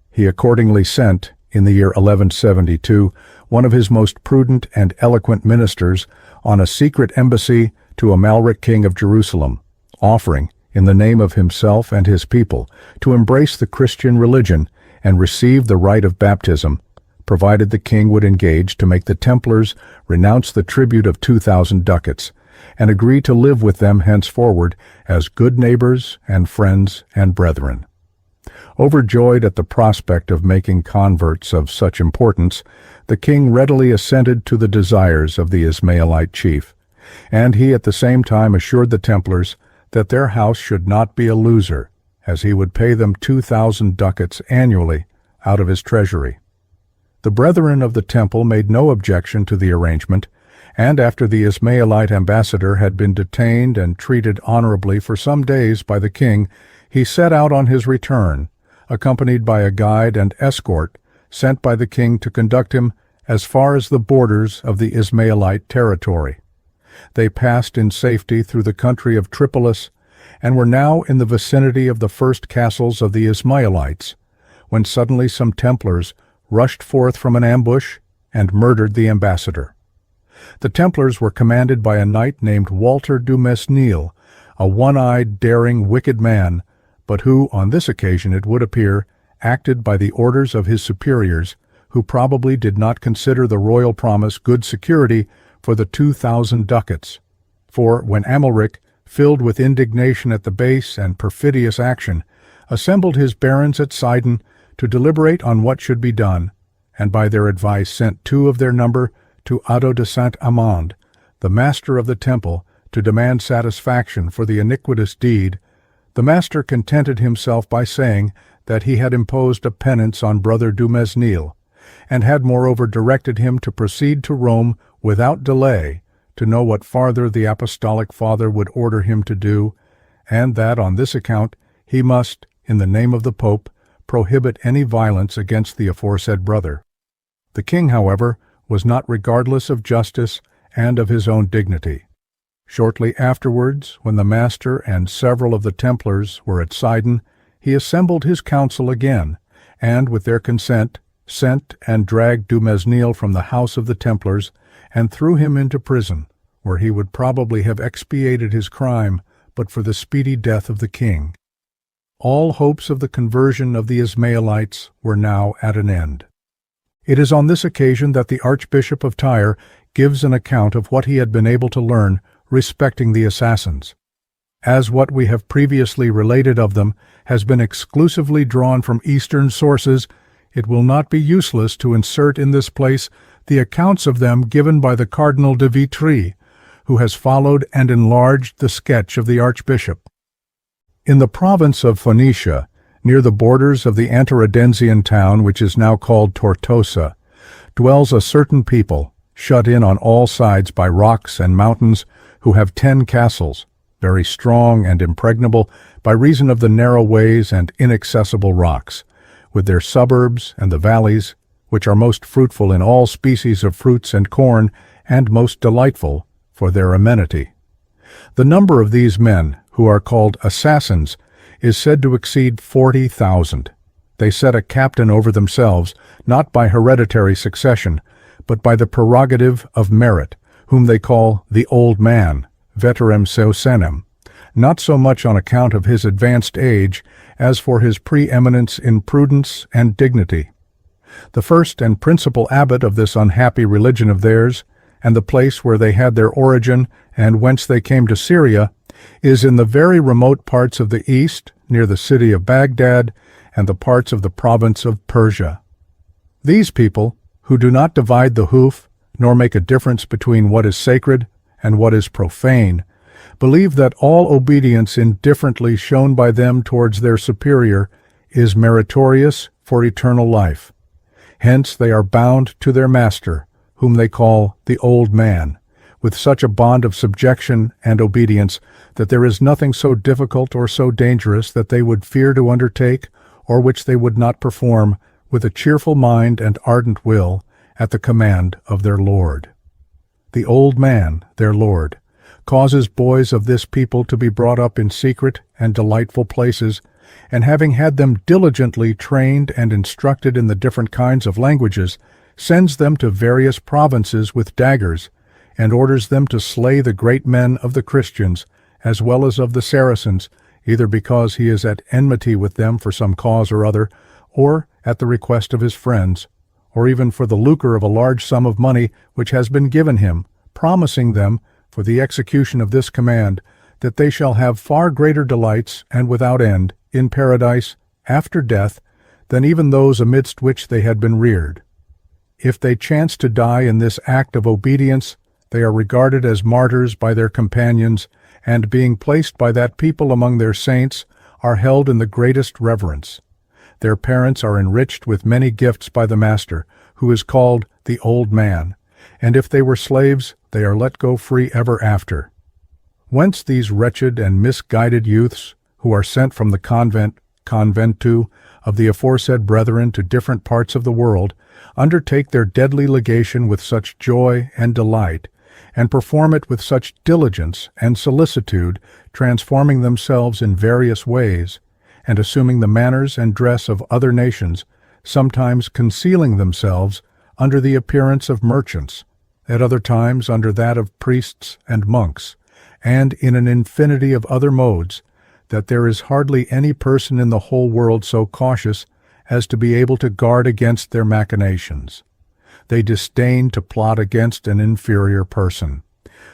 Speaker 1: He accordingly sent, in the year 1172, one of his most prudent and eloquent ministers on a secret embassy to Amalric king of Jerusalem, offering, in the name of himself and his people, to embrace the Christian religion and receive the rite of baptism, provided the king would engage to make the Templars renounce the tribute of 2,000 ducats, and agree to live with them henceforward as good neighbors and friends and brethren. Overjoyed at the prospect of making converts of such importance, the king readily assented to the desires of the Ismailite chief, and he at the same time assured the Templars that their house should not be a loser, as he would pay them 2,000 ducats annually out of his treasury. The brethren of the temple made no objection to the arrangement, and after the Ismailite ambassador had been detained and treated honorably for some days by the king, he set out on his return, accompanied by a guide and escort sent by the king to conduct him as far as the borders of the Ismailite territory. They passed in safety through the country of Tripolis, and were now in the vicinity of the first castles of the Ismailites, when suddenly some Templars rushed forth from an ambush and murdered the ambassador. The Templars were commanded by a knight named Walter du Mesnil, a one-eyed, daring, wicked man, but who, on this occasion, it would appear, acted by the orders of his superiors, who probably did not consider the royal promise good security for the 2,000 ducats. For when Amalric, filled with indignation at the base and perfidious action, assembled his barons at Sidon to deliberate on what should be done, and by their advice sent 2 of their number to Otto de Saint-Amand, the master of the temple, to demand satisfaction for the iniquitous deed, the master contented himself by saying that he had imposed a penance on Brother Dumesnil, and had moreover directed him to proceed to Rome without delay, to know what farther the Apostolic Father would order him to do, and that on this account he must, in the name of the Pope, prohibit any violence against the aforesaid brother. The king, however, was not regardless of justice and of his own dignity. Shortly afterwards, when the Master and several of the Templars were at Sidon, he assembled his council again, and, with their consent, sent and dragged Dumesnil from the house of the Templars, and threw him into prison, where he would probably have expiated his crime but for the speedy death of the king. All hopes of the conversion of the Ismaïlites were now at an end. It is on this occasion that the Archbishop of Tyre gives an account of what he had been able to learn respecting the assassins. As what we have previously related of them has been exclusively drawn from Eastern sources, it will not be useless to insert in this place the accounts of them given by the Cardinal de Vitry, who has followed and enlarged the sketch of the Archbishop. In the province of Phoenicia, near the borders of the Antaredensian town which is now called Tortosa, dwells a certain people, shut in on all sides by rocks and mountains, who have 10 castles, very strong and impregnable by reason of the narrow ways and inaccessible rocks, with their suburbs and the valleys, which are most fruitful in all species of fruits and corn, and most delightful for their amenity. The number of these men, who are called assassins, is said to exceed 40,000. They set a captain over themselves, not by hereditary succession, but by the prerogative of merit, whom they call the Old Man, Veterem Seosenem, not so much on account of his advanced age as for his preeminence in prudence and dignity. The first and principal abbot of this unhappy religion of theirs, and the place where they had their origin and whence they came to Syria, is in the very remote parts of the east, near the city of Baghdad, and the parts of the province of Persia. These people, who do not divide the hoof, nor make a difference between what is sacred and what is profane, believe that all obedience indifferently shown by them towards their superior is meritorious for eternal life. Hence they are bound to their master, whom they call the Old Man, with such a bond of subjection and obedience that there is nothing so difficult or so dangerous that they would fear to undertake, or which they would not perform with a cheerful mind and ardent will at the command of their Lord. The Old Man, their Lord, causes boys of this people to be brought up in secret and delightful places, and having had them diligently trained and instructed in the different kinds of languages, sends them to various provinces with daggers, and orders them to slay the great men of the Christians, as well as of the Saracens, either because he is at enmity with them for some cause or other, or at the request of his friends, or even for the lucre of a large sum of money which has been given him, promising them, for the execution of this command, that they shall have far greater delights, and without end, in paradise, after death, than even those amidst which they had been reared. If they chance to die in this act of obedience, they are regarded as martyrs by their companions, and being placed by that people among their saints, are held in the greatest reverence. Their parents are enriched with many gifts by the Master, who is called the Old Man, and if they were slaves, they are let go free ever after. Whence these wretched and misguided youths, who are sent from the conventu of the aforesaid brethren to different parts of the world, undertake their deadly legation with such joy and delight, and perform it with such diligence and solicitude, transforming themselves in various ways, and assuming the manners and dress of other nations, sometimes concealing themselves under the appearance of merchants, at other times under that of priests and monks, and in an infinity of other modes, that there is hardly any person in the whole world so cautious as to be able to guard against their machinations. They disdain to plot against an inferior person.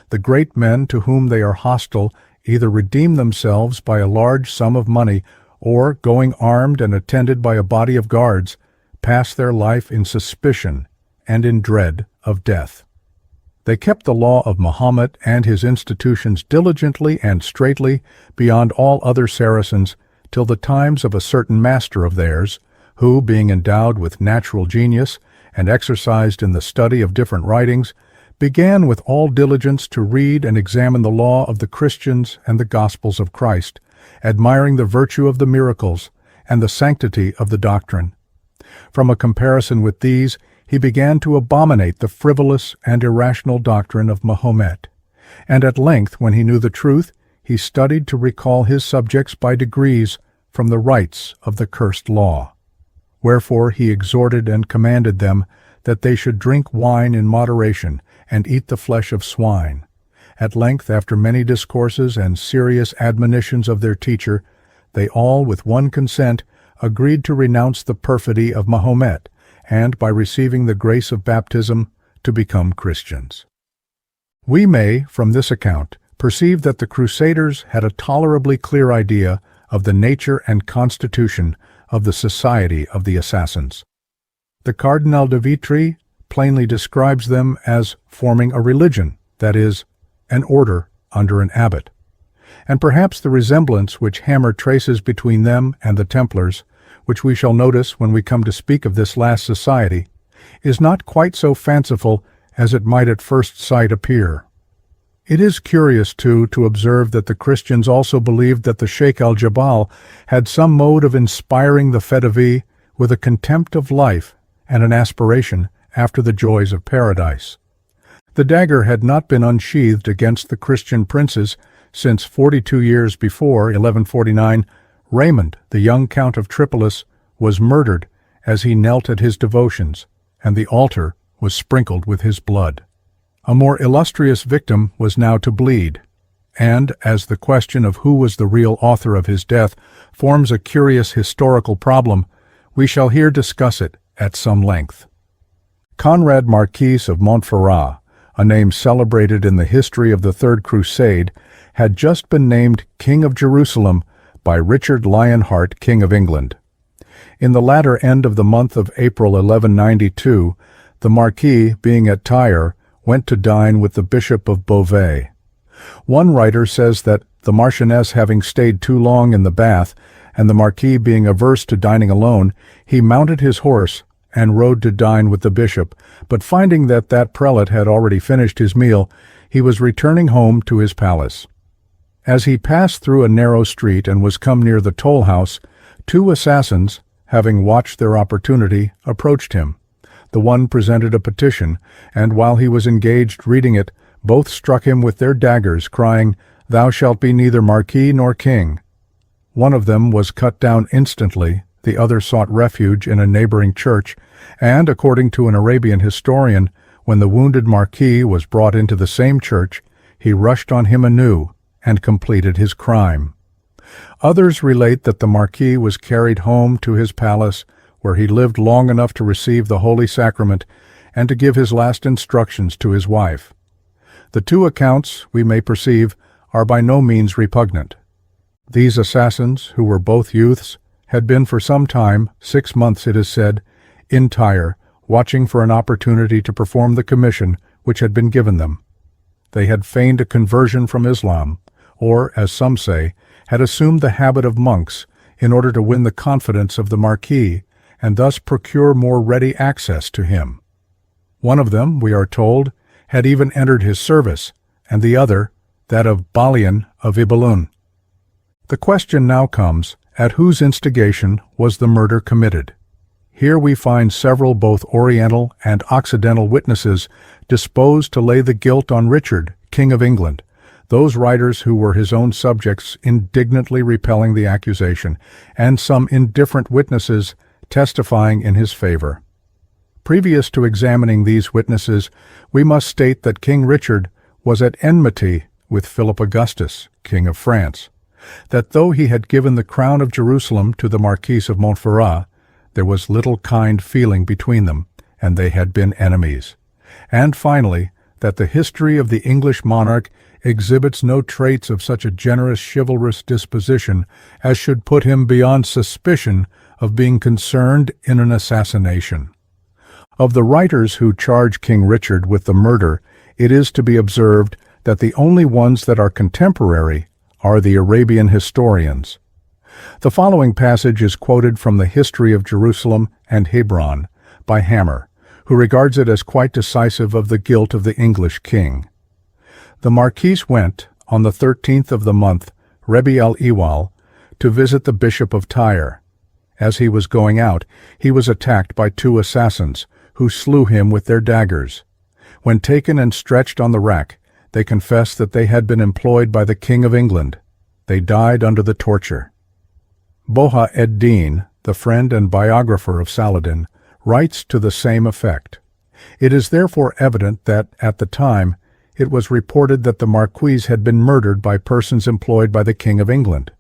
Speaker 1: The great men to whom they are hostile either redeem themselves by a large sum of money, or, going armed and attended by a body of guards, pass their life in suspicion and in dread of death. They kept the law of Mohammed and his institutions diligently and straitly beyond all other Saracens, till the times of a certain master of theirs, who, being endowed with natural genius and exercised in the study of different writings, began with all diligence to read and examine the law of the Christians and the Gospels of Christ, admiring the virtue of the miracles and the sanctity of the doctrine. From a comparison with these, he began to abominate the frivolous and irrational doctrine of Mahomet, and at length, when he knew the truth, he studied to recall his subjects by degrees from the rites of the cursed law. Wherefore he exhorted and commanded them that they should drink wine in moderation and eat the flesh of swine. At length, after many discourses and serious admonitions of their teacher, they all, with one consent, agreed to renounce the perfidy of Mahomet, and, by receiving the grace of baptism, to become Christians. We may, from this account, perceive that the Crusaders had a tolerably clear idea of the nature and constitution of the Society of the Assassins. The Cardinal de Vitry plainly describes them as forming a religion, that is, an order under an abbot. And perhaps the resemblance which Hammer traces between them and the Templars, which we shall notice when we come to speak of this last society, is not quite so fanciful as it might at first sight appear. It is curious, too, to observe that the Christians also believed that the Sheikh-al-Jebal had some mode of inspiring the Fedavi with a contempt of life and an aspiration after the joys of paradise. The dagger had not been unsheathed against the Christian princes since 42 years before, 1149, Raymond, the young Count of Tripolis, was murdered as he knelt at his devotions, and the altar was sprinkled with his blood. A more illustrious victim was now to bleed, and, as the question of who was the real author of his death forms a curious historical problem, we shall here discuss it at some length. Conrad Marquis of Montferrat, a name celebrated in the history of the Third Crusade, had just been named King of Jerusalem by Richard Lionheart, King of England. In the latter end of the month of April 1192, the Marquis, being at Tyre, went to dine with the Bishop of Beauvais. One writer says that, the Marchioness having stayed too long in the bath, and the Marquis being averse to dining alone, he mounted his horse and rode to dine with the bishop, but finding that that prelate had already finished his meal, he was returning home to his palace. As he passed through a narrow street and was come near the toll-house, two assassins, having watched their opportunity, approached him. The one presented a petition, and while he was engaged reading it, both struck him with their daggers, crying, "Thou shalt be neither Marquis nor King." One of them was cut down instantly, the other sought refuge in a neighboring church, and, according to an Arabian historian, when the wounded Marquis was brought into the same church, he rushed on him anew and completed his crime. Others relate that the Marquis was carried home to his palace, where he lived long enough to receive the Holy Sacrament and to give his last instructions to his wife. The two accounts, we may perceive, are by no means repugnant. These assassins, who were both youths, had been for some time, 6 months it is said, in Tyre, watching for an opportunity to perform the commission which had been given them. They had feigned a conversion from Islam, or, as some say, had assumed the habit of monks in order to win the confidence of the Marquis, and thus procure more ready access to him. One of them, we are told, had even entered his service, and the other, that of Balian of Ibelun. The question now comes, at whose instigation was the murder committed? Here we find several both Oriental and Occidental witnesses disposed to lay the guilt on Richard, King of England, those writers who were his own subjects indignantly repelling the accusation, and some indifferent witnesses testifying in his favor. Previous to examining these witnesses, we must state that King Richard was at enmity with Philip Augustus, King of France, that though he had given the crown of Jerusalem to the Marquis of Montferrat, there was little kind feeling between them, and they had been enemies. And finally, that the history of the English monarch exhibits no traits of such a generous, chivalrous disposition as should put him beyond suspicion of being concerned in an assassination. Of the writers who charge King Richard with the murder, it is to be observed that the only ones that are contemporary are the Arabian historians. The following passage is quoted from the History of Jerusalem and Hebron by Hammer, who regards it as quite decisive of the guilt of the English king. The Marquis went, on the 13th of the month, Rebi al-Iwal, to visit the Bishop of Tyre. As he was going out, he was attacked by 2 assassins, who slew him with their daggers. When taken and stretched on the rack, they confessed that they had been employed by the King of England. They died under the torture. Fakhr-ed-deen, the friend and biographer of Saladin, writes to the same effect. It is therefore evident that, at the time, it was reported that the Marquis had been murdered by persons employed by the King of England,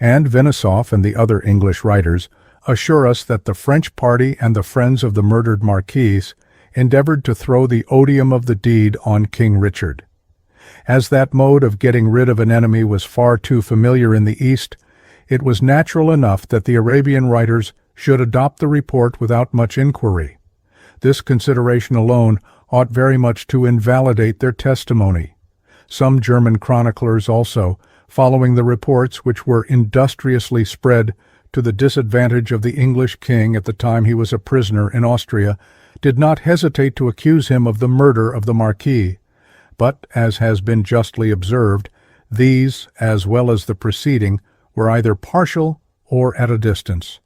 Speaker 1: and Venisov and the other English writers assure us that the French party and the friends of the murdered Marquis endeavored to throw the odium of the deed on King Richard. As that mode of getting rid of an enemy was far too familiar in the East, it was natural enough that the Arabian writers should adopt the report without much inquiry. This consideration alone ought very much to invalidate their testimony. Some German chroniclers also, following the reports which were industriously spread to the disadvantage of the English king at the time he was a prisoner in Austria, did not hesitate to accuse him of the murder of the Marquis. But, as has been justly observed, these, as well as the preceding, were either partial or at a distance.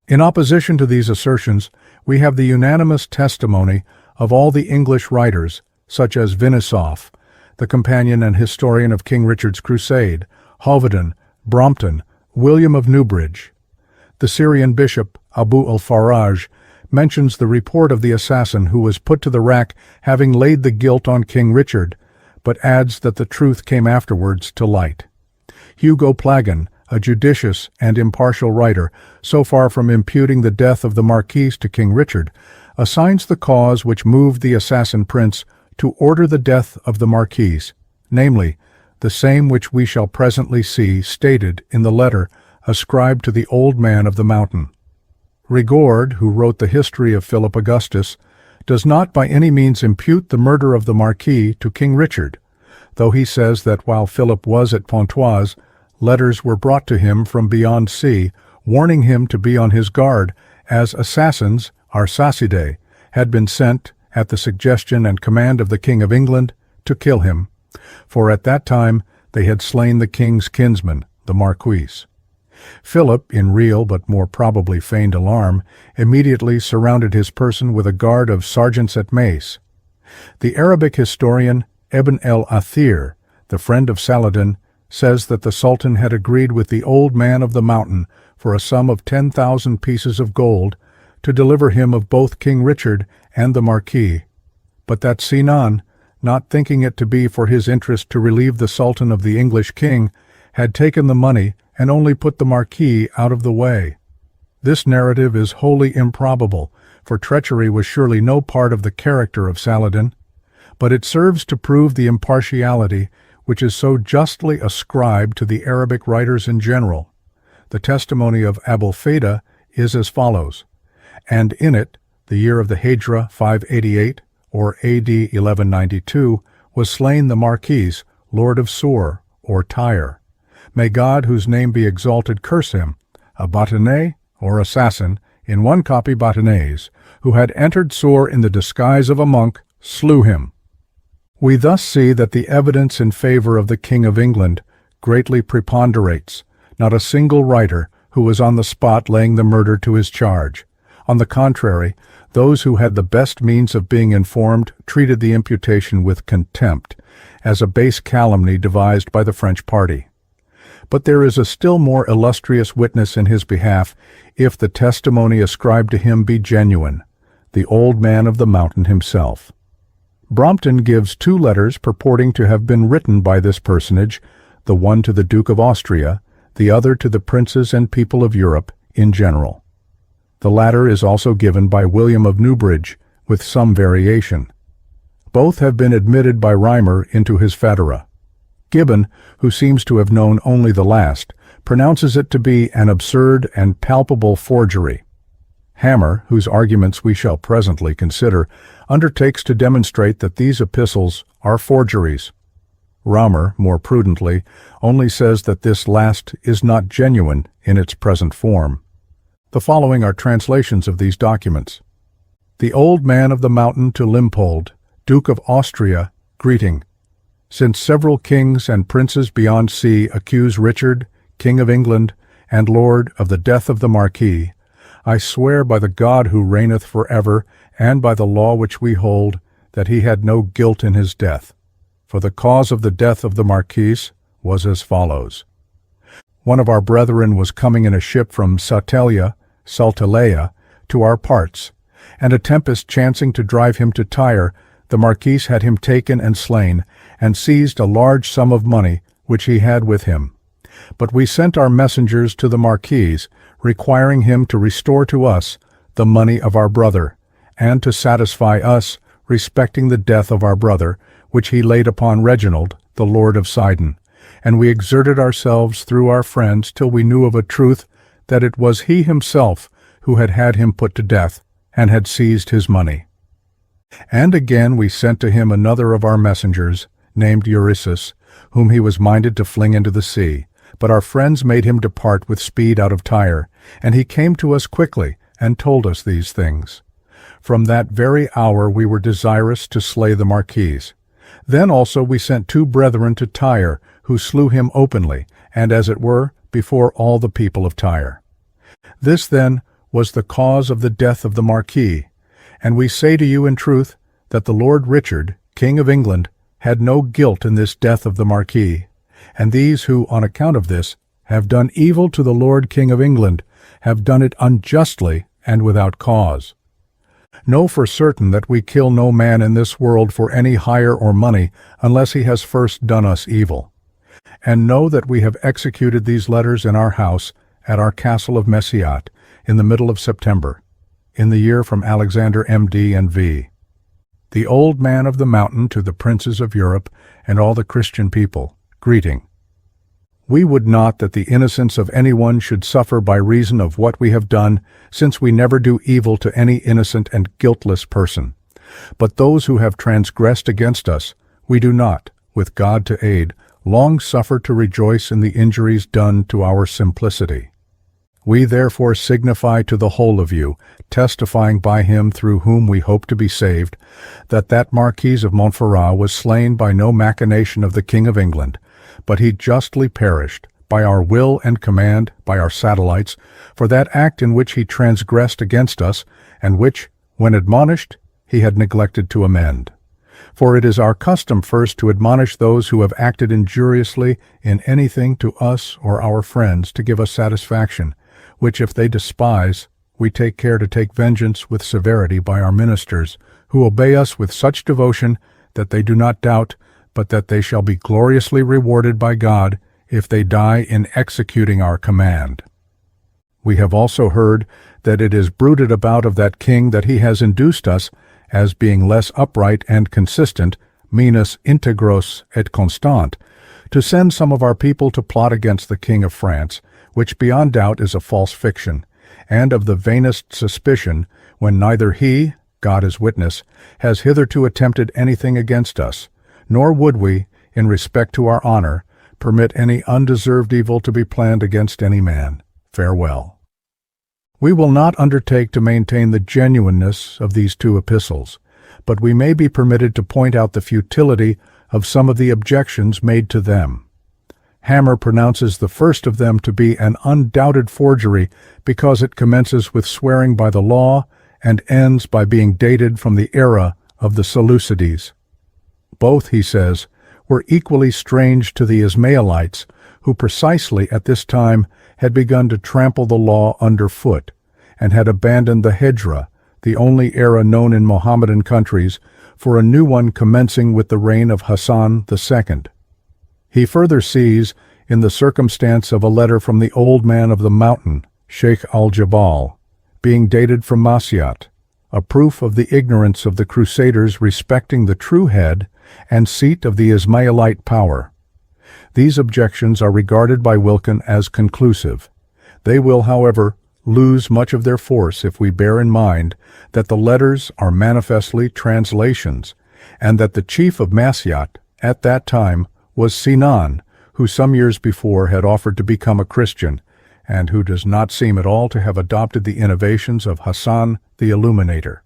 Speaker 1: In opposition to these assertions, we have the unanimous testimony of all the English writers, such as Venisov, the companion and historian of King Richard's crusade, Hoveden, Brompton, William of Newbridge. The Syrian bishop, Abu al-Faraj, mentions the report of the assassin who was put to the rack having laid the guilt on King Richard, but adds that the truth came afterwards to light. Hugo Plagan, a judicious and impartial writer, so far from imputing the death of the Marquis to King Richard, assigns the cause which moved the assassin prince to order the death of the Marquis, namely, the same which we shall presently see stated in the letter ascribed to the Old Man of the Mountain. Rigord, who wrote the history of Philip Augustus, does not by any means impute the murder of the Marquis to King Richard, though he says that while Philip was at Pontoise, letters were brought to him from beyond sea, warning him to be on his guard, as assassins, Arsacidae, had been sent, at the suggestion and command of the King of England, to kill him, for at that time they had slain the king's kinsman, the Marquis. Philip, in real but more probably feigned alarm, immediately surrounded his person with a guard of sergeants at mace. The Arabic historian Ibn el-Athir, the friend of Saladin, says that the Sultan had agreed with the Old Man of the Mountain for a sum of 10,000 pieces of gold to deliver him of both King Richard and the Marquis, but that Sinan, not thinking it to be for his interest to relieve the Sultan of the English king, had taken the money and only put the Marquis out of the way. This narrative is wholly improbable, for treachery was surely no part of the character of Saladin, but it serves to prove the impartiality which is so justly ascribed to the Arabic writers in general. The testimony of Abul-Feda is as follows, and in it, the year of the Hijra 588, or A.D. 1192, was slain the Marquis, Lord of Sur, or Tyre. May God, whose name be exalted, curse him, a Bâtonnais, or assassin, in one copy Bâtonnais, who had entered Sur in the disguise of a monk, slew him. We thus see that the evidence in favor of the King of England greatly preponderates, not a single writer who was on the spot laying the murder to his charge. On the contrary, those who had the best means of being informed treated the imputation with contempt, as a base calumny devised by the French party. But there is a still more illustrious witness in his behalf, if the testimony ascribed to him be genuine, the Old Man of the Mountain himself. Brompton gives 2 letters purporting to have been written by this personage, the one to the Duke of Austria, the other to the princes and people of Europe in general. The latter is also given by William of Newbridge, with some variation. Both have been admitted by Reimer into his Federa. Gibbon, who seems to have known only the last, pronounces it to be an absurd and palpable forgery. Hammer, whose arguments we shall presently consider, undertakes to demonstrate that these epistles are forgeries. Raumer, more prudently, only says that this last is not genuine in its present form. The following are translations of these documents. The old man of the mountain to Limpold, Duke of Austria, greeting. Since several kings and princes beyond sea accuse Richard, King of England, and Lord of the death of the Marquis, I swear by the God who reigneth forever, and by the law which we hold, that he had no guilt in his death. For the cause of the death of the Marquis was as follows. One of our brethren was coming in a ship from Saltelea to our parts, and a tempest chancing to drive him to Tyre, the Marquis had him taken and slain, and seized a large sum of money which he had with him. But we sent our messengers to the Marquis, requiring him to restore to us the money of our brother, and to satisfy us respecting the death of our brother, which he laid upon Reginald, the Lord of Sidon. And we exerted ourselves through our friends till we knew of a truth that it was he himself who had him put to death, and had seized his money. And again we sent to him another of our messengers, named Eurysus, whom he was minded to fling into the sea. But our friends made him depart with speed out of Tyre, and he came to us quickly, and told us these things. From that very hour we were desirous to slay the Marquis. Then also we sent 2 brethren to Tyre, who slew him openly, and as it were, before all the people of Tyre. This then was the cause of the death of the Marquis, and we say to you in truth that the Lord Richard, King of England, had no guilt in this death of the Marquis, and these who, on account of this, have done evil to the Lord King of England, have done it unjustly and without cause. Know for certain that we kill no man in this world for any hire or money, unless he has first done us evil. And know that we have executed these letters in our house, at our castle of Messiat, in the middle of September, in the year from Alexander M.D. and V. The old man of the mountain to the princes of Europe and all the Christian people, greeting. We would not that the innocence of anyone should suffer by reason of what we have done, since we never do evil to any innocent and guiltless person. But those who have transgressed against us, we do not, with God to aid, long suffer to rejoice in the injuries done to our simplicity. We therefore signify to the whole of you, testifying by him through whom we hope to be saved, that Marquis of Montferrat was slain by no machination of the King of England, but he justly perished, by our will and command, by our satellites, for that act in which he transgressed against us, and which, when admonished, he had neglected to amend. For it is our custom first to admonish those who have acted injuriously in anything to us or our friends to give us satisfaction, which if they despise, we take care to take vengeance with severity by our ministers, who obey us with such devotion that they do not doubt, but that they shall be gloriously rewarded by God if they die in executing our command. We have also heard that it is bruited about of that king that he has induced us, as being less upright and consistent, minus integros et constant, to send some of our people to plot against the King of France, which beyond doubt is a false fiction, and of the vainest suspicion, when neither he, God is witness, has hitherto attempted anything against us, nor would we, in respect to our honor, permit any undeserved evil to be planned against any man. Farewell. We will not undertake to maintain the genuineness of these 2 epistles, but we may be permitted to point out the futility of some of the objections made to them. Hammer pronounces the first of them to be an undoubted forgery because it commences with swearing by the law and ends by being dated from the era of the Seleucides. Both, he says, were equally strange to the Ismaïlites, who precisely at this time had begun to trample the law underfoot, and had abandoned the Hijra, the only era known in Mohammedan countries, for a new one commencing with the reign of Hassan II. He further sees, in the circumstance of a letter from the old man of the mountain, Sheikh-al-Jebal, being dated from Masyat, a proof of the ignorance of the Crusaders respecting the true head and seat of the Ismailite power. These objections are regarded by Wilkin as conclusive. They will, however, lose much of their force if we bear in mind that the letters are manifestly translations, and that the chief of Masyat, at that time, was Sinan, who some years before had offered to become a Christian, and who does not seem at all to have adopted the innovations of Hassan the Illuminator.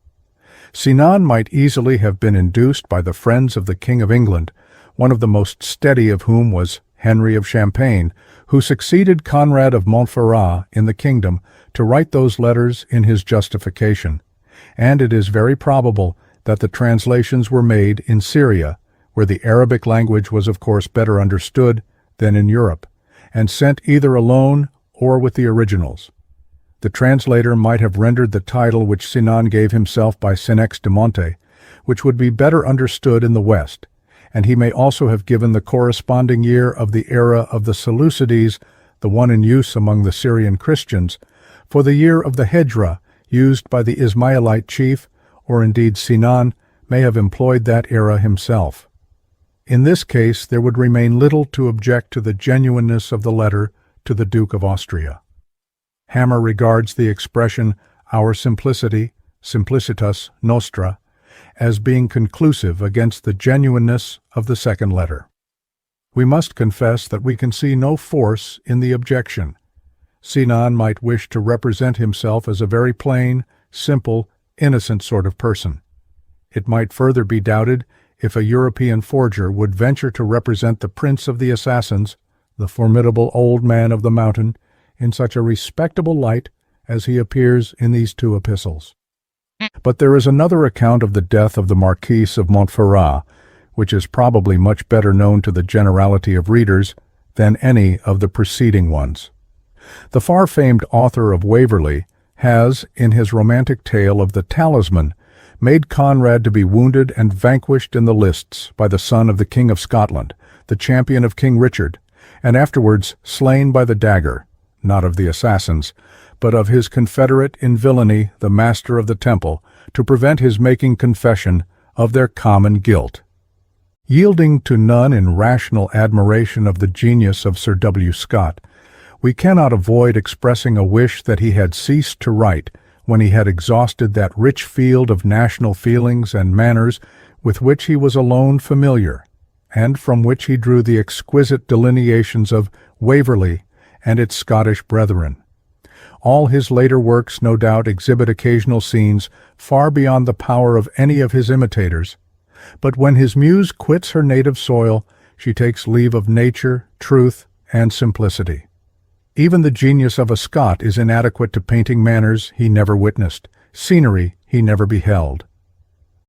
Speaker 1: Sinan might easily have been induced by the friends of the King of England, one of the most steady of whom was Henry of Champagne, who succeeded Conrad of Montferrat in the kingdom to write those letters in his justification, and it is very probable that the translations were made in Syria, where the Arabic language was of course better understood than in Europe, and sent either alone or with the originals. The translator might have rendered the title which Sinan gave himself by Senex de Monte, which would be better understood in the West, and he may also have given the corresponding year of the era of the Seleucides, the one in use among the Syrian Christians, for the year of the Hejra, used by the Ismaïlite chief, or indeed Sinan may have employed that era himself. In this case there would remain little to object to the genuineness of the letter to the Duke of Austria. Hammer regards the expression "our simplicity," simplicitas nostra, as being conclusive against the genuineness of the second letter. We must confess that we can see no force in the objection. Sinan might wish to represent himself as a very plain, simple, innocent sort of person. It might further be doubted if a European forger would venture to represent the prince of the assassins, the formidable old man of the mountain, in such a respectable light as he appears in these two epistles. But there is another account of the death of the Marquis of Montferrat, which is probably much better known to the generality of readers than any of the preceding ones. The far-famed author of Waverley has, in his romantic tale of the Talisman, made Conrad to be wounded and vanquished in the lists by the son of the King of Scotland, the champion of King Richard, and afterwards slain by the dagger, not of the assassins, but of his confederate in villainy, the Master of the Temple, to prevent his making confession of their common guilt. Yielding to none in rational admiration of the genius of Sir W. Scott, we cannot avoid expressing a wish that he had ceased to write when he had exhausted that rich field of national feelings and manners with which he was alone familiar, and from which he drew the exquisite delineations of Waverley and its Scottish brethren. All his later works no doubt exhibit occasional scenes far beyond the power of any of his imitators, but when his muse quits her native soil, she takes leave of nature, truth, and simplicity. Even the genius of a Scot is inadequate to painting manners he never witnessed, scenery he never beheld.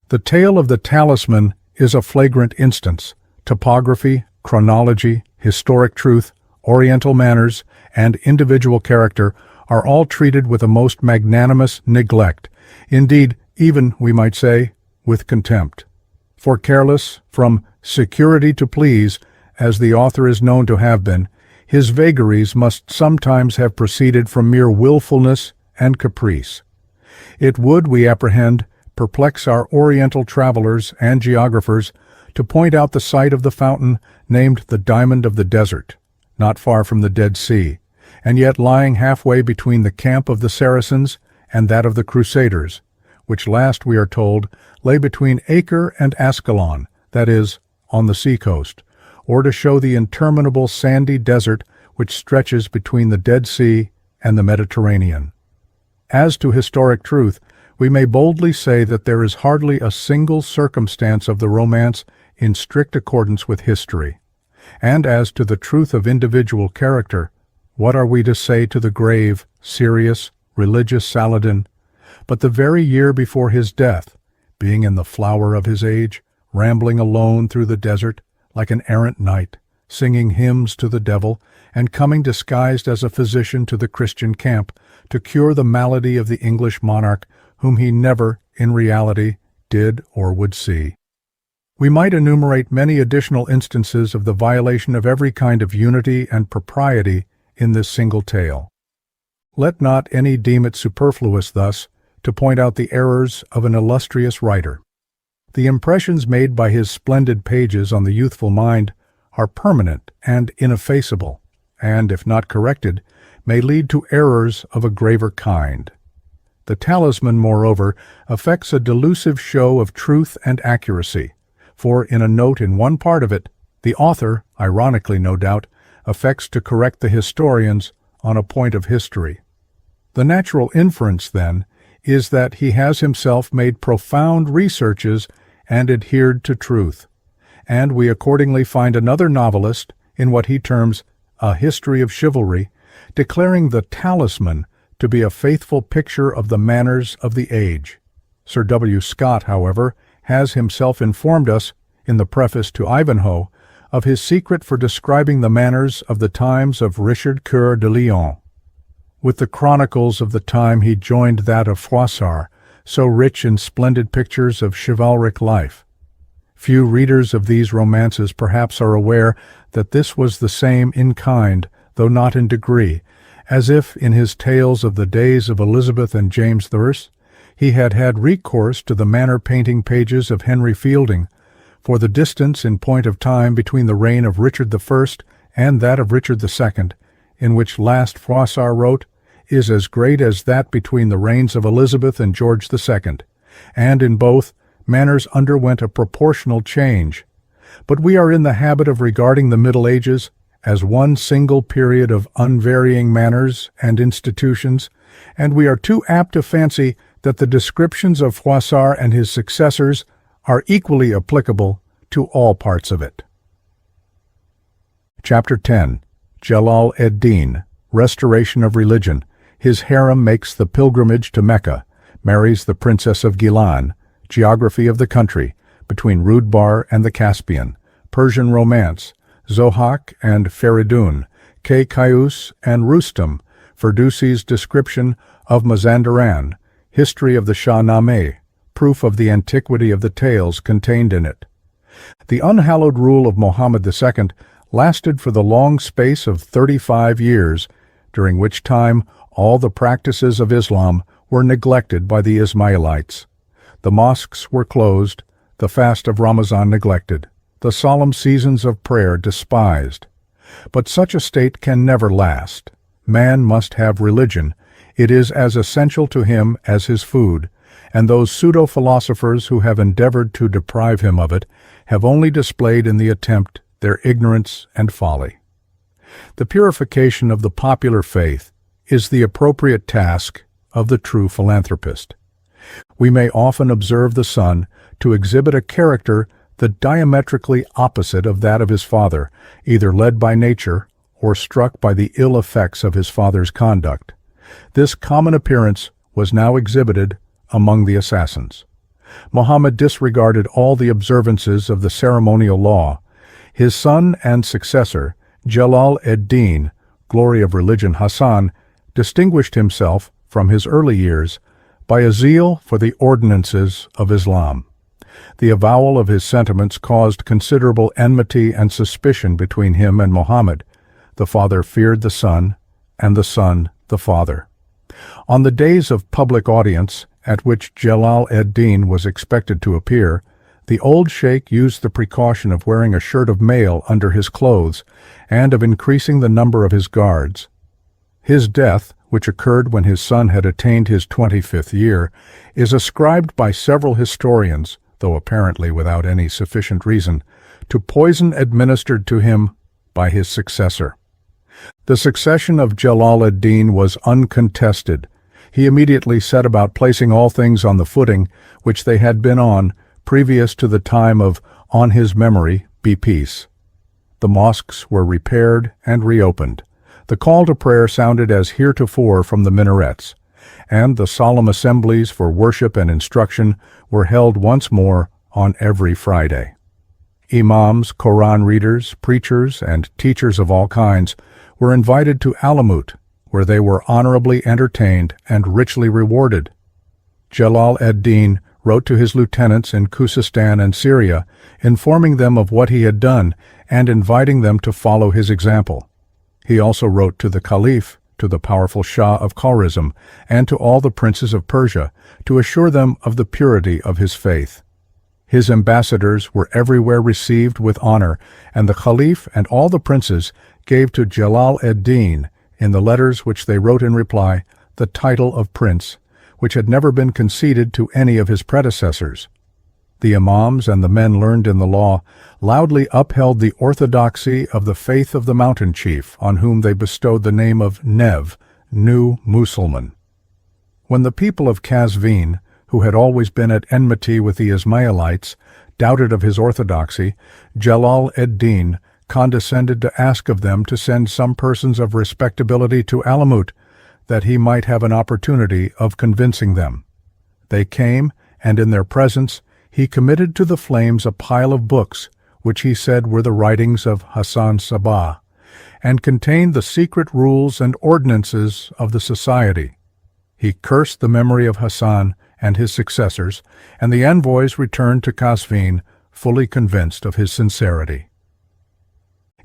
Speaker 1: The tale of the Talisman is a flagrant instance. Topography, chronology, historic truth, oriental manners, and individual character are all treated with a most magnanimous neglect, indeed, even, we might say, with contempt. For careless, from security to please, as the author is known to have been, his vagaries must sometimes have proceeded from mere willfulness and caprice. It would, we apprehend, perplex our Oriental travelers and geographers to point out the site of the fountain named the Diamond of the Desert, not far from the Dead Sea, and yet lying halfway between the camp of the Saracens and that of the Crusaders, which last, we are told, lay between Acre and Ascalon, that is, on the sea-coast, or to show the interminable sandy desert which stretches between the Dead Sea and the Mediterranean. As to historic truth, we may boldly say that there is hardly a single circumstance of the romance in strict accordance with history. And as to the truth of individual character, what are we to say to the grave, serious, religious Saladin? But the very year before his death, being in the flower of his age, rambling alone through the desert, like an errant knight, singing hymns to the devil, and coming disguised as a physician to the Christian camp to cure the malady of the English monarch, whom he never, in reality, did or would see. We might enumerate many additional instances of the violation of every kind of unity and propriety in this single tale. Let not any deem it superfluous thus to point out the errors of an illustrious writer. The impressions made by his splendid pages on the youthful mind are permanent and ineffaceable, and, if not corrected, may lead to errors of a graver kind. The Talisman, moreover, affects a delusive show of truth and accuracy, for in a note in one part of it, The author, ironically no doubt, affects to correct the historians on a point of history. The natural inference, then, is that he has himself made profound researches and adhered to truth, and we accordingly find another novelist in what he terms a history of chivalry, declaring the talisman to be a faithful picture of the manners of the age. Sir W. Scott, however, has himself informed us, in the preface to Ivanhoe, of his secret for describing the manners of the times of Richard Coeur de Lion. With the chronicles of the time he joined that of Froissart, so rich in splendid pictures of chivalric life. Few readers of these romances perhaps are aware that this was the same in kind, though not in degree, as if, in his tales of the days of Elizabeth and James I, he had had recourse to the manner-painting pages of Henry Fielding, for the distance in point of time between the reign of Richard I and that of Richard II, in which last Froissart wrote, is as great as that between the reigns of Elizabeth and George II, and in both, manners underwent a proportional change. But we are in the habit of regarding the Middle Ages as one single period of unvarying manners and institutions, and we are too apt to fancy that the descriptions of Froissart and his successors are equally applicable to all parts of it. Chapter 10. Jellal-ed-deen, Restoration of Religion. His harem makes the pilgrimage to Mecca, marries the Princess of Gilan, geography of the country, between Rudbar and the Caspian, Persian romance, Zohak and Feridun, Keäh and Rustam, Ferdowsi's description of Mazandaran, history of the Shahnameh, proof of the antiquity of the tales contained in it. The unhallowed rule of Mohammed II lasted for the long space of 35 years, during which time all the practices of Islam were neglected by the Ismaïlites. The mosques were closed, the fast of Ramadan neglected, the solemn seasons of prayer despised. But such a state can never last. Man must have religion. It is as essential to him as his food, and those pseudo-philosophers who have endeavored to deprive him of it have only displayed in the attempt their ignorance and folly. The purification of the popular faith is the appropriate task of the true philanthropist. We may often observe the son to exhibit a character the diametrically opposite of that of his father, either led by nature or struck by the ill effects of his father's conduct. This common appearance was now exhibited among the assassins. Muhammad disregarded all the observances of the ceremonial law. His son and successor, Jellal-ed-deen, glory of religion Hassan, distinguished himself, from his early years, by a zeal for the ordinances of Islam. The avowal of his sentiments caused considerable enmity and suspicion between him and Muhammad. The father feared the son, and the son the father. On the days of public audience, at which Jellal-ed-deen was expected to appear, the old sheikh used the precaution of wearing a shirt of mail under his clothes and of increasing the number of his guards. His death, which occurred when his son had attained his 25th year, is ascribed by several historians, though apparently without any sufficient reason, to poison administered to him by his successor. The succession of Jellal-ed-deen was uncontested. He immediately set about placing all things on the footing which they had been on previous to the time of "On his memory be peace." The mosques were repaired and reopened. The call to prayer sounded as heretofore from the minarets, and the solemn assemblies for worship and instruction were held once more on every Friday. Imams, Quran readers, preachers, and teachers of all kinds were invited to Alamoot, where they were honorably entertained and richly rewarded. Jellal-ed-deen wrote to his lieutenants in Khuzestan and Syria, informing them of what he had done and inviting them to follow his example. He also wrote to the Caliph, to the powerful Shah of Khwarizm, and to all the princes of Persia, to assure them of the purity of his faith. His ambassadors were everywhere received with honor, and the Caliph and all the princes gave to Jellal-ed-deen, in the letters which they wrote in reply, the title of prince, which had never been conceded to any of his predecessors. The imams and the men learned in the law loudly upheld the orthodoxy of the faith of the mountain chief, on whom they bestowed the name of Nev, New Musulman. When the people of Qazvin, who had always been at enmity with the Ismailites, doubted of his orthodoxy, Jellal-ed-deen condescended to ask of them to send some persons of respectability to Alamoot, that he might have an opportunity of convincing them. They came, and in their presence he committed to the flames a pile of books, which he said were the writings of Hassan Sabah, and contained the secret rules and ordinances of the society. He cursed the memory of Hassan and his successors, and the envoys returned to Qazvin, fully convinced of his sincerity.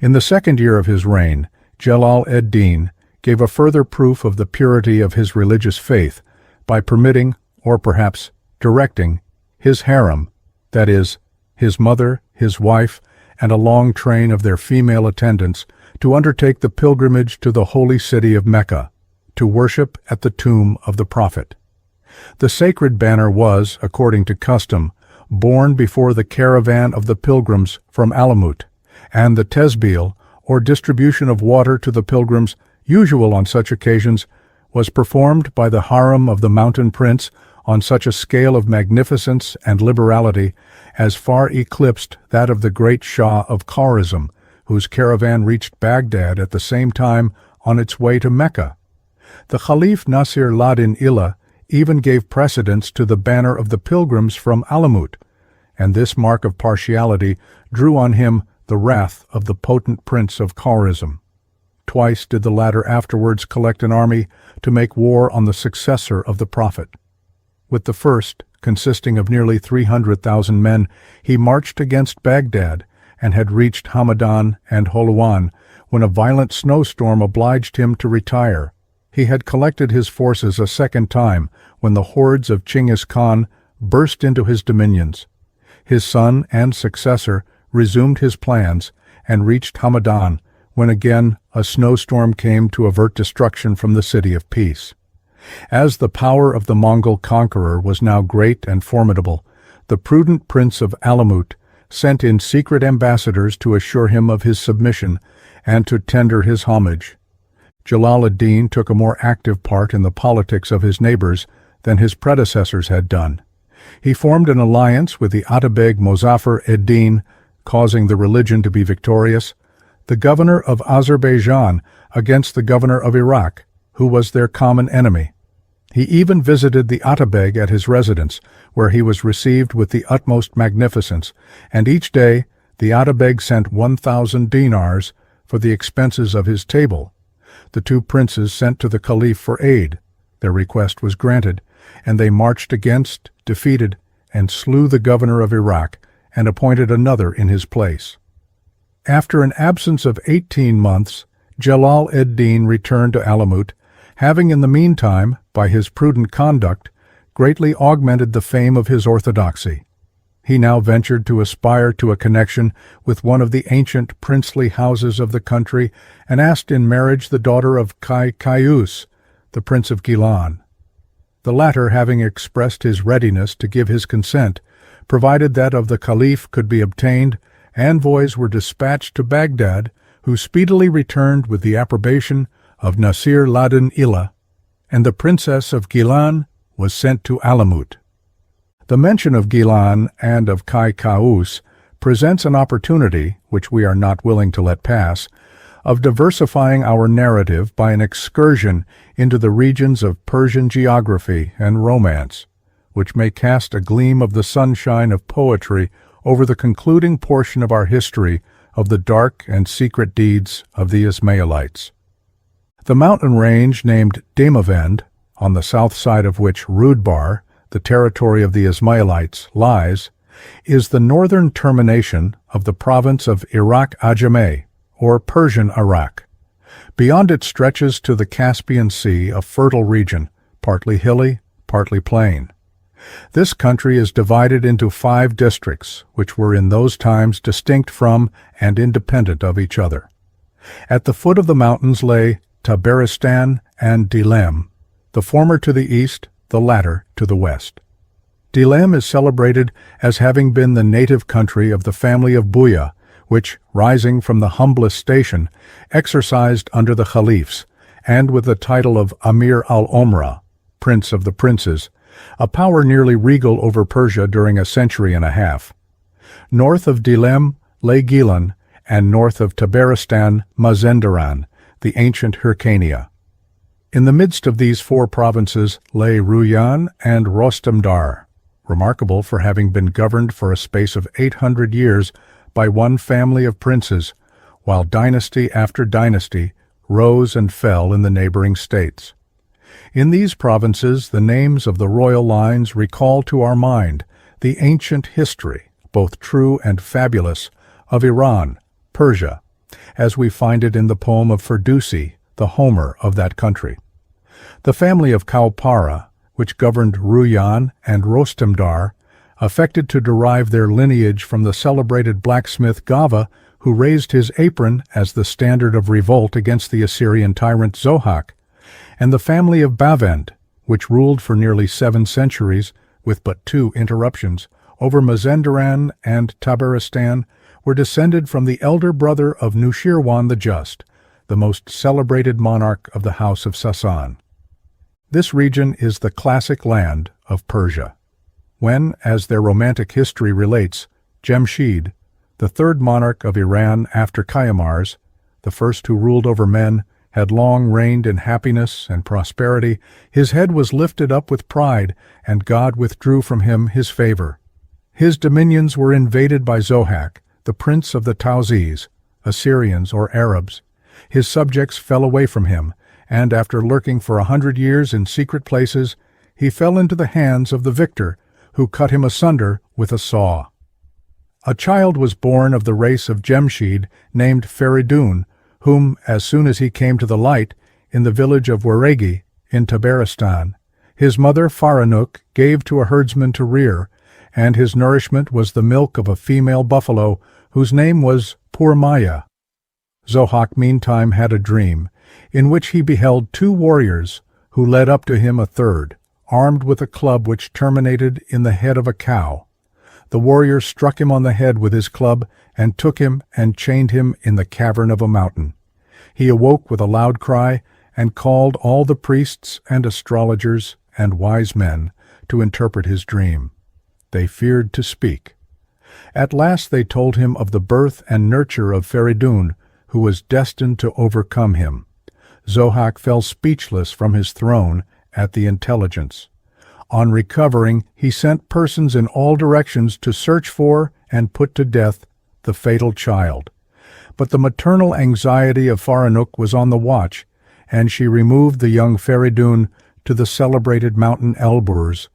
Speaker 1: In the second year of his reign, Jellal-ed-deen gave a further proof of the purity of his religious faith by permitting, or perhaps directing, his harem, that is, his mother, his wife, and a long train of their female attendants, to undertake the pilgrimage to the holy city of Mecca, to worship at the tomb of the Prophet. The sacred banner was, according to custom, borne before the caravan of the pilgrims from Alamoot, and the tesbil, or distribution of water to the pilgrims, usual on such occasions, was performed by the harem of the mountain prince on such a scale of magnificence and liberality as far eclipsed that of the great Shah of Khwarizm, whose caravan reached Baghdad at the same time on its way to Mecca. The Caliph Nasir-ed-deen even gave precedence to the banner of the pilgrims from Alamoot, and this mark of partiality drew on him the wrath of the potent prince of Khwarizm. Twice did the latter afterwards collect an army to make war on the successor of the Prophet. With the first, consisting of nearly 300,000 men, he marched against Baghdad, and had reached Hamadan and Holuan when a violent snowstorm obliged him to retire. He had collected his forces a second time when the hordes of Chinggis Khan burst into his dominions. His son and successor resumed his plans and reached Hamadan when again a snowstorm came to avert destruction from the city of peace. As the power of the Mongol conqueror was now great and formidable, the prudent prince of Alamoot sent in secret ambassadors to assure him of his submission and to tender his homage. Jellal-ed-deen took a more active part in the politics of his neighbors than his predecessors had done. He formed an alliance with the Atabeg Mozaffar-ed-Din, causing the religion to be victorious, the governor of Azerbaijan against the governor of Iraq, who was their common enemy. He even visited the Atabeg at his residence, where he was received with the utmost magnificence, and each day the Atabeg sent 1,000 dinars for the expenses of his table. The two princes sent to the Caliph for aid. Their request was granted, and they marched against, defeated, and slew the governor of Iraq, and appointed another in his place. After an absence of 18 months, Jellal-ed-deen returned to Alamoot, having in the meantime, by his prudent conduct, greatly augmented the fame of his orthodoxy. He now ventured to aspire to a connection with one of the ancient princely houses of the country, and asked in marriage the daughter of Keäh, the Prince of Gilan. The latter, having expressed his readiness to give his consent, provided that of the Caliph could be obtained, envoys were dispatched to Baghdad, who speedily returned with the approbation of Nasir-ed-deen, and the Princess of Gilan was sent to Alamoot. The mention of Gilan and of Keäh presents an opportunity, which we are not willing to let pass, of diversifying our narrative by an excursion into the regions of Persian geography and romance, which may cast a gleam of the sunshine of poetry over the concluding portion of our history of the dark and secret deeds of the Ismailites. The mountain range named Damavend, on the south side of which Rudbar, the territory of the Ismailites, lies, is the northern termination of the province of Iraq Ajameh, or Persian Iraq. Beyond it stretches to the Caspian Sea a fertile region, partly hilly, partly plain. This country is divided into 5 districts, which were in those times distinct from and independent of each other. At the foot of the mountains lay Tabaristan and Dilem, the former to the east, the latter to the west. Dilem is celebrated as having been the native country of the family of Buya, which, rising from the humblest station, exercised under the caliphs, and with the title of Amir al-Omra, Prince of the Princes, a power nearly regal over Persia during a century and a half. North of Dilem lay Gilan, and north of Tabaristan, Mazenderan, the ancient Hyrcania. In the midst of these four provinces lay Ruyan and Rostamdar, remarkable for having been governed for a space of 800 years by one family of princes, while dynasty after dynasty rose and fell in the neighboring states. In these provinces, the names of the royal lines recall to our mind the ancient history, both true and fabulous, of Iran, Persia, as we find it in the poem of Ferdowsi, the Homer of that country. The family of Kaupara, which governed Ruyan and Rostamdar, affected to derive their lineage from the celebrated blacksmith Gava, who raised his apron as the standard of revolt against the Assyrian tyrant Zohak, and the family of Bavend, which ruled for nearly 7 centuries, with but 2 interruptions, over Mazenderan and Tabaristan, were descended from the elder brother of Nushirwan the Just, the most celebrated monarch of the House of Sassan. This region is the classic land of Persia. When, as their romantic history relates, Jemshid, the third monarch of Iran after Qaimars, the first who ruled over men, had long reigned in happiness and prosperity, his head was lifted up with pride, and God withdrew from him his favor. His dominions were invaded by Zohak, the prince of the Tawzis, Assyrians or Arabs. His subjects fell away from him, and after lurking for 100 years in secret places, he fell into the hands of the victor, who cut him asunder with a saw. A child was born of the race of Jemshid named Fakhr-ed-deen, whom, as soon as he came to the light, in the village of Waregi, in Tabaristan, his mother Faranuk gave to a herdsman to rear, and his nourishment was the milk of a female buffalo, whose name was Purmaya. Zohak meantime had a dream, in which he beheld 2 warriors, who led up to him a third, armed with a club which terminated in the head of a cow. The warrior struck him on the head with his club, and took him and chained him in the cavern of a mountain. He awoke with a loud cry, and called all the priests and astrologers and wise men to interpret his dream. They feared to speak. At last they told him of the birth and nurture of Fakhr-ed-deen, who was destined to overcome him. Zohak fell speechless from his throne at the intelligence. On recovering, he sent persons in all directions to search for and put to death the fatal child. But the maternal anxiety of Faranuk was on the watch, and she removed the young Fakhr-ed-deen to the celebrated mountain Elburz,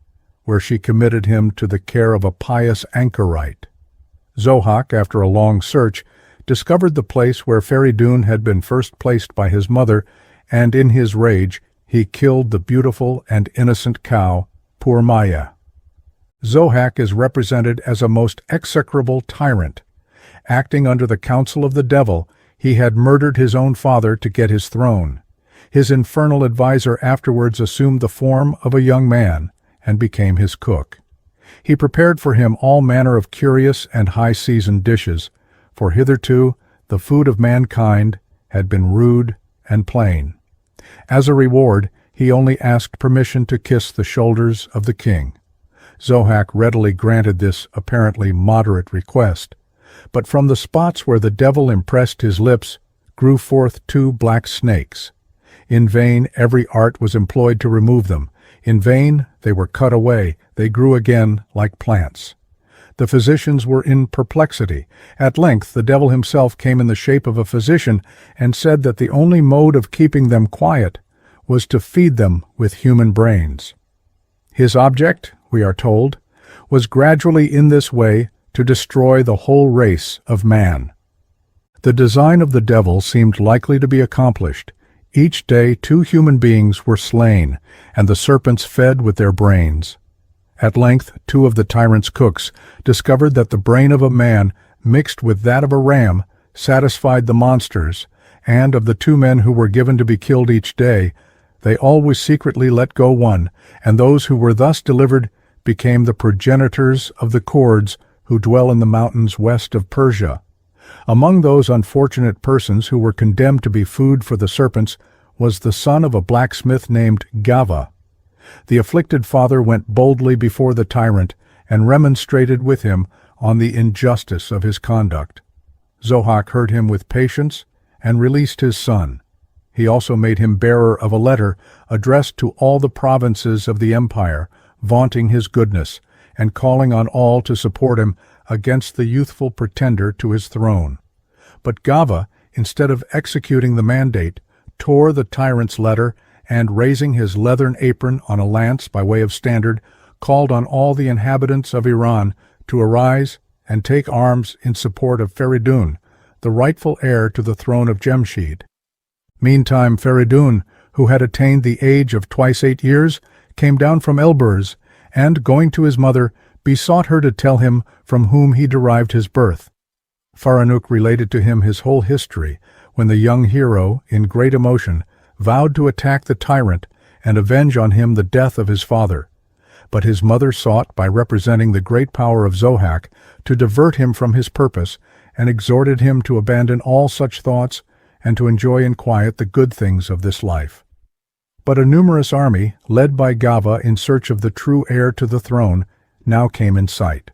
Speaker 1: where she committed him to the care of a pious anchorite. Zohak, after a long search, discovered the place where Fakhr-ed-deen had been first placed by his mother, and in his rage he killed the beautiful and innocent cow, Purmaya. Zohak is represented as a most execrable tyrant. Acting under the counsel of the devil, he had murdered his own father to get his throne. His infernal adviser afterwards assumed the form of a young man and became his cook. He prepared for him all manner of curious and high-seasoned dishes, for hitherto the food of mankind had been rude and plain. As a reward, he only asked permission to kiss the shoulders of the king. Zohak readily granted this apparently moderate request, but from the spots where the devil impressed his lips grew forth 2 black snakes. In vain every art was employed to remove them. In vain they were cut away. They grew again like plants. The physicians were in perplexity. At length the devil himself came in the shape of a physician and said that the only mode of keeping them quiet was to feed them with human brains. His object, we are told, was gradually in this way to destroy the whole race of man. The design of the devil seemed likely to be accomplished. Each day 2 human beings were slain, and the serpents fed with their brains. At length 2 of the tyrant's cooks discovered that the brain of a man mixed with that of a ram satisfied the monsters, and of the 2 men who were given to be killed each day, they always secretly let go one, and those who were thus delivered became the progenitors of the Kurds who dwell in the mountains west of Persia. Among those unfortunate persons who were condemned to be food for the serpents was the son of a blacksmith named Gava. The afflicted father went boldly before the tyrant and remonstrated with him on the injustice of his conduct. Zohak heard him with patience and released his son. He also made him bearer of a letter addressed to all the provinces of the empire, vaunting his goodness and calling on all to support him against the youthful pretender to his throne. But Gava, instead of executing the mandate, tore the tyrant's letter and, raising his leathern apron on a lance by way of standard, called on all the inhabitants of Iran to arise and take arms in support of Fakhr-ed-deen, the rightful heir to the throne of Jemshid. Meantime, Fakhr-ed-deen, who had attained the age of 28 years, came down from Elburz, and, going to his mother, besought her to tell him from whom he derived his birth. Fakhr-ed-deen related to him his whole history, when the young hero, in great emotion, vowed to attack the tyrant and avenge on him the death of his father. But his mother sought, by representing the great power of Zohak, to divert him from his purpose, and exhorted him to abandon all such thoughts and to enjoy in quiet the good things of this life. But a numerous army, led by Gava in search of the true heir to the throne, now came in sight.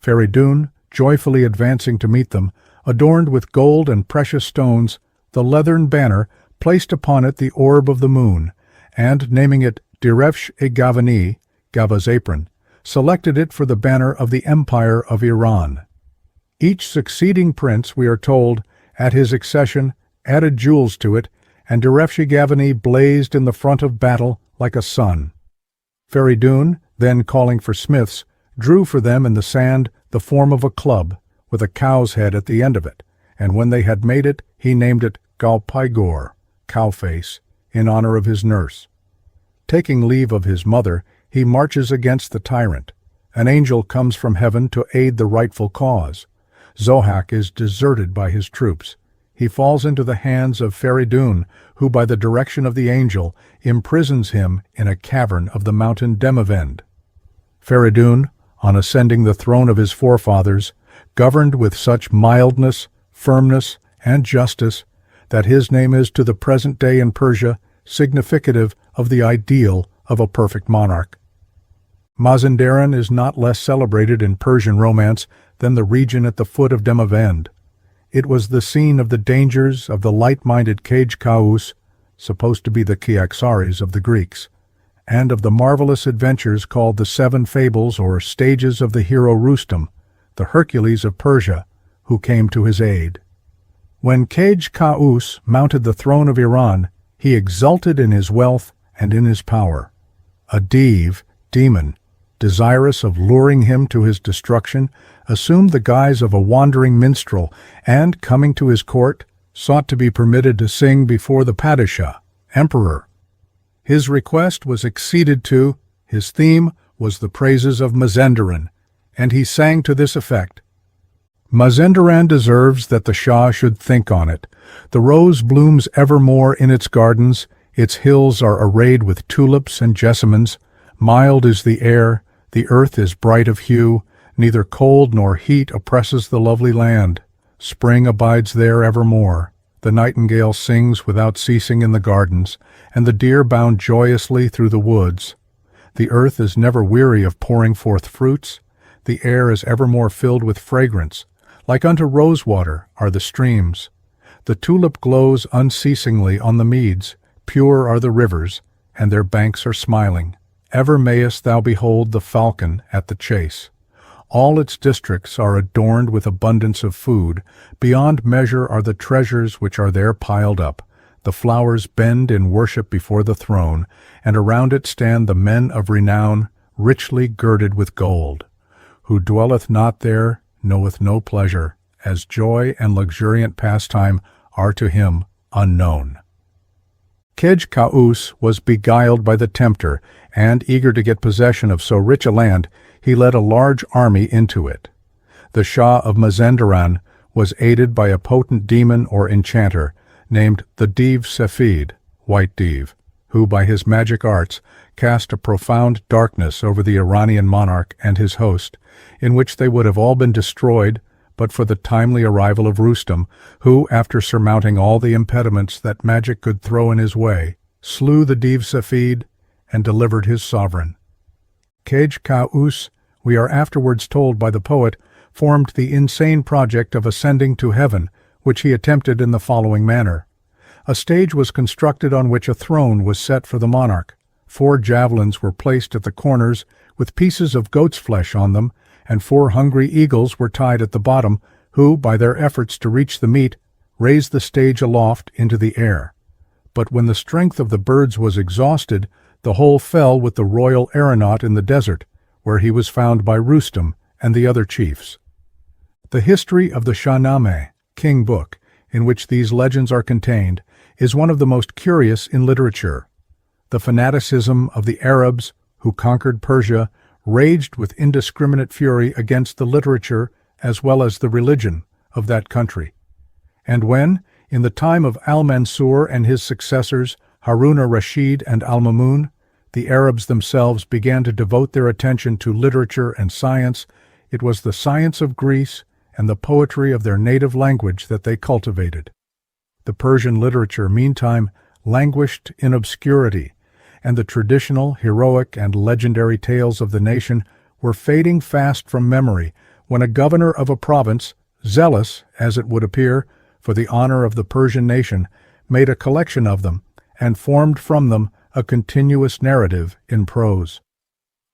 Speaker 1: Fakhr-ed-deen, joyfully advancing to meet them, adorned with gold and precious stones, the leathern banner, placed upon it the orb of the moon, and, naming it Direfsh-e-Gavani, Gava's apron, selected it for the banner of the Empire of Iran. Each succeeding prince, we are told, at his accession, added jewels to it, and Direfsh-e-Gavani blazed in the front of battle like a sun. Fakhr-ed-deen, then calling for smiths, drew for them in the sand the form of a club, with a cow's head at the end of it, and when they had made it, he named it Galpaigor, cow-face, in honor of his nurse. Taking leave of his mother, he marches against the tyrant. An angel comes from heaven to aid the rightful cause. Zohak is deserted by his troops. He falls into the hands of Fakhr-ed-deen, who, by the direction of the angel, imprisons him in a cavern of the mountain Demavend. Fakhr-ed-deen, on ascending the throne of his forefathers, governed with such mildness, firmness, and justice that his name is to the present day in Persia significative of the ideal of a perfect monarch. Mazandaran is not less celebrated in Persian romance than the region at the foot of Demavend. It was the scene of the dangers of the light-minded Keäh Ka'us, supposed to be the Kyaxares of the Greeks, and of the marvelous adventures called the Seven Fables or Stages of the hero Rustam, the Hercules of Persia, who came to his aid. When Keäh Ka'us mounted the throne of Iran, he exulted in his wealth and in his power. A demon, desirous of luring him to his destruction, assumed the guise of a wandering minstrel, and, coming to his court, sought to be permitted to sing before the Padishah, emperor. His request was acceded to. His theme was the praises of Mazandaran, and he sang to this effect: Mazandaran deserves that the Shah should think on it. The rose blooms evermore in its gardens, its hills are arrayed with tulips and jessamines, mild is the air, the earth is bright of hue, neither cold nor heat oppresses the lovely land. Spring abides there evermore. The nightingale sings without ceasing in the gardens, and the deer bound joyously through the woods. The earth is never weary of pouring forth fruits. The air is evermore filled with fragrance. Like unto rosewater are the streams. The tulip glows unceasingly on the meads. Pure are the rivers, and their banks are smiling. Ever mayest thou behold the falcon at the chase. All its districts are adorned with abundance of food. Beyond measure are the treasures which are there piled up. The flowers bend in worship before the throne, and around it stand the men of renown, richly girded with gold. Who dwelleth not there knoweth no pleasure, as joy and luxuriant pastime are to him unknown. Keäh Ka'us was beguiled by the tempter, and, eager to get possession of so rich a land, he led a large army into it. The Shah of Mazandaran was aided by a potent demon or enchanter named the Div Sefid, White Div, who by his magic arts cast a profound darkness over the Iranian monarch and his host, in which they would have all been destroyed but for the timely arrival of Rustam, who, after surmounting all the impediments that magic could throw in his way, slew the Div Safid and delivered his sovereign. Kaj Ka'us, we are afterwards told by the poet, formed the insane project of ascending to heaven, which he attempted in the following manner. A stage was constructed on which a throne was set for the monarch. 4 javelins were placed at the corners with pieces of goat's flesh on them, and 4 hungry eagles were tied at the bottom, who, by their efforts to reach the meat, raised the stage aloft into the air. But when the strength of the birds was exhausted, the whole fell with the royal aeronaut in the desert, where he was found by Rustam and the other chiefs. The history of the Shahnameh, King Book, in which these legends are contained, is one of the most curious in literature. The fanaticism of the Arabs, who conquered Persia, raged with indiscriminate fury against the literature as well as the religion of that country. And when, in the time of Al-Mansur and his successors, Harun al-Rashid and Al-Mamun, the Arabs themselves began to devote their attention to literature and science, it was the science of Greece and the poetry of their native language that they cultivated. The Persian literature, meantime, languished in obscurity, and the traditional, heroic, and legendary tales of the nation were fading fast from memory when a governor of a province, zealous, as it would appear, for the honor of the Persian nation, made a collection of them and formed from them a continuous narrative in prose.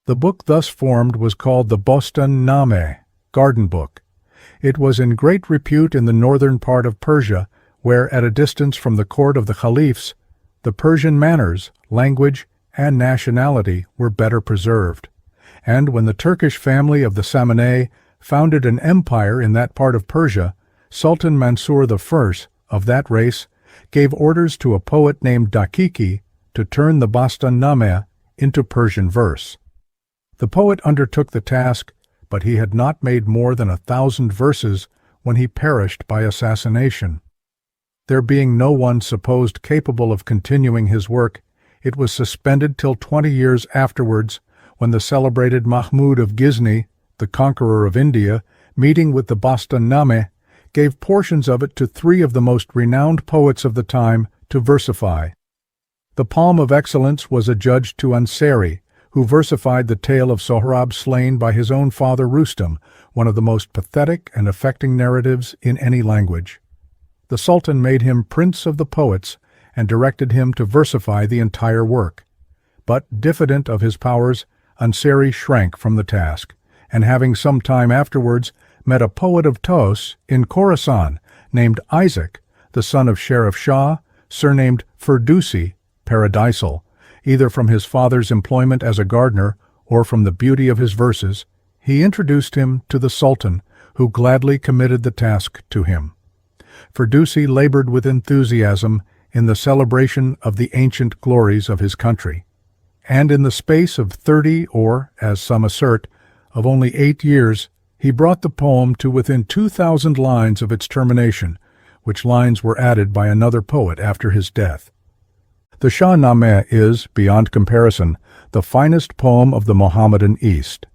Speaker 1: The book thus formed was called the Bostan-Nameh, Garden Book. It was in great repute in the northern part of Persia, where, at a distance from the court of the caliphs, the Persian manners, language, and nationality were better preserved. And when the Turkish family of the Samaneh founded an empire in that part of Persia, Sultan Mansur I of that race gave orders to a poet named Dakiki to turn the Bostan-Nameh into Persian verse. The poet undertook the task, but he had not made more than 1,000 verses when he perished by assassination. There being no one supposed capable of continuing his work, it was suspended till 20 years afterwards, when the celebrated Mahmud of Ghizni, the conqueror of India, meeting with the Bostan-Nameh, gave portions of it to 3 of the most renowned poets of the time to versify. The palm of excellence was adjudged to Ansari, who versified the tale of Sohrab slain by his own father Rustam, one of the most pathetic and affecting narratives in any language. The Sultan made him prince of the poets and directed him to versify the entire work. But, diffident of his powers, Ansari shrank from the task, and having some time afterwards met a poet of Taos in Khorasan named Isaac, the son of Sheref-Shah, surnamed Firdusi, paradisal, either from his father's employment as a gardener or from the beauty of his verses, he introduced him to the Sultan, who gladly committed the task to him. Firdusi labored with enthusiasm in the celebration of the ancient glories of his country, and in the space of 30 or, as some assert, of only 8 years, he brought the poem to within 2,000 lines of its termination, which lines were added by another poet after his death. The Shahnameh is, beyond comparison, the finest poem of the Mohammedan East.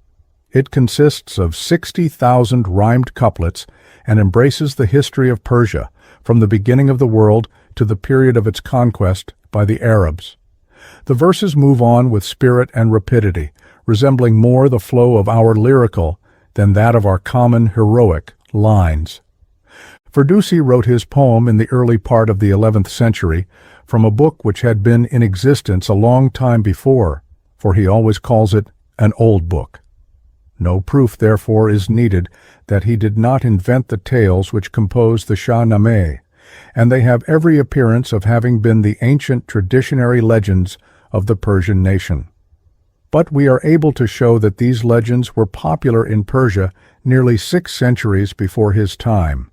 Speaker 1: It consists of 60,000 rhymed couplets and embraces the history of Persia, from the beginning of the world to the period of its conquest by the Arabs. The verses move on with spirit and rapidity, resembling more the flow of our lyrical than that of our common heroic lines. Firdusi wrote his poem in the early part of the 11th century from a book which had been in existence a long time before, for he always calls it an old book. No proof, therefore, is needed that he did not invent the tales which compose the Shahnameh, and they have every appearance of having been the ancient traditionary legends of the Persian nation. But we are able to show that these legends were popular in Persia nearly 6 centuries before his time,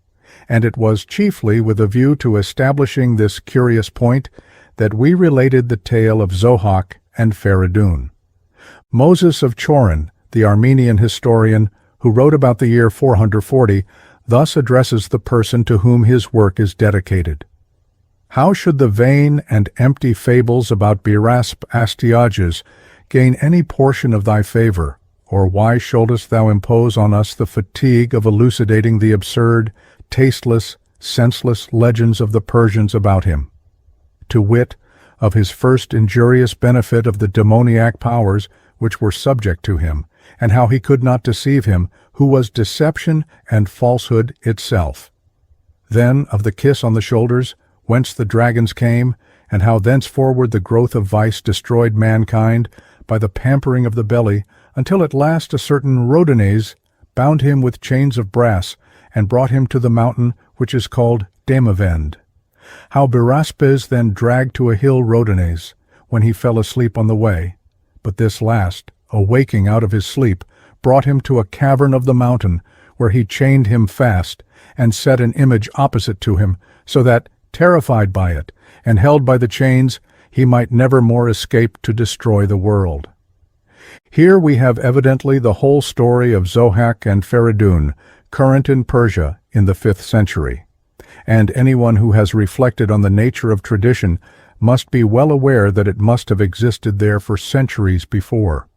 Speaker 1: and it was chiefly with a view to establishing this curious point that we related the tale of Zohak and Fakhr-ed-deen. Moses of Chorin, the Armenian historian, who wrote about the year 440, thus addresses the person to whom his work is dedicated. How should the vain and empty fables about Birasp Astyages gain any portion of thy favor, or why shouldest thou impose on us the fatigue of elucidating the absurd, tasteless, senseless legends of the Persians about him? To wit, of his first injurious benefit of the demoniac powers which were subject to him, and how he could not deceive him, who was deception and falsehood itself. Then of the kiss on the shoulders, whence the dragons came, and how thenceforward the growth of vice destroyed mankind by the pampering of the belly, until at last a certain Rhodanes bound him with chains of brass, and brought him to the mountain which is called Damavend. How Biraspes then dragged to a hill Rhodanes, when he fell asleep on the way, but this last, awaking out of his sleep, brought him to a cavern of the mountain, where he chained him fast, and set an image opposite to him, so that, terrified by it, and held by the chains, he might never more escape to destroy the world. Here we have evidently the whole story of Zohak and Fakhr-ed-deen, current in Persia in the 5th century. And anyone who has reflected on the nature of tradition must be well aware that it must have existed there for centuries before.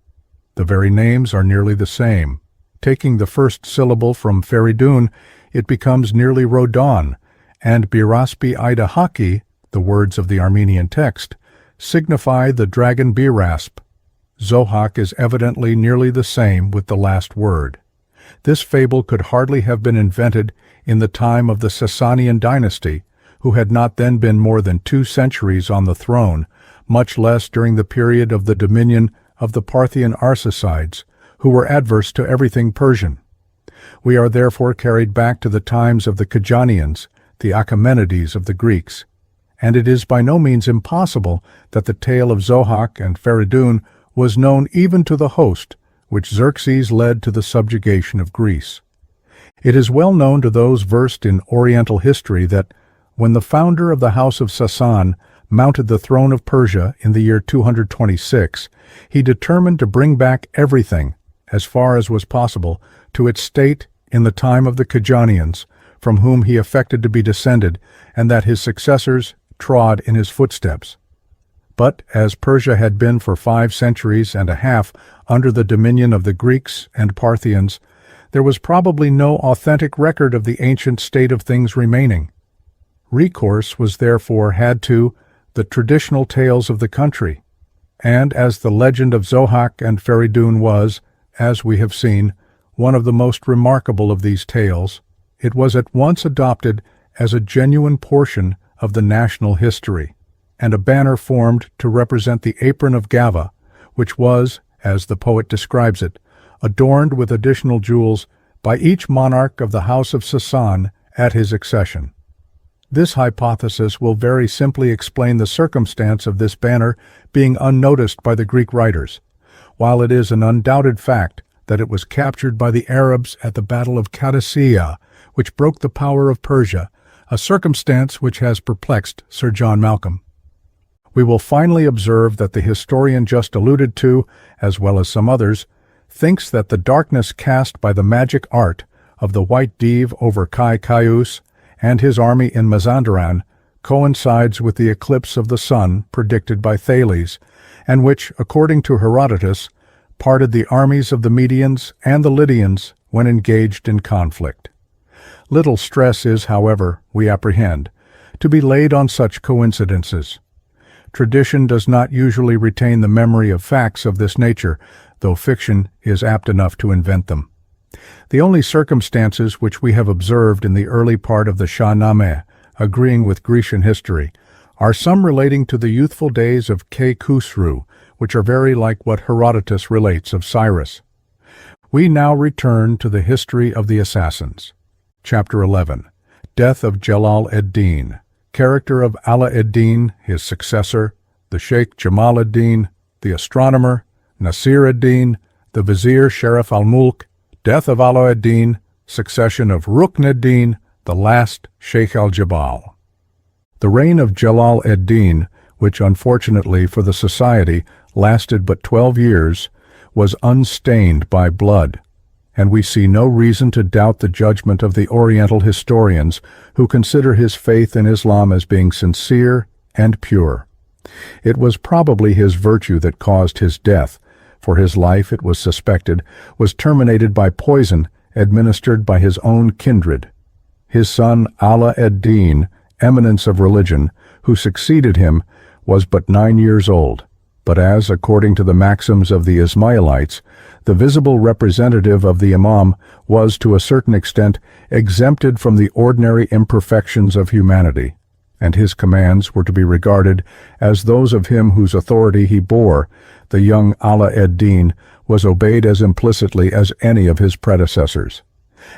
Speaker 1: The very names are nearly the same. Taking the first syllable from Fakhr-ed-deen, it becomes nearly Rodan, and Biraspi Ida Haki, the words of the Armenian text, signify the dragon Birasp. Zohak is evidently nearly the same with the last word. This fable could hardly have been invented in the time of the Sasanian dynasty, who had not then been more than 2 centuries on the throne, much less during the period of the dominion of the Parthian Arsacides, who were adverse to everything Persian. We are therefore carried back to the times of the Kajanians, the Achaemenides of the Greeks, and it is by no means impossible that the tale of Zohak and Fakhr-ed-deen was known even to the host which Xerxes led to the subjugation of Greece. It is well known to those versed in Oriental history that, when the founder of the House of Sassan mounted the throne of Persia in the year 226, he determined to bring back everything, as far as was possible, to its state in the time of the Kajanians, from whom he affected to be descended, and that his successors trod in his footsteps. But as Persia had been for 5 centuries and a half under the dominion of the Greeks and Parthians, there was probably no authentic record of the ancient state of things remaining. Recourse was therefore had to the traditional tales of the country, and as the legend of Zohak and Fakhr-ed-deen was, as we have seen, one of the most remarkable of these tales, it was at once adopted as a genuine portion of the national history, and a banner formed to represent the apron of Gava, which was, as the poet describes it, adorned with additional jewels by each monarch of the House of Sassan at his accession. This hypothesis will very simply explain the circumstance of this banner being unnoticed by the Greek writers, while it is an undoubted fact that it was captured by the Arabs at the Battle of Qadisiyah, which broke the power of Persia, a circumstance which has perplexed Sir John Malcolm. We will finally observe that the historian just alluded to, as well as some others, thinks that the darkness cast by the magic art of the white Div over Caius and his army in Mazandaran coincides with the eclipse of the sun predicted by Thales, and which, according to Herodotus, parted the armies of the Medians and the Lydians when engaged in conflict. Little stress is, however, we apprehend, to be laid on such coincidences. Tradition does not usually retain the memory of facts of this nature, though fiction is apt enough to invent them. The only circumstances which we have observed in the early part of the Shahnameh, agreeing with Grecian history, are some relating to the youthful days of Keäh, which are very like what Herodotus relates of Cyrus. We now return to the history of the assassins. Chapter 11. Death of Jellal-ed-deen. Character of Ala-ed-deen, his successor, the Sheikh Jemal-ed-deen, the astronomer, Nasir-ed-deen, the vizier Sheref-al-Moolk, death of Ala-ed-deen, succession of Rukn-ed-deen, the last Sheikh-al-Jebal. The reign of Jellal-ed-deen, which unfortunately for the society lasted but 12 years, was unstained by blood, and we see no reason to doubt the judgment of the Oriental historians who consider his faith in Islam as being sincere and pure. It was probably his virtue that caused his death, for his life, it was suspected, was terminated by poison administered by his own kindred. His son Ala-ed-deen, eminence of religion, who succeeded him, was but 9 years old, but as, according to the maxims of the Ismaïlites, the visible representative of the Imam was to a certain extent exempted from the ordinary imperfections of humanity, and his commands were to be regarded as those of him whose authority he bore, the young Ala-ed-deen was obeyed as implicitly as any of his predecessors.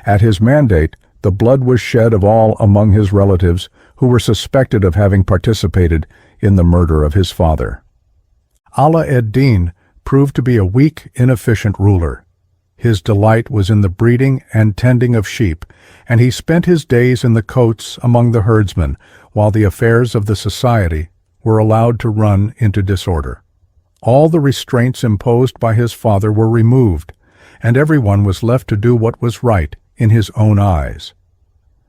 Speaker 1: At his mandate, the blood was shed of all among his relatives who were suspected of having participated in the murder of his father. Ala-ed-deen proved to be a weak, inefficient ruler. His delight was in the breeding and tending of sheep, and he spent his days in the cotes among the herdsmen, while the affairs of the society were allowed to run into disorder. All the restraints imposed by his father were removed, and everyone was left to do what was right in his own eyes.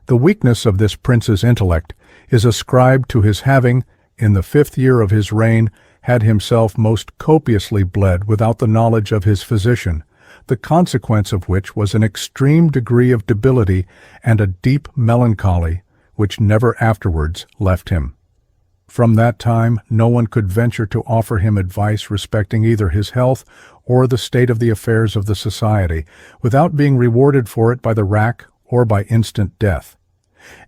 Speaker 1: The weakness of this prince's intellect is ascribed to his having, in the 5th year of his reign, had himself most copiously bled without the knowledge of his physician, the consequence of which was an extreme degree of debility and a deep melancholy which never afterwards left him. From that time no one could venture to offer him advice respecting either his health or the state of the affairs of the society, without being rewarded for it by the rack or by instant death.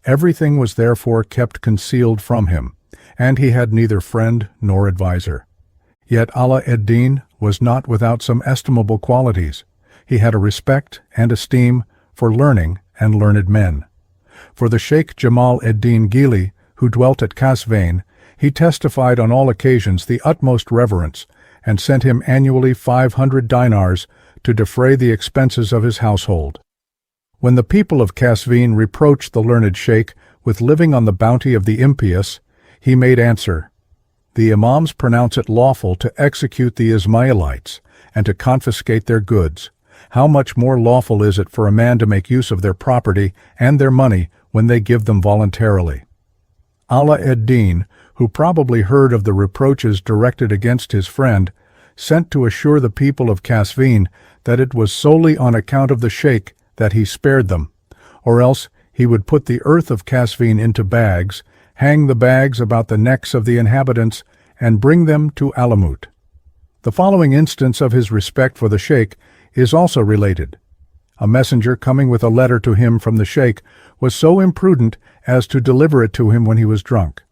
Speaker 1: Everything was therefore kept concealed from him, and he had neither friend nor adviser. Yet Ala-ed-deen was not without some estimable qualities. He had a respect and esteem for learning and learned men. For the Sheikh Jemal-ed-deen Gili, who dwelt at Kasvane, he testified on all occasions the utmost reverence, and sent him annually 500 dinars to defray the expenses of his household. When the people of Kasvane reproached the learned sheikh with living on the bounty of the impious, he made answer, "The Imams pronounce it lawful to execute the Ismaïlites and to confiscate their goods. How much more lawful is it for a man to make use of their property and their money when they give them voluntarily?" Ala-ed-deen, who probably heard of the reproaches directed against his friend, sent to assure the people of Kasvane that it was solely on account of the sheikh that he spared them, or else he would put the earth of Kasvane into bags, hang the bags about the necks of the inhabitants, and bring them to Alamoot. The following instance of his respect for the sheikh is also related. A messenger coming with a letter to him from the sheikh was so imprudent as to deliver it to him when he was drunk.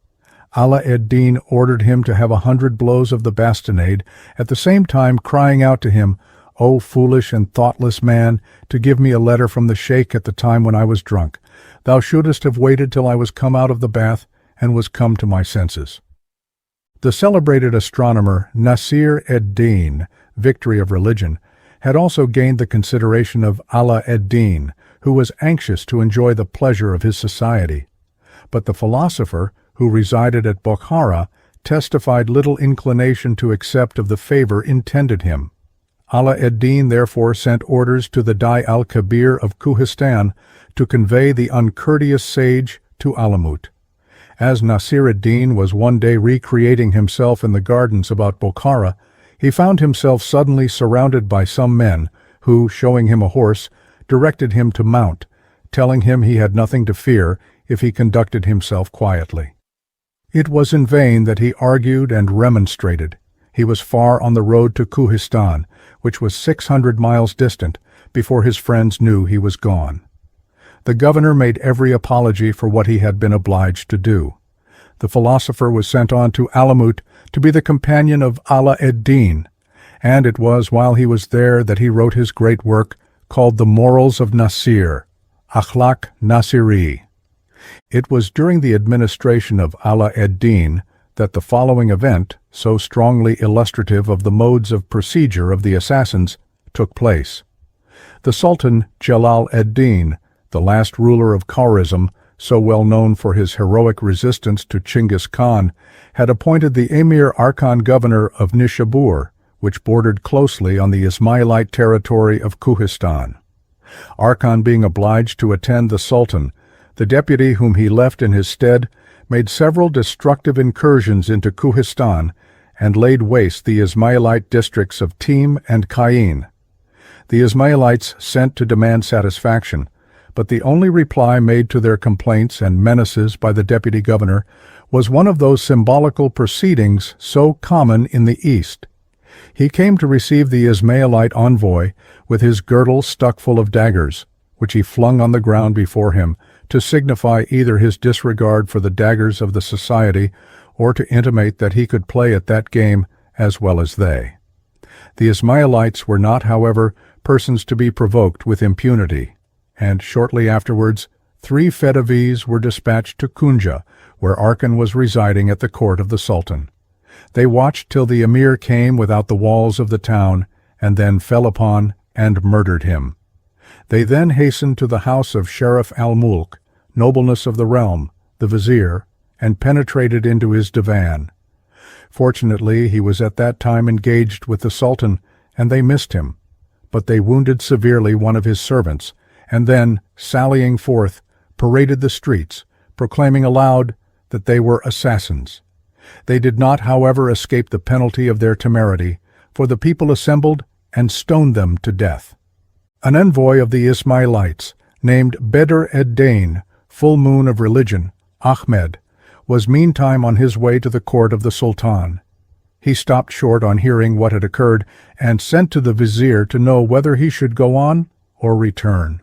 Speaker 1: Ala-ed-deen ordered him to have 100 blows of the bastinade, at the same time crying out to him, "O foolish and thoughtless man, to give me a letter from the sheikh at the time when I was drunk. Thou shouldest have waited till I was come out of the bath and was come to my senses." The celebrated astronomer Nasir-ed-deen, Victory of Religion, had also gained the consideration of Ala-ed-deen, who was anxious to enjoy the pleasure of his society. But the philosopher, who resided at Bukhara, testified little inclination to accept of the favor intended him. Ala-ed-deen therefore sent orders to the Dai-al of Kohistan to convey the uncourteous sage to Alamoot. As Nasir-ed-deen was one day recreating himself in the gardens about Bukhara, he found himself suddenly surrounded by some men, who, showing him a horse, directed him to mount, telling him he had nothing to fear if he conducted himself quietly. It was in vain that he argued and remonstrated. He was far on the road to Kohistan, which was 600 miles distant, before his friends knew he was gone. The governor made every apology for what he had been obliged to do. The philosopher was sent on to Alamoot to be the companion of Ala-ed-deen, and it was while he was there that he wrote his great work called The Morals of Nasir, Akhlaq Nasiri. It was during the administration of Ala-ed-deen that the following event, so strongly illustrative of the modes of procedure of the assassins, took place. The Sultan Jellal-ed-deen, the last ruler of Khwarizm, so well known for his heroic resistance to Chinggis Khan, had appointed the Emir Arkan governor of Nishabur, which bordered closely on the Ismailite territory of Kohistan. Arkan being obliged to attend the Sultan, the deputy whom he left in his stead made several destructive incursions into Kohistan and laid waste the Ismailite districts of Tim and Cain. The Ismailites sent to demand satisfaction, but the only reply made to their complaints and menaces by the deputy governor was one of those symbolical proceedings so common in the East. He came to receive the Ismailite envoy with his girdle stuck full of daggers, which he flung on the ground before him to signify either his disregard for the daggers of the society or to intimate that he could play at that game as well as they. The Ismailites were not, however, persons to be provoked with impunity, and shortly afterwards 3 Fedavis were dispatched to Kunja, where Arkan was residing at the court of the Sultan. They watched till the emir came without the walls of the town, and then fell upon and murdered him. They then hastened to the house of Sheref-al-Moolk, nobleness of the realm, the vizier, and penetrated into his divan. Fortunately, he was at that time engaged with the Sultan, and they missed him, but they wounded severely one of his servants, and then, sallying forth, paraded the streets, proclaiming aloud that they were assassins. They did not, however, escape the penalty of their temerity, for the people assembled and stoned them to death. An envoy of the Ismailites, named Fakhr-ed-deen, full moon of religion, Ahmed, was meantime on his way to the court of the Sultan. He stopped short on hearing what had occurred and sent to the vizier to know whether he should go on or return.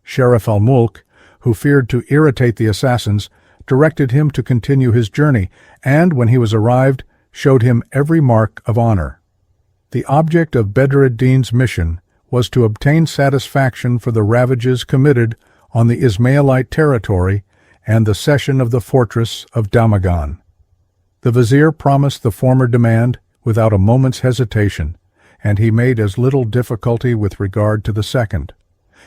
Speaker 1: Sheref-al-Moolk, who feared to irritate the assassins, directed him to continue his journey, and, when he was arrived, showed him every mark of honor. The object of Fakhr-ed-deen's mission was to obtain satisfaction for the ravages committed on the Ismailite territory and the cession of the fortress of Damaghan. The vizier promised the former demand without a moment's hesitation, and he made as little difficulty with regard to the second.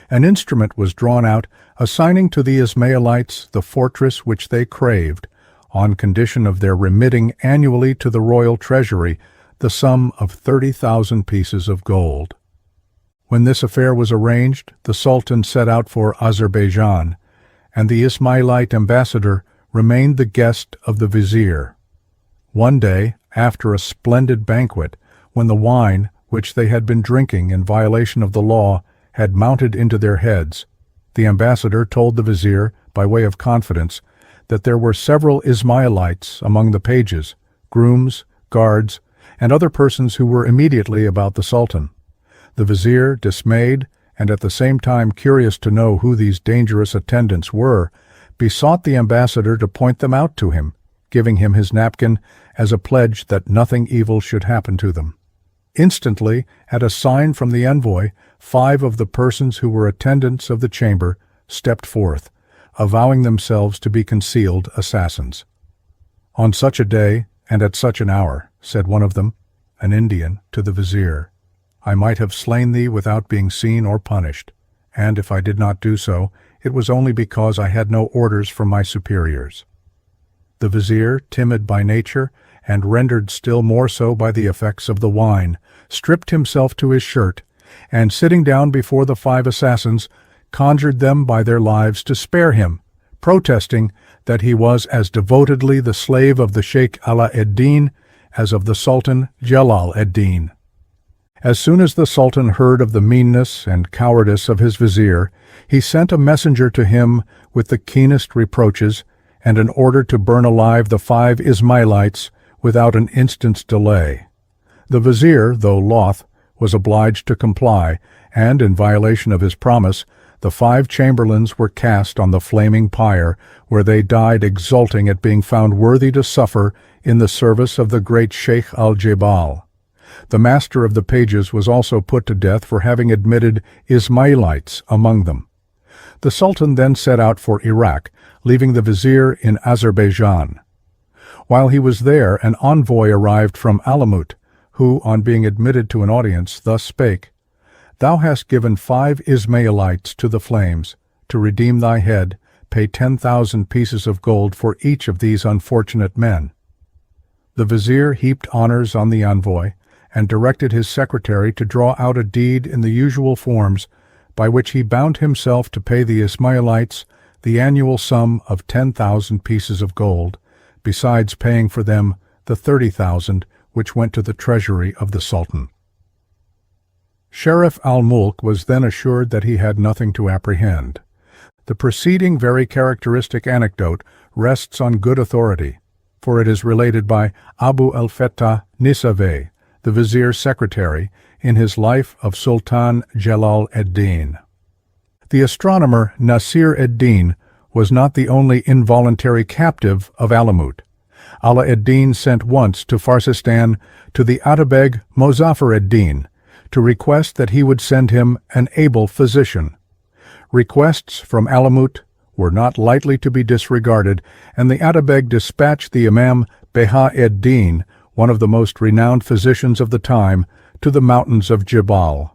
Speaker 1: An instrument was drawn out assigning to the Ismailites the fortress which they craved, on condition of their remitting annually to the royal treasury the sum of 30,000 pieces of gold. When this affair was arranged, the Sultan set out for Azerbaijan, and the Ismailite ambassador remained the guest of the vizier. One day, after a splendid banquet, when the wine, which they had been drinking in violation of the law, had mounted into their heads, the ambassador told the vizier, by way of confidence, that there were several Ismailites among the pages, grooms, guards, and other persons who were immediately about the Sultan. The vizier, dismayed, and at the same time curious to know who these dangerous attendants were, besought the ambassador to point them out to him, giving him his napkin as a pledge that nothing evil should happen to them. Instantly, at a sign from the envoy, 5 of the persons who were attendants of the chamber stepped forth, avowing themselves to be concealed assassins. "On such a day, and at such an hour," said one of them, an Indian, to the vizier, "I might have slain thee without being seen or punished, and if I did not do so, it was only because I had no orders from my superiors." The vizier, timid by nature, and rendered still more so by the effects of the wine, stripped himself to his shirt, and sitting down before the 5 assassins, conjured them by their lives to spare him, protesting that he was as devotedly the slave of the Sheikh Ala-ed-deen as of the Sultan Jellal-ed-deen. As soon as the Sultan heard of the meanness and cowardice of his vizier, he sent a messenger to him with the keenest reproaches and an order to burn alive the 5 Ismailites without an instant's delay. The vizier, though loth, was obliged to comply, and, in violation of his promise, the 5 chamberlains were cast on the flaming pyre, where they died exulting at being found worthy to suffer in the service of the great Sheikh-al-Jebal. The master of the pages was also put to death for having admitted Ismailites among them. The Sultan then set out for Iraq, leaving the vizier in Azerbaijan. While he was there, an envoy arrived from Alamoot, who, on being admitted to an audience, thus spake, "Thou hast given 5 Ismailites to the flames. To redeem thy head, pay 10,000 pieces of gold for each of these unfortunate men." The vizier heaped honors on the envoy, and directed his secretary to draw out a deed in the usual forms, by which he bound himself to pay the Ismaïlites the annual sum of 10,000 pieces of gold, besides paying for them the 30,000 which went to the treasury of the Sultan. Sheref-al-Moolk was then assured that he had nothing to apprehend. The preceding very characteristic anecdote rests on good authority, for it is related by Abu al-Fettah Nisaveh, the vizier's secretary, in his life of Sultan Jellal-ed-deen. The astronomer Nasir-ed-deen was not the only involuntary captive of Alamoot. Ala-ed-deen sent once to Farsistan to the Atabeg Mozaffar-ed-deen to request that he would send him an able physician. Requests from Alamoot were not lightly to be disregarded, and the Atabeg dispatched the Imam Fakhr-ed-deen, one of the most renowned physicians of the time, to the mountains of Jebal.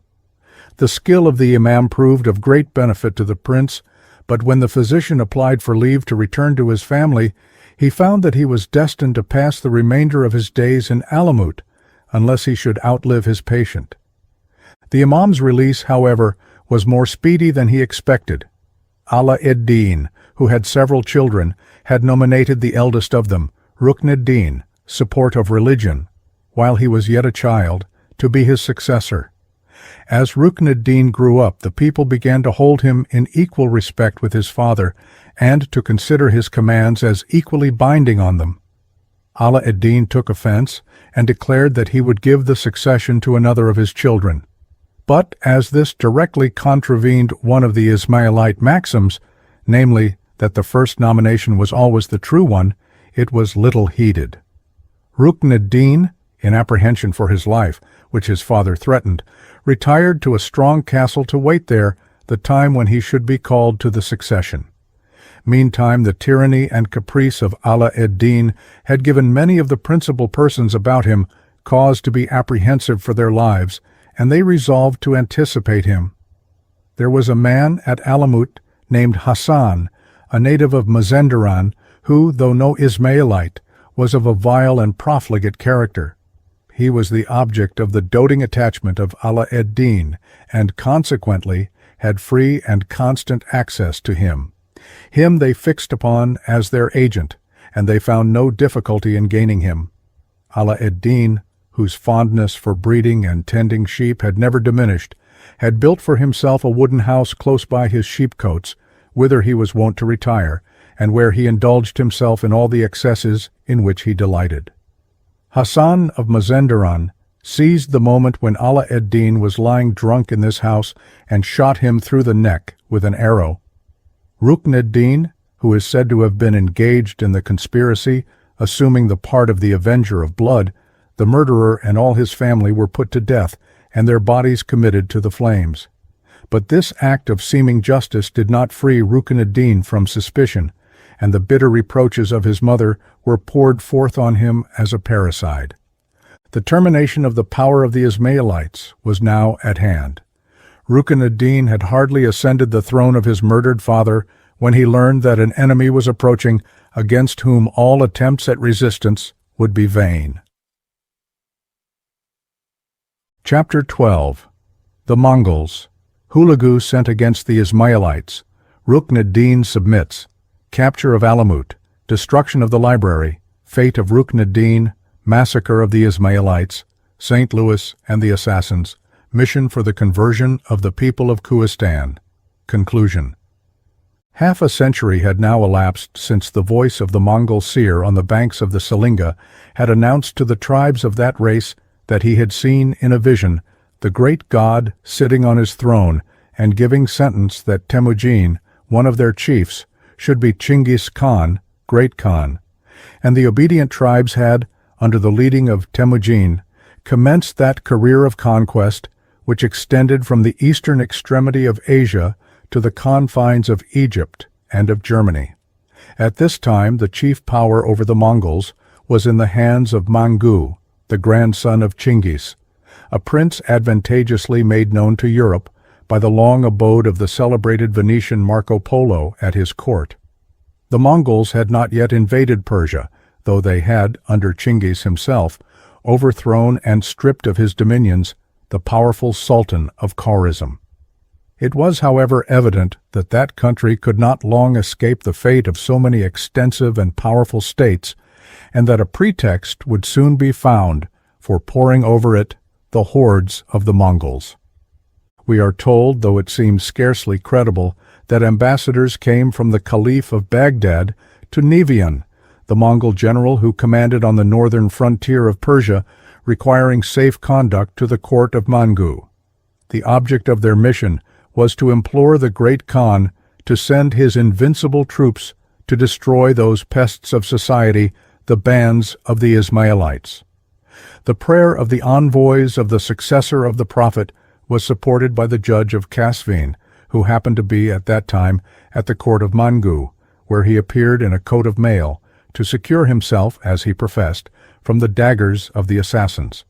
Speaker 1: The skill of the Imam proved of great benefit to the prince, but when the physician applied for leave to return to his family, he found that he was destined to pass the remainder of his days in Alamoot, unless he should outlive his patient. The Imam's release, however, was more speedy than he expected. Ala-ed-deen, who had several children, had nominated the eldest of them, Rukn-ed-deen, support of religion, while he was yet a child, to be his successor. As Rukn-ed-deen grew up, the people began to hold him in equal respect with his father, and to consider his commands as equally binding on them. Ala-ed-deen took offense, and declared that he would give the succession to another of his children. But as this directly contravened one of the Ismaïlite maxims, namely that the first nomination was always the true one, it was little heeded. Rukn-ed-deen, in apprehension for his life, which his father threatened, retired to a strong castle to wait there the time when he should be called to the succession. Meantime, the tyranny and caprice of Ala-ed-deen had given many of the principal persons about him cause to be apprehensive for their lives, and they resolved to anticipate him. There was a man at Alamoot named Hassan, a native of Mazandaran, who, though no Ismaïlite, was of a vile and profligate character. He was the object of the doting attachment of Ala-ed-deen, and consequently had free and constant access to him. Him they fixed upon as their agent, and they found no difficulty in gaining him. Ala-ed-deen, whose fondness for breeding and tending sheep had never diminished, had built for himself a wooden house close by his sheepcotes, whither he was wont to retire, and where he indulged himself in all the excesses in which he delighted. Hassan of Mazandaran seized the moment when Ala-ed-deen was lying drunk in this house and shot him through the neck with an arrow. Rukn-ed-deen, who is said to have been engaged in the conspiracy, assuming the part of the avenger of blood, the murderer and all his family were put to death, and their bodies committed to the flames. But this act of seeming justice did not free Rukn-ed-deen from suspicion, and the bitter reproaches of his mother were poured forth on him as a parricide. The termination of the power of the Ismaïlites was now at hand. Rukn-ed-deen had hardly ascended the throne of his murdered father when he learned that an enemy was approaching against whom all attempts at resistance would be vain. Chapter 12. The Mongols. Hulagu sent against the Ismaïlites. Rukn-ed-deen submits. Capture of Alamoot. Destruction of the library. Fate of Rukn-ed-deen. Massacre of the Ismaïlites. St. Louis and the assassins. Mission for the conversion of the people of Kohistan. Conclusion. Half a century had now elapsed since the voice of the Mongol seer on the banks of the Selinga had announced to the tribes of that race that he had seen in a vision the great god sitting on his throne and giving sentence that Temujin, one of their chiefs, should be Chinggis Khan, Great Khan, and the obedient tribes had, under the leading of Temujin, commenced that career of conquest which extended from the eastern extremity of Asia to the confines of Egypt and of Germany. At this time the chief power over the Mongols was in the hands of Mangu, the grandson of Chinggis, a prince advantageously made known to Europe by the long abode of the celebrated Venetian Marco Polo at his court. The Mongols had not yet invaded Persia, though they had, under Chinggis himself, overthrown and stripped of his dominions the powerful Sultan of Khwarizm. It was, however, evident that that country could not long escape the fate of so many extensive and powerful states, and that a pretext would soon be found for pouring over it the hordes of the Mongols. We are told, though it seems scarcely credible, that ambassadors came from the Caliph of Baghdad to Nevian, the Mongol general who commanded on the northern frontier of Persia, requiring safe conduct to the court of Mangu. The object of their mission was to implore the great Khan to send his invincible troops to destroy those pests of society, the bands of the Ismaïlites. The prayer of the envoys of the successor of the Prophet was supported by the judge of Kasvin, who happened to be at that time at the court of Mangu, where he appeared in a coat of mail, to secure himself, as he professed, from the daggers of the assassins.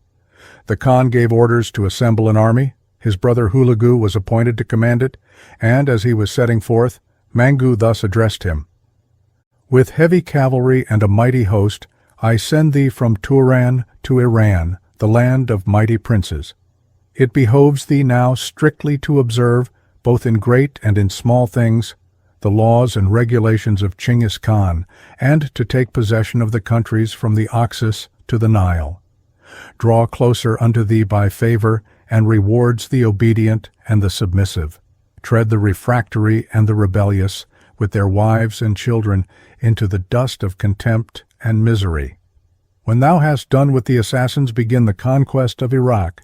Speaker 1: The Khan gave orders to assemble an army. His brother Hulagu was appointed to command it, and as he was setting forth, Mangu thus addressed him: "With heavy cavalry and a mighty host, I send thee from Turan to Iran, the land of mighty princes. It behoves thee now strictly to observe, both in great and in small things, the laws and regulations of Chinggis Khan, and to take possession of the countries from the Oxus to the Nile. Draw closer unto thee by favor, and rewards the obedient and the submissive. Tread the refractory and the rebellious, with their wives and children, into the dust of contempt and misery. When thou hast done with the assassins, begin the conquest of Iraq.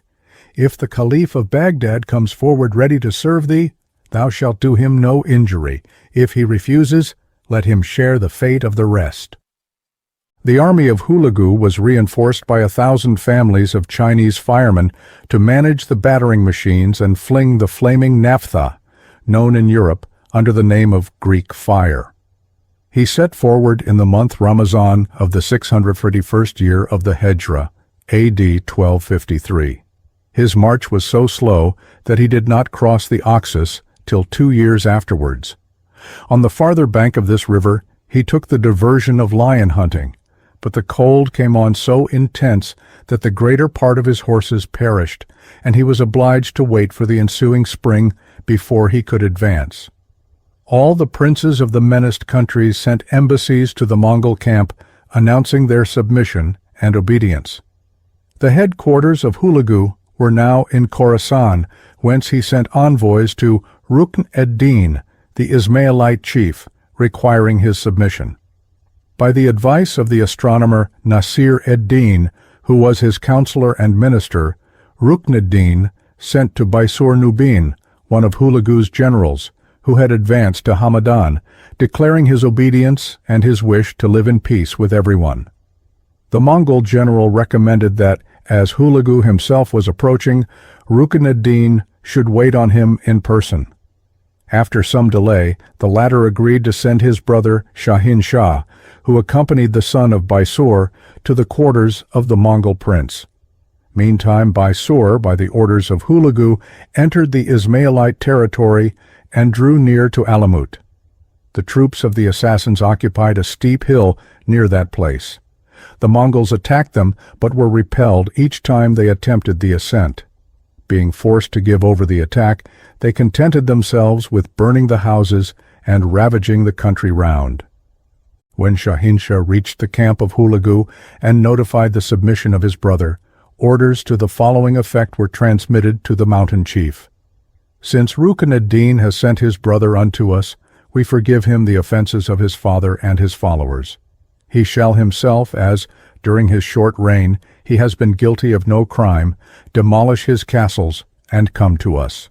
Speaker 1: If the Caliph of Baghdad comes forward ready to serve thee, thou shalt do him no injury. If he refuses, let him share the fate of the rest." The army of Hulagu was reinforced by 1,000 families of Chinese firemen to manage the battering machines and fling the flaming naphtha, known in Europe under the name of Greek fire. He set forward in the month Ramazan of the 641st year of the Hejra, A.D. 1253. His march was so slow that he did not cross the Oxus till 2 years afterwards. On the farther bank of this river he took the diversion of lion hunting, but the cold came on so intense that the greater part of his horses perished, and he was obliged to wait for the ensuing spring before he could advance. All the princes of the menaced countries sent embassies to the Mongol camp announcing their submission and obedience. The headquarters of Hulagu were now in Khorasan, whence he sent envoys to Rukn-ed-deen, the Ismaïlite chief, requiring his submission. By the advice of the astronomer Nasir-ed-deen, who was his counselor and minister, Rukn-ed-deen sent to Baisur-Nubin, one of Hulagu's generals, who had advanced to Hamadan, declaring his obedience and his wish to live in peace with everyone. The Mongol general recommended that, as Hulagu himself was approaching, Rukn-ed-deen should wait on him in person. After some delay, the latter agreed to send his brother Shahin Shah, who accompanied the son of Baisur, to the quarters of the Mongol prince. Meantime, Baisur, by the orders of Hulagu, entered the Ismaïlite territory and drew near to Alamoot. The troops of the assassins occupied a steep hill near that place. The Mongols attacked them, but were repelled each time they attempted the ascent. Being forced to give over the attack, they contented themselves with burning the houses and ravaging the country round. When Shahin Shah reached the camp of Hulagu and notified the submission of his brother, orders to the following effect were transmitted to the mountain chief: "Since Rukn-ed-deen has sent his brother unto us, we forgive him the offenses of his father and his followers. He shall himself, as, during his short reign, he has been guilty of no crime, demolish his castles and come to us."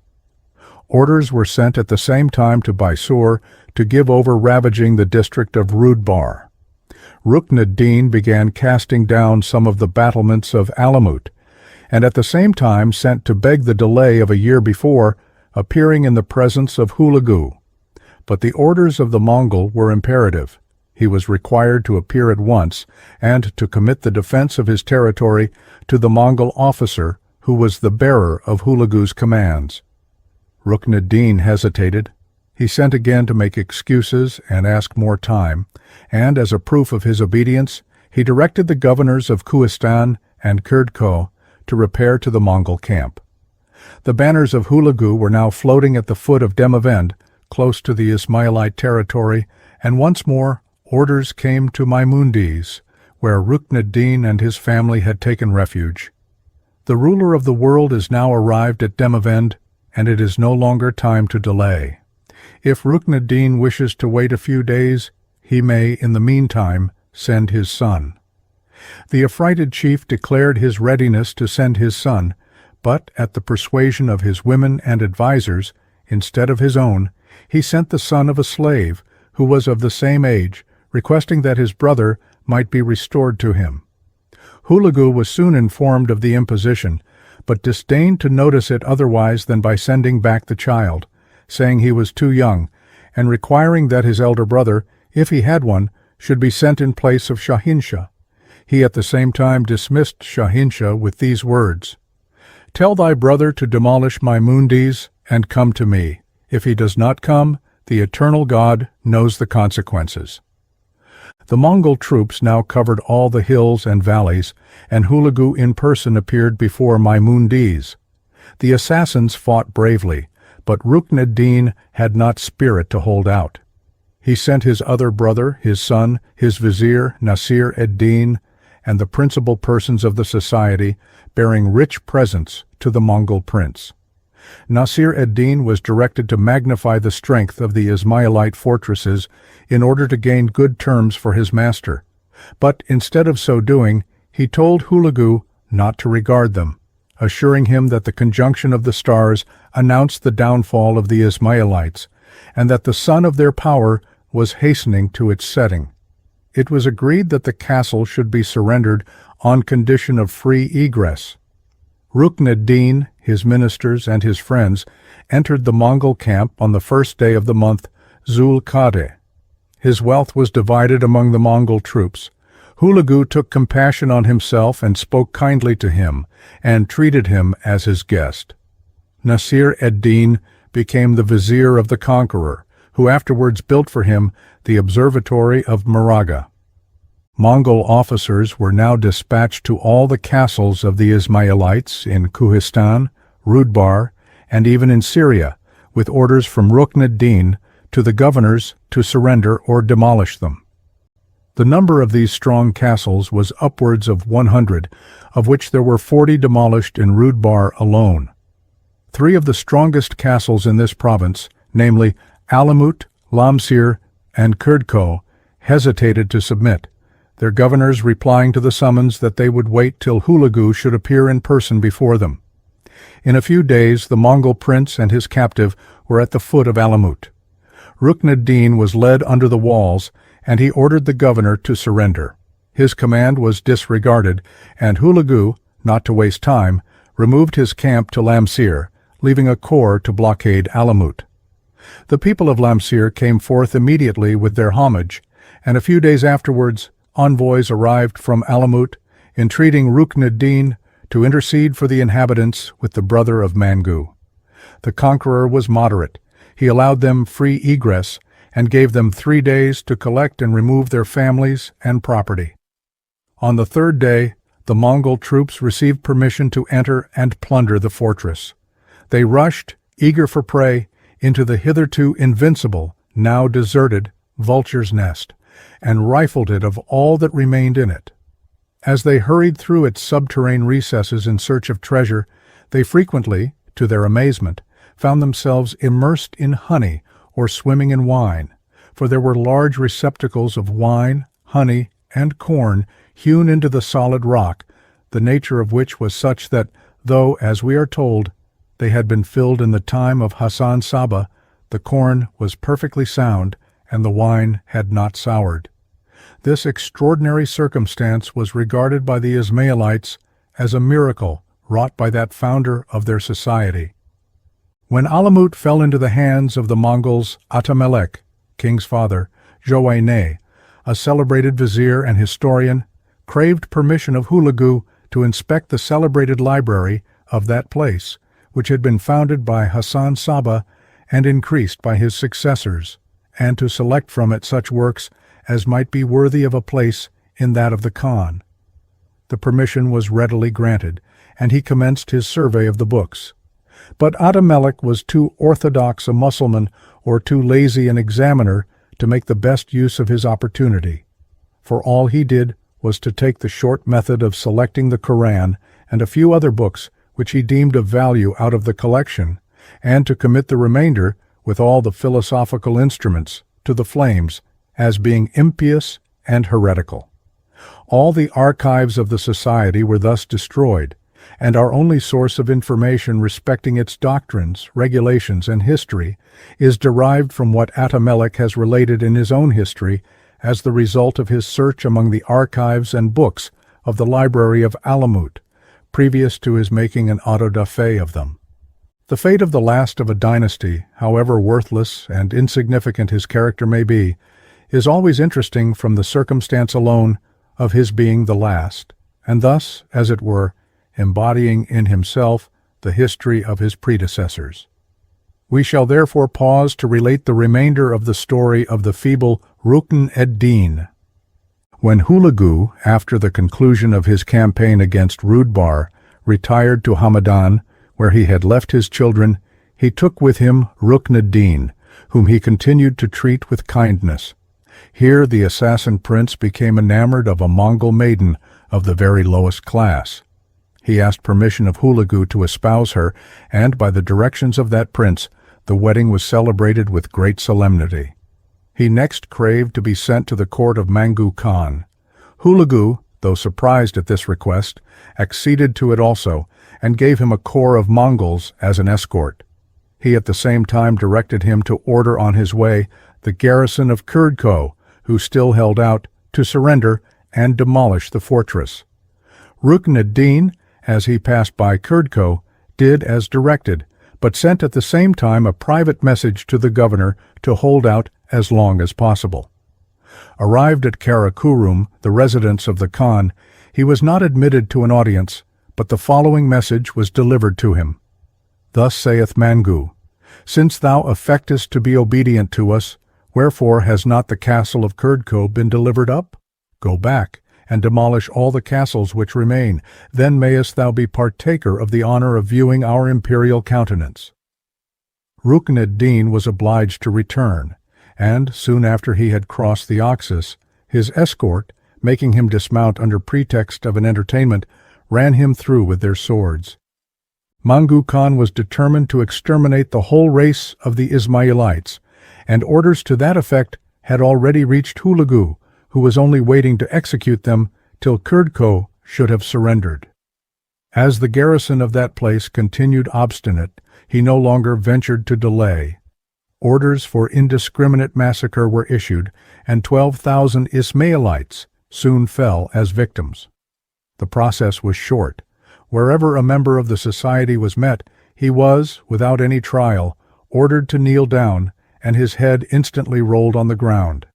Speaker 1: Orders were sent at the same time to Baisur to give over ravaging the district of Rudbar. Rukn-ed-deen began casting down some of the battlements of Alamoot, and at the same time sent to beg the delay of a year before, appearing in the presence of Hulagu. But the orders of the Mongol were imperative. He was required to appear at once and to commit the defense of his territory to the Mongol officer who was the bearer of Hulagu's commands. Rukn-ed-deen hesitated. He sent again to make excuses and ask more time, and as a proof of his obedience, he directed the governors of Kohistan and Kurdko to repair to the Mongol camp. The banners of Hulagu were now floating at the foot of Demavend, close to the Ismailite territory, and once more orders came to Maimundiz, where Rukn-ed-deen and his family had taken refuge. The ruler of the world is now arrived at Demavend, and it is no longer time to delay. If Rukn-ed-deen wishes to wait a few days, he may, in the meantime, send his son. The affrighted chief declared his readiness to send his son, but at the persuasion of his women and advisers, instead of his own, he sent the son of a slave, who was of the same age, requesting that his brother might be restored to him. Hulagu was soon informed of the imposition, but disdained to notice it otherwise than by sending back the child, saying he was too young, and requiring that his elder brother, if he had one, should be sent in place of Shahinshah. He at the same time dismissed Shahinshah with these words, "Tell thy brother to demolish Maimundiz and come to me. If he does not come, the eternal God knows the consequences." The Mongol troops now covered all the hills and valleys, and Hulagu in person appeared before Maimundiz. The assassins fought bravely, but Rukn-ed-deen had not spirit to hold out. He sent his other brother, his son, his vizier, Nasir-ed-deen, and the principal persons of the society, bearing rich presents to the Mongol prince. Nasir-ed-deen was directed to magnify the strength of the Ismailite fortresses in order to gain good terms for his master, but instead of so doing, he told Hulagu not to regard them, assuring him that the conjunction of the stars announced the downfall of the Ismailites, and that the sun of their power was hastening to its setting. It was agreed that the castle should be surrendered on condition of free egress. Rukn-ed-deen, his ministers, and his friends entered the Mongol camp on the first day of the month Zul-Qa'dah. His wealth was divided among the Mongol troops. Hulagu took compassion on himself and spoke kindly to him, and treated him as his guest. Nasir-ed-deen became the vizier of the conqueror, who afterwards built for him the observatory of Maraga. Mongol officers were now dispatched to all the castles of the Ismailites in Kohistan, Rudbar, and even in Syria, with orders from Rukn-ed-deen to the governors to surrender or demolish them. The number of these strong castles was upwards of 100, of which there were 40 demolished in Rudbar alone. 3 of the strongest castles in this province, namely Alamoot, Lamsir, and Kurdko, hesitated to submit, their governors replying to the summons that they would wait till Hulagu should appear in person before them. In a few days the Mongol prince and his captive were at the foot of Alamoot. Rukn-ed-deen was led under the walls, and he ordered the governor to surrender. His command was disregarded, and Hulagu, not to waste time, removed his camp to Lamsir, leaving a corps to blockade Alamoot. The people of Lamsir came forth immediately with their homage, and a few days afterwards envoys arrived from Alamoot, entreating Rukn-ed-deen to intercede for the inhabitants with the brother of Mangu. The conqueror was moderate. He allowed them free egress and gave them 3 days to collect and remove their families and property. On the 3rd day, the Mongol troops received permission to enter and plunder the fortress. They rushed, eager for prey, into the hitherto invincible, now deserted, vulture's nest, and rifled it of all that remained in it. As they hurried through its subterranean recesses in search of treasure, they frequently, to their amazement, found themselves immersed in honey or swimming in wine, for there were large receptacles of wine, honey, and corn hewn into the solid rock, the nature of which was such that, though, as we are told, they had been filled in the time of Hassan Sabah, the corn was perfectly sound, and the wine had not soured. This extraordinary circumstance was regarded by the Ismailites as a miracle wrought by that founder of their society. When Alamoot fell into the hands of the Mongols, Atamelech, king's father, Joaine, a celebrated vizier and historian, craved permission of Hulagu to inspect the celebrated library of that place, which had been founded by Hassan Sabah and increased by his successors, and to select from it such works as might be worthy of a place in that of the Khan. The permission was readily granted, and he commenced his survey of the books. But Abd-al-Malik was too orthodox a Mussulman or too lazy an examiner to make the best use of his opportunity, for all he did was to take the short method of selecting the Quran and a few other books which he deemed of value out of the collection, and to commit the remainder, with all the philosophical instruments, to the flames, as being impious and heretical. All the archives of the society were thus destroyed, and our only source of information respecting its doctrines, regulations, and history is derived from what Abd-al-Malik has related in his own history as the result of his search among the archives and books of the library of Alamoot, previous to his making an auto-da-fe of them. The fate of the last of a dynasty, however worthless and insignificant his character may be, is always interesting from the circumstance alone of his being the last, and thus, as it were, embodying in himself the history of his predecessors. We shall therefore pause to relate the remainder of the story of the feeble Rukn-ed-deen. When Hulagu, after the conclusion of his campaign against Rudbar, retired to Hamadan, where he had left his children, he took with him Rukn-ed-deen, whom he continued to treat with kindness. Here the assassin prince became enamored of a Mongol maiden of the very lowest class. He asked permission of Hulagu to espouse her, and by the directions of that prince, the wedding was celebrated with great solemnity. He next craved to be sent to the court of Mangu Khan. Hulagu, though surprised at this request, acceded to it also, and gave him a corps of Mongols as an escort. He at the same time directed him to order on his way the garrison of Kurdko, who still held out, to surrender and demolish the fortress. Rukn-ed-deen, as he passed by Kurdko, did as directed, but sent at the same time a private message to the governor to hold out as long as possible. Arrived at Karakorum, the residence of the Khan, he was not admitted to an audience, but the following message was delivered to him. Thus saith Mangu, Since thou affectest to be obedient to us, wherefore has not the castle of Kurdko been delivered up? Go back, and demolish all the castles which remain, then mayest thou be partaker of the honor of viewing our imperial countenance. Rukn-ed-deen was obliged to return, and, soon after he had crossed the Oxus, his escort, making him dismount under pretext of an entertainment, ran him through with their swords. Mangu Khan was determined to exterminate the whole race of the Ismaïlites, and orders to that effect had already reached Hulagu, who was only waiting to execute them till Kurdko should have surrendered. As the garrison of that place continued obstinate, he no longer ventured to delay. Orders for indiscriminate massacre were issued, and 12,000 Ismaïlites soon fell as victims. The process was short. Wherever a member of the society was met, he was, without any trial, ordered to kneel down, and his head instantly rolled on the ground.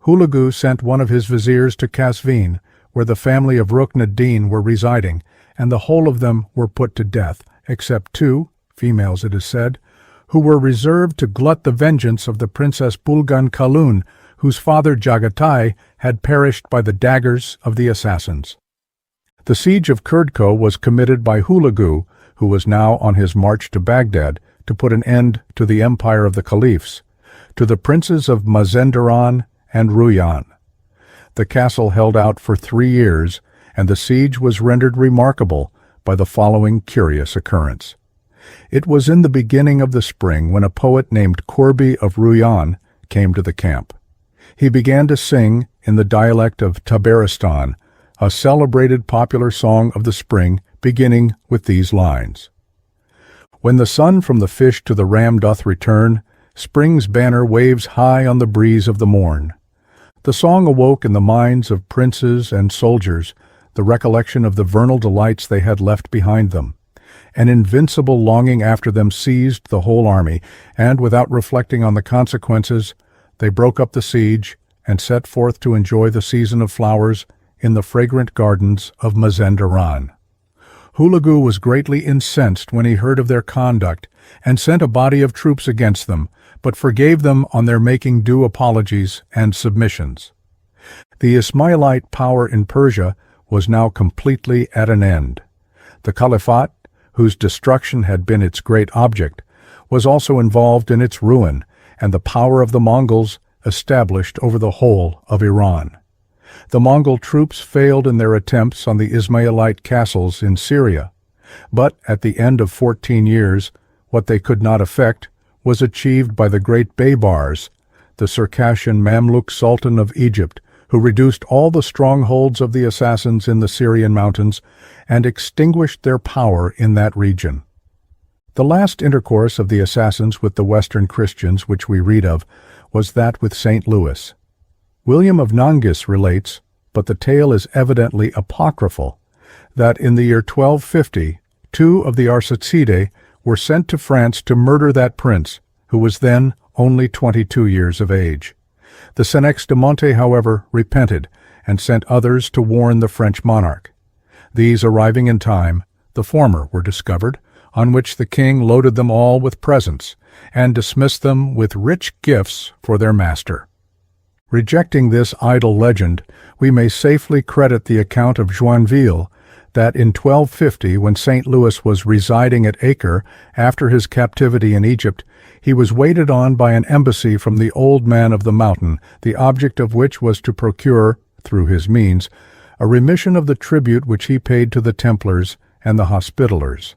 Speaker 1: Hulagu sent one of his viziers to Kasvin, where the family of Rukn-ed-deen were residing, and the whole of them were put to death, except 2, females it is said, who were reserved to glut the vengeance of the Princess Bulgan Kalun, whose father Jagatai had perished by the daggers of the assassins. The siege of Kurdko was committed by Hulagu, who was now on his march to Baghdad to put an end to the empire of the caliphs, to the princes of Mazenderan and Ruyan. The castle held out for 3 years, and the siege was rendered remarkable by the following curious occurrence. It was in the beginning of the spring when a poet named Korbi of Ruyan came to the camp. He began to sing, in the dialect of Tabaristan, a celebrated popular song of the spring beginning with these lines. When the sun from the fish to the ram doth return, spring's banner waves high on the breeze of the morn. The song awoke in the minds of princes and soldiers the recollection of the vernal delights they had left behind them. An invincible longing after them seized the whole army, and without reflecting on the consequences, they broke up the siege and set forth to enjoy the season of flowers in the fragrant gardens of Mazenderan. Hulagu was greatly incensed when he heard of their conduct, and sent a body of troops against them, but forgave them on their making due apologies and submissions. The Ismailite power in Persia was now completely at an end. The Caliphate, whose destruction had been its great object, was also involved in its ruin and the power of the Mongols established over the whole of Iran. The Mongol troops failed in their attempts on the Ismaïlite castles in Syria, but at the end of 14 years, what they could not effect was achieved by the great Baybars, the Circassian Mamluk Sultan of Egypt, who reduced all the strongholds of the assassins in the Syrian mountains and extinguished their power in that region. The last intercourse of the assassins with the Western Christians which we read of was that with St. Louis. William of Nangis relates, but the tale is evidently apocryphal, that in the year 1250, 2 of the Arsacidae were sent to France to murder that prince, who was then only 22 years of age. The Senex de Monte, however, repented and sent others to warn the French monarch. These arriving in time, the former were discovered, on which the king loaded them all with presents, and dismissed them with rich gifts for their master. Rejecting this idle legend, we may safely credit the account of Joinville, that in 1250, when St. Louis was residing at Acre after his captivity in Egypt, he was waited on by an embassy from the old man of the mountain, the object of which was to procure, through his means, a remission of the tribute which he paid to the Templars and the Hospitallers.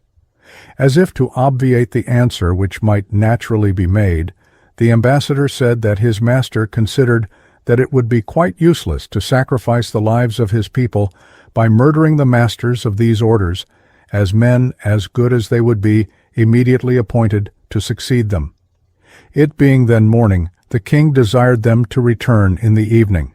Speaker 1: As if to obviate the answer which might naturally be made, the ambassador said that his master considered that it would be quite useless to sacrifice the lives of his people by murdering the masters of these orders, as men as good as they would be immediately appointed to succeed them. It being then morning, the king desired them to return in the evening.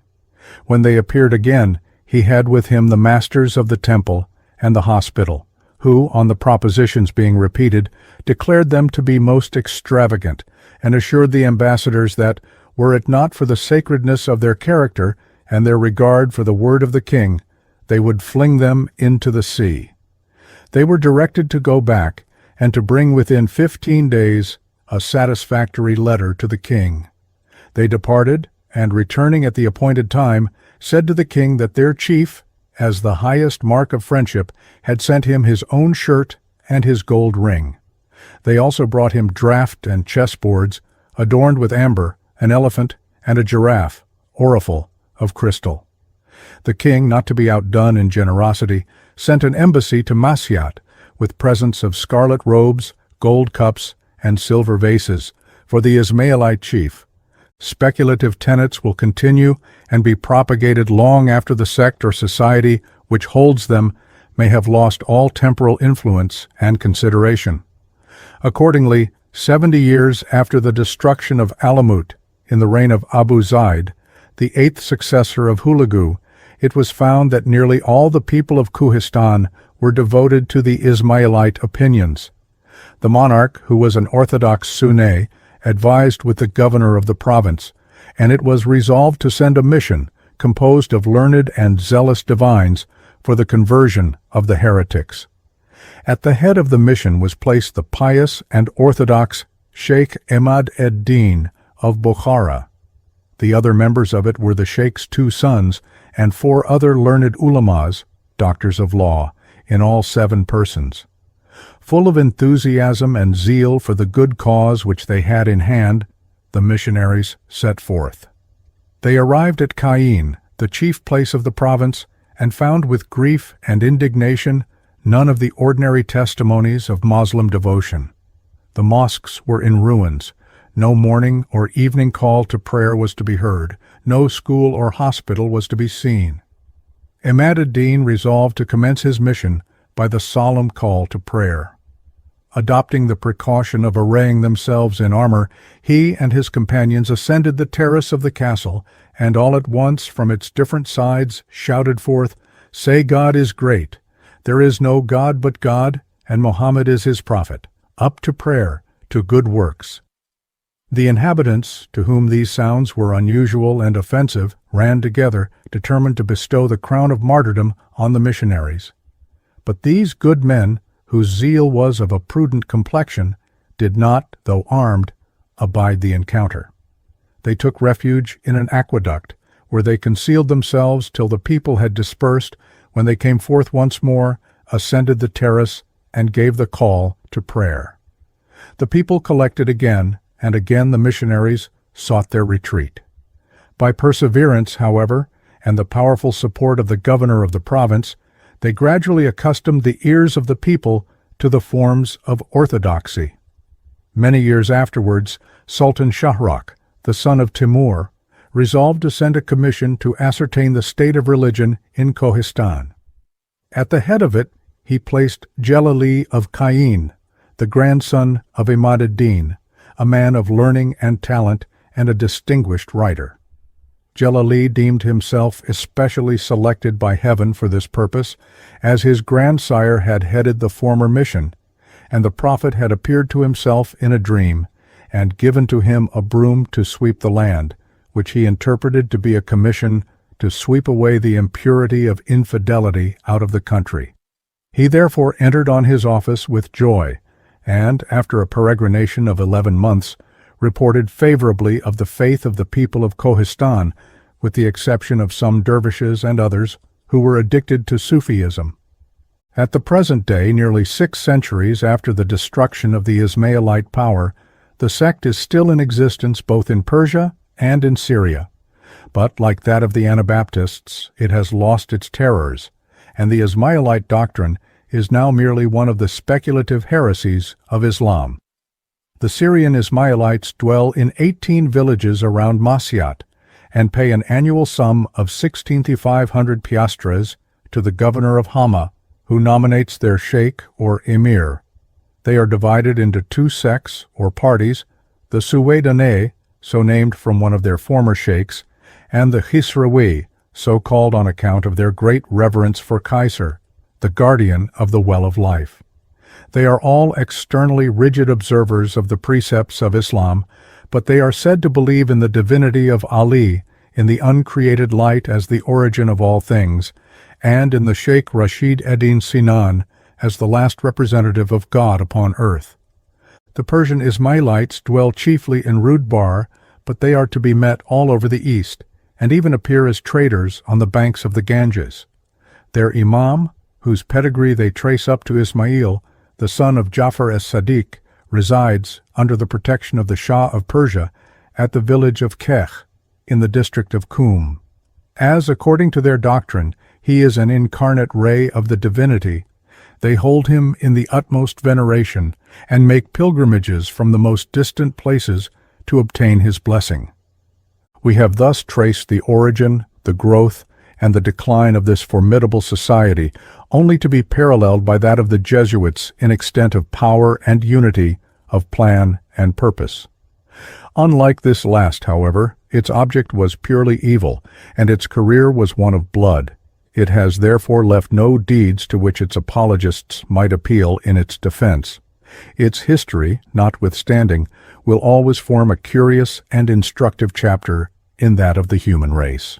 Speaker 1: When they appeared again, he had with him the masters of the temple and the hospital, who, on the propositions being repeated, declared them to be most extravagant, and assured the ambassadors that, were it not for the sacredness of their character and their regard for the word of the king, they would fling them into the sea. They were directed to go back, and to bring within 15 days a satisfactory letter to the king. They departed, and returning at the appointed time, said to the king that their chief, as the highest mark of friendship, had sent him his own shirt and his gold ring. They also brought him draught and chessboards, adorned with amber, an elephant, and a giraffe, orifice, of crystal. The king, not to be outdone in generosity, sent an embassy to Masyat, with presents of scarlet robes, gold cups, and silver vases, for the Ismailite chief. Speculative tenets will continue and be propagated long after the sect or society which holds them may have lost all temporal influence and consideration. Accordingly, 70 years after the destruction of Alamoot, in the reign of Abu Zaid, the 8th successor of Hulagu, it was found that nearly all the people of Kohistan were devoted to the Ismailite opinions. The monarch, who was an Orthodox Sunni, advised with the governor of the province, and it was resolved to send a mission composed of learned and zealous divines for the conversion of the heretics. At the head of the mission was placed the pious and orthodox Sheikh Ahmad-ed-Deen of Bukhara. The other members of it were the Sheikh's 2 sons and 4 other learned ulamas, doctors of law, in all 7 persons. Full of enthusiasm and zeal for the good cause which they had in hand, the missionaries set forth. They arrived at Caen, the chief place of the province, and found with grief and indignation none of the ordinary testimonies of Moslem devotion. The mosques were in ruins. No morning or evening call to prayer was to be heard. No school or hospital was to be seen. Ahmad-ed-Deen resolved to commence his mission by the solemn call to prayer. Adopting the precaution of arraying themselves in armor, he and his companions ascended the terrace of the castle, and all at once from its different sides shouted forth, "Say God is great! There is no God but God, and Mohammed is his prophet. Up to prayer, to good works." The inhabitants, to whom these sounds were unusual and offensive, ran together, determined to bestow the crown of martyrdom on the missionaries. But these good men, whose zeal was of a prudent complexion, did not, though armed, abide the encounter. They took refuge in an aqueduct, where they concealed themselves till the people had dispersed, when they came forth once more, ascended the terrace, and gave the call to prayer. The people collected again, and again the missionaries sought their retreat. By perseverance, however, and the powerful support of the governor of the province, they gradually accustomed the ears of the people to the forms of orthodoxy. Many years afterwards, Sultan Shahrukh, the son of Timur, resolved to send a commission to ascertain the state of religion in Kohistan. At the head of it, he placed Jellal-ed-deen of Caen, the grandson of Imad-ed-deen, a man of learning and talent and a distinguished writer. Jellal-ed-deen deemed himself especially selected by heaven for this purpose, as his grandsire had headed the former mission, and the prophet had appeared to himself in a dream, and given to him a broom to sweep the land, which he interpreted to be a commission to sweep away the impurity of infidelity out of the country. He therefore entered on his office with joy, and, after a peregrination of 11 months, reported favorably of the faith of the people of Kohistan, with the exception of some dervishes and others who were addicted to Sufism. At the present day, nearly 6 centuries after the destruction of the Ismaïlite power, the sect is still in existence both in Persia and in Syria. But, like that of the Anabaptists, it has lost its terrors, and the Ismaïlite doctrine is now merely one of the speculative heresies of Islam. The Syrian Ismaïlites dwell in 18 villages around Masyat and pay an annual sum of 16,500 piastres to the governor of Hama, who nominates their sheikh or emir. They are divided into 2 sects or parties, the Suwaidaneh, so named from one of their former sheikhs, and the Khisrawi, so called on account of their great reverence for Kaiser, the guardian of the well of life. They are all externally rigid observers of the precepts of Islam, but they are said to believe in the divinity of Ali, in the uncreated light as the origin of all things, and in the Sheikh Rashid-ed-Din Sinan as the last representative of God upon earth. The Persian Ismaïlites dwell chiefly in Rudbar, but they are to be met all over the east, and even appear as traders on the banks of the Ganges. Their imam, whose pedigree they trace up to Ismail, the son of Jafar as-Sadiq, resides, under the protection of the Shah of Persia, at the village of Keäh, in the district of Qum. As, according to their doctrine, he is an incarnate ray of the divinity, they hold him in the utmost veneration, and make pilgrimages from the most distant places to obtain his blessing. We have thus traced the origin, the growth, and the decline of this formidable society, only to be paralleled by that of the Jesuits in extent of power and unity, of plan and purpose. Unlike this last, however, its object was purely evil, and its career was one of blood. It has therefore left no deeds to which its apologists might appeal in its defense. Its history, notwithstanding, will always form a curious and instructive chapter in that of the human race.